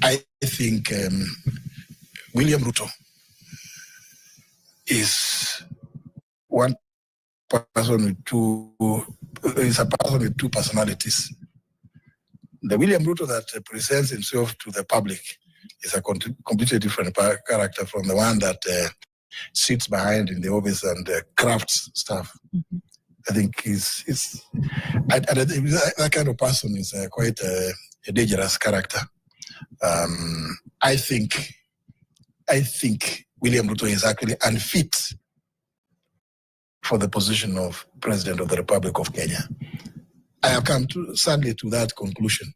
I think William Ruto is one person with two personalities. The William Ruto that presents himself to the public is a completely different character from the one that sits behind in the office and crafts stuff. Mm-hmm. I think that kind of person is quite a dangerous character. I think William Ruto is actually unfit for the position of President of the Republic of Kenya. I have come sadly to that conclusion.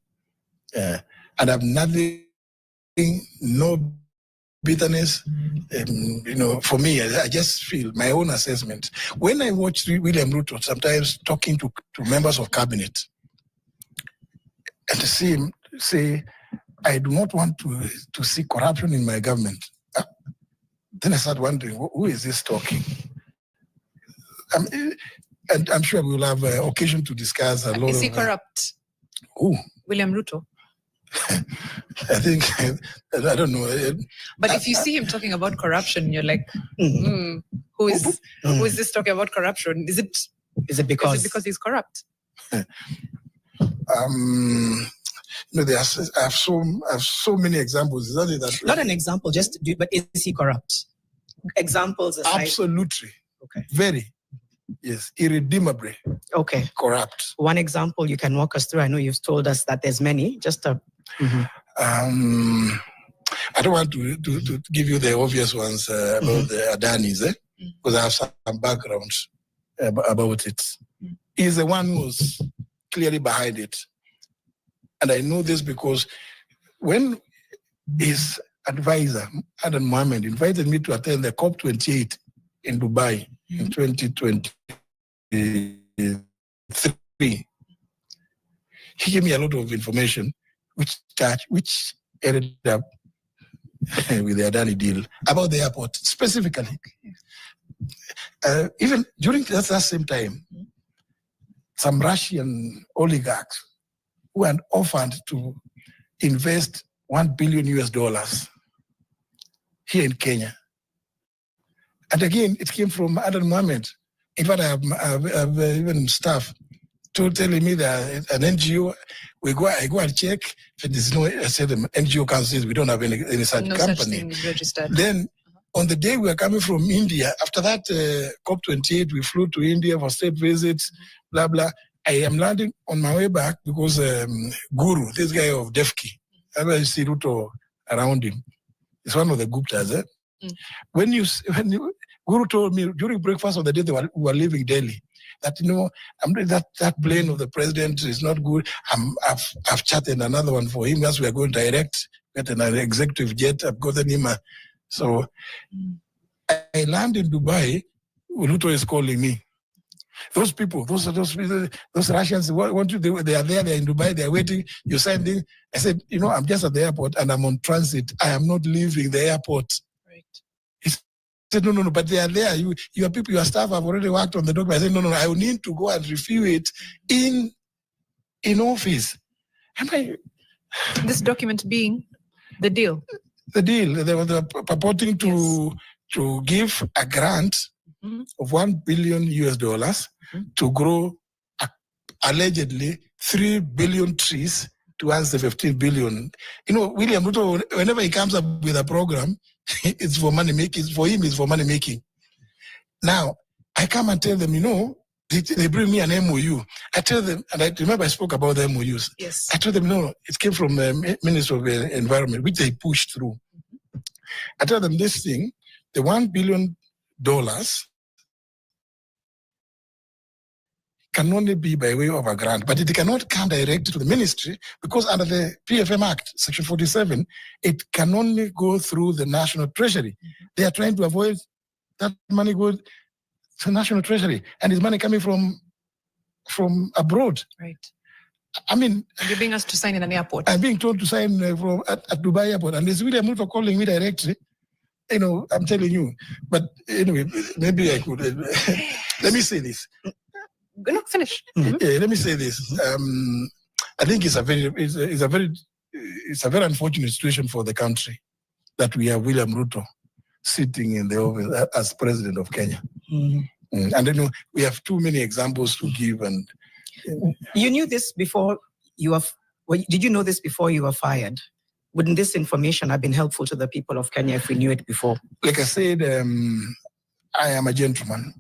And I have nothing, no bitterness. For me, I just feel my own assessment. When I watch William Ruto sometimes talking to members of cabinet and to see him say, I do not want to see corruption in my government. Then I start wondering, who is this talking? And I'm sure we will have occasion to discuss a lot. Is he corrupt? Who? William Ruto. I think, I don't know. But if you see him talking about corruption, you're like, who is this talking about corruption? Is it because he's corrupt? I have so many examples. Is that not an example, but is he corrupt? Examples aside. Absolutely. Okay. Very. Yes, irredeemably. Okay. Corrupt. One example you can walk us through. I know you've told us that there's many. Just a. I don't want to give you the obvious ones about the Adanis, because I have some background about it. He's the one who's clearly behind it. And I know this because when his advisor, Adan Mohammed, invited me to attend the COP28 in Dubai in 2023, he gave me a lot of information which ended up with the Adani deal about the airport specifically. Even during that same time, some Russian oligarchs who had offered to invest $1 billion here in Kenya. And again, it came from Adan Mohammed. In fact, I have even staff telling me that an NGO, I go and check. If there's no, I said the NGO council says we don't have any such company. Such thing is registered. Then on the day we were coming from India, after that COP28, we flew to India for state visits, blah, blah. I am landing on my way back because Guru, this guy of Defki, I see Ruto around him. It's one of the Guptas. When Guru told me during breakfast of the day we were leaving Delhi, that that plane of the president is not good. I've chatted another one for him as we are going direct, get an executive jet. I've gotten him so I land in Dubai. Ruto is calling me. Those people, those Russians, want you? They are there. They're in Dubai. They're waiting. You're sending. I said, I'm just at the airport and I'm on transit. I am not leaving the airport. Right. He said, no, but they are there. Your people, your staff have already worked on the document. I said, no, I will need to go and review it in office. This document being the deal. The deal. They were purporting to give a grant of $1 billion to grow allegedly 3 billion trees to answer 15 billion. William Ruto, whenever he comes up with a program, it's for money making. For him, it's for money making. Now, I come and tell them, they bring me an MOU. I tell them, and I remember I spoke about the MOUs. Yes. I told them, no, it came from the Minister of Environment, which they pushed through. I tell them this thing, the $1 billion can only be by way of a grant, but it cannot come directly to the ministry because under the PFM Act, Section 47, it can only go through the National Treasury. They are trying to avoid that money going to National Treasury, and it's money coming from abroad. Right. I mean, you're being asked to sign in an airport. I'm being told to sign at Dubai airport, and there's William Ruto calling me directly. I'm telling you. But anyway, maybe I could. Let me say this. No, finish. Yeah, let me say this. I think it's a very unfortunate situation for the country that we have William Ruto sitting in the office as president of Kenya. And then we have too many examples to give. And you knew this before did you know this before you were fired? Wouldn't this information have been helpful to the people of Kenya if we knew it before? Like I said, I am a gentleman.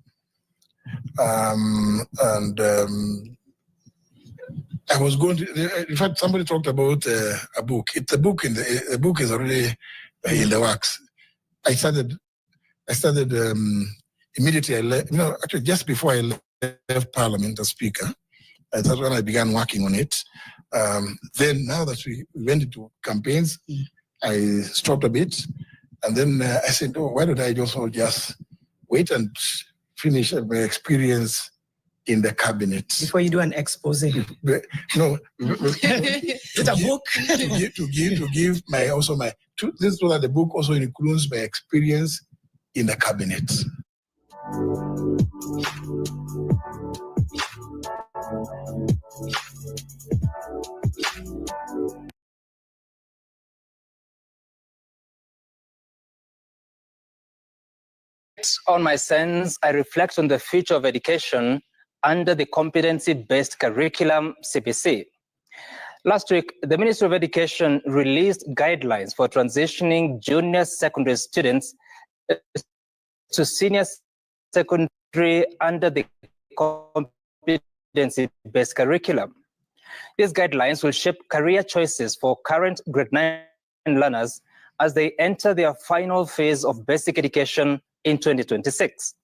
I was going to, in fact, somebody talked about a book. It's a book, the book is already in the works. I started immediately. Actually, just before I left Parliament as Speaker, that's when I began working on it. Then, now that we went into campaigns, I stopped a bit, and then I said, why don't I just wait and finish my experience in the cabinet before you do an expose? No, it's a book to give this so that the book also includes my experience in the cabinet. On my sense, I reflect on the future of education under the competency-based curriculum CBC. Last week, the Ministry of Education released guidelines for transitioning junior secondary students to senior secondary under the competency-based curriculum. These guidelines will shape career choices for current grade 9 learners as they enter their final phase of basic education in 2026.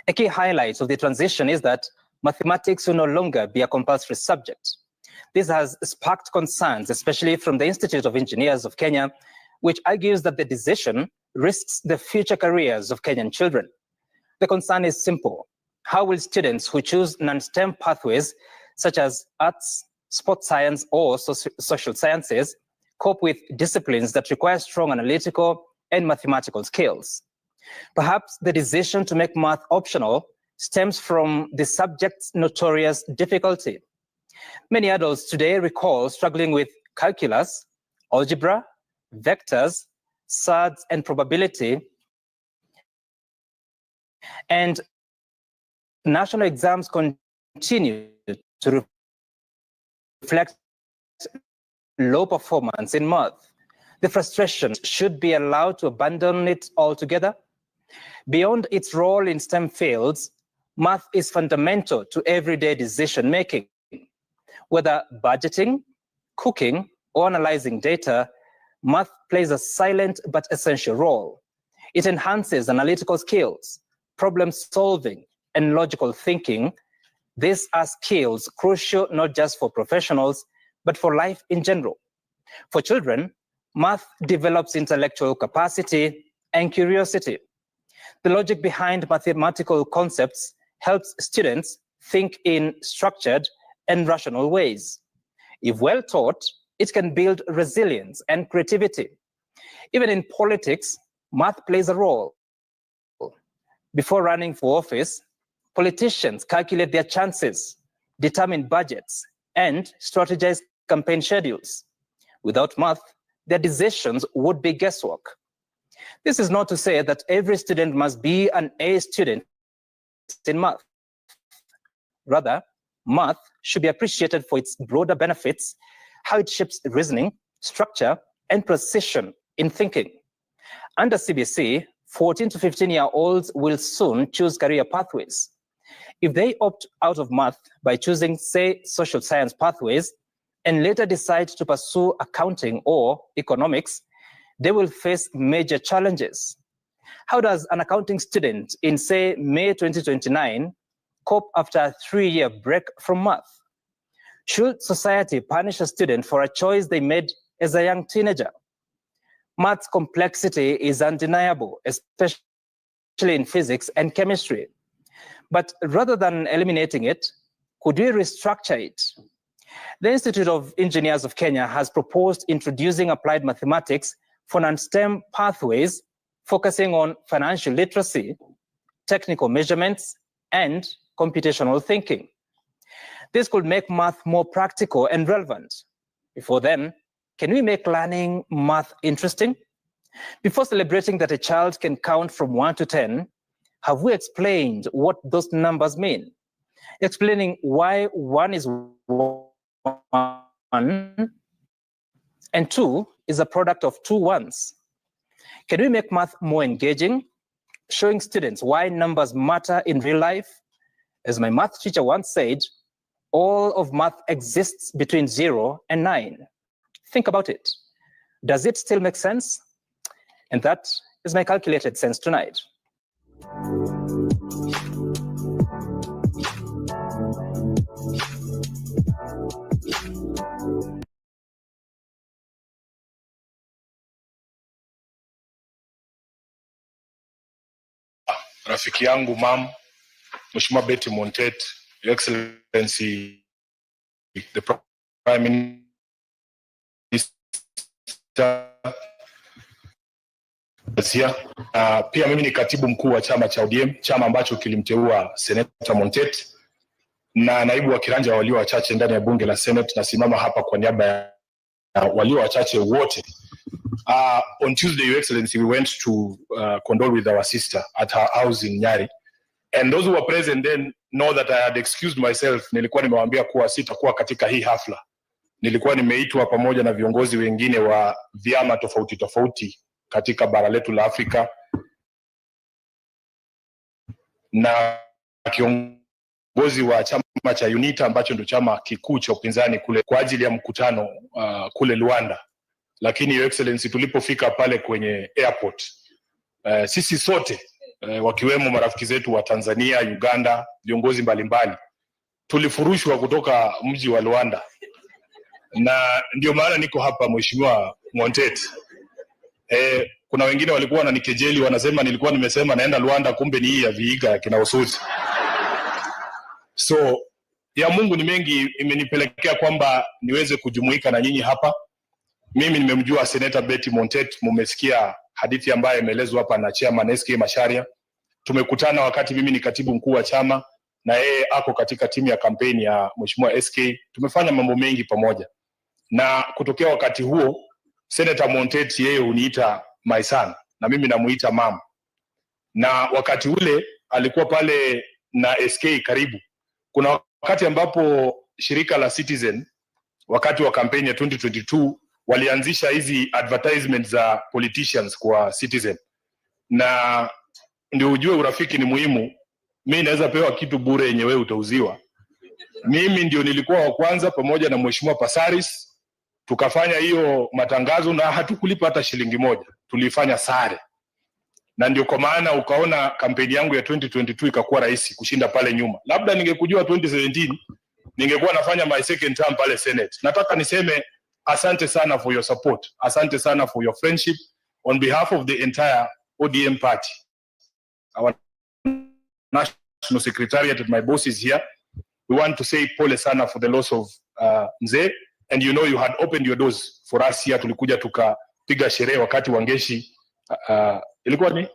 A key highlight of the transition is that mathematics will no longer be a compulsory subject. This has sparked concerns, especially from the Institute of Engineers of Kenya, which argues that the decision risks the future careers of Kenyan children. The concern is simple. How will students who choose non-STEM pathways, such as arts, sports science, or social sciences, cope with disciplines that require strong analytical and mathematical skills? Perhaps the decision to make math optional stems from the subject's notorious difficulty. Many adults today recall struggling with calculus, algebra, vectors, surds, and probability, And national exams continue to reflect low performance in math. The frustration should be allowed to abandon it altogether. Beyond its role in STEM fields, math is fundamental to everyday decision making. Whether budgeting, cooking, or analyzing data, math plays a silent but essential role. It enhances analytical skills, problem solving, and logical thinking. These are skills crucial not just for professionals, but for life in general. For children, math develops intellectual capacity and curiosity. The logic behind mathematical concepts helps students think in structured and rational ways. If well taught, it can build resilience and creativity. Even in politics, math plays a role. Before running for office, politicians calculate their chances, determine budgets, and strategize campaign schedules. Without math, their decisions would be guesswork. This is not to say that every student must be an A student in math. Rather, math should be appreciated for its broader benefits, how it shapes reasoning, structure, and precision in thinking. Under CBC, 14 to 15-year-olds will soon choose career pathways. If they opt out of math by choosing, say, social science pathways, and later decide to pursue accounting or economics, they will face major challenges. How does an accounting student in, say, May 2029 cope after a 3-year break from math? Should society punish a student for a choice they made as a young teenager? Math's complexity is undeniable, especially in physics and chemistry. But rather than eliminating it, could we restructure it? The Institute of Engineers of Kenya has proposed introducing applied mathematics for non-STEM pathways, focusing on financial literacy, technical measurements, and computational thinking. This could make math more practical and relevant. Before then, can we make learning math interesting? Before celebrating that a child can count from 1 to 10, have we explained what those numbers mean? Explaining why 1 is 1 and 2 is a product of 2 ones. Can we make math more engaging, showing students why numbers matter in real life? As my math teacher once said, all of math exists between 0 and 9. Think about it. Does it still make sense? And that is my calculated sense tonight. Rafiki yangu mam, Mheshimiwa Betty Montet, Your Excellency, the Prime Minister, pia mimi ni katibu mkuu wa chama cha ODM, chama ambacho kilimteua Senator Montet na naibu wa kiranja wa walio wachache ndani ya bunge la Senate. Nasimama hapa kwa niaba ya walio wachache wote. On Tuesday, Your Excellency, we went to condole with our sister at her house in Nyari. And those who were present then know that I had excused myself. Nilikuwa nimewaambia kuwa sitakuwa katika hii hafla. Nilikuwa nimeitwa pamoja na viongozi wengine wa vyama tofauti tofauti katika bara letu la Afrika. Na kiongozi wa chama cha UNITA ambacho ndio chama kikuu cha upinzani kule kwa ajili ya mkutano kule Luanda. Lakini Your Excellency, tulipofika pale kwenye airport, sisi sote wakiwemo marafiki zetu wa Tanzania, Uganda, viongozi mbalimbali, tulifurushwa kutoka mji wa Luanda. Na ndio maana niko hapa Mheshimiwa Montet. Kuna wengine walikuwa wananikejeli, wanasema nilikuwa nimesema naenda Luanda, kumbe ni hii ya Vihiga ya kina Usuzi. So ya Mungu ni mengi imenipelekea kwamba niweze kujumuika na nyinyi hapa. Mimi nimemjua Senator Betty Montet, mumesikia hadithi ambayo imeelezwa hapa na Chairman SK Macharia. Tumekutana wakati mimi ni katibu mkuu wa chama na yeye ako katika timu ya kampeni ya Mheshimiwa SK. Tumefanya mambo mengi pamoja. Na kutokea wakati huo, Senator Montet yeye uniita my son na mimi namuita mama. Na wakati ule alikuwa pale na SK karibu. Kuna wakati ambapo shirika la Citizen wakati wa kampeni ya 2022 walianzisha hizi advertisement za politicians kwa Citizen, na ndio ujue urafiki ni muhimu. Mimi naweza pewa kitu bure yenye wewe utauziwa. Mimi ndio nilikuwa wa kwanza pamoja na Mheshimiwa Pasaris tukafanya hiyo matangazo, na hatukulipa hata shilingi moja, tulifanya sare. Na ndio kwa maana ukaona kampeni yangu ya 2022 ikakuwa rahisi kushinda pale nyuma. Labda ningekujua 2017 ningekuwa nafanya my second term pale Senate. Nataka niseme asante sana for your support. Asante sana for your friendship on behalf of the entire ODM party. Our national secretariat and my boss is here. We want to say pole sana for the loss of Mzee, and you know you had opened your doors for us here. Tulikuja tukapiga sherehe wakati Wangeshi ilikuwa ni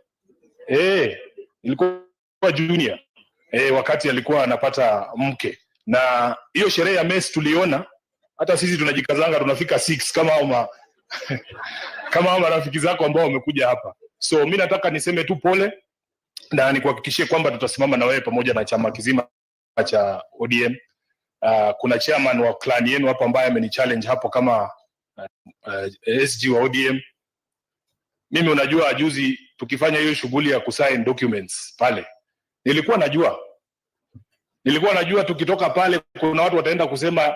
ilikuwa junior wakati alikuwa anapata mke, na hiyo sherehe ya mess tuliona. Hata sisi tunajikazanga tunafika 6 kama hao kama hao marafiki zako ambao wamekuja hapa. So mimi nataka niseme tu pole na nikuhakikishie kwamba tutasimama na wewe pamoja na chama kizima cha ODM. Kuna chairman wa clan yenu hapo ambaye ameni-challenge hapo kama SG wa ODM. Mimi unajua juzi tukifanya hiyo shughuli ya kusign documents pale, nilikuwa najua tukitoka pale kuna watu wataenda kusema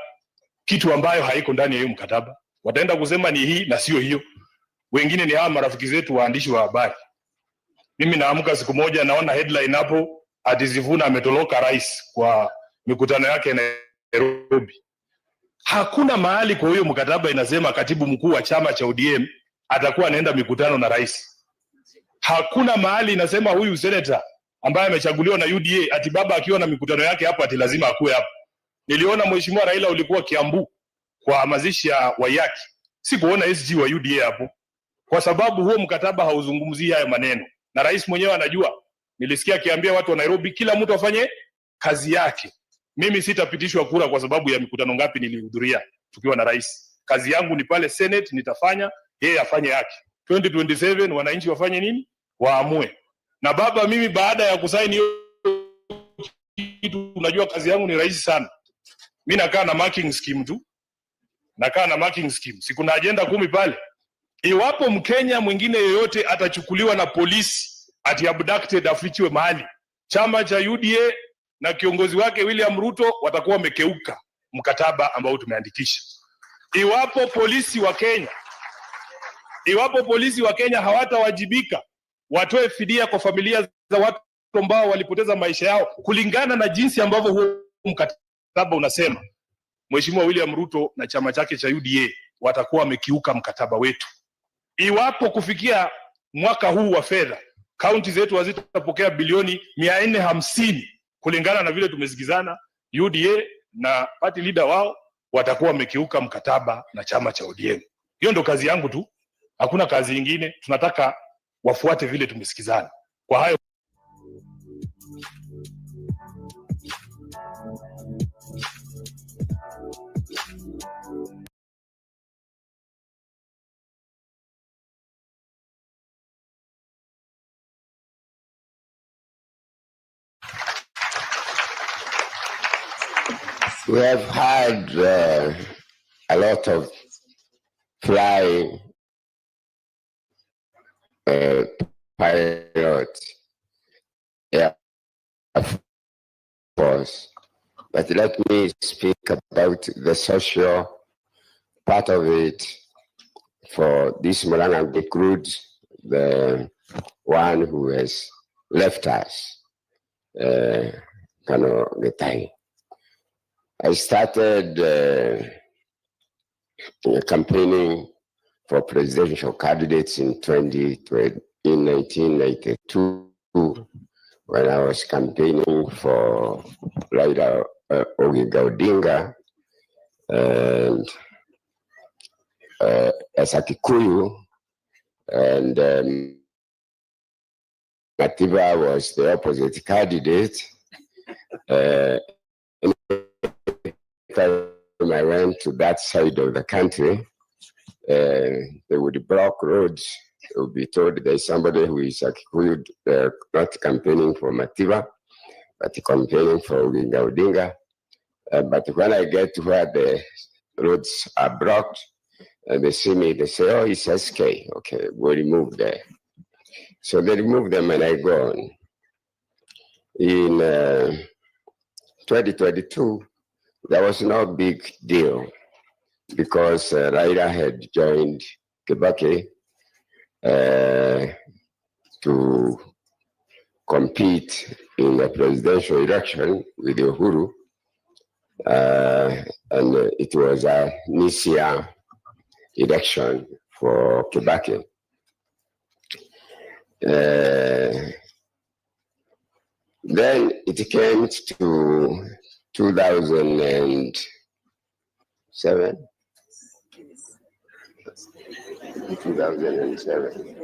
kitu ambayo haiko ndani ya hiyo mkataba. Wataenda kusema ni hii na sio hiyo. Wengine ni hawa marafiki zetu waandishi wa habari. Mimi naamka siku moja naona headline hapo ati Sifuna ametoroka rais kwa mikutano yake Nairobi. Hakuna mahali kwa hiyo mkataba inasema katibu mkuu wa chama cha ODM atakuwa anaenda mikutano na rais. Hakuna mahali inasema huyu senator ambaye amechaguliwa na UDA ati baba akiwa na mikutano yake hapo ati lazima akue hapo. Niliona Mheshimiwa Raila ulikuwa Kiambu kwa mazishi ya Wayaki. Sikuona SG wa UDA hapo. Kwa sababu huo mkataba hauzungumzii haya maneno. Na rais mwenyewe anajua. Nilisikia akiambia watu wa Nairobi kila mtu afanye kazi yake. Mimi sitapitishwa kura kwa sababu ya mikutano ngapi nilihudhuria tukiwa na rais. Kazi yangu ni pale Senate, nitafanya, yeye afanye yake. 2027 wananchi wafanye nini? Waamue. Na baba, mimi baada ya kusaini hiyo kitu, unajua kazi yangu ni rahisi sana. Mimi nakaa na marking scheme tu. Siku na agenda 10 pale. Iwapo Mkenya mwingine yeyote atachukuliwa na polisi ati abducted afichiwe mahali, chama cha UDA na kiongozi wake William Ruto watakuwa wamekeuka mkataba ambao tumeandikisha. Iwapo polisi wa Kenya hawatawajibika, watoe fidia kwa familia za watu ambao walipoteza maisha yao kulingana na jinsi ambavyo huo mkataba unasema, Mheshimiwa William Ruto na chama chake cha UDA watakuwa wamekiuka mkataba wetu. Iwapo kufikia mwaka huu wa fedha kaunti zetu hazitapokea bilioni 450 kulingana na vile tumesikizana, UDA na party leader wao watakuwa wamekiuka mkataba na chama cha ODM. Hiyo ndo kazi yangu tu, hakuna kazi nyingine. Tunataka wafuate vile tumesikizana. Kwa hayo we have had a lot of flying pilots, Air Force, but let me speak about the social part of it for this Murang'a Group, the one who has left us, Kano Getai. I started campaigning for presidential candidates in 1992 when I was campaigning for Raila Odinga and as a Kikuyu, and Matiba was the opposite candidate. I went to that side of the country, they would block roads you'll be told there's somebody who is accused not campaigning for Mativa, but campaigning for Odinga Odinga. But when I get to where the roads are blocked, and they see me, they say, oh, it's SK. Okay, we'll remove there. So they remove them and I go on. In 2022, there was no big deal because Raila had joined Kibaki to compete in the presidential election with Uhuru. And it was a Nisia election for Kibaki. Then it came to 2007. 2007.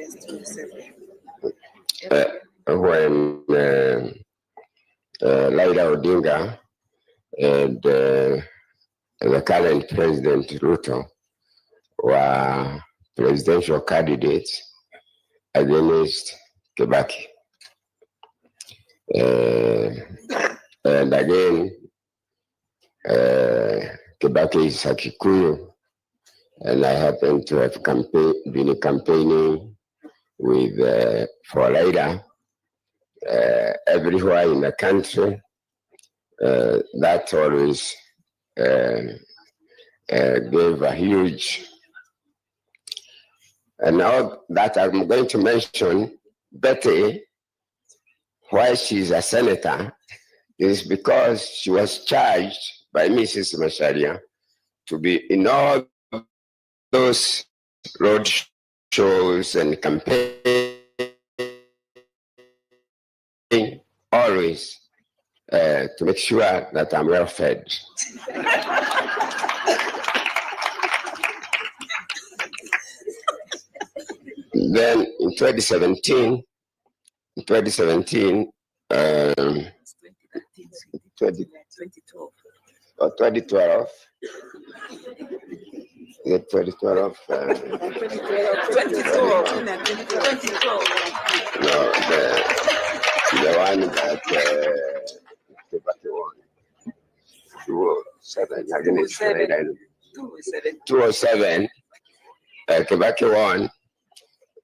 When Raila Odinga and the current President Ruto were presidential candidates against Kibaki. And again, Kibaki is a Kikuyu, and I happen to have been campaigning with for Raila everywhere in the country. That always gave a huge. And now that I'm going to mention, Betty, why she's a senator, is because she was charged by Mrs. Macharia to be in all those road shows and campaigns, always to make sure that I'm well fed. Then in 2017, 2012, or 2012, the 2012, no, the one that Kibaki won, 207, Kibaki won,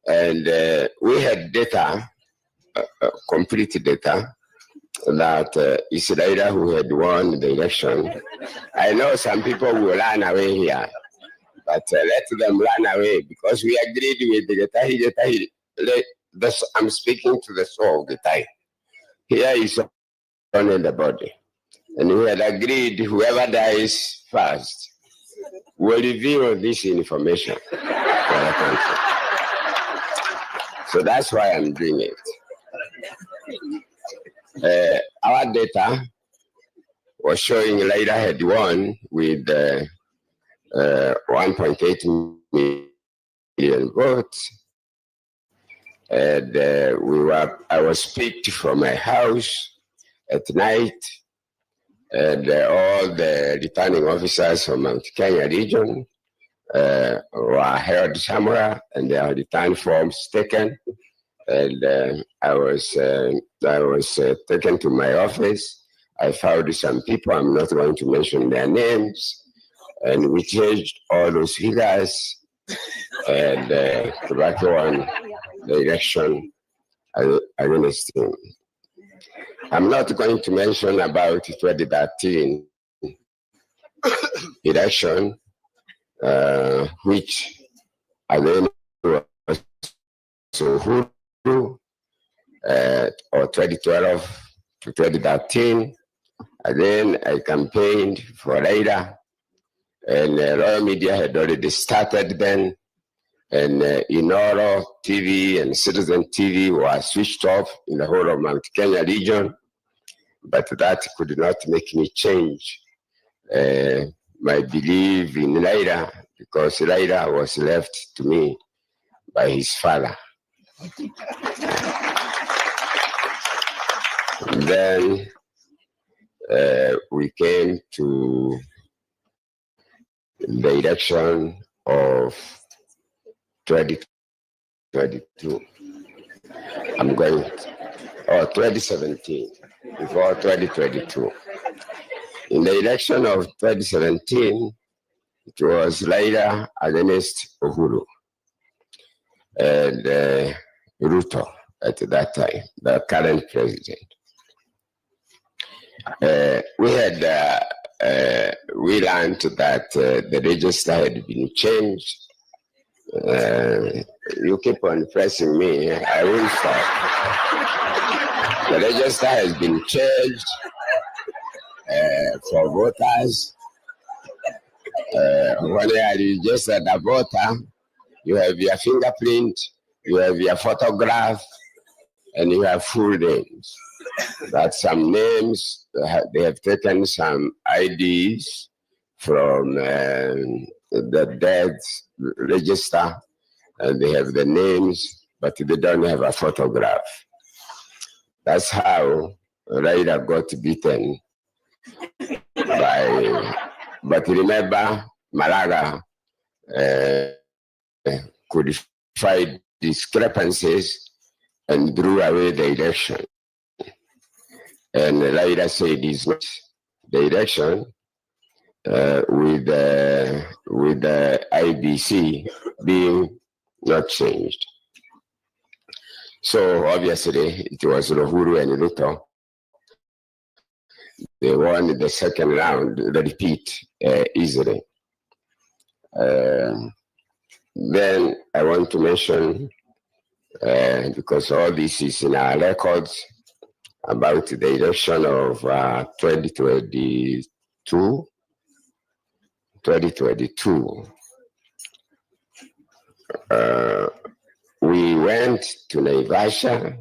and we had data, complete data, that it's Raila who had won the election. I know some people will run away here, but let them run away because we agreed with the Getahi. I'm speaking to the soul of Getahi. Here is on the body. And we had agreed whoever dies first will reveal this information to the country. So that's why I'm doing it. Our data was showing Raila had won with 1.8 million votes. And I was picked from my house at night, and all the returning officers from Mount Kenya region were held somewhere, and their return forms taken. And I was taken to my office. I found some people, I'm not going to mention their names, and we changed all those figures, and Kibaki won the election against him. I'm not going to mention about 2013 election, which again was Uhuru, or 2012 to 2013. Again, I campaigned for Raila, and Royal Media had already started then, and Inoro TV and Citizen TV were switched off in the whole of Mount Kenya region, but that could not make me change my belief in Raila, because Raila was left to me by his father. Then we came to the election of 2020. 2022. I'm going, 2017, before 2022. In the election of 2017, it was Raila against Uhuru and Ruto at that time, the current president. We learned that the register had been changed. You keep on pressing me, I will stop. The register has been changed for voters. When you are registered a voter, you have your fingerprint, you have your photograph, and you have full names. That's some names. They have taken some IDs from the death register, and they have the names, but they don't have a photograph. That's how Raila got beaten by. But remember, Malaga codified discrepancies and drew away the election. And Raila said it's not the election with the IBC being not changed. So obviously it was Uhuru and Ruto. They won the second round, the repeat, easily. Then I want to mention, because all this is in our records, about the election of 2022. We went to Naivasha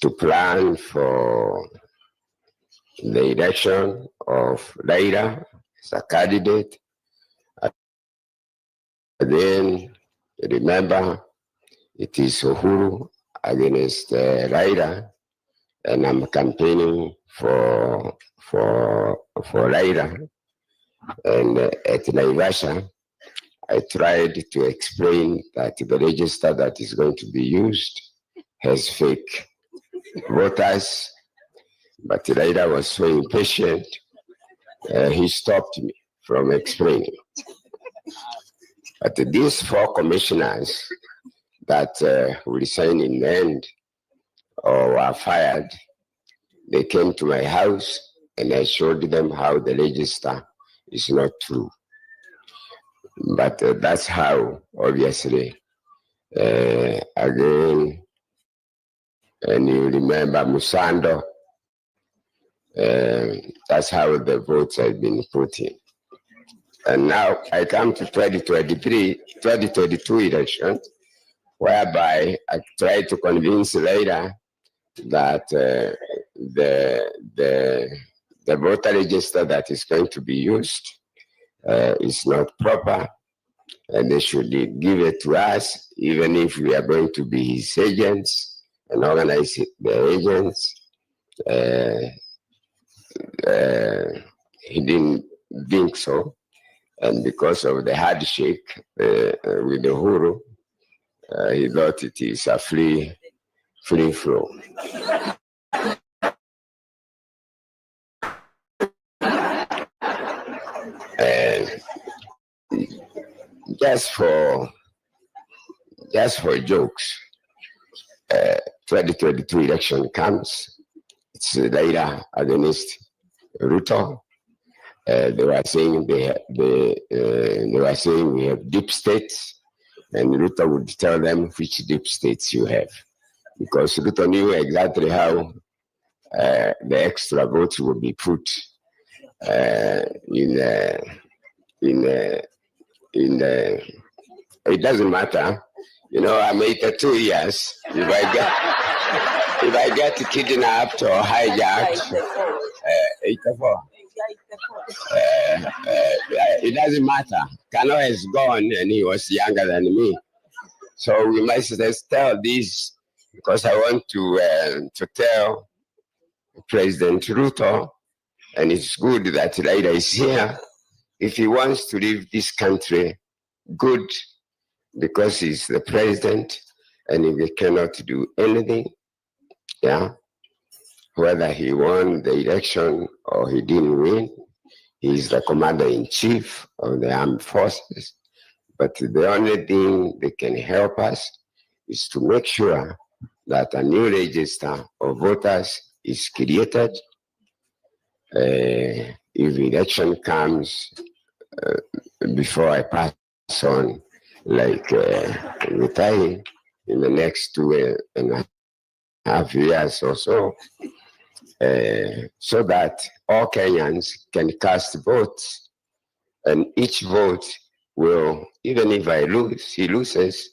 to plan for the election of Raila as a candidate. Then, remember, it is Uhuru against Raila, and I'm campaigning for Raila. And at Naivasha, I tried to explain that the register that is going to be used has fake voters, but Raila was so impatient, he stopped me from explaining. But these 4 commissioners that will sign in the end or were fired, they came to my house and I showed them how the register is not true. But that's how, obviously, again, and you remember Musando, that's how the votes have been put in. And now I come to 2022 election, whereby I try to convince Raila that the voter register that is going to be used is not proper, and they should give it to us, even if we are going to be his agents and organize the agents. He didn't think so, and because of the handshake with Uhuru, he thought it is a free flow. And just for jokes, 2022 election comes. It's Raila against Ruto. They were saying we have deep states, and Ruto would tell them which deep states you have, because Ruto knew exactly how the extra votes would be put it doesn't matter. You know, I'm 82 years. If I get kidnapped or hijacked, 84. It doesn't matter. Kano is gone and he was younger than me. So we must just tell this, because I want to tell President Ruto, and it's good that Raila is here. If he wants to leave this country good because he's the president and he cannot do anything, yeah, whether he won the election or he didn't win. He's the commander-in-chief of the armed forces. But the only thing that can help us is to make sure that a new register of voters is created. If election comes before I pass on, like retiring in the next 2.5 years or so, so that all Kenyans can cast votes, and each vote will, even if he loses,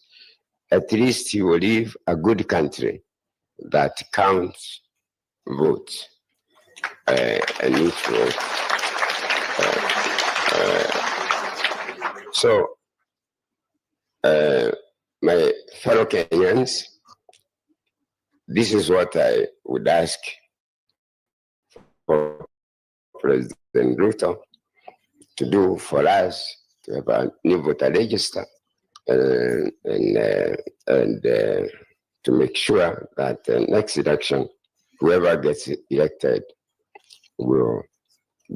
at least he will leave a good country that counts votes, and each vote. So, my fellow Kenyans, this is what I would ask for President Ruto to do for us, to have a new voter register, and to make sure that the next election, whoever gets elected will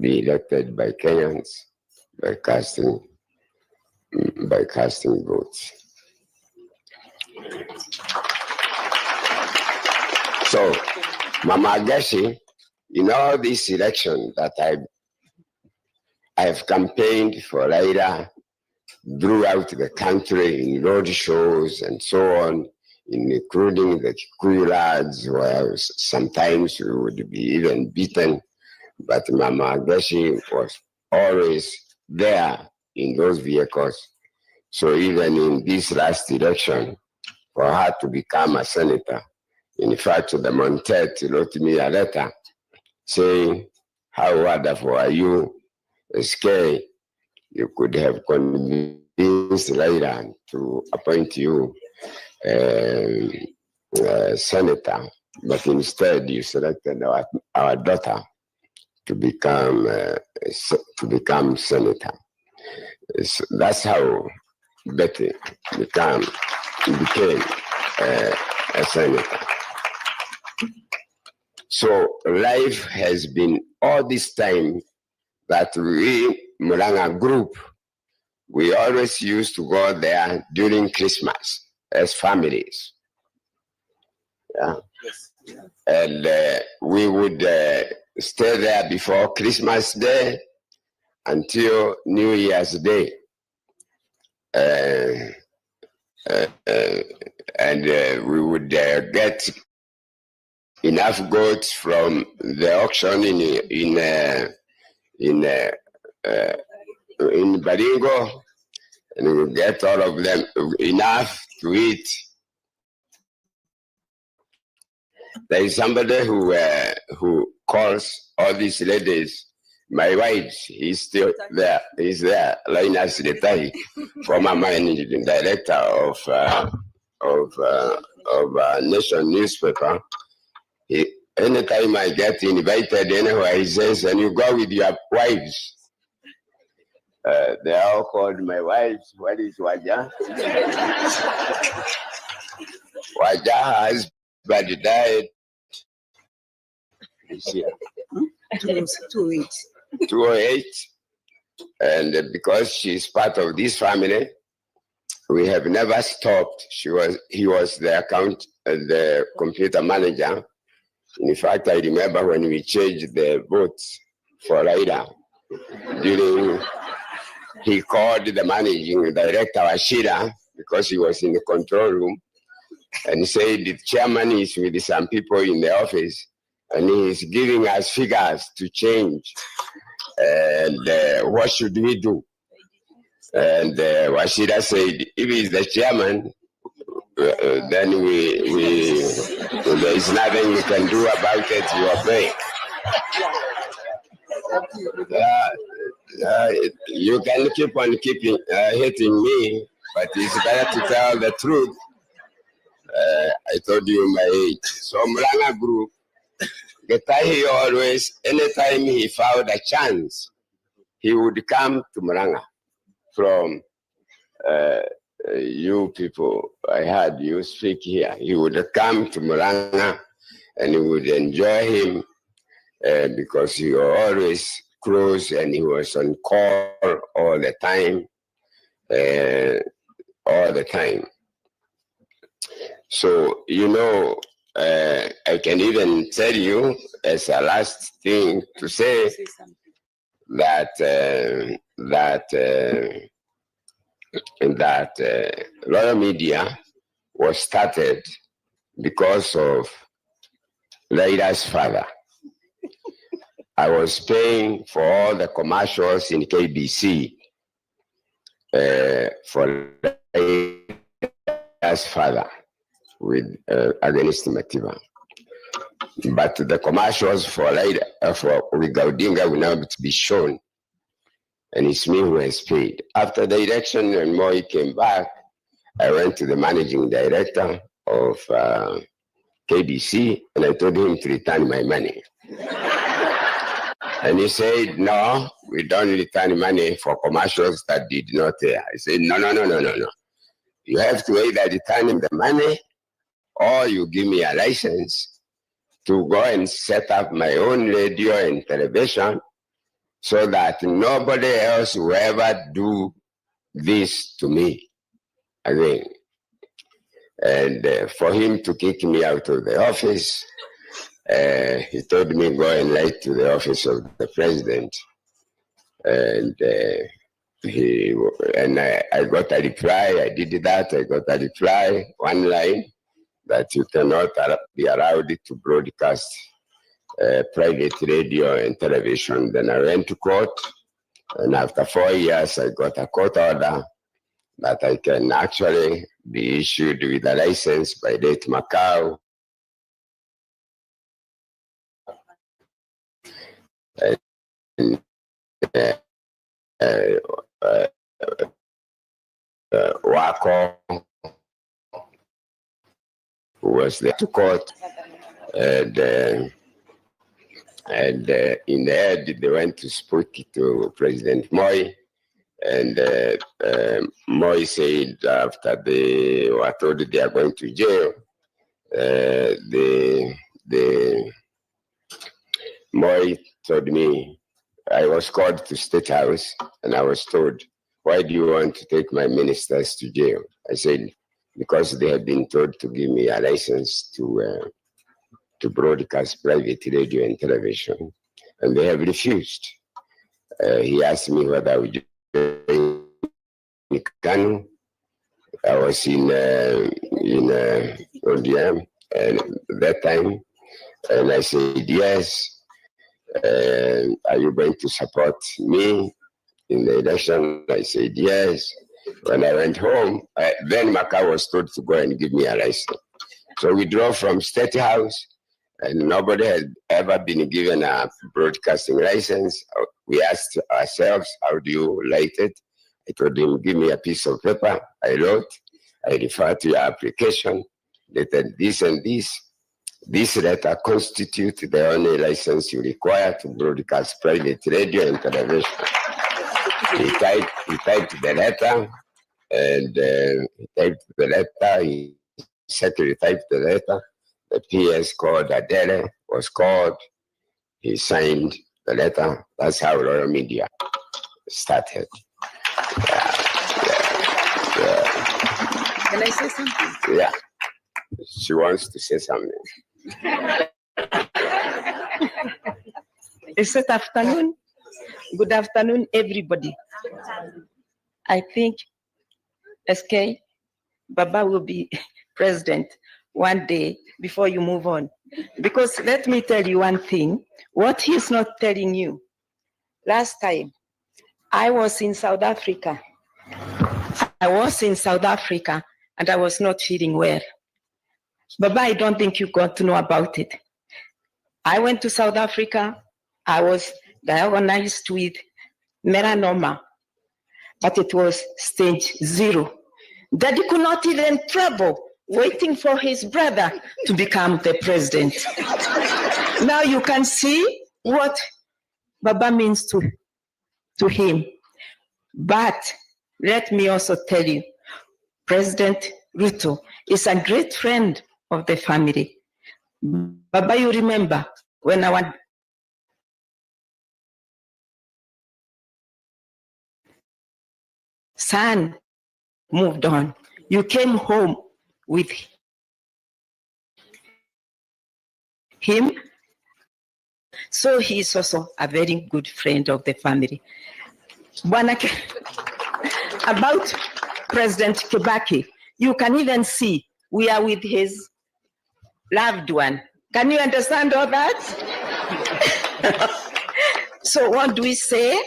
be elected by Kenyans by casting votes. So, Mama Agashi, in all this election that I have campaigned for Raila throughout the country in road shows and so on, including the Kikuyu lads, where sometimes we would be even beaten, but Mama Agashi was always there in those vehicles. So even in this last election, for her to become a senator, in fact, the Montet wrote me a letter saying, how wonderful are you, SK? You could have convinced Raila to appoint you senator, but instead you selected our daughter to become senator. So that's how Betty became a senator. So life has been all this time that we, Murang'a group, we always used to go there during Christmas as families. Yeah. And we would stay there before Christmas Day until New Year's Day. And we would get enough goats from the auction in Baringo, and we would get all of them enough to eat. There is somebody who calls all these ladies my wives. He's still there. He's there. Linus Letai, former managing director of Nation newspaper. Anytime I get invited anywhere, he says, and you go with your wives. They are all called my wives. What is Waja? Waja has died this year. 208. And because she's part of this family, we have never stopped. He was the computer manager. In fact, I remember when we changed the votes for Raila, he called the managing director, Ashira, because he was in the control room, and said the chairman is with some people in the office, and he is giving us figures to change. And what should we do? And Washida said, if he's the chairman, then there is nothing we can do about it. You are paying. You can keep on hitting me, but it's better to tell the truth. I told you my age. So Murang'a group, Getahi always, anytime he found a chance, he would come to Murang'a from you people, I heard you speak here. He would come to Murang'a and he would enjoy him because he was always close and he was on call all the time. So, you know, I can even tell you as a last thing to say that Royal Media was started because of Leila's father. I was paying for all the commercials in KBC for Leila's father with against Mativa. But the commercials for with Gaudinga will not be shown. And it's me who has paid. After the election and Moi came back, I went to the managing director of KBC and I told him to return my money. And he said, no, we don't return money for commercials that did not air. I said, no. You have to either return the money or you give me a license to go and set up my own radio and television so that nobody else will ever do this to me again. And for him to kick me out of the office, he told me go and write to the office of the president. And I got a reply. I did that. I got a reply, one line, that you cannot be allowed to broadcast private radio and television. Then I went to court, and after 4 years, I got a court order that I can actually be issued with a license by Late Macau. Wako, who was there to court, and in the end, they went to speak to President Moi, and Moi said after they were told they are going to jail, Moi told me, I was called to State House, and I was told, why do you want to take my ministers to jail? I said, because they have been told to give me a license to broadcast private radio and television, and they have refused. He asked me whether I would join Kanu. I was in ODM and that time, and I said yes. Are you going to support me in the election? I said yes. When I went home, then Macau was told to go and give me a license. So we drove from State House, and nobody had ever been given a broadcasting license. We asked ourselves, how do you write it? I told him, give me a piece of paper. I wrote, I refer to your application, that this and this. This letter constitutes the only license you require to broadcast private radio and television. He typed the letter, and he secretary typed the letter. The PS called Adele, was called. He signed the letter. That's how Royal Media started. Can I say something? Yeah. She wants to say something. Good afternoon. Good afternoon, everybody. I think SK Baba will be president one day before you move on. Because let me tell you one thing, what he's not telling you. Last time, I was in South Africa. And I was not feeling well. Baba, I don't think you got to know about it. I went to South Africa. I was diagnosed with melanoma, but it was stage 0. Daddy could not even travel, waiting for his brother to become the president. Now you can see what Baba means to him. But let me also tell you, President Ruto is a great friend of the family. Baba, you remember when our son moved on, you came home with him. So he is also a very good friend of the family. About President Kibaki, you can even see we are with his loved one. Can you understand all that? So what do we say?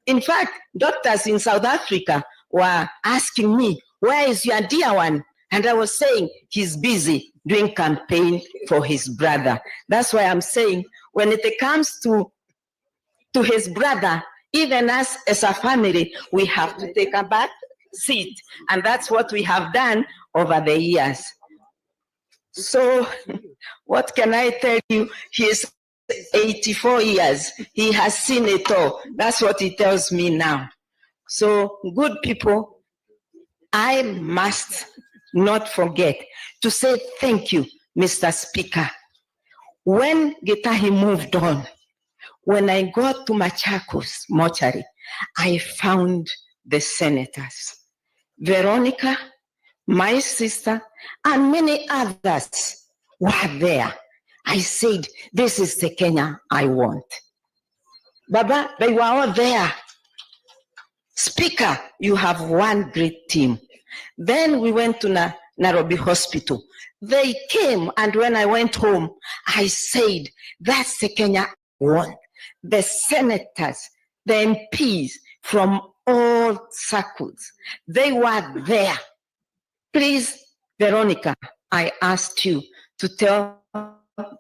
In fact, doctors in South Africa were asking me, where is your dear one? And I was saying, he's busy doing campaign for his brother. That's why I'm saying, when it comes to his brother, even us as a family, we have to take a back seat. And that's what we have done over the years. So what can I tell you? He's 84 years. He has seen it all. That's what he tells me now. So good people, I must not forget to say thank you, Mr. Speaker. When Getahi moved on, when I got to Machakos mortuary, I found the senators, Veronica, my sister, and many others were there. I said, this is the Kenya I want. Baba, they were all there. Speaker, you have one great team. Then we went to Nairobi Hospital. They came, and when I went home, I said, that's the Kenya I want. The senators, the MPs from all circles, they were there. Please, Veronica, I asked you to tell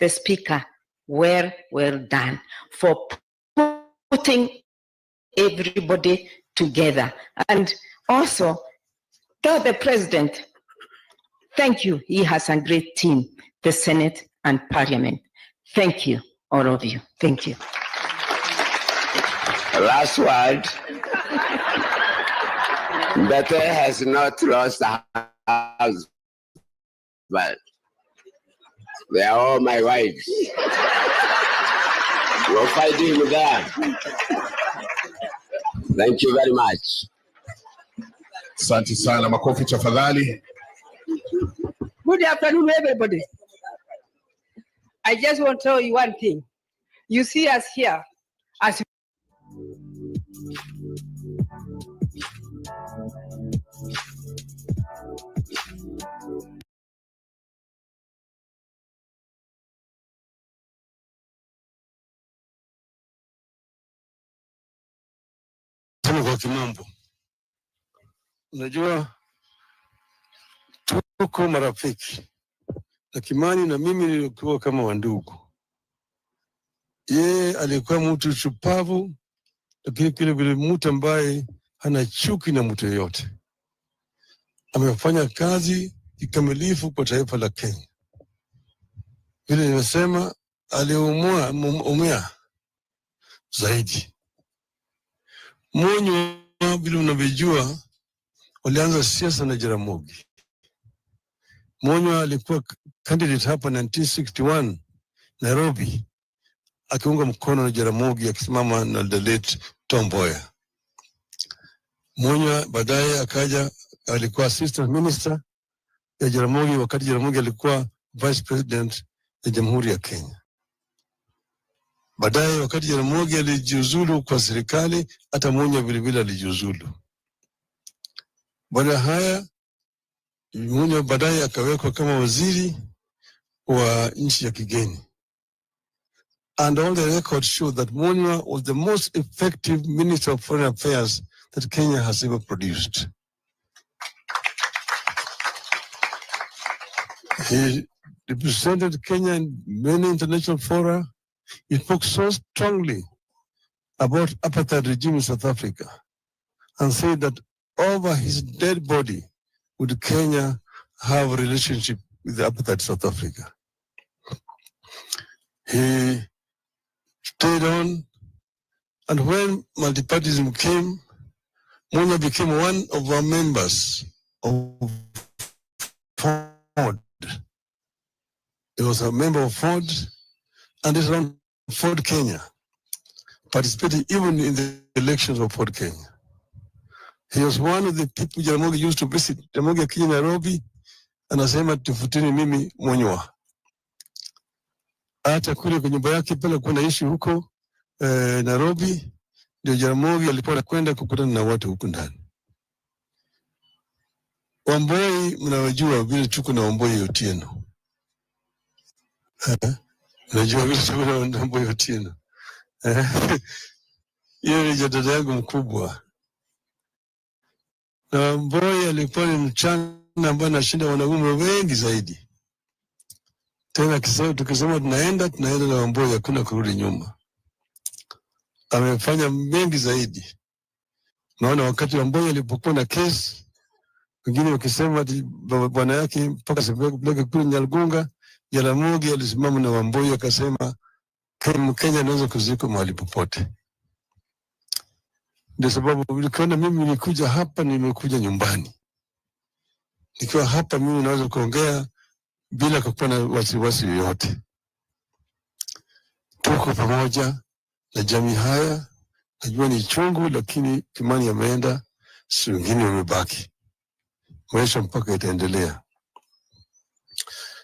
the Speaker, well done for putting everybody together. And also, tell the President, thank you. He has a great team, the Senate and Parliament. Thank you, all of you. Thank you. Last word. Bete has not lost a husband. They are all my wives. We're fighting with that. Thank you very much. Asante sana, makofi tafadhali. Good afternoon, everybody. I just want to tell you one thing. You see us here as kwa kimambo. Unajua tuko marafiki na Kimani na mimi nilikuwa kama wandugu. Yeye alikuwa mtu shupavu, lakini vile mtu ambaye hana chuki na mtu yeyote. Amefanya kazi kikamilifu kwa taifa la Kenya. Vile nimesema, aliumia zaidi. Monyo, vile unavyojua, walianza siasa na Jaramogi. Monyo alikuwa candidate hapa 1961 Nairobi, akiunga mkono na Jaramogi, akisimama na the late Tom Mboya. Monyo baadaye akaja, alikuwa assistant minister ya Jaramogi wakati Jaramogi alikuwa vice president ya Jamhuri ya Kenya. Baadaye wakati Jaramogi alijiuzulu kwa serikali, hata Monyo vile alijiuzulu. Baada haya Monyo baadaye akawekwa kama waziri wa nchi ya kigeni. And all the records show that Monyo was the most effective Minister of Foreign Affairs that Kenya has ever produced. He represented Kenya in many international fora. He spoke so strongly about apartheid regime in South Africa and said that over his dead body would Kenya have a relationship with the apartheid South Africa. He stayed on, and when multipartyism came, Monyo became one of our members of Ford. He was a member of Ford, and this around Ford Kenya, participated even in the elections of Ford Kenya. He was one of the people Jaramogi used to visit. Jaramogi akija Nairobi, anasema tufutini mimi Monywa. Hata kule kwa nyumba yake pale kuna ishi huko Nairobi, ndio Jaramogi alikuwa anakwenda kukutana na watu huko ndani. Wamboi mnawajua vile tuko na Wamboi Otieno. Najua vile tuko na Wamboi Otieno. Yeye ni dada yangu mkubwa. Na Wamboi alikuwa ni mchana ambaye anashinda wanaume wengi zaidi. Tena tukisema tunaenda na Wamboi, hakuna kurudi nyuma. Amefanya mengi zaidi. Naona wakati Wamboi alipokuwa na kesi, wengine wakisema bwana yake mpaka sepeleke kule Nyalgunga, Jaramogi alisimama na Wamboi akasema Mkenya anaweza kuzikwa mahali popote. Ndio sababu uliona mimi nilikuja hapa, nimekuja nyumbani. Nikiwa hapa mimi naweza kuongea bila kuwa na wasiwasi yoyote. Tuko pamoja na jamii haya, najua ni chungu, lakini Kimani ameenda, si wengine wamebaki. Maisha mpaka itaendelea.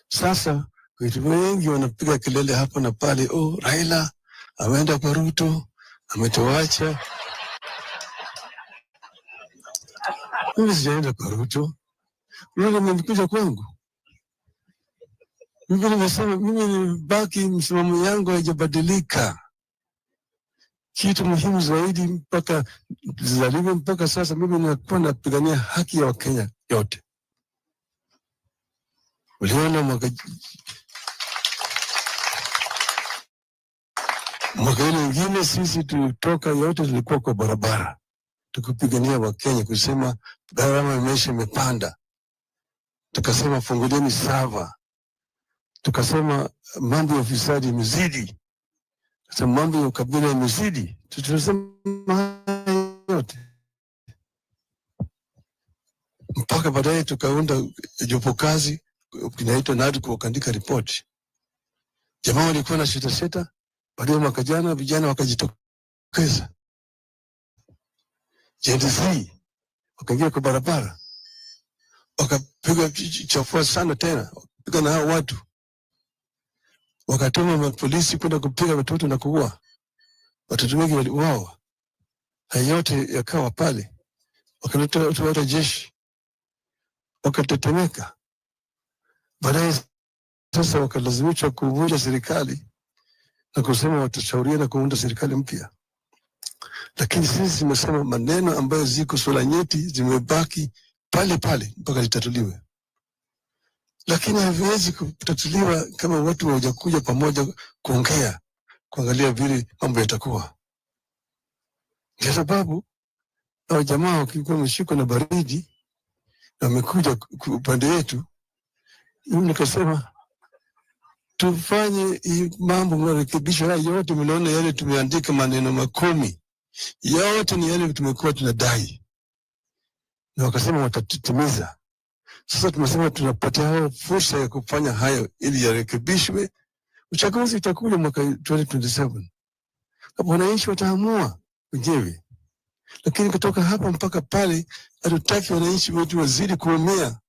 Sasa watu wengi wanapiga kelele hapa na pale, oh, Raila ameenda kwa Ruto, ametuacha. Mimi sijaenda kwa Ruto. Ruto amekuja kwangu. Mimi nimesema mimi nibaki, msimamo yangu haijabadilika. Kitu muhimu zaidi mpaka zaliwe mpaka sasa, mimi nakuwa napigania haki ya Wakenya yote. Uliona mwaka ile mwingine sisi tulitoka yote, tulikuwa kwa barabara tukipigania Wakenya, kusema gharama ya maisha imepanda, tukasema fungulieni sava, tukasema mambo ya ufisadi imezidi, sasa mambo ya ukabila imezidi. Tutasema yote mpaka baadaye tukaunda jopo kazi kinaitwa NADCO kuandika ripoti. Jamaa walikuwa na shita, baadaye mwaka jana vijana wakajitokeza, JDC wakaingia kwa barabara, wakapiga chafua sana tena, wakapiga na hao watu, wakatuma mapolisi kwenda kupiga watoto na kuua watoto. Wengi waliuawa. Haya yote yakawa pale, wakaleta watu wa jeshi, wakatetemeka. Baadaye sasa wakalazimishwa kuvunja serikali na kusema watashauriana kuunda serikali mpya. Lakini sisi tumesema maneno ambayo ziko swala nyeti zimebaki pale pale mpaka litatuliwe. Lakini haviwezi kutatuliwa kama watu hawajakuja pamoja kuongea, kuangalia vile mambo yatakuwa. Kwa sababu hao jamaa wakikuwa wameshikwa na baridi na wamekuja upande wetu, mimi nikasema tufanye mambo marekebisho haya yote. Mnaona yale tumeandika maneno 10 yote ni yale tumekuwa tunadai, na wakasema watatimiza. Sasa tumesema tunapatia hao fursa ya kufanya hayo ili yarekebishwe. Uchaguzi utakuja mwaka 2027, hapo wananchi wataamua wenyewe. Lakini kutoka hapa mpaka pale, hatutaki wananchi wetu wazidi kuumia.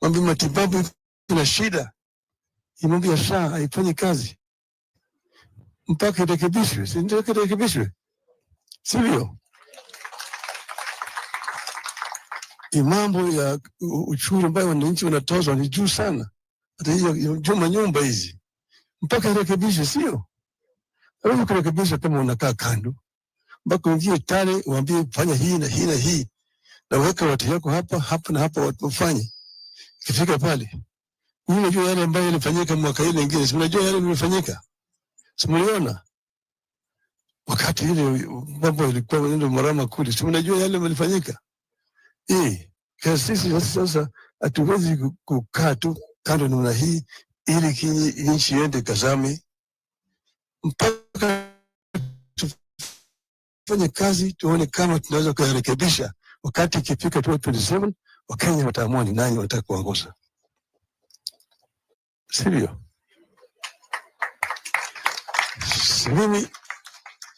Mambo matibabu kuna shida, mambo ya SHA haifanyi kazi mpaka irekebishwe. Si ndio irekebishwe, sivyo? Mambo ya uchuru ambayo wananchi wanatozwa ni juu sana, hata hiyo juma nyumba hizi mpaka irekebishwe, sio? Hawezi kurekebisha kama unakaa kando, mpaka uingie tale uambie fanya hii na hii na hii, na weka watu yako hapa na hapa watu wafanye. Kifika pale, unajua yale ambayo yalifanyika mwaka ile nyingine, si unajua yale yalifanyika, si mliona wakati ile mambo ilikuwa ndio marama kule, si unajua yale yalifanyika. Kwa sisi sasa hatuwezi kukaa tu kando namna hii ili nchi iende kazame, mpaka tufanye kazi tuone kama tunaweza kuyarekebisha. Wakati ikifika 2027 Wakenya wataamua ni nani wanataka kuongoza. Sivyo? Mimi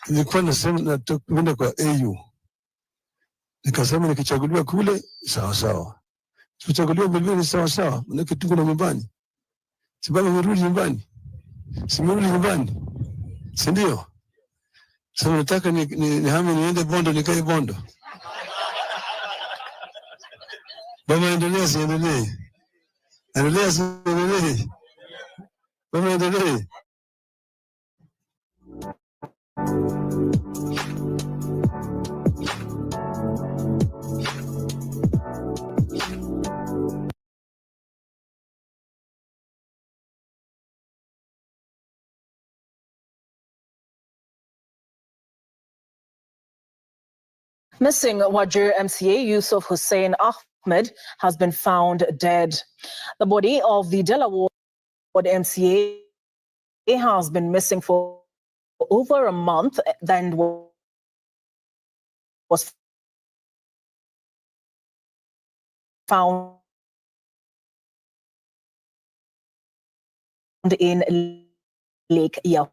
nilikuwa nasema nataka kwa AU. Nikasema nikichaguliwa kule sawa sawa. Sichaguliwa mbele ni sawa sawa, manake tuko na nyumbani. Sababu nirudi nyumbani. Simerudi nyumbani. Si ndio? Sasa nataka nihame niende Bondo nikae Bondo. Baba endelea siendelee. Endelea siendelee. Baba endelee. Missing Wajir MCA Yusuf Hussein Ahmed has been found dead. The body of the Delaware MCA has been missing for over a month, then was found in Lake Yao.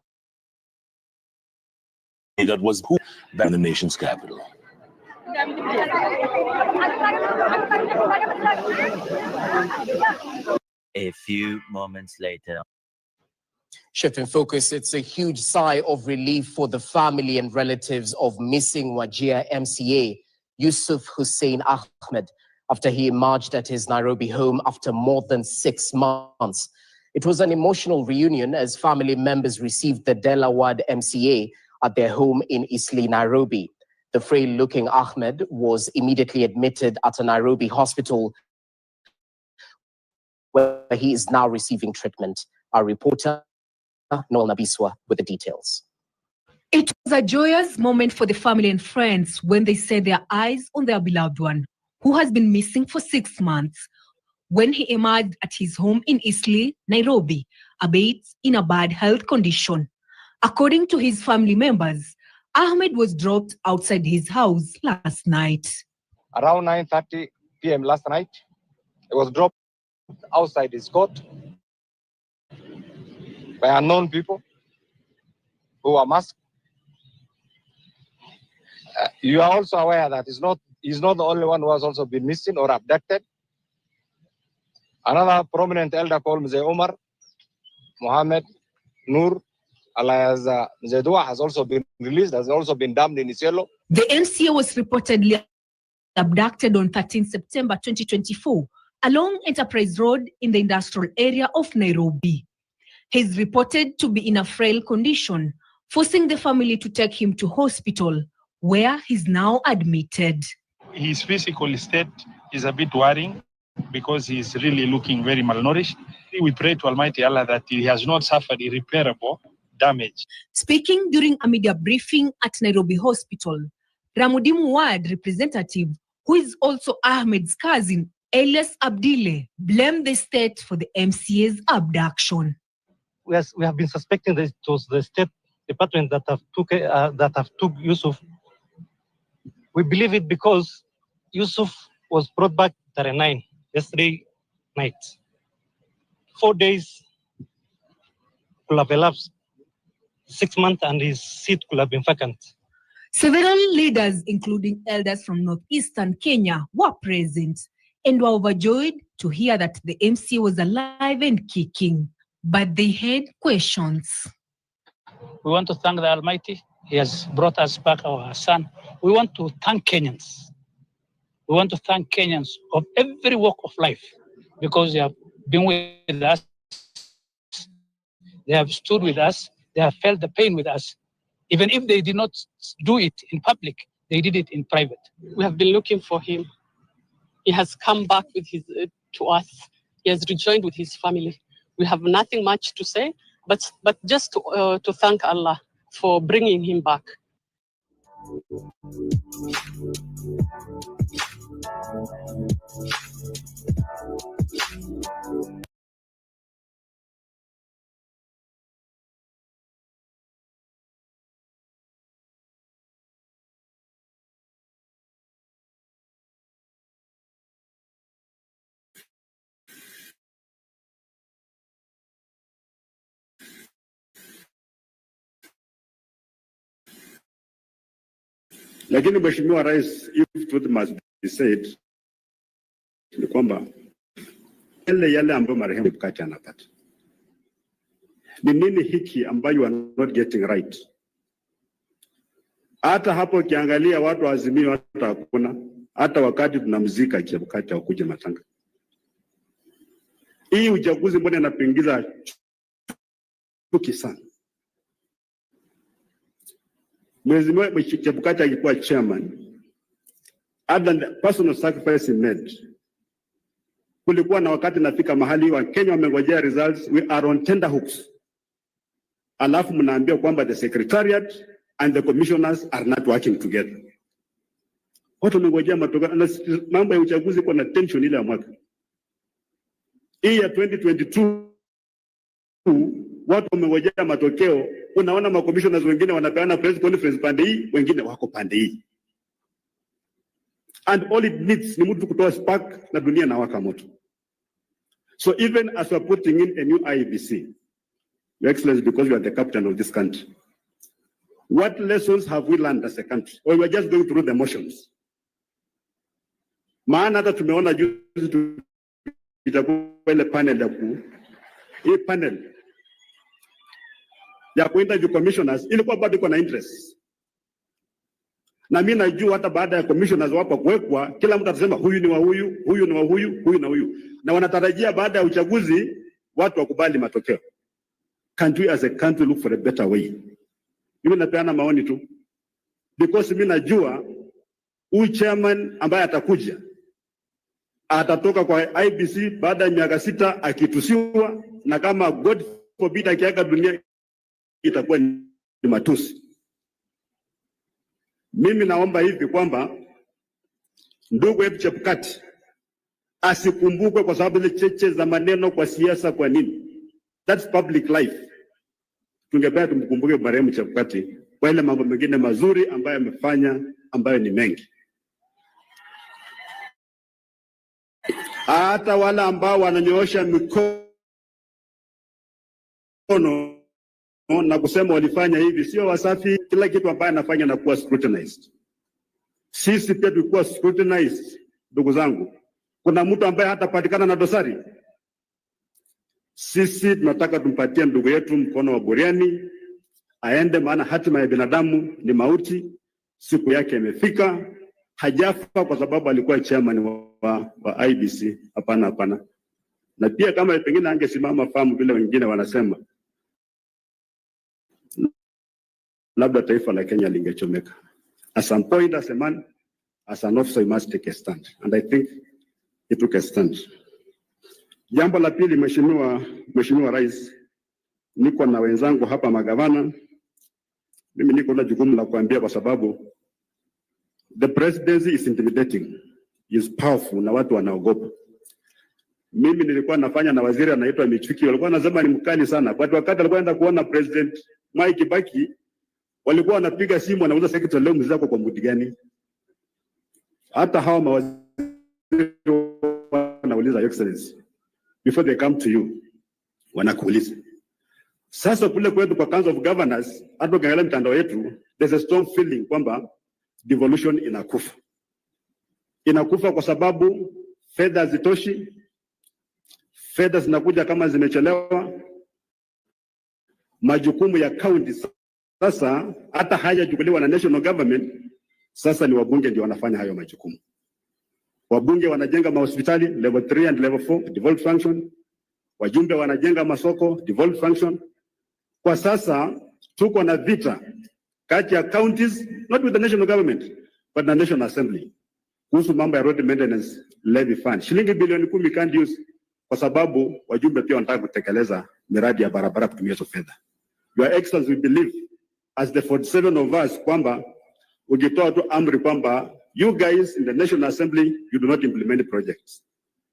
That was who in the nation's capital. A few moments later. Shifting focus, it's a huge sigh of relief for the family and relatives of missing Wajir MCA Yusuf Hussein Ahmed after he emerged at his Nairobi home after more than 6 months. It was an emotional reunion as family members received the Delaware MCA at their home in Eastleigh, Nairobi. The frail-looking Ahmed was immediately admitted at a Nairobi hospital where he is now receiving treatment. Our reporter, Noel Nabiswa, with the details. It was a joyous moment for the family and friends when they set their eyes on their beloved one, who has been missing for 6 months. When he emerged at his home in Eastleigh, Nairobi, albeit in a bad health condition. According to his family members, Ahmed was dropped outside his house last night. Around 9:30 p.m. last night, he was dropped outside his court by unknown people who are masked. You are also aware that he's not the only one who has also been missing or abducted. Another prominent elder called Mzee Omar Mohammed Noor alias Mzee Dua has also been released, has also been damned in Isiolo. The MCA was reportedly abducted on 13 September 2024 along Enterprise Road in the industrial area of Nairobi. He's reported to be in a frail condition, forcing the family to take him to hospital, where he's now admitted. His physical state is a bit worrying because he's really looking very malnourished. We pray to Almighty Allah that he has not suffered irreparable damage. Speaking during a media briefing at Nairobi Hospital, Ramudimu Ward representative, who is also Ahmed's cousin, Elias Abdile, blamed the state for the MCA's abduction. We have been suspecting that it was the State Department that have took Yusuf. We believe it because Yusuf was brought back 39 yesterday night. 4 days could have elapsed. 6 months and his seat could have been vacant. Several leaders, including elders from northeastern Kenya, were present and were overjoyed to hear that the MC was alive and kicking. But they had questions. We want to thank the Almighty. He has brought us back our son. We want to thank Kenyans. We want to thank Kenyans of every walk of life because they have been with us. They have stood with us. They have felt the pain with us. Even if they did not do it in public, they did it in private. We have been looking for him. He has come back with to us. He has rejoined with his family. We have nothing much to say, but just to thank Allah for bringing him back. Lakini Mheshimiwa Rais, if truth must be said, ni kwamba yale ambayo marehemu Chebukati anapata ni nini hiki ambayo you are not getting right? Hata hapo ukiangalia watu Azimio hata hakuna, hata wakati tunamzika Chebukati hakuja matanga. Hii uchaguzi mbona inapingiza chuki sana? Mheshimiwa Chebukati alikuwa chairman, other than the personal sacrifice he made. Kulikuwa na wakati nafika mahali wa Kenya wamengojea results, we are on tender hooks. Alafu mnaambia kwamba the secretariat and the commissioners are not working together. Watu wamengojea matokeo, mambo ya uchaguzi kwa na tension ile ya mwaka. Hii ya 2022 watu wamengojea matokeo, unaona ma commissioners wengine wanapeana press conference pande hii, wengine wako pande hii. And all it needs ni mtu kutoa spark na dunia na waka moto. So even as we're putting in a new IEBC, Your Excellency, because you are the captain of this country, what lessons have we learned as a country? Or we are just going through the motions? Maana hata tumeona juzi itakuwa ile panel ya hii panel ya kuinterview commissioners ilikuwa bado iko na interest. Na mimi najua hata baada ya commissioners wapo kuwekwa, kila mtu atasema huyu ni wa huyu, huyu ni wa huyu, huyu na huyu. Na wanatarajia baada ya uchaguzi watu wakubali matokeo. Can't we as a country look for a better way? Mimi napeana maoni tu. Because mimi najua huyu chairman ambaye atakuja atatoka kwa IBC baada ya miaka 6 akitusiwa, na kama God forbid akiaga dunia itakuwa ni matusi. Mimi naomba hivi kwamba ndugu yetu Chebukati asikumbukwe kwa sababu ile cheche za maneno kwa siasa. Kwa nini? That's public life. Tungependa tumkumbuke marehemu Chebukati kwa ile mambo mengine mazuri ambayo amefanya, ambayo ni mengi. Hata wale ambao wananyoosha mikono na kusema walifanya hivi sio wasafi. Kila kitu ambaye anafanya na kuwa scrutinized. Sisi pia tulikuwa scrutinized, ndugu zangu. Kuna mtu ambaye hatapatikana na dosari. Sisi tunataka tumpatie ndugu yetu mkono wa buriani aende, maana hatima ya binadamu ni mauti. Siku yake imefika. Hajafa kwa sababu alikuwa chairman wa IBC. Hapana, hapana. Na pia kama pengine angesimama fahamu vile wengine wanasema, labda taifa la Kenya lingechomeka. At some point, as a man, as an officer, you must take a stand. And I think he took a stand. Jambo la pili, Mheshimiwa Rais, niko na wenzangu hapa magavana. Mimi niko na jukumu la kuambia kwa sababu the presidency is intimidating, is powerful, na watu wanaogopa. Mimi nilikuwa nafanya na waziri anaitwa Michuki, walikuwa wanasema ni mkali sana. But wakati alikuwa anaenda kuona President Mwai Kibaki, walikuwa wanapiga simu wanauza secretary, leo mzako kwa mudi gani? Hata hawa mawaziri wanauliza Your Excellency before they come to you, wanakuuliza. Sasa kule kwetu kwa Council of Governors, hata ukiangalia mitandao yetu, there's a strong feeling kwamba devolution inakufa. Inakufa kwa sababu fedha hazitoshi, fedha zinakuja kama zimechelewa, majukumu ya county sasa hata hayajukuliwa na national government. Sasa ni wabunge ndio wanafanya hayo majukumu. Wabunge wanajenga mahospitali level 3 and level 4 devolved function. Wajumbe wanajenga masoko devolved function. Kwa sasa tuko na vita kati ya counties, not with the national government but the national assembly, kuhusu mambo ya road maintenance levy fund. Shilingi bilioni 10 can't use kwa sababu wajumbe pia wanataka kutekeleza miradi ya barabara kutumia hizo fedha. Your Excellency, we believe as the 47 of us kwamba ukitoa tu amri kwamba you guys in the National Assembly, you do not implement projects.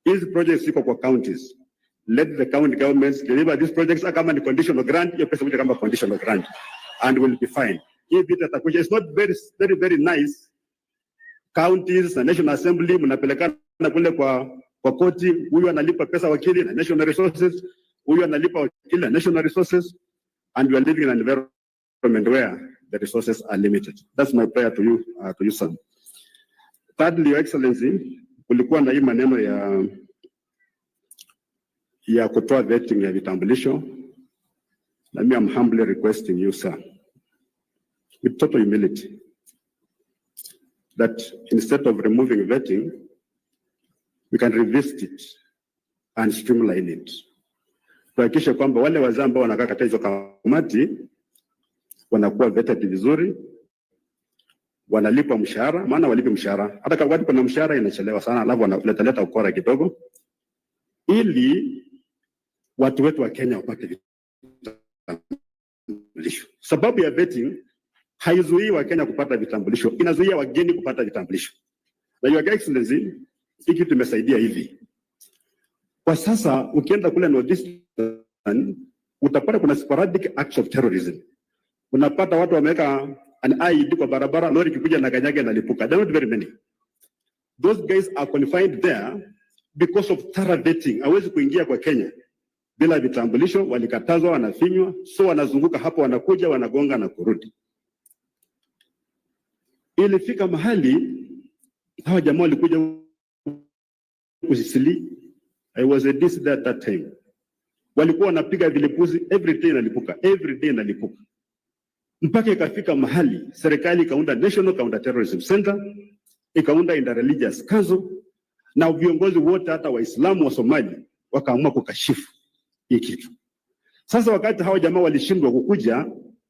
These projects ziko kwa counties. Let the county governments deliver these projects kama ni conditional grant, hiyo pesa kuja kama conditional grant, and will be fine. Hii vita takuja. It's not very nice. Counties na National Assembly mnapelekana kule kwa koti, huyu analipa pesa wakili na national resources, huyu analipa wakili na national resources, and we are living in an environment where the resources are limited. That's my prayer to you, sir. Thirdly, Your Excellency, kulikuwa na hii maneno ya kutoa vetting ya vitambulisho. Let me, I'm humbly requesting you, sir, with total humility, that instead of removing vetting, we can revisit it and streamline it. Tuhakikishe kwamba wale wazee ambao wanakaa katika hizo kamati wanakuwa vetted vizuri, wanalipwa mshahara, maana walipe mshahara. Hata kama kuna mshahara inachelewa sana, alafu wanaleta ukora kidogo, ili watu wetu wa Kenya wapate vitambulisho. Sababu ya vetting haizuii wa Kenya kupata vitambulisho, inazuia wageni kupata vitambulisho. Na Your Excellency, hiki tumesaidia hivi. Kwa sasa ukienda kule Northeastern utapata kuna sporadic acts of terrorism. Unapata watu wameweka an IED kwa barabara, lori kikuja na kanyaga na lipuka. There are not very many. Those guys are confined there because of thorough vetting. Hawezi kuingia kwa Kenya bila vitambulisho, walikatazwa, wanafinywa, so wanazunguka hapo, wanakuja, wanagonga na kurudi. Ilifika mahali hawa jamaa walikuja kusisili. I was a DC at that time. Walikuwa wanapiga vilipuzi every day inalipuka. Mpaka ikafika mahali serikali ikaunda National Counter Terrorism Center, ikaunda Interreligious Council, na viongozi wote hata Waislamu wa Somalia wakaamua kukashifu hii kitu. Sasa wakati hawa jamaa walishindwa kukuja,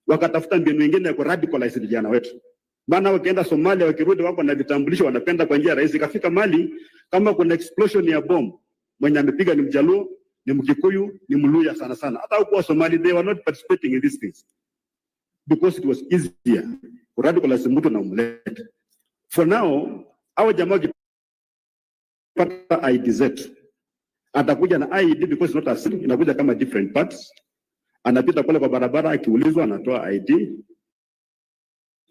wakatafuta mbinu nyingine ya kuradicalize vijana wetu. Maana wakienda Somalia wakirudi wako na vitambulisho, wanapenda kwa njia rahisi. Ikafika mahali kama kuna explosion ya bomb, mwenye amepiga ni Mjaluo, ni Mkikuyu, ni Mluya sana sana. Hata huko Somali they were not participating in these things because it was easier to radicalize mtu na umlete. For now, hawa jamaa wakipata ID zetu, atakuja na ID because not a sin, inakuja kama different parts. Anapita kule kwa barabara, akiulizwa anatoa ID,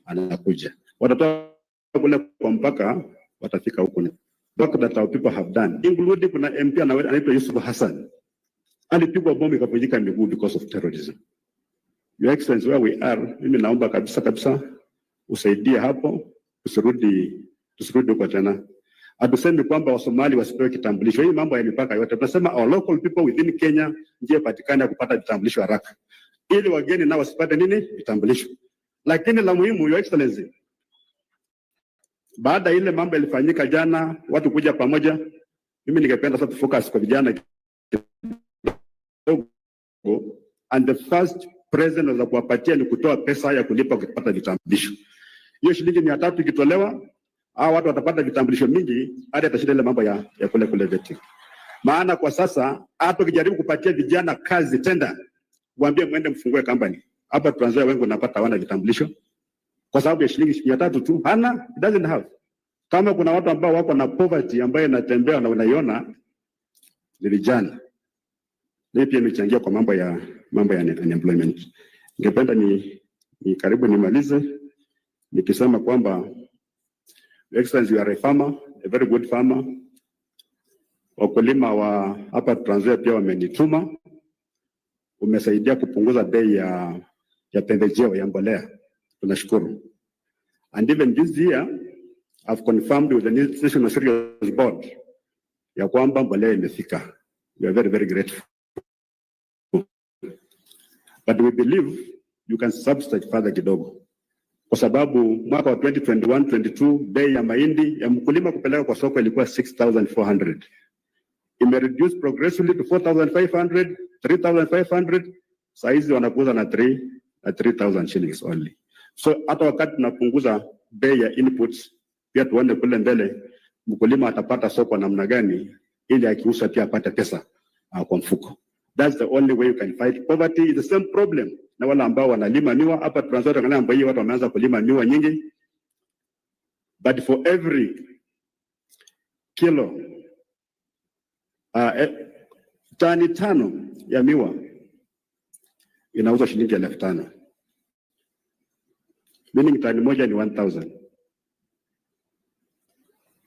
anakuja. Watatoa kule kwa mpaka, watafika huko. Work that our people have done, including kuna MP anaitwa Yusuf Hassan, alipigwa bomu ikavunjika miguu because of terrorism. Your Excellency, where we are, mimi naomba kabisa usaidie hapo, tusirudi huko tena. Hatusemi kwamba Wasomali wasipewe kitambulisho. Hii mambo ya mipaka yote, tunasema our local people within Kenya ndiye patikana kupata vitambulisho haraka, ili wageni nao wasipate vitambulisho. Lakini la muhimu, Your Excellency, baada ile mambo ilifanyika jana, watu kuja pamoja, mimi ningependa sasa focus kwa vijana. And the first present za kuwapatia ni kutoa pesa ya kulipa ukipata vitambulisho. Hiyo shilingi 300 ikitolewa, hao watu watapata vitambulisho mingi, hadi atashinda ile mambo ya kule vetting. Maana kwa sasa hata ukijaribu kupatia vijana kazi tenda, waambie mwende mfungue company. Hapa Tanzania wengi wanapata hawana vitambulisho kwa sababu ya shilingi 300 tu. Hana, it doesn't have. Kama kuna watu ambao wako na poverty ambayo inatembea na unaiona ni vijana. Hii pia imechangia kwa mambo ya unemployment. Ningependa ni karibu nimalize nikisema kwamba Excellency, you are a farmer, a very good farmer. Wakulima wa hapa Tanzania pia wamenituma. Umesaidia kupunguza bei ya pembejeo ya mbolea. Tunashukuru. And even this year I've confirmed with the National Cereals Board ya kwamba mbolea imefika. We are very, very grateful. But we believe you can substitute further kidogo. Kwa sababu mwaka wa 2021-22 bei ya mahindi ya mkulima kupeleka kwa soko ilikuwa 6,400. Imereduce progressively to 4,500, 3,500. Saizi wanakuza na 3,000 shillings only. So hata wakati tunapunguza bei ya inputs, pia tuone kule mbele mkulima atapata soko namna gani ili akiuza pia apate pesa kwa mfuko. That's the only way you can fight poverty. It's the same problem na wale ambao wanalima miwa hapa Tanzania. Kana ambao watu wameanza kulima miwa nyingi, but for every kilo tani 5 ya miwa inauza shilingi 5,000. Meaning tani moja ni 1,000.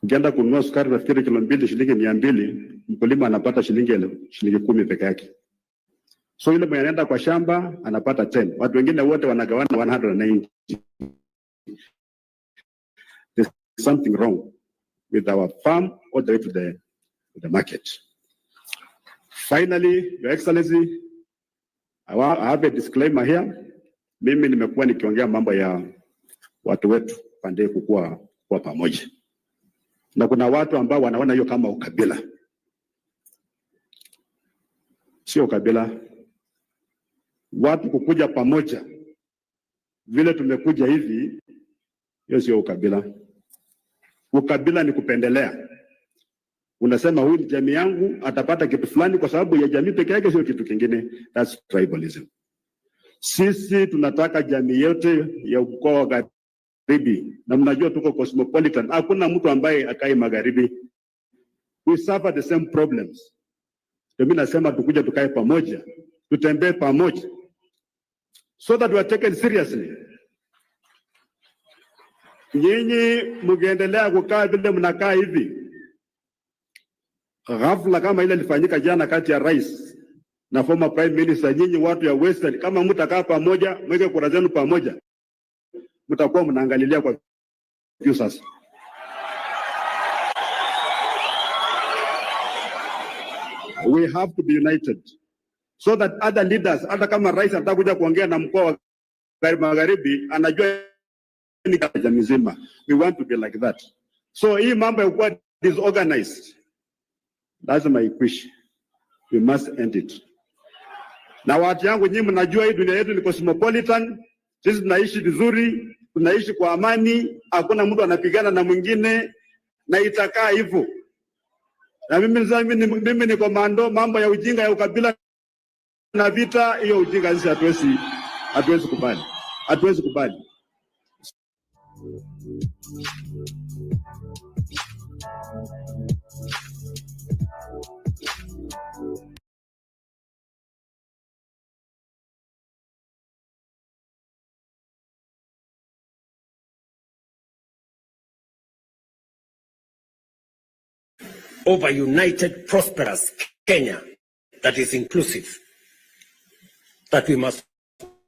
Ukienda kununua sukari nafikiri kilo 2 shilingi 200, mkulima anapata shilingi 10 peke yake. So yule mwenye anaenda kwa shamba anapata 10. Watu wengine wote wanagawana 190. There's something wrong with our farm all the way to the market. Finally, Your Excellency, I have a disclaimer here. Mimi nimekuwa nikiongea mambo ya watu wetu pande kukua pamoja. Na kuna watu ambao wanaona hiyo kama ukabila. Sio ukabila. Watu kukuja pamoja vile tumekuja hivi, hiyo sio ukabila. Ukabila ni kupendelea. Unasema huyu ni jamii yangu atapata kitu fulani kwa sababu ya jamii peke yake, sio kitu kingine. That's tribalism. Sisi tunataka jamii yote ya ukoo wa Magharibi, na mnajua tuko cosmopolitan. Hakuna mtu ambaye akai Magharibi. We suffer the same problems. Mimi nasema tukuja tukae pamoja, tutembee pamoja, so that we are taken seriously. Nyinyi mgeendelea kukaa vile mnakaa hivi, ghafla kama ile ilifanyika jana kati ya rais na former prime minister, nyinyi watu ya Western, kama mtakaa pamoja, mweke kura zenu pamoja, mtakuwa mnaangalilia kwa view sasa. We have to be united so that other leaders, hata kama rais atakuja kuongea na mkoa wa Magharibi, anajua ni jamii nzima. We want to be like that. So hii mambo ya kuwa disorganized lazima ikwishe. We must end it. Na watu yangu nyinyi mnajua hii dunia yetu ni cosmopolitan. Sisi tunaishi vizuri, tunaishi kwa amani, hakuna mtu anapigana na mwingine, na itakaa hivyo. Na mimi ni komando, mambo ya ujinga ya ukabila na vita, hiyo ujinga sisi hatuwezi kubali. Hatuwezi kubali. Over united, prosperous Kenya that is inclusive, that we must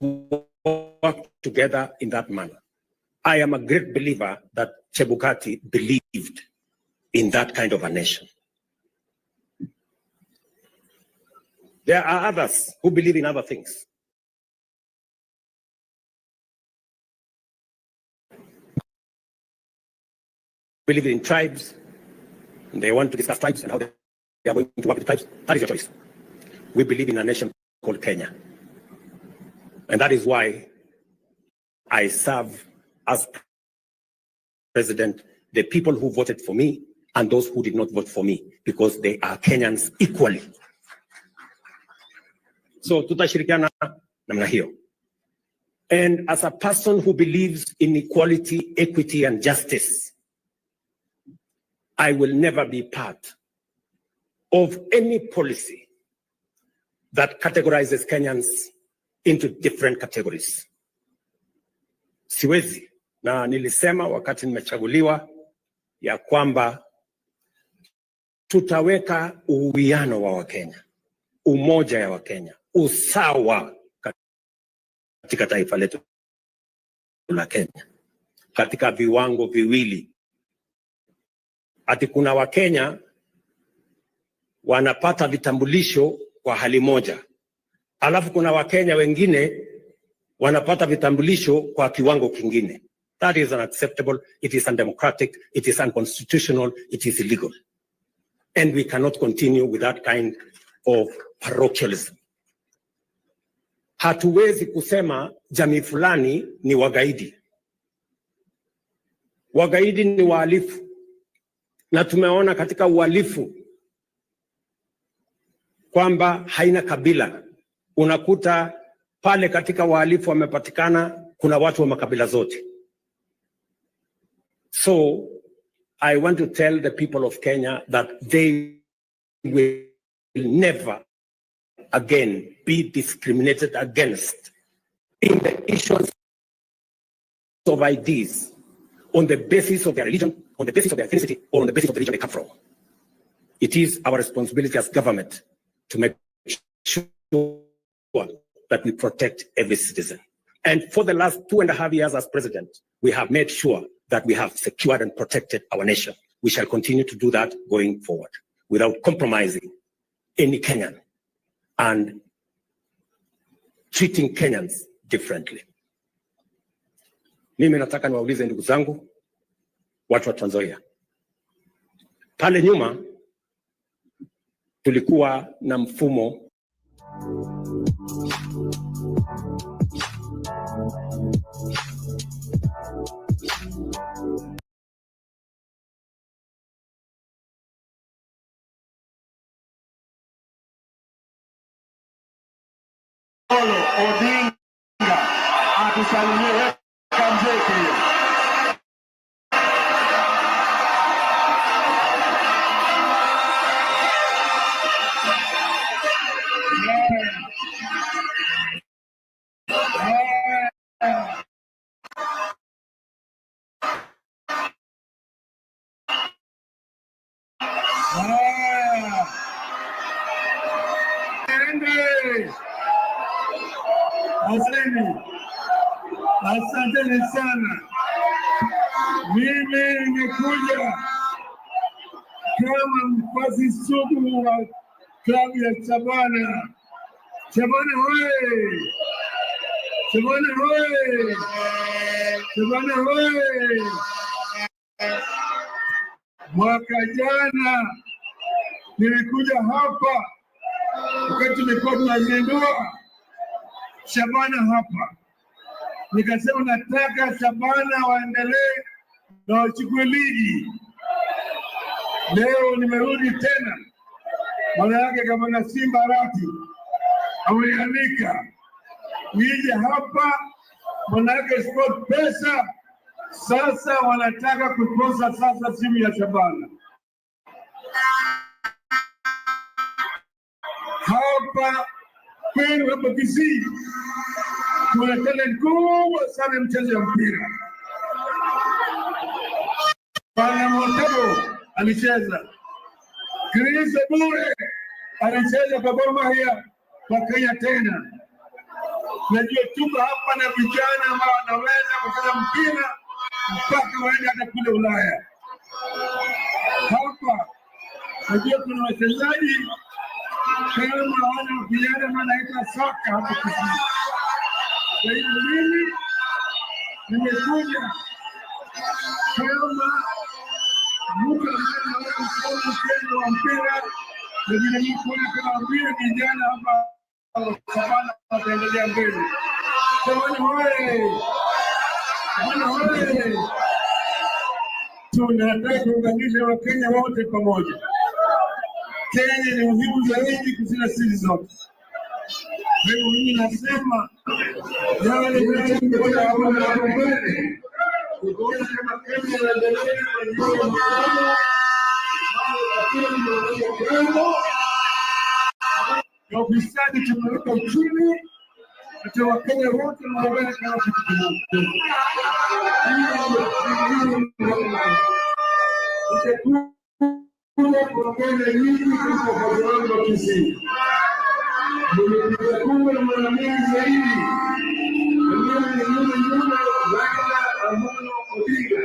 work together in that manner. I am a great believer that Chebukati believed in that kind of a nation. There are others who believe in other things. Believe in tribes, and they want to discuss tribes and how they are going to work with tribes. That is your choice. We believe in a nation called Kenya. And that is why I serve as president the people who voted for me and those who did not vote for me, because they are Kenyans equally. So tutashirikiana namna hiyo. And as a person who believes in equality, equity, and justice, I will never be part of any policy that categorizes Kenyans into different categories. Siwezi, na nilisema wakati nimechaguliwa ya kwamba tutaweka uwiano wa Wakenya, umoja ya Wakenya, usawa katika taifa letu la Kenya, katika viwango viwili. Ati kuna Wakenya wanapata vitambulisho kwa hali moja, alafu kuna Wakenya wengine wanapata vitambulisho kwa kiwango kingine. That is unacceptable, it is undemocratic, it is unconstitutional, it is illegal. And we cannot continue with that kind of parochialism. Hatuwezi kusema jamii fulani ni wagaidi. Wagaidi ni wahalifu. Na tumeona katika uhalifu kwamba haina kabila. Unakuta pale katika wahalifu wamepatikana kuna watu wa makabila zote. So I want to tell the people of Kenya that they will never again be discriminated against in the issuance of IDs on the basis of their religion, on the basis of their ethnicity, or on the basis of the region they come from. It is our responsibility as government to make sure that we protect every citizen. And for the last 2.5 years as president, we have made sure that we have secured and protected our nation. We shall continue to do that going forward without compromising any Kenyan and treating Kenyans differently. Mimi nataka niwaulize ndugu zangu, watu wa Tanzania. Pale nyuma tulikuwa na mfumo Odinga atusalimie Kamzeki. Asanteni sana. Mimi nimekuja kama mfuasi sugu wa klabu ya Chabana. Chabana hoye! Chabana hoye! Chabana hoye! Mwaka jana nilikuja hapa wakati tulikuwa tunazindua Chabana hapa. Nikasema nataka Chabana waendelee na wachukue ligi. Leo nimerudi tena. Maana yake kama na Simba Rati ameandika nije hapa, maana yake Sport Pesa sasa wanataka kukosa sasa simu ya Chabana. Hapa kwenu hapa Kisii kuna talent kubwa sana mchezo wa mpira. Bana Motabo alicheza, Chris Bure alicheza kwa Gor Mahia kwa Kenya tena. Najua tuko hapa na vijana ambao wanaweza kucheza mpira mpaka waende hata kule Ulaya. Hapa najua kuna wachezaji kama wana vijana wanaita soka hapa Kisii. Kwa hiyo mimi nimekuja kama mtu ambaye anaweza kusoma mchezo wa mpira, na vile nikuona kama vile vijana hapa Chabana wataendelea mbele. Chabana hoye! Chabana hoye! Tunataka kuunganisha Wakenya wote pamoja. Kenya ni muhimu zaidi kushinda sisi zote. Kwa hiyo mimi nasema yale yote hapo mbele. Kuona kama Kenya inaendelea na ufisadi tumeweka uchumi, na Wakenya wote wanaungana kama kitu kimoja. Kuna kuongeza nyingi kwa viwango vya Kisii. Nimekuwa mara mingi zaidi. Mimi ni nyuma Raila Amolo Odinga.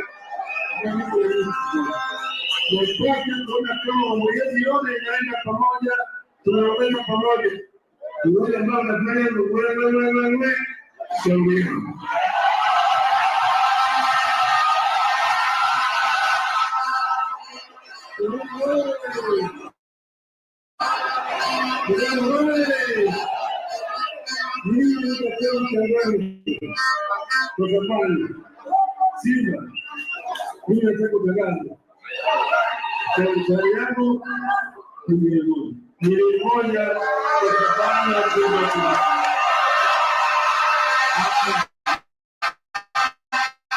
Tunataka kuona kama mambo yetu yote yanaenda pamoja, tunaweza pamoja. Tuone ambao tunafanya wewe shauri yangu. Mimi nitapewa mchangani kwa zamani Simba. Mimi nataka kutangaza serikali yangu ni milioni moja kwa sababu ya kuondoka.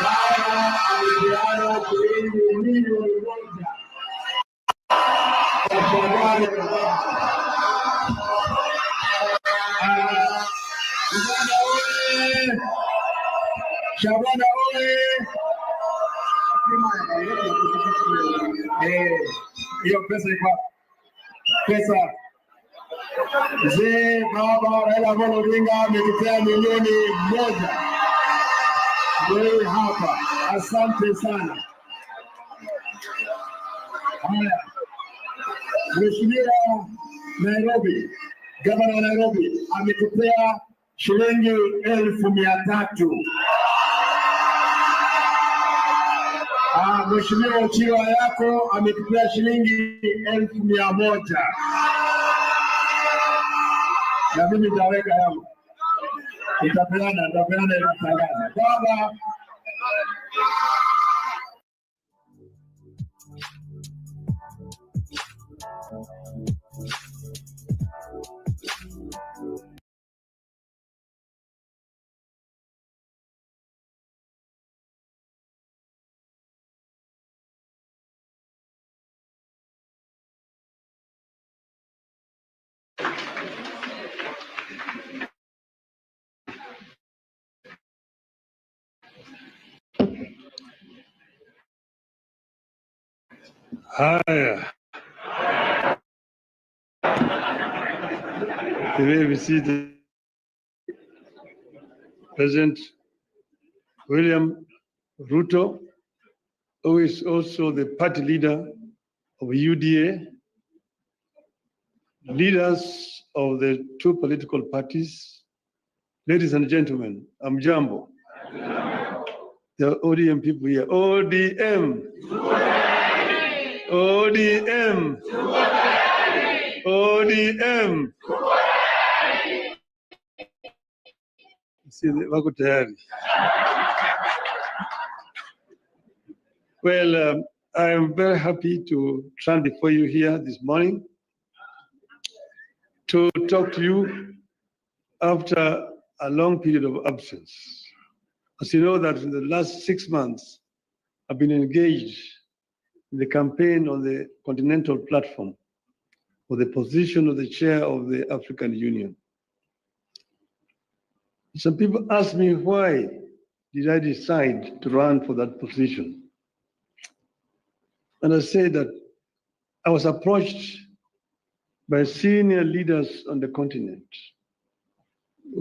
Baba amepeana shilingi milioni moja kwa sababu ya Chabana oye! Hiyo pesa iko pesa Mzee baba Raila Amolo Odinga ametupea milioni 1. Ndio hapa. Asante sana. Haya. Mheshimiwa Nairobi, gavana wa Nairobi ametupea shilingi 1,300. Mheshimiwa Ochilo yako ametupea shilingi 1,100. Na mimi nitaweka yangu. Nitapeana tangazo. Baba Haya, you may be seated. President William Ruto, who is also the party leader of UDA, leaders of the two political parties, ladies and gentlemen, Amjambo. The ODM people here, ODM. ODM. ODM. See, wako tayari. Well, I am very happy to stand before you here this morning to talk to you after a long period of absence. As you know that in the last 6 months, I've been engaged in the campaign on the continental platform for the position of the chair of the African Union. Some people ask me, why did I decide to run for that position? And I say that I was approached by senior leaders on the continent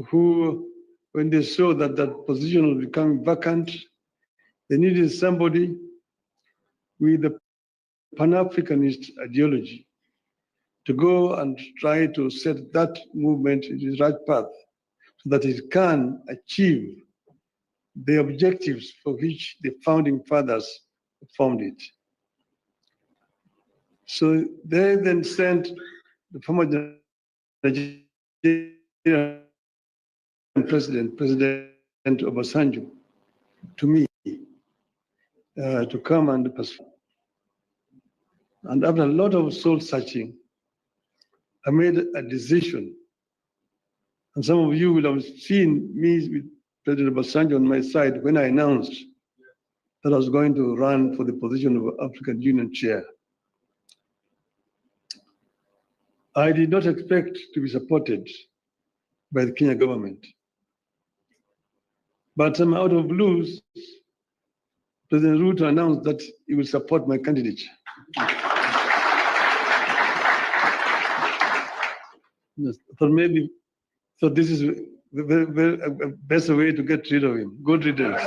who, when they saw that that position was becoming vacant, they needed somebody with a Pan-Africanist ideology to go and try to set that movement in the right path so that it can achieve the objectives for which the founding fathers formed it. So they then sent the former Nigerian President Obasanjo, to me to come and persuade. And after a lot of soul searching, I made a decision. And some of you will have seen me with President Obasanjo on my side when I announced that I was going to run for the position of African Union chair. I did not expect to be supported by the Kenya government. But out of blues, President Ruto announced that he will support my candidature. So this is the best way to get rid of him. Good riddance.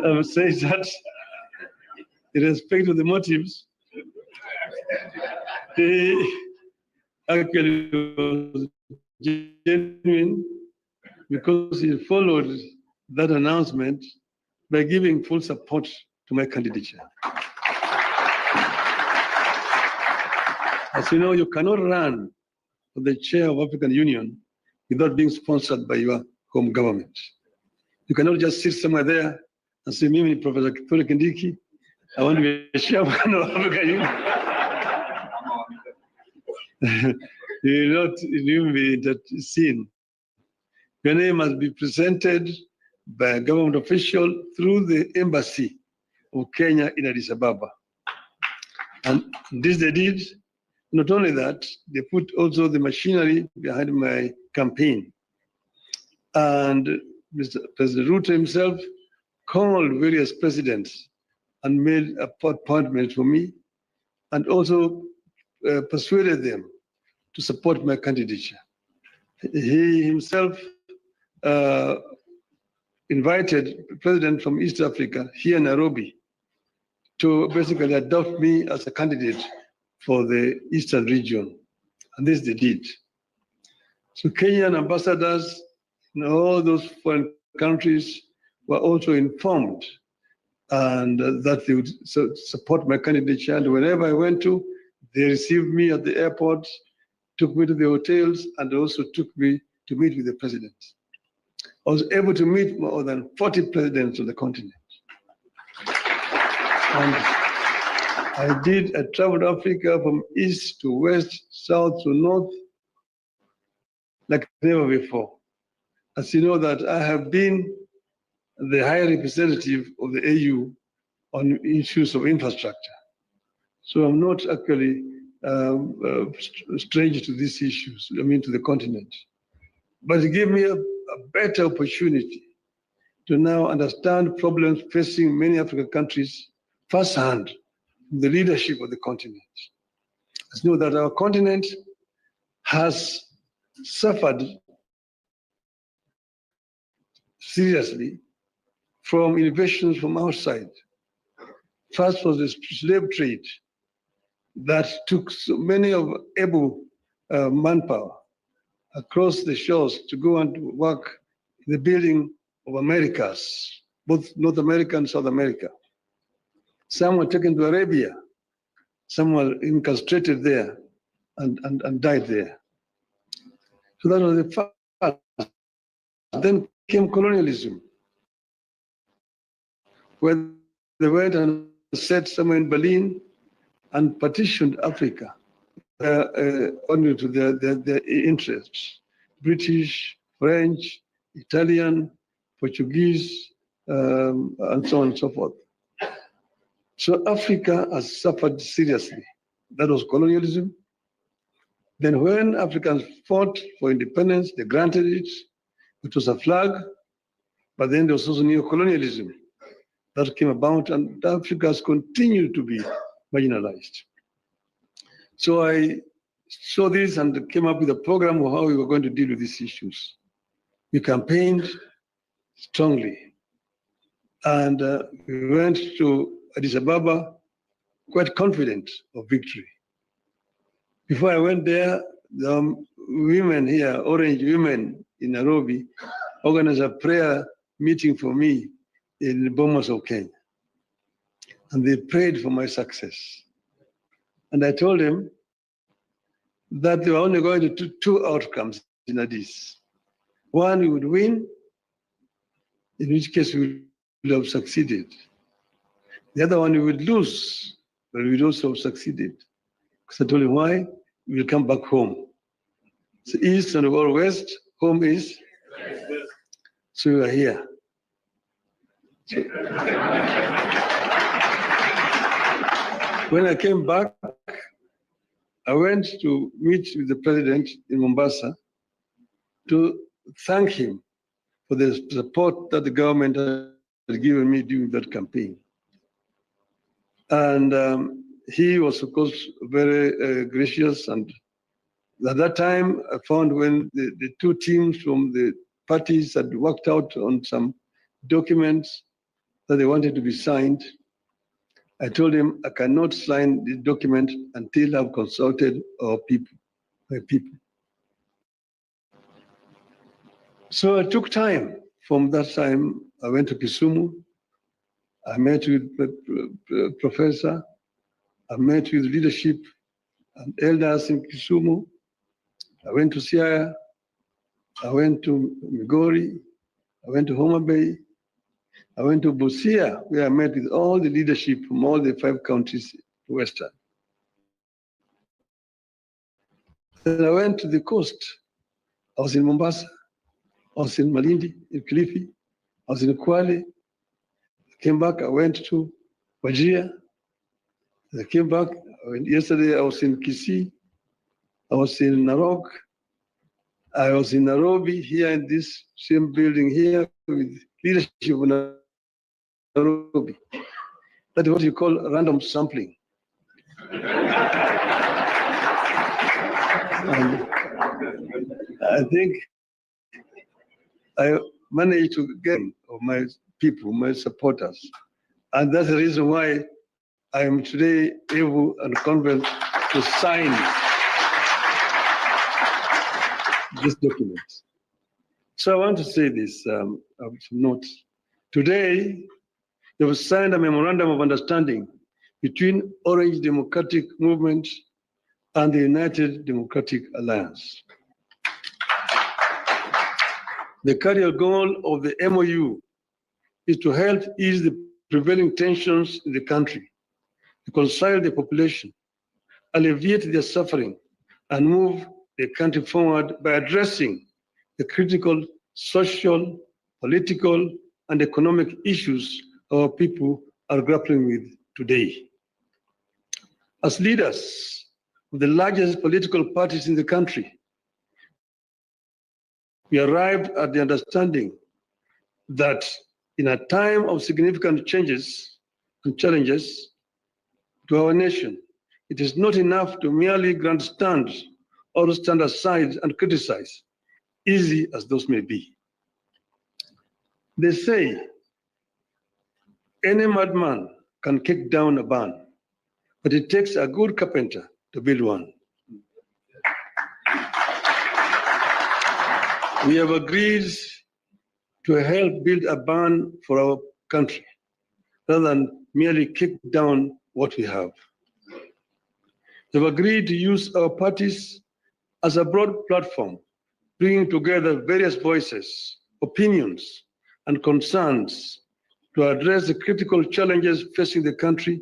I would say that in respect to the motives, they actually was genuine because he followed that announcement by giving full support to my candidature. As you know, you cannot run for the chair of African Union without being sponsored by your home government. You cannot just sit somewhere there and say, Mimi, Professor Kithure Kindiki, I want to be a chairman of African Union. You will not even be seen. Your name must be presented by a government official through the embassy of Kenya in Addis Ababa. And this they did. Not only that, they put also the machinery behind my campaign. And Mr. President Ruto himself called various presidents and made appointments for me. and also persuaded them to support my candidature. He himself invited the president from East Africa here in Nairobi to basically adopt me as a candidate for the Eastern region. And this they did. So Kenyan ambassadors in all those foreign countries were also informed and that they would support my candidature. And wherever I went to, they received me at the airport, took me to the hotels, and also took me to meet with the president. I was able to meet more than 40 presidents of the continent. And I traveled Africa from east to west, south to north, like never before. As you know that I have been the high representative of the AU on issues of infrastructure. So I'm not actually strange to these issues, I mean to the continent. But it gave me a better opportunity to now understand problems facing many African countries firsthand from the leadership of the continent. As you know that our continent has suffered seriously from invasions from outside. First was the slave trade that took so many of able manpower across the shores to go and work in the building of Americas, both North America and South America. Some were taken to Arabia, some were incarcerated there and died there. So that was the first. Then came colonialism, where they went and set somewhere in Berlin and partitioned Africa only to their interests. British, French, Italian, Portuguese, and so on and so forth. So Africa has suffered seriously. That was colonialism. Then when Africans fought for independence, they granted it. It was a flag, but then there was also neo-colonialism that came about, and Africa has continued to be marginalized. So I saw this and came up with a program of how we were going to deal with these issues. We campaigned strongly, and we went to Addis Ababa quite confident of victory. Before I went there, the women here, Orange women in Nairobi, organized a prayer meeting for me in the Bomas of Kenya. And they prayed for my success. And I told them that they were only going to do two outcomes in Addis. One, we would win, in which case we would have succeeded. The other one, we would lose, but we would also have succeeded. Because I told him why, we will come back home. So east and or west, home is, so we are here. So, when I came back, I went to meet with the president in Mombasa to thank him for the support that the government had given me during that campaign. And he was, of course, very gracious. And at that time, I found when the two teams from the parties had worked out on some documents that they wanted to be signed, I told him I cannot sign the document until I've consulted our people, my people. So I took time. From that time, I went to Kisumu. I met with the professor. I met with leadership and elders in Kisumu. I went to Siaya. I went to Migori. I went to Homa Bay. I went to Busia, where I met with all the leadership from all the 5 counties western. Then I went to the coast. I was in Mombasa. I was in Malindi, in Kilifi. I was in Kwale. I came back, I went to Wajir. I came back. Yesterday I was in Kisii. I was in Narok. I was in Nairobi, here in this same building here with leadership of Nairobi. That is what you call random sampling. And I think I managed to get my people, my supporters. And that's the reason why I am today able and confident to sign this document. So I want to say this note. Today, they have signed a memorandum of understanding between Orange Democratic Movement and the United Democratic Alliance. The carrier goal of the MOU is to help ease the prevailing tensions in the country, reconcile the population, alleviate their suffering, and move the country forward by addressing the critical social, political, and economic issues our people are grappling with today. As leaders of the largest political parties in the country, we arrived at the understanding that in a time of significant changes and challenges to our nation, it is not enough to merely grandstand or stand aside and criticize, easy as those may be. They say any madman can kick down a barn, but it takes a good carpenter to build one. We have agreed to help build a barn for our country, rather than merely kick down what we have. We have agreed to use our parties as a broad platform, bringing together various voices, opinions, and concerns to address the critical challenges facing the country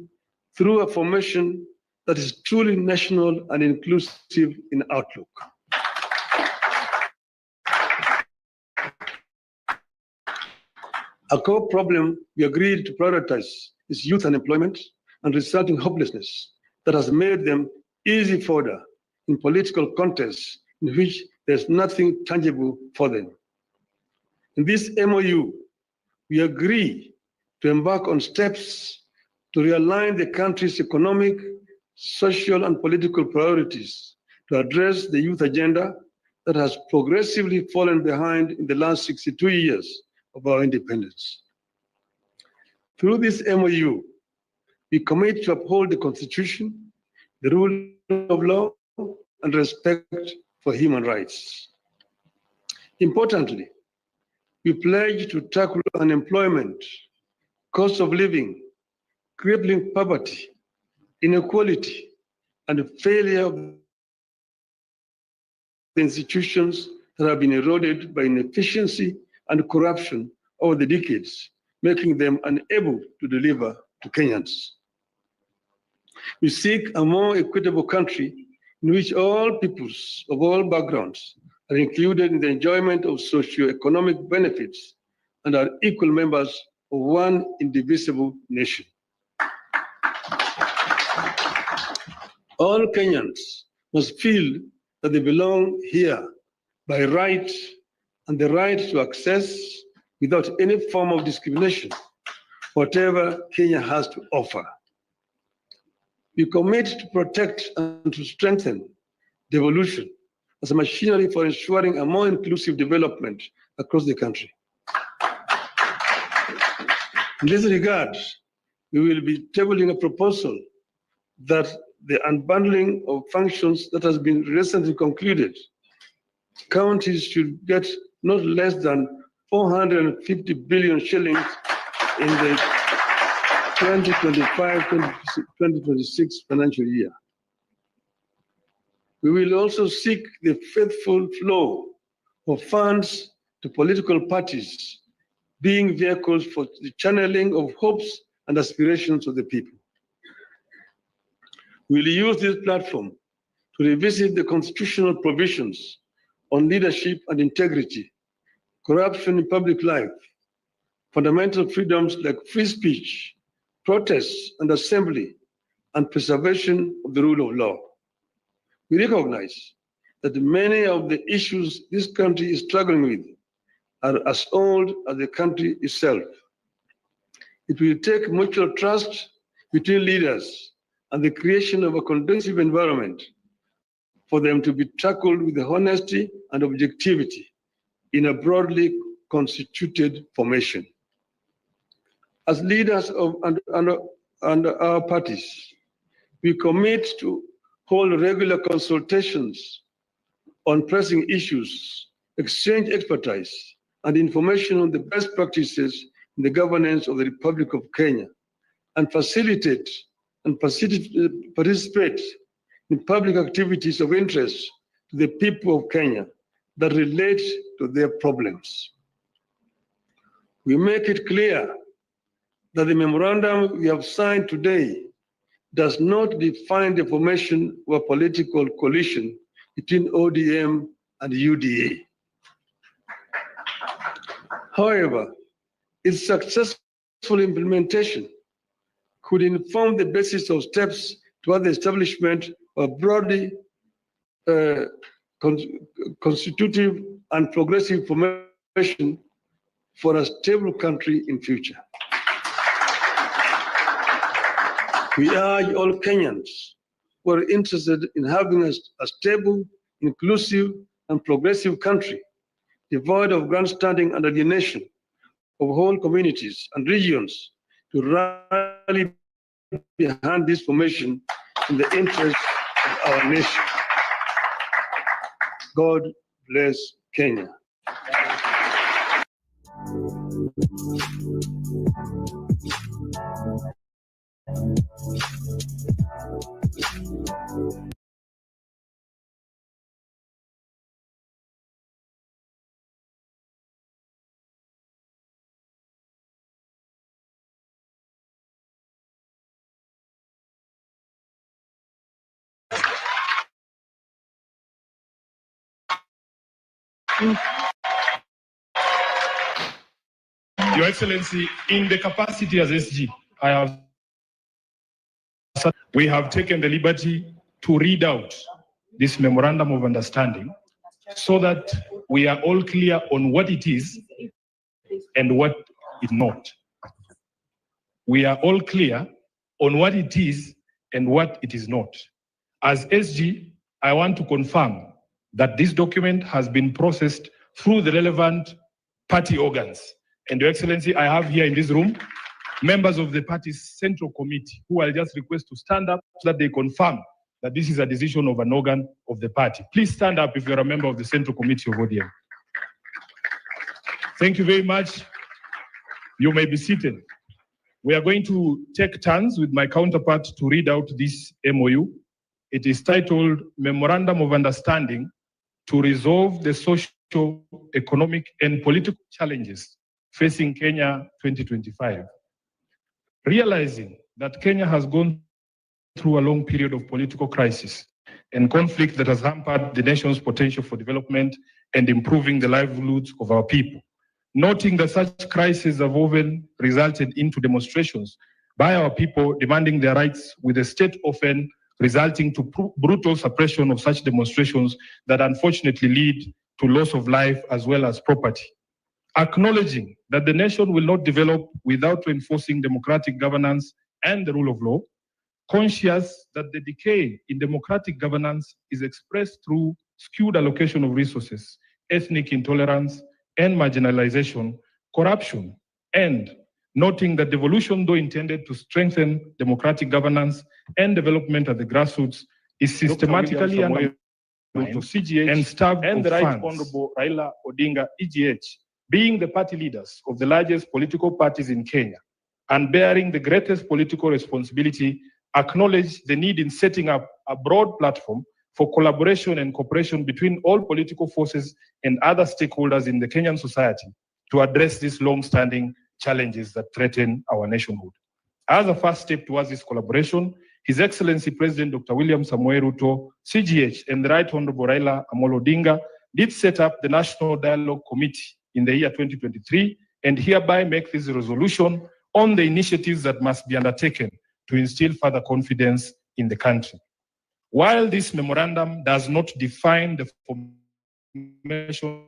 through a formation that is truly national and inclusive in outlook. A core problem we agreed to prioritize is youth unemployment and resulting hopelessness that has made them easy fodder in political contests in which there's nothing tangible for them. In this MOU, we agree to embark on steps to realign the country's economic, social, and political priorities to address the youth agenda that has progressively fallen behind in the last 62 years of our independence. Through this MOU, we commit to uphold the Constitution, the rule of law, and respect for human rights. Importantly, we pledge to tackle unemployment, cost of living, crippling poverty, inequality, and failure of the institutions that have been eroded by inefficiency and corruption over the decades, making them unable to deliver to Kenyans. We seek a more equitable country in which all peoples of all backgrounds are included in the enjoyment of socio-economic benefits and are equal members of one indivisible nation. All Kenyans must feel that they belong here by right, and the right to access, without any form of discrimination, whatever Kenya has to offer. We commit to protect and to strengthen devolution as a machinery for ensuring a more inclusive development across the country. In this regard, we will be tabling a proposal that the unbundling of functions that has been recently concluded, counties should get not less than 450 billion shillings in the 2025-2026 financial year. We will also seek the faithful flow of funds to political parties, being vehicles for the channeling of hopes and aspirations of the people. We will use this platform to revisit the constitutional provisions on leadership and integrity, corruption in public life, fundamental freedoms like free speech, protests and assembly, and preservation of the rule of law. We recognize that many of the issues this country is struggling with are as old as the country itself. It will take mutual trust between leaders and the creation of a conducive environment for them to be tackled with honesty and objectivity in a broadly constituted formation. As leaders of and our parties, we commit to hold regular consultations on pressing issues, exchange expertise and information on the best practices in the governance of the Republic of Kenya, and facilitate and participate in public activities of interest to the people of Kenya that relate to their problems. We make it clear that the memorandum we have signed today does not define the formation of a political coalition between ODM and UDA. However, its successful implementation could inform the basis of steps toward the establishment of broadly constitutive and progressive formation for a stable country in future. We urge all Kenyans who are interested in having a stable, inclusive, and progressive country, devoid of grandstanding and alienation of whole communities and regions, to rally behind this formation in the interest of our nation. God bless Kenya. Your Excellency, in the capacity as SG, we have taken the liberty to read out this memorandum of understanding so that we are all clear on what it is and what it is not. We are all clear on what it is and what it is not. As SG, I want to confirm that this document has been processed through the relevant party organs. And Your Excellency, I have here in this room members of the party's central committee who I'll just request to stand up so that they confirm that this is a decision of an organ of the party. Please stand up if you're a member of the central committee of ODM. Thank you very much. You may be seated. We are going to take turns with my counterpart to read out this MOU. It is titled Memorandum of Understanding to Resolve the Social, Economic, and Political Challenges Facing Kenya 2025. Realizing that Kenya has gone through a long period of political crisis and conflict that has hampered the nation's potential for development and improving the livelihoods of our people. Noting that such crises have often resulted into demonstrations by our people demanding their rights, with the state often resulting to brutal suppression of such demonstrations that unfortunately lead to loss of life as well as property. Acknowledging that the nation will not develop without reinforcing democratic governance and the rule of law, conscious that the decay in democratic governance is expressed through skewed allocation of resources, ethnic intolerance, and marginalization, corruption, and noting that devolution, though intended to strengthen democratic governance and development at the grassroots, is systematically undermined to CGH and starved and the Right Honorable Raila Odinga, EGH, being the party leaders of the largest political parties in Kenya and bearing the greatest political responsibility, acknowledge the need in setting up a broad platform for collaboration and cooperation between all political forces and other stakeholders in the Kenyan society to address these long-standing challenges that threaten our nationhood. As a first step towards this collaboration, His Excellency President Dr. William Samoei Ruto, CGH, and the Right Honorable Raila Amolo Odinga did set up the National Dialogue Committee in the year 2023, and hereby make this resolution on the initiatives that must be undertaken to instill further confidence in the country. While this memorandum does not define the formation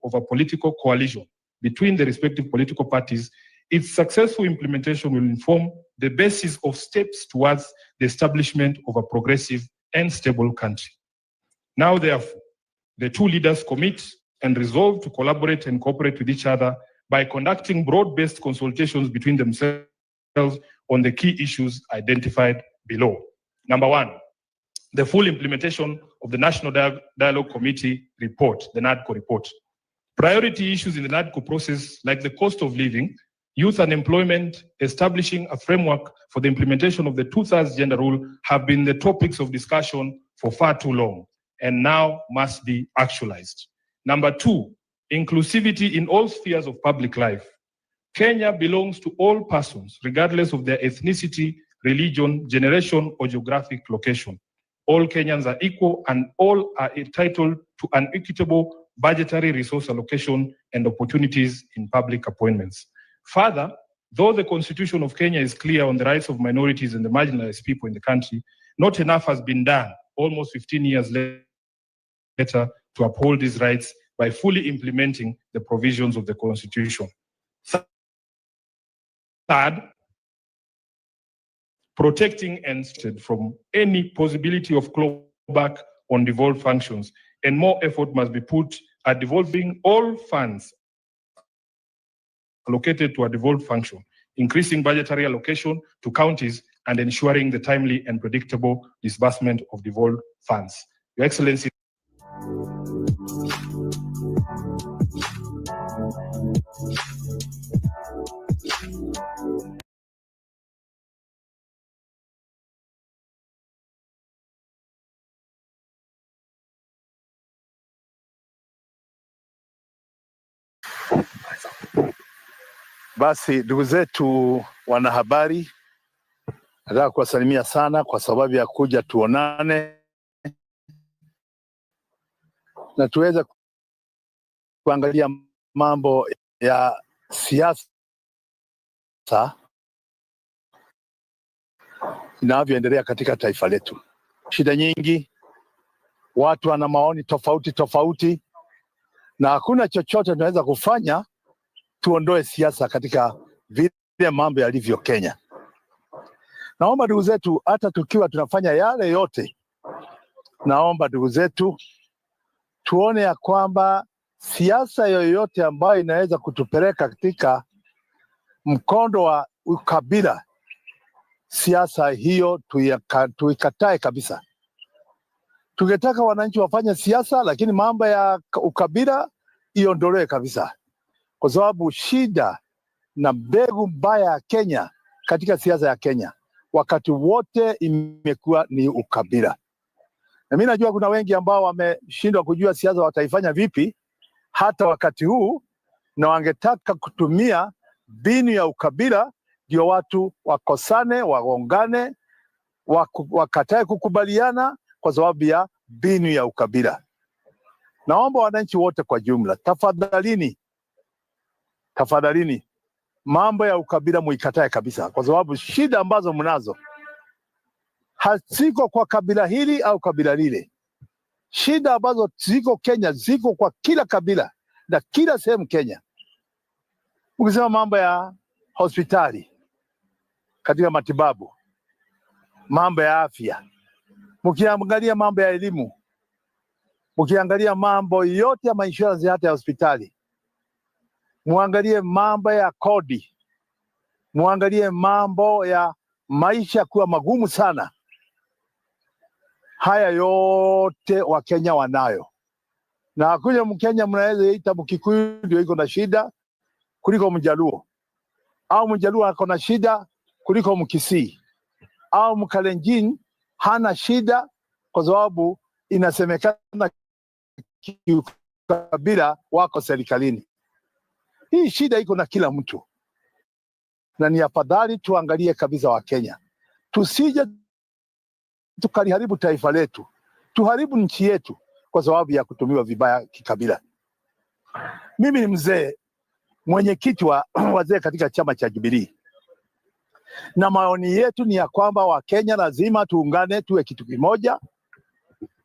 of a political coalition between the respective political parties, its successful implementation will inform the basis of steps towards the establishment of a progressive and stable country. Now, therefore, the two leaders commit and resolve to collaborate and cooperate with each other by conducting broad-based consultations between themselves on the key issues identified below. Number one, the full implementation of the National Dialogue Committee report, the NADCO report. Priority issues in the NADCO process, like the cost of living, youth unemployment, establishing a framework for the implementation of the 2/3 gender rule, have been the topics of discussion for far too long and now must be actualized. Number two, inclusivity in all spheres of public life. Kenya belongs to all persons, regardless of their ethnicity, religion, generation, or geographic location. All Kenyans are equal and all are entitled to an equitable budgetary resource allocation and opportunities in public appointments. Further, though the Constitution of Kenya is clear on the rights of minorities and the marginalized people in the country, not enough has been done almost 15 years later to uphold these rights by fully implementing the provisions of the Constitution. Third, protecting and from any possibility of clawback on devolved functions, and more effort must be put at devolving all funds allocated to a devolved function, increasing budgetary allocation to counties, and ensuring the timely and predictable disbursement of devolved funds. Your Excellency. Basi ndugu zetu wanahabari, nataka kuwasalimia sana kwa sababu ya kuja tuonane na tuweze kuangalia mambo ya siasa inavyoendelea katika taifa letu. Shida nyingi, watu wana maoni tofauti, na hakuna chochote tunaweza kufanya tuondoe siasa katika vile mambo yalivyo Kenya. Naomba ndugu zetu, hata tukiwa tunafanya yale yote, naomba ndugu zetu tuone ya kwamba siasa yoyote ambayo inaweza kutupeleka katika mkondo wa ukabila, siasa hiyo tuikatae kabisa. Tungetaka wananchi wafanye siasa, lakini mambo ya ukabila iondolewe kabisa, kwa sababu shida na mbegu mbaya ya Kenya katika siasa ya Kenya wakati wote imekuwa ni ukabila. Na mimi najua kuna wengi ambao wameshindwa kujua siasa wataifanya vipi hata wakati huu, na wangetaka kutumia mbinu ya ukabila ndio watu wakosane, wagongane, wakatae kukubaliana kwa sababu ya mbinu ya ukabila. Naomba wananchi wote kwa jumla, tafadhalini, mambo ya ukabila muikatae kabisa, kwa sababu shida ambazo mnazo haziko kwa kabila hili au kabila lile. Shida ambazo ziko Kenya ziko kwa kila kabila na kila sehemu Kenya. Ukisema mambo ya hospitali, katika matibabu, mambo ya afya, mkiangalia mambo ya elimu, mkiangalia mambo yote ya insurance hata ya hospitali, muangalie mambo ya kodi, muangalie mambo ya maisha kuwa magumu sana. Haya yote Wakenya wanayo, na hakuna Mkenya mnaweza ita Mkikuyu ndio iko na shida kuliko Mjaluo, au Mjaluo ako na shida kuliko Mkisii, au Mkalenjin hana shida kwa sababu inasemekana kabila wako serikalini. Hii shida iko na kila mtu, na ni afadhali tuangalie kabisa wa Kenya, tusije tukaliharibu taifa letu, tuharibu nchi yetu kwa sababu ya kutumiwa vibaya kikabila. Mimi ni mzee, mwenyekiti wa wazee katika chama cha Jubilee, na maoni yetu ni ya kwamba Wakenya lazima tuungane, tuwe kitu kimoja,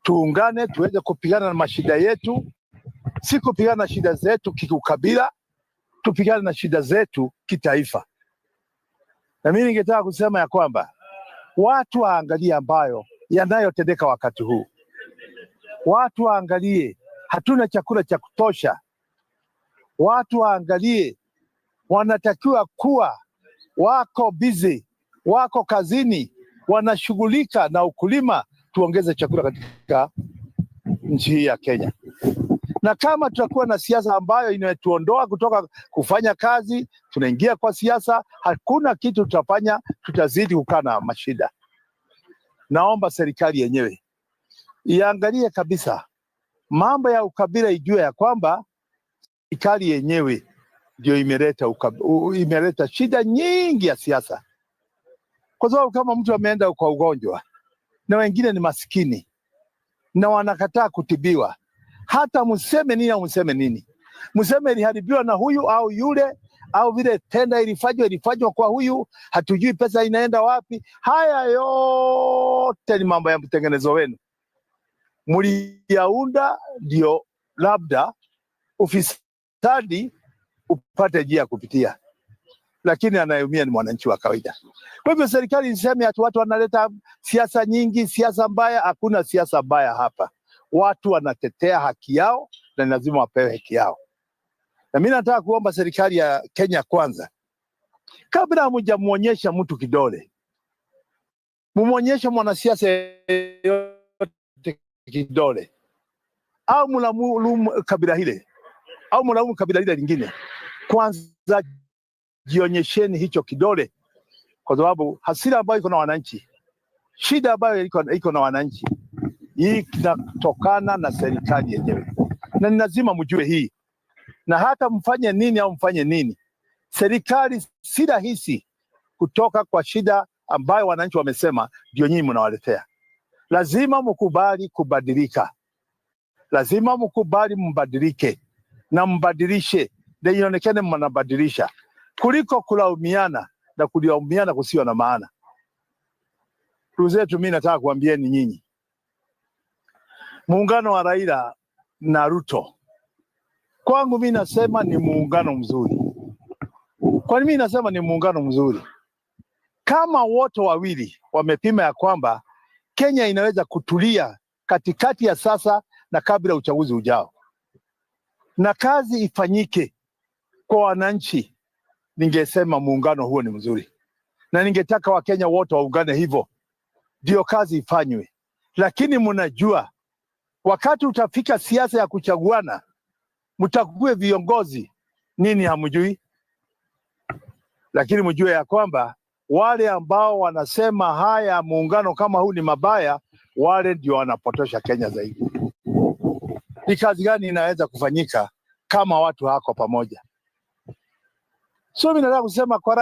tuungane tuweze kupigana na mashida yetu, si kupigana na shida zetu kikabila, tupigane na shida zetu kitaifa. Na mimi ningetaka kusema ya kwamba watu waangalie ambayo yanayotendeka wakati huu. Watu waangalie, hatuna chakula cha kutosha. Watu waangalie, wanatakiwa kuwa wako busy, wako kazini, wanashughulika na ukulima. Tuongeze chakula katika nchi hii ya Kenya. Na kama tutakuwa na siasa ambayo inatuondoa kutoka kufanya kazi, tunaingia kwa siasa, hakuna kitu tutafanya, tutazidi kukaa na mashida. Naomba serikali yenyewe iangalie kabisa mambo ya ukabila, ijue ya kwamba serikali yenyewe ndio imeleta shida nyingi ya siasa. Kwa sababu kama mtu ameenda kwa ugonjwa na wengine ni masikini na wanakataa kutibiwa, hata mseme nini au mseme nini, mseme iliharibiwa na huyu au yule, au vile tenda ilifanywa kwa huyu, hatujui pesa inaenda wapi. Haya yote ni mambo ya mtengenezo wenu, mliyaunda ndio labda ufisadi upate njia kupitia, lakini anayeumia ni mwananchi wa kawaida. Kwa hivyo serikali iseme ati watu wanaleta siasa nyingi, siasa mbaya. Hakuna siasa mbaya hapa. Watu wanatetea haki yao na lazima wapewe haki yao. Na mimi nataka kuomba serikali ya Kenya kwanza, kabla hamujamuonyesha mtu kidole, mumuonyeshe mwanasiasa yote kidole, au mlaumu kabila hile au mlaumu kabila hile lingine. Kwanza jionyesheni hicho kidole, kwa sababu hasira ambayo iko na wananchi, shida ambayo iko na wananchi, hii inatokana na serikali yenyewe, na ni lazima mjue hii. Na hata mfanye nini au mfanye nini, serikali si rahisi kutoka kwa shida ambayo wananchi wamesema ndio nyinyi mnawaletea. Lazima mkubali kubadilika, lazima mkubali mbadilike na mbadilishe, na ionekane mnabadilisha, kuliko kulaumiana na kulaumiana kusio na maana. Ndugu zetu, mimi nataka kuambieni nyinyi, muungano wa Raila na Ruto kwangu mimi nasema ni muungano mzuri. Kwa nini mimi nasema ni muungano mzuri? Kama wote wawili wamepima ya kwamba Kenya inaweza kutulia katikati ya sasa na kabla ya uchaguzi ujao, na kazi ifanyike kwa wananchi, ningesema muungano huo ni mzuri, na ningetaka Wakenya wote waungane hivyo, ndio kazi ifanywe. Lakini mnajua wakati utafika siasa ya kuchaguana, mtakuwe viongozi nini hamjui. Lakini mjue ya kwamba wale ambao wanasema haya muungano kama huu ni mabaya, wale ndio wanapotosha Kenya zaidi. Ni kazi gani inaweza kufanyika kama watu hako pamoja? So mimi nataka kusema kwa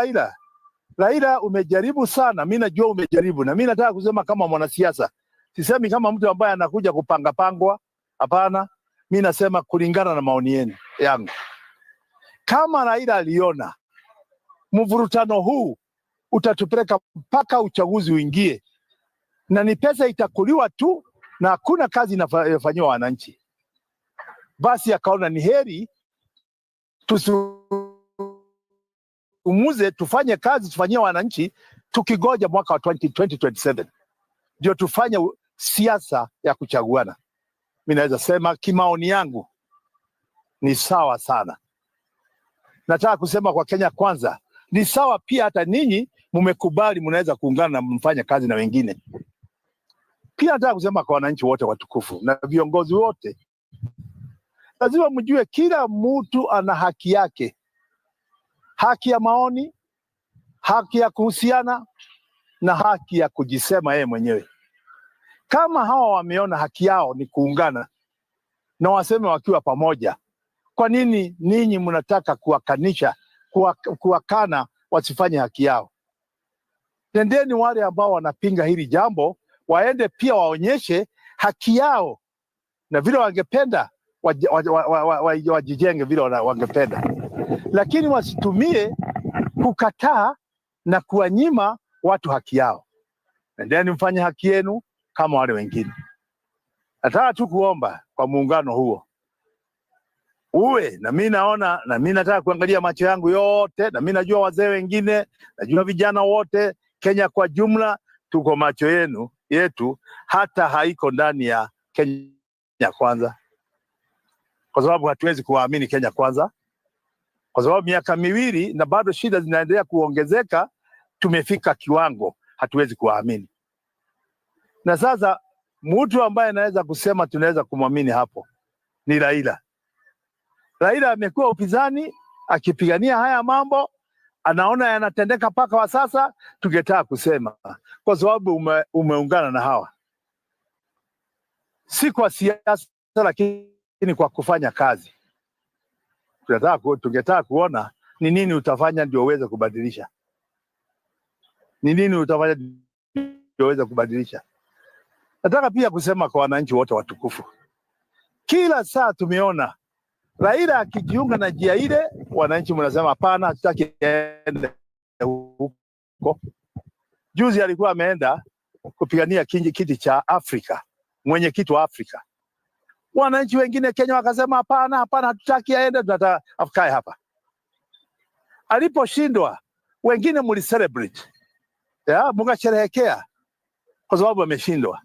Raila umejaribu sana, mimi najua umejaribu, na mimi nataka kusema kama mwanasiasa, sisemi kama mtu ambaye anakuja kupanga pangwa, hapana. Mimi nasema kulingana na maoni yenu yangu. Kama Raila aliona mvurutano huu utatupeleka mpaka uchaguzi uingie na ni pesa itakuliwa tu na hakuna kazi inafanywa wananchi, basi akaona ni heri tusumuze, tufanye kazi, tufanyie wananchi, tukigoja mwaka wa 2027 ndio tufanye siasa ya kuchaguana. Mimi naweza sema kimaoni yangu ni sawa sana. Nataka kusema kwa Kenya kwanza ni sawa pia, hata ninyi mmekubali mnaweza kuungana na mfanye kazi na wengine. Pia nataka kusema kwa wananchi wote watukufu na viongozi wote, lazima mjue kila mtu ana haki yake, haki ya maoni, haki ya kuhusiana na haki ya kujisema yeye mwenyewe. Kama hawa wameona haki yao ni kuungana na waseme wakiwa pamoja, kwa nini ninyi mnataka kuwakanisha, kuwakana wasifanye haki yao? Tendeni wale ambao wanapinga hili jambo waende pia waonyeshe haki yao, na vile wangependa wajijenge vile wangependa, lakini wasitumie kukataa na kuwanyima watu haki yao. Endeni mfanye haki yenu kama wale wengine. Nataka tu kuomba kwa muungano huo uwe, na mimi naona, na mimi nataka kuangalia macho yangu yote, na mimi najua wazee wengine, najua vijana wote Kenya kwa jumla, tuko macho yetu hata haiko ndani ya Kenya Kwanza, kwa sababu hatuwezi kuwaamini Kenya Kwanza, kwa sababu miaka miwili na bado shida zinaendelea kuongezeka. Tumefika kiwango hatuwezi kuwaamini, na sasa mtu ambaye anaweza kusema tunaweza kumwamini hapo ni Raila. Raila amekuwa upinzani akipigania haya mambo, anaona yanatendeka paka wa sasa. Tungetaka kusema kwa sababu umeungana na hawa, si kwa siasa lakini kwa kufanya kazi. Tungetaka kuona ni nini utafanya ndio uweze kubadilisha. Ni nini utafanya ndio uweze kubadilisha. Nataka pia kusema kwa wananchi wote watukufu, kila saa tumeona Raila akijiunga na njia ile, wananchi mnasema hapana, hatutaki aende huko. Juzi alikuwa ameenda kupigania kiti cha Afrika, mwenyekiti wa Afrika. Wananchi wengine Kenya wakasema hapana, hatutaki aende, tunataka afikae hapa. Aliposhindwa, wengine mlicelebrate, mkasherehekea kwa sababu ameshindwa.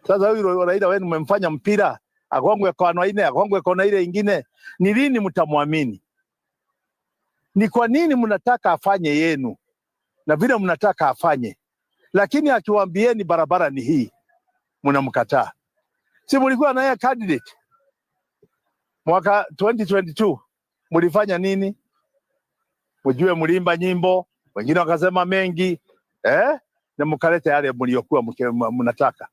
Sasa huyu Raila wenu mmemfanya mpira, agongwe kona ile, agongwe kona ile ingine. Ni lini mtamwamini? Ni kwa nini mnataka afanye yenu na vile mnataka afanye, lakini akiwaambieni barabara ni hii mnamkataa? Si mlikuwa na yeye candidate mwaka 2022, mlifanya nini? Mjue mlimba nyimbo, wengine wakasema mengi, na mkaleta yale mliokuwa mnataka.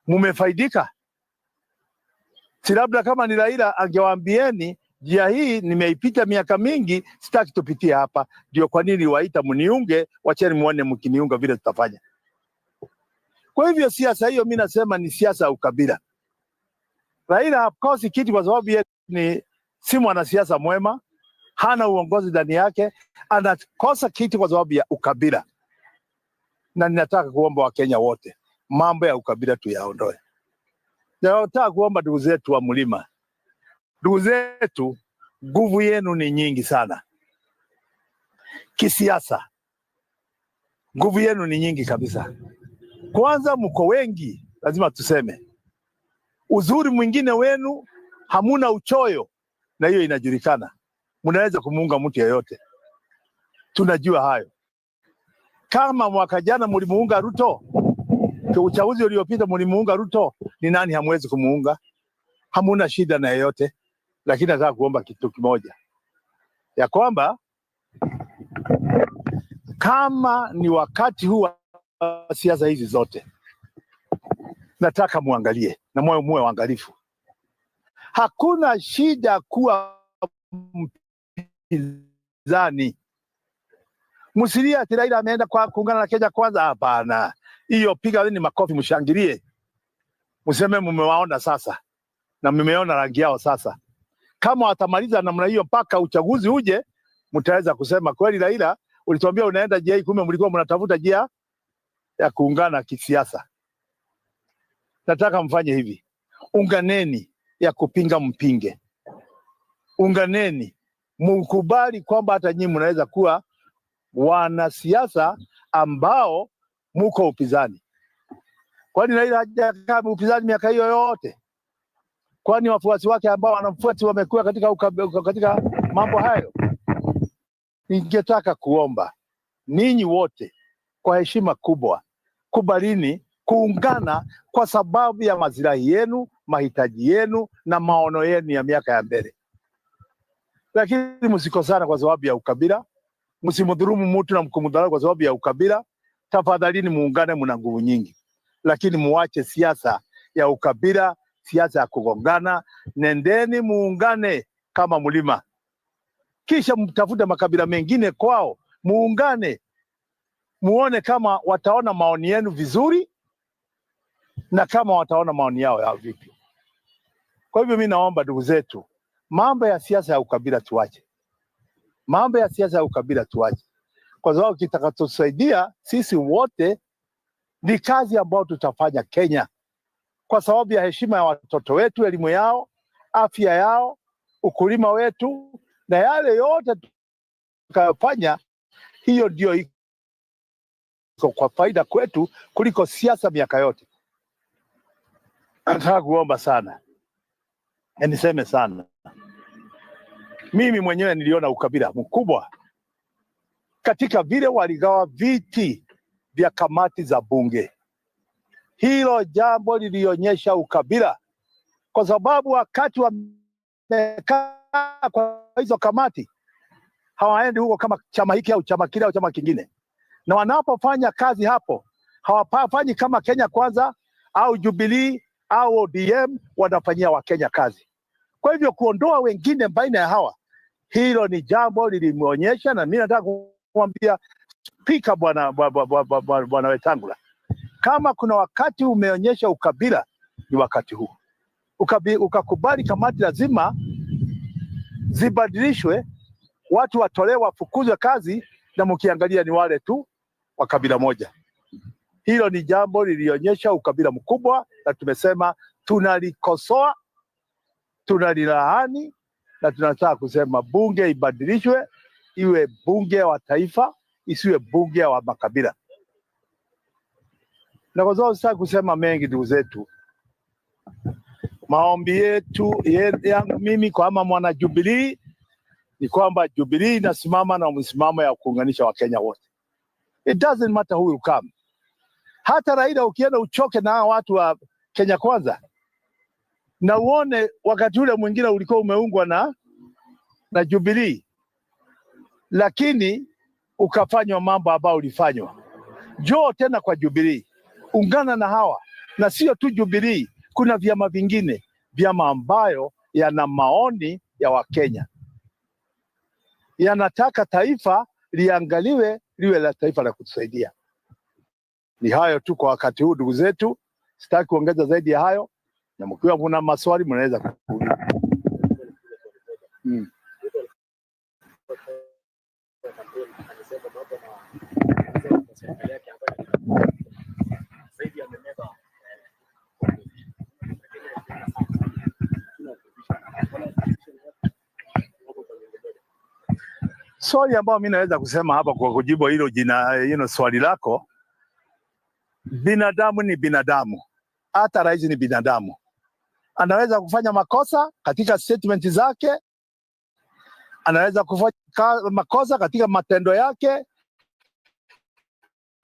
Mumefaidika? Si labda kama ni Raila angewaambieni njia hii nimeipita miaka mingi, sitaki tupitie hapa, ndio kwa nini waita mniunge, wacheni muone mkiniunga vile tutafanya. Kwa hivyo siasa hiyo mimi nasema ni siasa ya ukabila. Raila hakosi kiti kwa sababu yeye ni si mwanasiasa mwema, hana uongozi ndani yake, anakosa kiti kwa sababu ya ukabila. Na ninataka kuomba Wakenya wote, mambo ya ukabila tuyaondoe. Nataka kuomba ndugu zetu wa mlima, ndugu zetu, nguvu yenu ni nyingi sana kisiasa, nguvu yenu ni nyingi kabisa. Kwanza mko wengi, lazima tuseme. Uzuri mwingine wenu, hamuna uchoyo, na hiyo inajulikana. Mnaweza kumuunga mtu yeyote, tunajua hayo. Kama mwaka jana mlimuunga Ruto, kwa uchaguzi uliopita mlimuunga Ruto, ni nani hamwezi kumuunga? Hamuna shida na yeyote. Lakini nataka kuomba kitu kimoja, ya kwamba kama ni wakati huu wa siasa hizi zote, nataka muangalie na muwe waangalifu. Hakuna shida kuwa mpinzani. Msilia ati Raila ameenda kwa kuungana na Kenya Kwanza. Hapana, hiyo piga ni makofi, mshangilie, mseme mmewaona sasa na mmeona rangi yao sasa. Kama watamaliza namna hiyo mpaka uchaguzi uje, mtaweza kusema kweli Raila ulituambia unaenda njia hii, kumbe mlikuwa mnatafuta njia ya kuungana kisiasa. Nataka mfanye hivi, unganeni, ya kupinga mpinge, unganeni, mkubali kwamba hata nyinyi mnaweza kuwa wanasiasa ambao muko upinzani. Kwani Raila hajakaa upinzani miaka hiyo yote? Kwani wafuasi wake ambao wanamfuata wamekuwa katika mambo hayo? Ningetaka kuomba ninyi wote kwa heshima kubwa, kubalini kuungana kwa sababu ya maslahi yenu, mahitaji yenu na maono yenu ya miaka ya mbele. Lakini msikosana kwa sababu ya ukabila, msimdhulumu mtu na mkumdharau kwa sababu ya ukabila. Tafadhalini muungane, mna nguvu nyingi, lakini muache siasa ya ukabila, siasa ya kugongana. Nendeni muungane kama mlima, kisha mtafute makabila mengine kwao, muungane, muone kama wataona maoni yenu vizuri na kama wataona maoni yao vipi. Kwa hivyo mimi naomba ndugu zetu, mambo ya siasa ya ukabila tuache, mambo ya siasa ya ukabila tuache, kwa sababu kitakachotusaidia sisi wote ni kazi ambayo tutafanya Kenya, kwa sababu ya heshima ya watoto wetu, elimu yao, afya yao, ukulima wetu na yale yote tukafanya. Hiyo ndio iko kwa faida kwetu kuliko siasa miaka yote. Nataka kuomba sana, niseme sana, mimi mwenyewe niliona ukabila mkubwa katika vile waligawa viti vya kamati za bunge. Hilo jambo lilionyesha ukabila, kwa sababu wakati wamekaa kwa hizo kamati hawaendi huko kama chama hiki au chama kile au chama kingine, na wanapofanya kazi hapo hawafanyi kama Kenya Kwanza au Jubilee au ODM, wanafanyia Wakenya kazi. Kwa hivyo kuondoa wengine baina ya hawa, hilo ni jambo lilimuonyesha, na mimi nataka kumwambia Spika bwana Wetangula, kama kuna wakati umeonyesha ukabila ni wakati huu. Ukakubali kamati lazima zibadilishwe, watu watolewe, wafukuzwe kazi, na mkiangalia ni wale tu wa kabila moja. Hilo ni jambo lilionyesha ukabila mkubwa, na tumesema tunalikosoa, tunalilaani, na tunataka kusema bunge ibadilishwe, iwe bunge wa taifa, isiwe bunge wa makabila. Na kwa sababu sitaki kusema mengi, ndugu zetu, maombi yetu yangu mimi kama mwana Jubilee ni kwamba Jubilee inasimama na msimamo ya kuunganisha Wakenya wote. It doesn't matter who will come. Hata Raila ukienda uchoke na watu wa Kenya Kwanza, na uone wakati ule mwingine ulikuwa umeungwa na Jubilee, lakini ukafanywa mambo ambayo ulifanywa. Njoo tena kwa Jubilee, ungana na hawa, na sio tu Jubilee, kuna vyama vingine, vyama ambayo yana maoni ya Wakenya, yanataka taifa liangaliwe liwe la taifa la kutusaidia. Ni hayo tu kwa wakati huu, ndugu zetu, sitaki kuongeza zaidi ya hayo, na mkiwa kuna maswali mnaweza kuuliza. Swali ambao mimi naweza kusema hapa kwa kujibu hilo swali lako, binadamu ni binadamu, hata rais ni binadamu. Anaweza kufanya makosa katika statement zake, anaweza kufanya makosa katika matendo yake,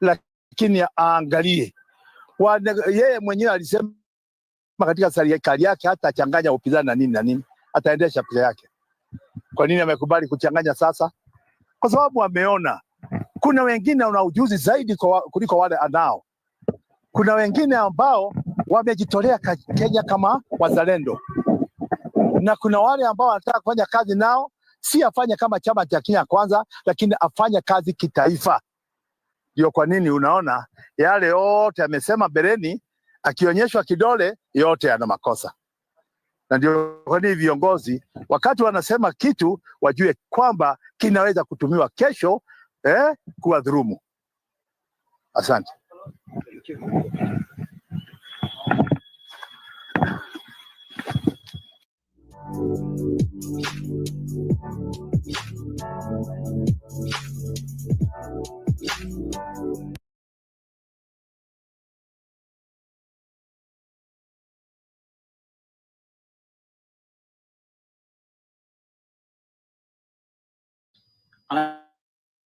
lakini aangalie. Yeye mwenyewe alisema katika serikali yake hata achanganya upinzani na nini, ataendesha pia yake. Kwa nini amekubali kuchanganya sasa? Kwa sababu ameona kuna wengine wana ujuzi zaidi kuliko wale anao. Kuna wengine ambao wamejitolea Kenya kama wazalendo, na kuna wale ambao wanataka kufanya kazi nao, si afanye kama chama cha Kenya Kwanza, lakini afanye kazi kitaifa. Ndio kwa nini unaona yale yote amesema bereni, akionyeshwa kidole yote yana makosa. Na ndio kwa nini viongozi wakati wanasema kitu wajue kwamba kinaweza kutumiwa kesho kuwadhulumu. Asante.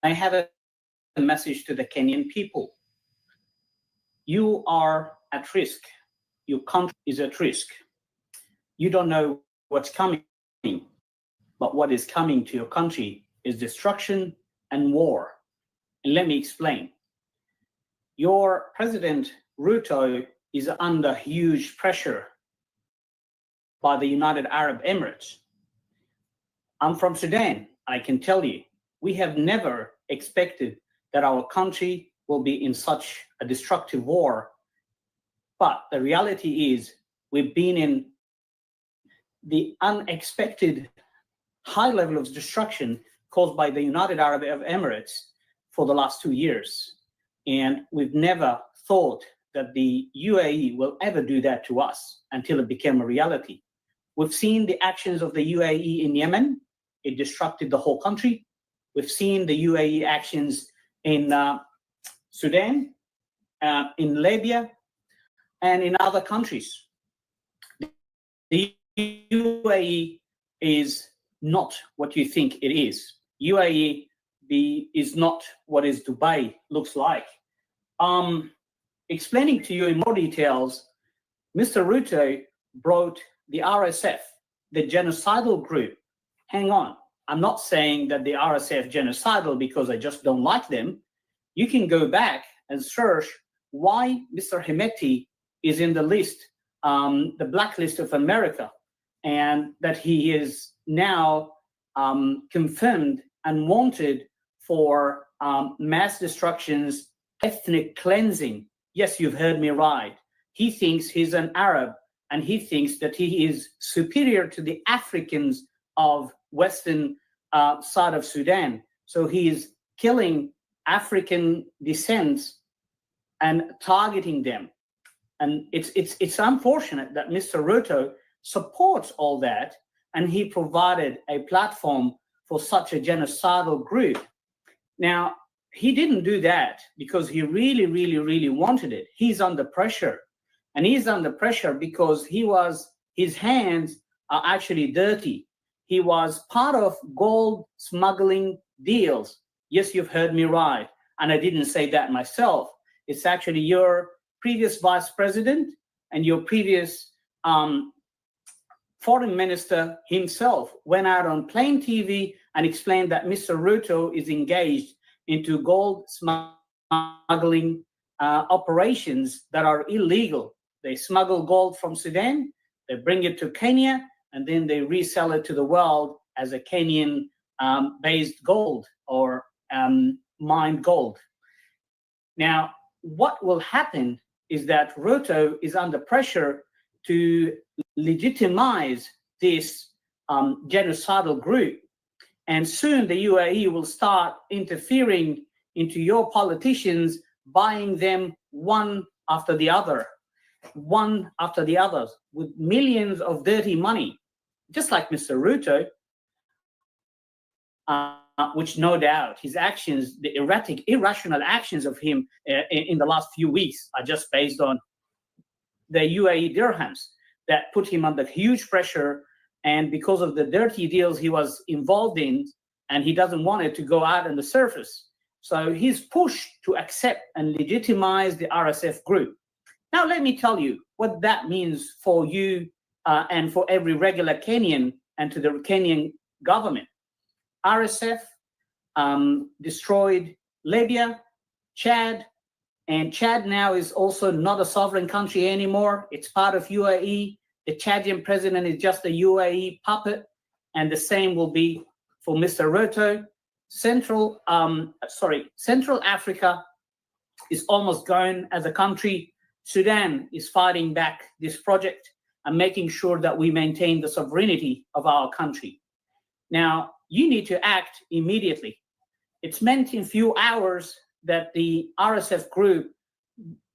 I have a message to the Kenyan people. You are at risk. Your country is at risk. You don't know what's coming, but what is coming to your country is destruction and war. And let me explain. Your President Ruto is under huge pressure by the United Arab Emirates. I'm from Sudan. I can tell you, we have never expected that our country will be in such a destructive war. But the reality is we've been in the unexpected high level of destruction caused by the United Arab Emirates for the last 2 years. And we've never thought that the UAE will ever do that to us until it became a reality. We've seen the actions of the UAE in Yemen. It destructed the whole country. We've seen the UAE actions in Sudan, in Libya, and in other countries. The UAE is not what you think it is. UAE is not what is Dubai looks like. Explaining to you in more details, Mr. Ruto brought the RSF, the genocidal group. Hang on, I'm not saying that the RSF genocidal because I just don't like them. You can go back and search why Mr. Hemeti is in the list, the blacklist of America, and that he is now confirmed and wanted for mass destructions, ethnic cleansing. Yes, you've heard me right. He thinks he's an Arab, and he thinks that he is superior to the Africans of Western side of Sudan. So he is killing African descents and targeting them. And it's unfortunate that Mr. Ruto supports all that, and he provided a platform for such a genocidal group. Now, he didn't do that because he really wanted it. He's under pressure. And he's under pressure because his hands are actually dirty. He was part of gold smuggling deals. Yes, you've heard me right. And I didn't say that myself. It's actually your previous vice president and your previous foreign minister himself went out on plain TV and explained that Mr. Ruto is engaged into gold smuggling operations that are illegal. They smuggle gold from Sudan, they bring it to Kenya, and then they resell it to the world as a Kenyan-based gold or mined gold. Now, what will happen is that Ruto is under pressure to legitimize this genocidal group. And soon the UAE will start interfering into your politicians, buying them one after the other, with millions of dirty money, just like Mr. Ruto, which no doubt his actions, the erratic, irrational actions of him in the last few weeks are just based on the UAE dirhams that put him under huge pressure. And because of the dirty deals he was involved in, and he doesn't want it to go out on the surface. So he's pushed to accept and legitimize the RSF group. Now, let me tell you what that means for you and for every regular Kenyan and to the Kenyan government. RSF destroyed Libya, Chad, and Chad now is also not a sovereign country anymore. It's part of UAE. The Chadian president is just a UAE puppet, and the same will be for Mr. Ruto. Central Africa is almost gone as a country. Sudan is fighting back this project and making sure that we maintain the sovereignty of our country. Now, you need to act immediately. It's meant in few hours that the RSF group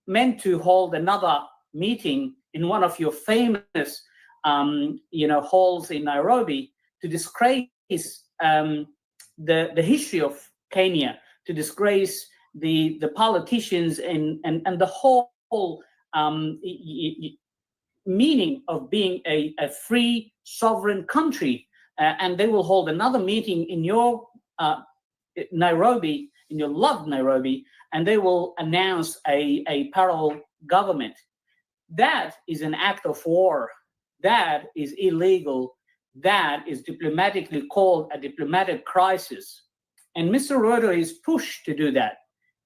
meant to hold another meeting in one of your famous, halls in Nairobi to disgrace the history of Kenya, to disgrace the politicians and the whole meaning of being a free sovereign country. And they will hold another meeting in your Nairobi, in your loved Nairobi, and they will announce a parallel government. That is an act of war. That is illegal. That is diplomatically called a diplomatic crisis. And Mr. Ruto is pushed to do that.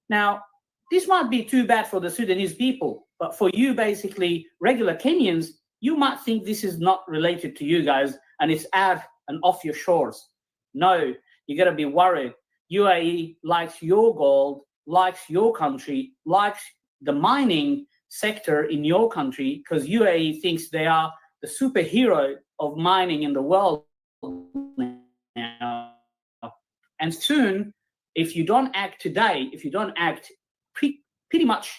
Now, this might be too bad for the Sudanese people, but for you, basically, regular Kenyans, you might think this is not related to you guys and it's out and off your shores. No, you got to be worried. UAE likes your gold, likes your country, likes the mining sector in your country, because UAE thinks they are the superhero of mining in the world now. And soon, if you don't act today, if you don't act pretty much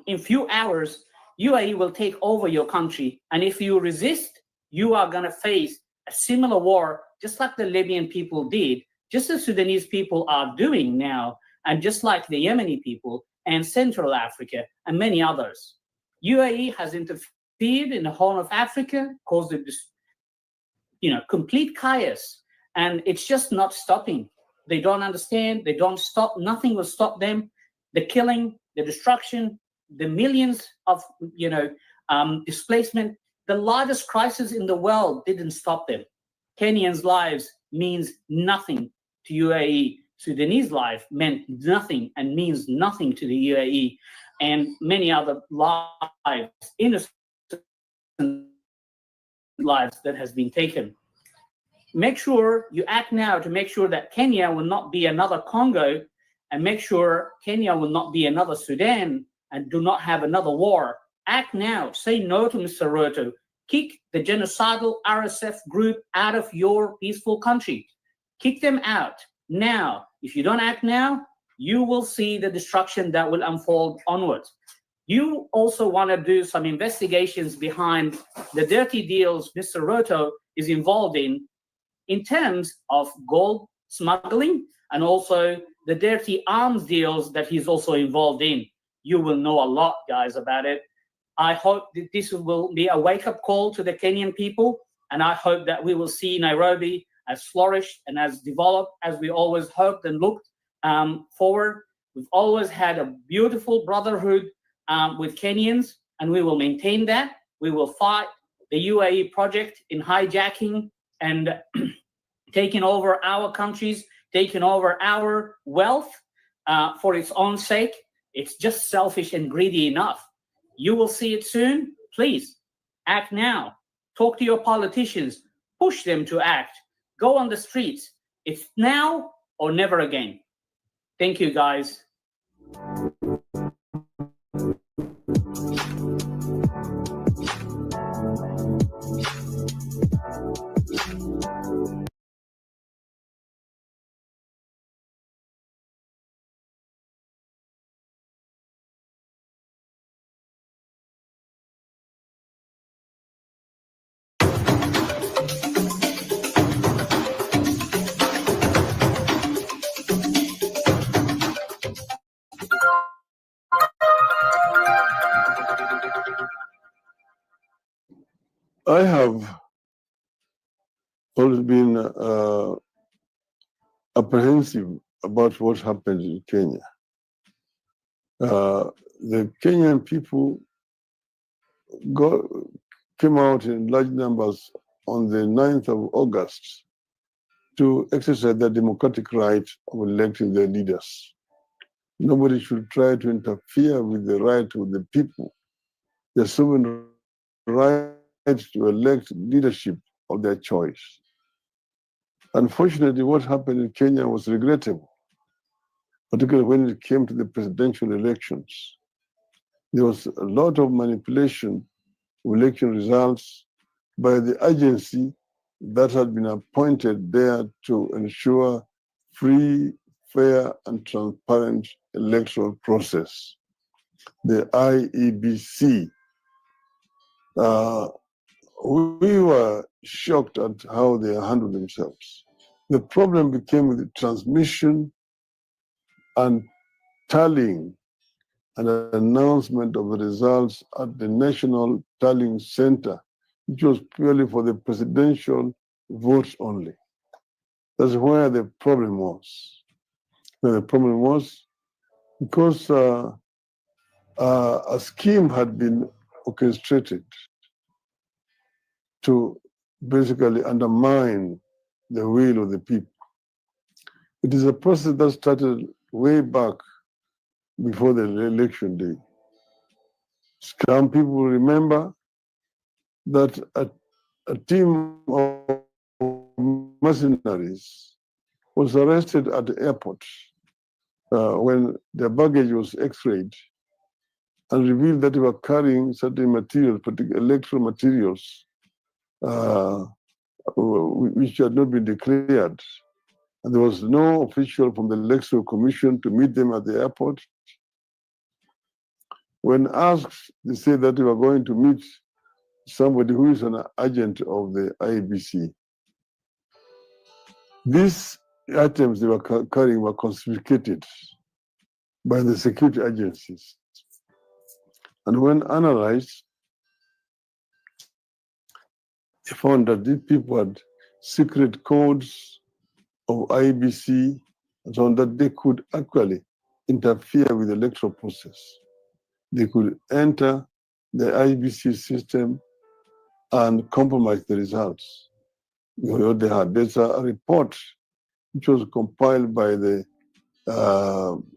in few hours, UAE will take over your country. And if you resist, you are going to face a similar war, just like the Libyan people did, just as Sudanese people are doing now, and just like the Yemeni people and Central Africa and many others. UAE has interfered interfered in the Horn of Africa, caused this, complete chaos, and it's just not stopping. They don't understand. They don't stop. Nothing will stop them. The killing, the destruction, the millions of, displacement. The largest crisis in the world didn't stop them. Kenyans' lives means nothing to UAE. Sudanese life meant nothing and means nothing to the UAE, and many other lives, innocent lives that has been taken. Make sure you act now to make sure that Kenya will not be another Congo, and make sure Kenya will not be another Sudan, and do not have another war. Act now. Say no to Mr. Ruto. Kick the genocidal RSF group out of your peaceful country. Kick them out now. If you don't act now, you will see the destruction that will unfold onwards. You also want to do some investigations behind the dirty deals Mr. Ruto is involved in terms of gold smuggling, and also the dirty arms deals that he's also involved in. You will know a lot, guys, about it. I hope that this will be a wake-up call to the Kenyan people, and I hope that we will see Nairobi as flourished and as developed as we always hoped and looked forward. We've always had a beautiful brotherhood with Kenyans, and we will maintain that. We will fight the UAE project in hijacking and taking over our countries, taking over our wealth for its own sake. It's just selfish and greedy enough. You will see it soon. Please act now. Talk to your politicians. Push them to act. Go on the streets. It's now or never again. Thank you, guys. I have always been apprehensive about what happened in Kenya. The Kenyan people came out in large numbers on the 9th of August to exercise their democratic right of electing their leaders. Nobody should try to interfere with the right of the people, the sovereign right to elect leadership of their choice. Unfortunately, what happened in Kenya was regrettable, particularly when it came to the presidential elections. There was a lot of manipulation of election results by the agency that had been appointed there to ensure free, fair, and transparent electoral process, the IEBC. We were shocked at how they handled themselves. The problem became with the transmission and tallying and an announcement of the results at the National Tallying Center, which was purely for the presidential votes only. That's where the problem was. The problem was because a scheme had been orchestrated to basically undermine the will of the people. It is a process that started way back before the election day. Some people remember that a team of mercenaries was arrested at the airport when their baggage was x-rayed and revealed that they were carrying certain materials, particularly electoral materials, which had not been declared. And there was no official from the Electoral Commission to meet them at the airport. When asked, they said that they were going to meet somebody who is an agent of the IEBC. These items they were carrying were confiscated by the security agencies. And when analyzed, They found that these people had secret codes of IBC and so on that they could actually interfere with the electoral process. They could enter the IBC system and compromise the results. They had. There's a report which was compiled by the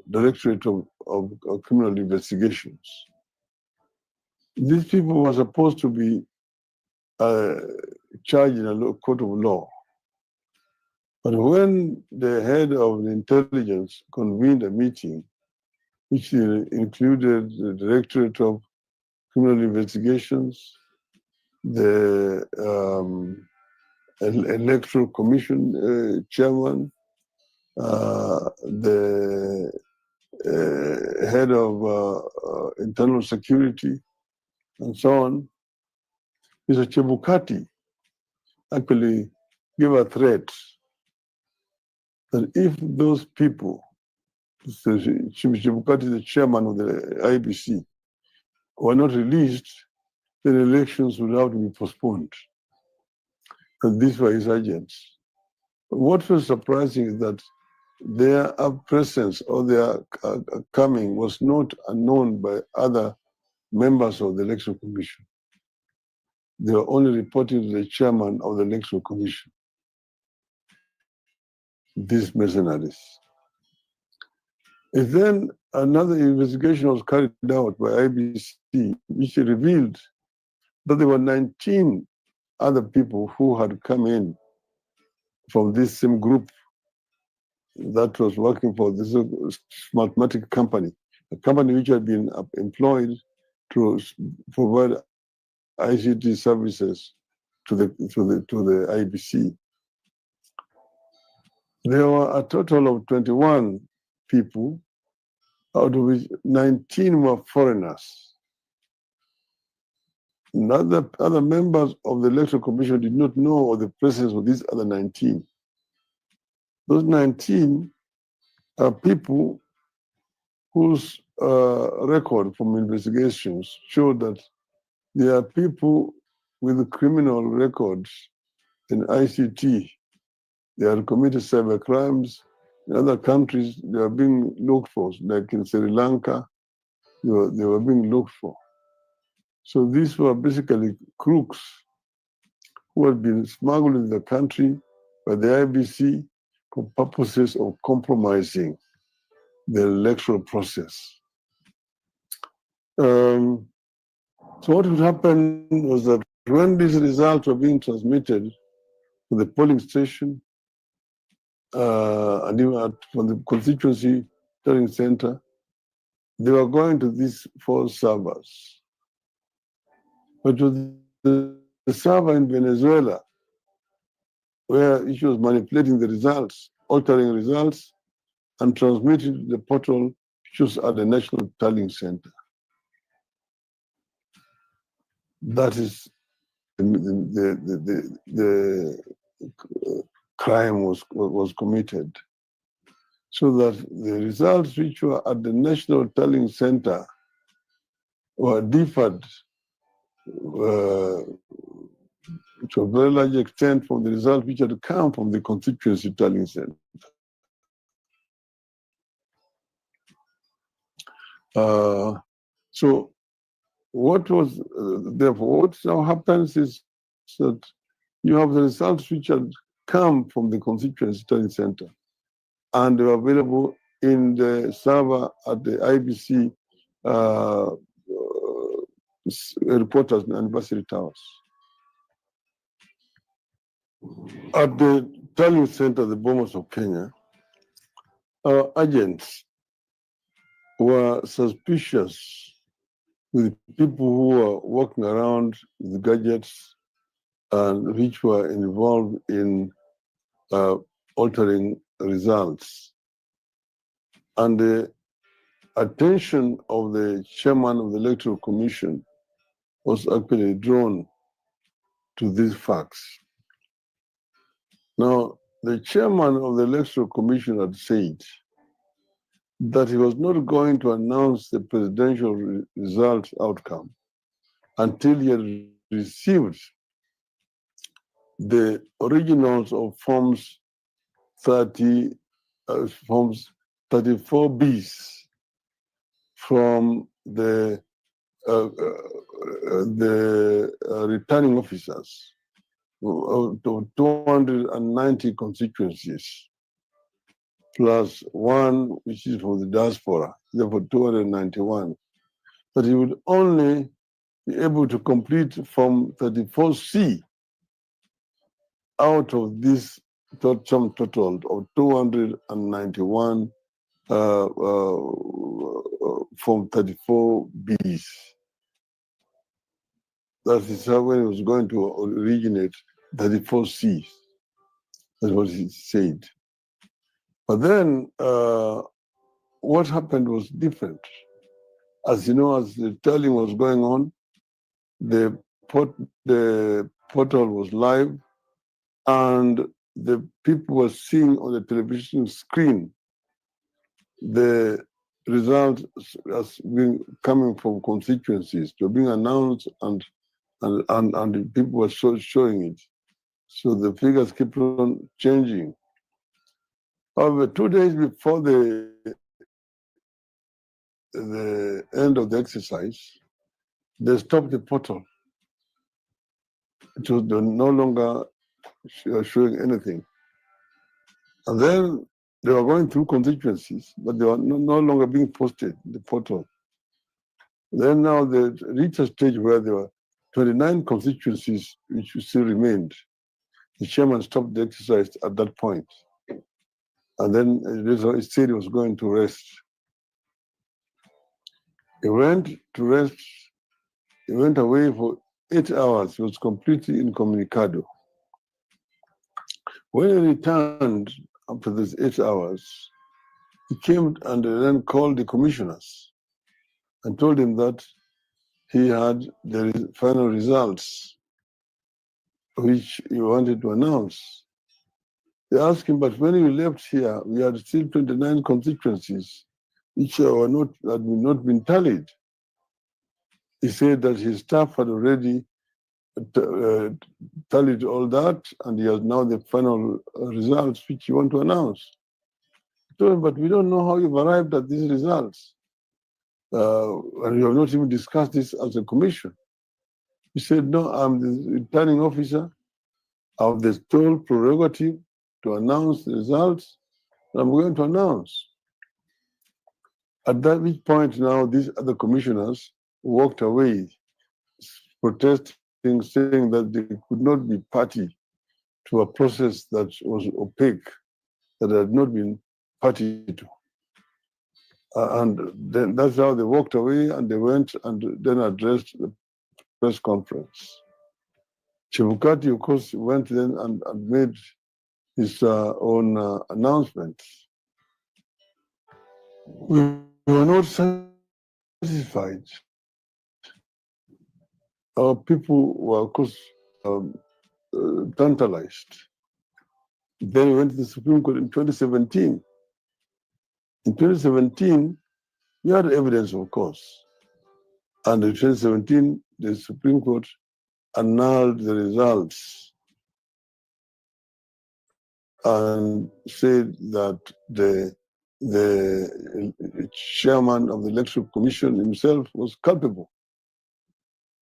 Directorate of Criminal Investigations. These people were supposed to be charged in a court of law. But when the head of the intelligence convened a meeting, which included the Directorate of Criminal Investigations, the Electoral Commission chairman, the head of internal security, and so on, Mr. Chebukati actually gave a threat that if those people, Chebukati, the chairman of the IBC, were not released, then elections would have to be postponed. And these were his agents. What was surprising is that their presence or their coming was not unknown by other members of the Electoral Commission. They were only reporting to the chairman of the Electoral Commission. These mercenaries. And then another investigation was carried out by IBC, which revealed that there were 19 other people who had come in from this same group that was working for this mathematical company, a company which had been employed to provide ICT services to the IBC. There were a total of 21 people, out of which 19 were foreigners. Other members of the Electoral Commission did not know of the presence of these other 19. Those 19 are people whose record from investigations showed that they are people with criminal records in ICT. They have committed cyber crimes. In other countries, they are being looked for, like in Sri Lanka, they were being looked for. So these were basically crooks who had been smuggled in the country by the IBC for purposes of compromising the electoral process. So what would happen was that when these results were being transmitted to the polling station, and even from the constituency polling center, they were going to these 4 servers. But to the server in Venezuela, where he was manipulating the results, altering results, and transmitting to the portal, which was at the National Tallying Center. That is the crime was committed. So that the results which were at the National Tallying Center were differed to a very large extent from the results which had come from the constituency tallying center. So what was, therefore, what now happens is that you have the results which had come from the constituency tallying center, and they were available in the server at the IBC reporters and anniversary towers. At the tallying center, the Bomas of Kenya, our agents were suspicious with people who were walking around with gadgets and which were involved in altering results. And the attention of the chairman of the Electoral Commission was actually drawn to these facts. Now, the chairman of the Electoral Commission had said that he was not going to announce the presidential result outcome until he had received the originals of forms 34Bs from the returning officers to 290 constituencies, plus one which is for the diaspora, therefore 291. But he would only be able to complete Form 34C out of this sum total of 291 Form 34Bs. That is how when he was going to originate 34Cs. That's what he said. But then what happened was different. As you know, as the telling was going on, the portal was live, and the people were seeing on the television screen the results as being coming from constituencies to being announced, and the people were showing it. So the figures keep on changing. However, 2 days before the end of the exercise, they stopped the portal. It was no longer showing anything. And then they were going through constituencies, but they were no longer being posted in the portal. Then now they reached a stage where there were 29 constituencies which still remained. The chairman stopped the exercise at that point. And then he said he was going to rest. He went to rest. He went away for 8 hours. He was completely incommunicado. When he returned after these 8 hours, he came and then called the commissioners and told them that he had the final results which he wanted to announce. They asked him, but when you left here, we had still 29 constituencies which had not been tallied. He said that his staff had already tallied all that, and he has now the final results which you want to announce. He told him, but we don't know how you've arrived at these results. And you have not even discussed this as a commission. He said, no, I'm the returning officer. I have the sole prerogative to announce the results, and I'm going to announce. At that point now, these other commissioners walked away, protesting, saying that they could not be party to a process that was opaque, that had not been party to. And then that's how they walked away, and they went and then addressed the press conference. Chebukati, of course, went then and made his own announcements. We were not satisfied. Our people were, of course, tantalized. Then we went to the Supreme Court in 2017. In 2017, we had evidence, of course. And in 2017, the Supreme Court annulled the results and said that the chairman of the Electoral Commission himself was culpable.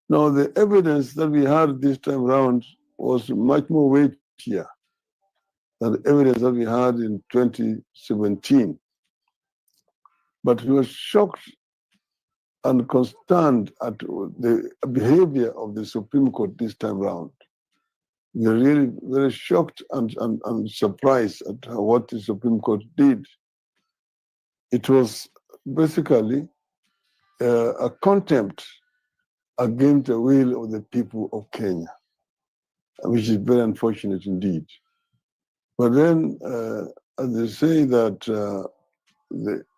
Now, the evidence that we had this time around was much more weightier than the evidence that we had in 2017. But we were shocked and concerned at the behavior of the Supreme Court this time around. We are really very shocked and surprised at what the Supreme Court did. It was basically a contempt against the will of the people of Kenya, which is very unfortunate indeed. But then, as they say that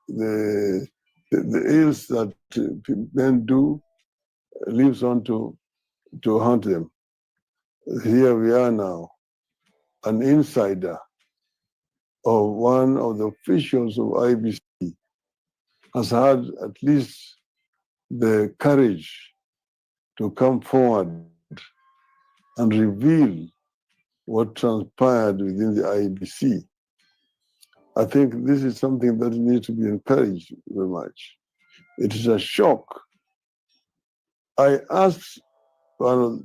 the ills that men do lives on to haunt them. Here we are now, an insider of one of the officials of IBC has had at least the courage to come forward and reveal what transpired within the IEBC. I think this is something that needs to be encouraged very much. It is a shock. I asked one of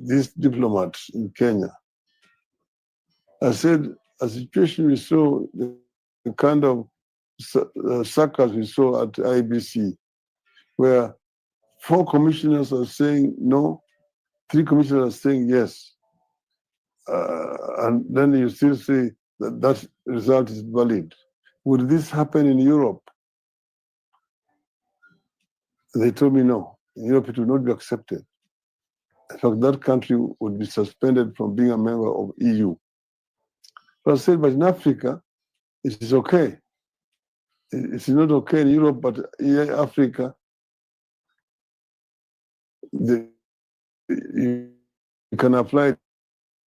these diplomats in Kenya, I said, a situation we saw, the kind of circus we saw at IBC, where 4 commissioners are saying no, 3 commissioners are saying yes, and then you still say that that result is valid. Would this happen in Europe? They told me no. In Europe, it will not be accepted. In fact, that country would be suspended from being a member of EU. But I said, but in Africa, it is okay. It's not okay in Europe, but in Africa, you can apply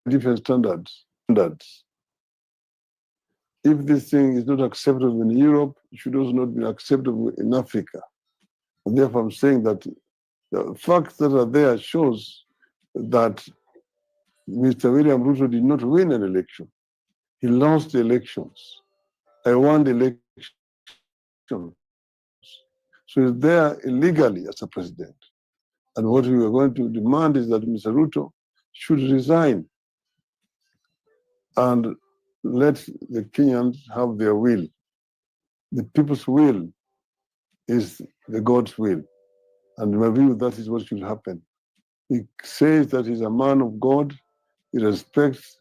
different standards. If this thing is not acceptable in Europe, it should also not be acceptable in Africa. And therefore, I'm saying that the facts that are there shows that Mr. William Ruto did not win an election. He lost the elections. I won the election. So he's there illegally as a president. And what we are going to demand is that Mr. Ruto should resign and let the Kenyans have their will. The people's will is the God's will. And in my view, that is what should happen. He says that he's a man of God. He respects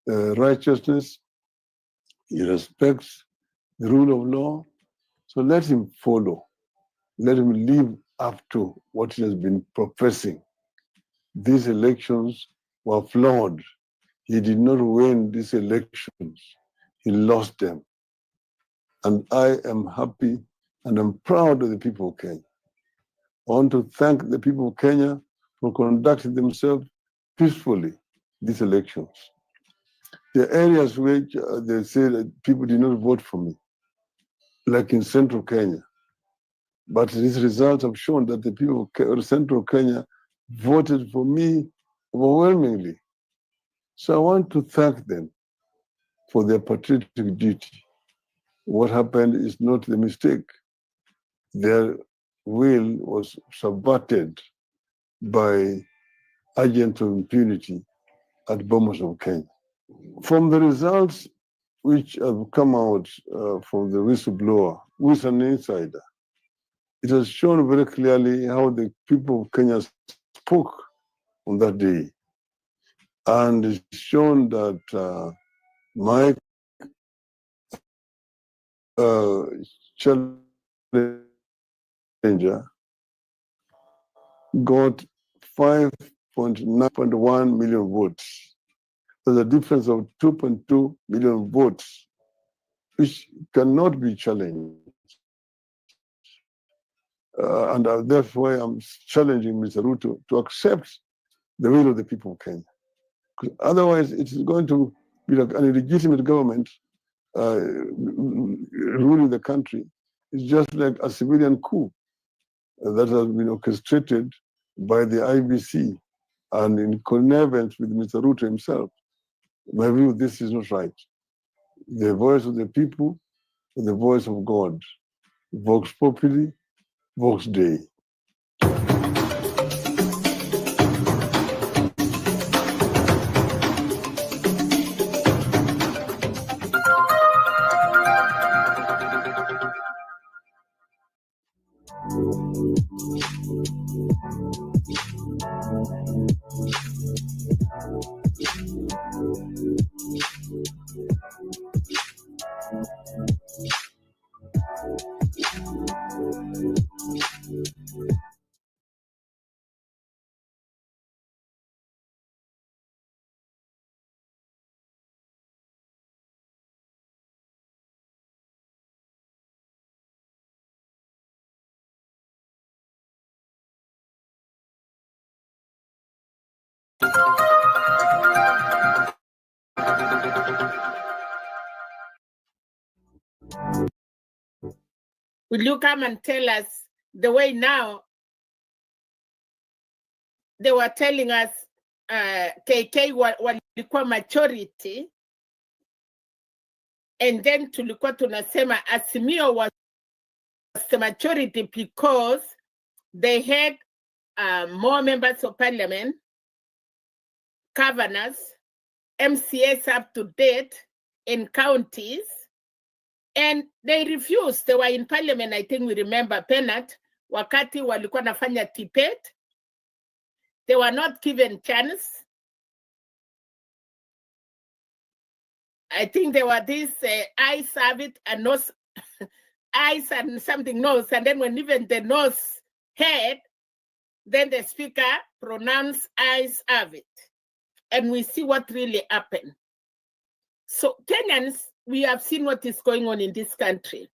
righteousness. He respects the rule of law. So let him follow. Let him live up to what he has been professing. These elections were flawed. He did not win these elections. He lost them. And I am happy and I'm proud of the people of Kenya. I want to thank the people of Kenya for conducting themselves peacefully these elections. The areas which they say that people did not vote for me, like in central Kenya. But these results have shown that the people of central Kenya voted for me overwhelmingly. So I want to thank them for their patriotic duty. What happened is not the mistake. Their will was subverted by agents of impunity at Bomas of Kenya. From the results which have come out from the whistleblower, who is an insider, it has shown very clearly how the people of Kenya spoke on that day. And it's shown that my challenger got 5.9.1 million votes. There's a difference of 2.2 million votes, which cannot be challenged. And therefore, I'm challenging Mr. Ruto to accept the will of the people of Kenya. Because otherwise, it is going to be like an illegitimate government ruling the country. It's just like a civilian coup that has been orchestrated by the IBC and in connivance with Mr. Ruto himself. In my view, this is not right. The voice of the people is the voice of God. Vox populi, vox Dei. Will you come and tell us the way now they were telling us KK walikuwa majority, and then tulikuwa tunasema Azimio was the majority because they had more members of parliament, governors, MCAs up to date in counties, and they refused. They were in parliament, I think we remember Penat, wakati walikuwa nafanya debate. They were not given chance. I think there were these eyes have it and nose, eyes and something nose, and then when even the nose heard, then the speaker pronounced eyes have it. And we see what really happened. So Kenyans, we have seen what is going on in this country.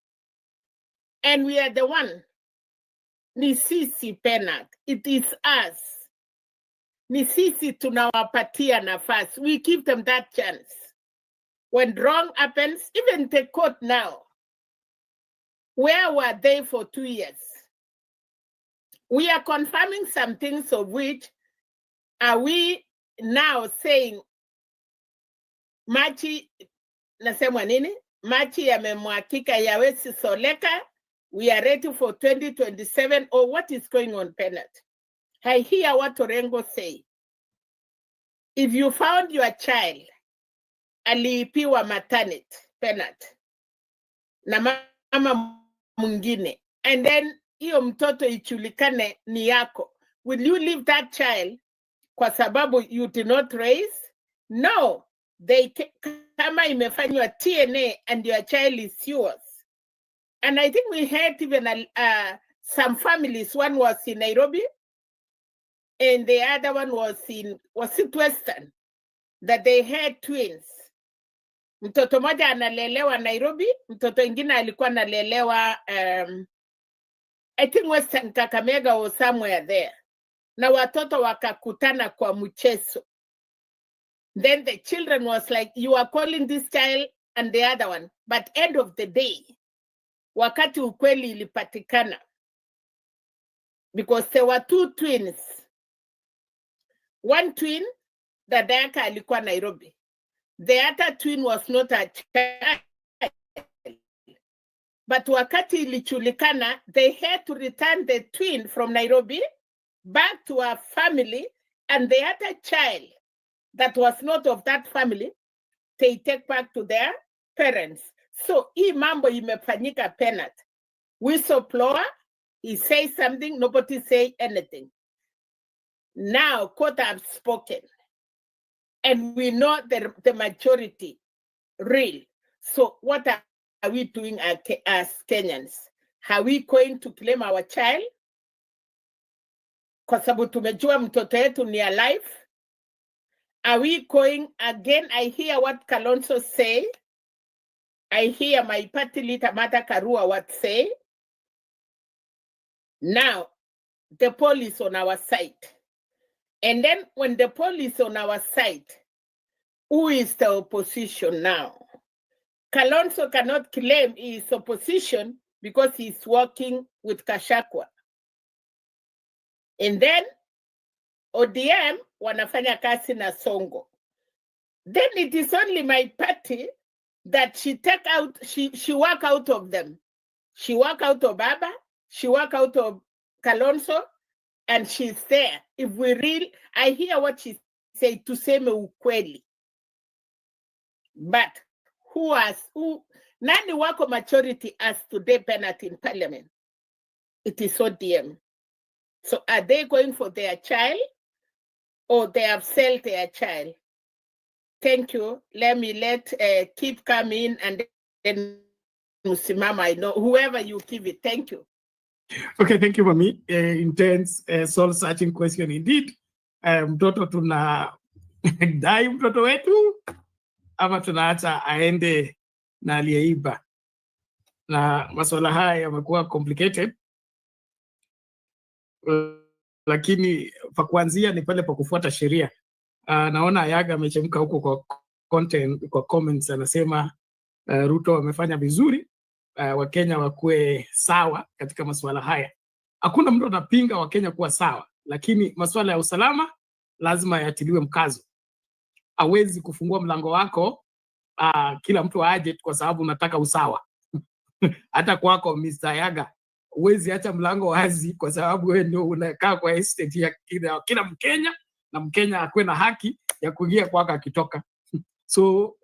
And we are the one. Ni sisi Penat. It is us. Ni sisi tunawapatia nafasi. We give them that chance. When wrong happens, even the court now, where were they for 2 years? We are confirming some things of which are we now saying machi nasema nini? Machi yamemwakika yawezi soleka. We are ready for 2027, or what is going on, Penat? I hear what Orengo say. If you found your child aliipiwa maternity, Penat, na mama mwingine, and then hiyo mtoto ichulikane ni yako, will you leave that child kwa sababu you did not raise? No, kama imefanywa TNA and your child is yours. And I think we had even some families, one was in Nairobi and the other one was it Western, that they had twins. Mtoto moja analelewa Nairobi, mtoto ingine alikuwa analelewa I think Western Kakamega or somewhere there. Na watoto wakakutana kwa mchezo. Then the children was like, you are calling this child and the other one. But end of the day, wakati ukweli ilipatikana, because there were two twins. One twin, dada yake alikuwa Nairobi. The other twin was not a child. But wakati ilichulikana, they had to return the twin from Nairobi back to our family, and the other child that was not of that family, they take back to their parents. So hii mambo imefanyika Penat. Whistleblower, he says something, nobody say anything. Now court have spoken, and we know the majority real. So what are we doing as Kenyans? Are we going to claim our child? Kwa sababu tumejua mtoto yetu ni alive. Are we going again? I hear what Kalonzo say. I hear my party leader, Martha Karua, what say. Now, the police on our side. And then when the police on our side, who is the opposition now? Kalonzo cannot claim he is opposition because he's working with Kashakwa. And then ODM wanafanya kazi na Songo. Then it is only my party that she walk out of them. She walk out of Baba, she walk out of Kalonzo, and she's there. If we really, I hear what she say, tuseme ukweli. But nani wako majority as today Penat in parliament? It is ODM. So are they going for their child, or they have sold their child? Thank you. Let keep coming, and then Musimama, I know, whoever you give it. Thank you. Okay, thank you, Mami. Intense, soul-searching question indeed. Mtoto tuna dai mtoto wetu ama tunaacha aende na aliyeiba? Na masuala haya yamekuwa complicated. Lakini pa kuanzia ni pale pa kufuata sheria. Naona Ayaga amechemka huko kwa comments, anasema Ruto amefanya vizuri, Wakenya wakuwe sawa katika masuala haya. Hakuna mtu anapinga Wakenya kuwa sawa, lakini masuala ya usalama lazima yatiliwe mkazo. Hawezi kufungua mlango wako kila mtu aje kwa sababu unataka usawa. Hata kwako Mr. Yaga, huwezi acha mlango wazi kwa sababu wewe ndio unakaa kwa estate ya kila Mkenya, na Mkenya akuwe na haki ya kuingia kwako akitoka. So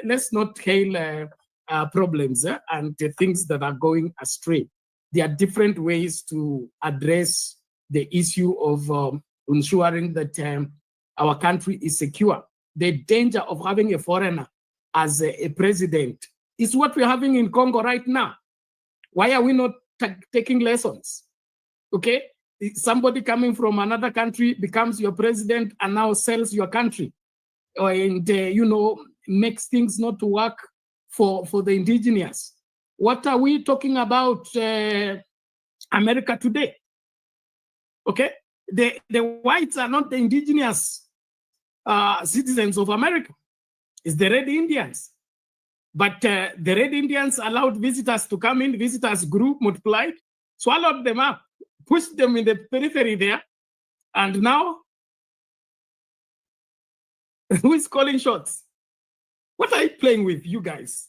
let's not hail problems and things that are going astray. There are different ways to address the issue of ensuring that our country is secure. The danger of having a foreigner as a president is what we're having in Congo right now. Why are we not taking lessons? Okay, somebody coming from another country becomes your president and now sells your country, and makes things not to work for the indigenous. What are we talking about America today? Okay, the whites are not the indigenous citizens of America. It's the Red Indians. But the Red Indians allowed visitors to come in. Visitors grew, multiplied, swallowed them up, pushed them in the periphery there. And now, who is calling shots? What are you playing with, you guys?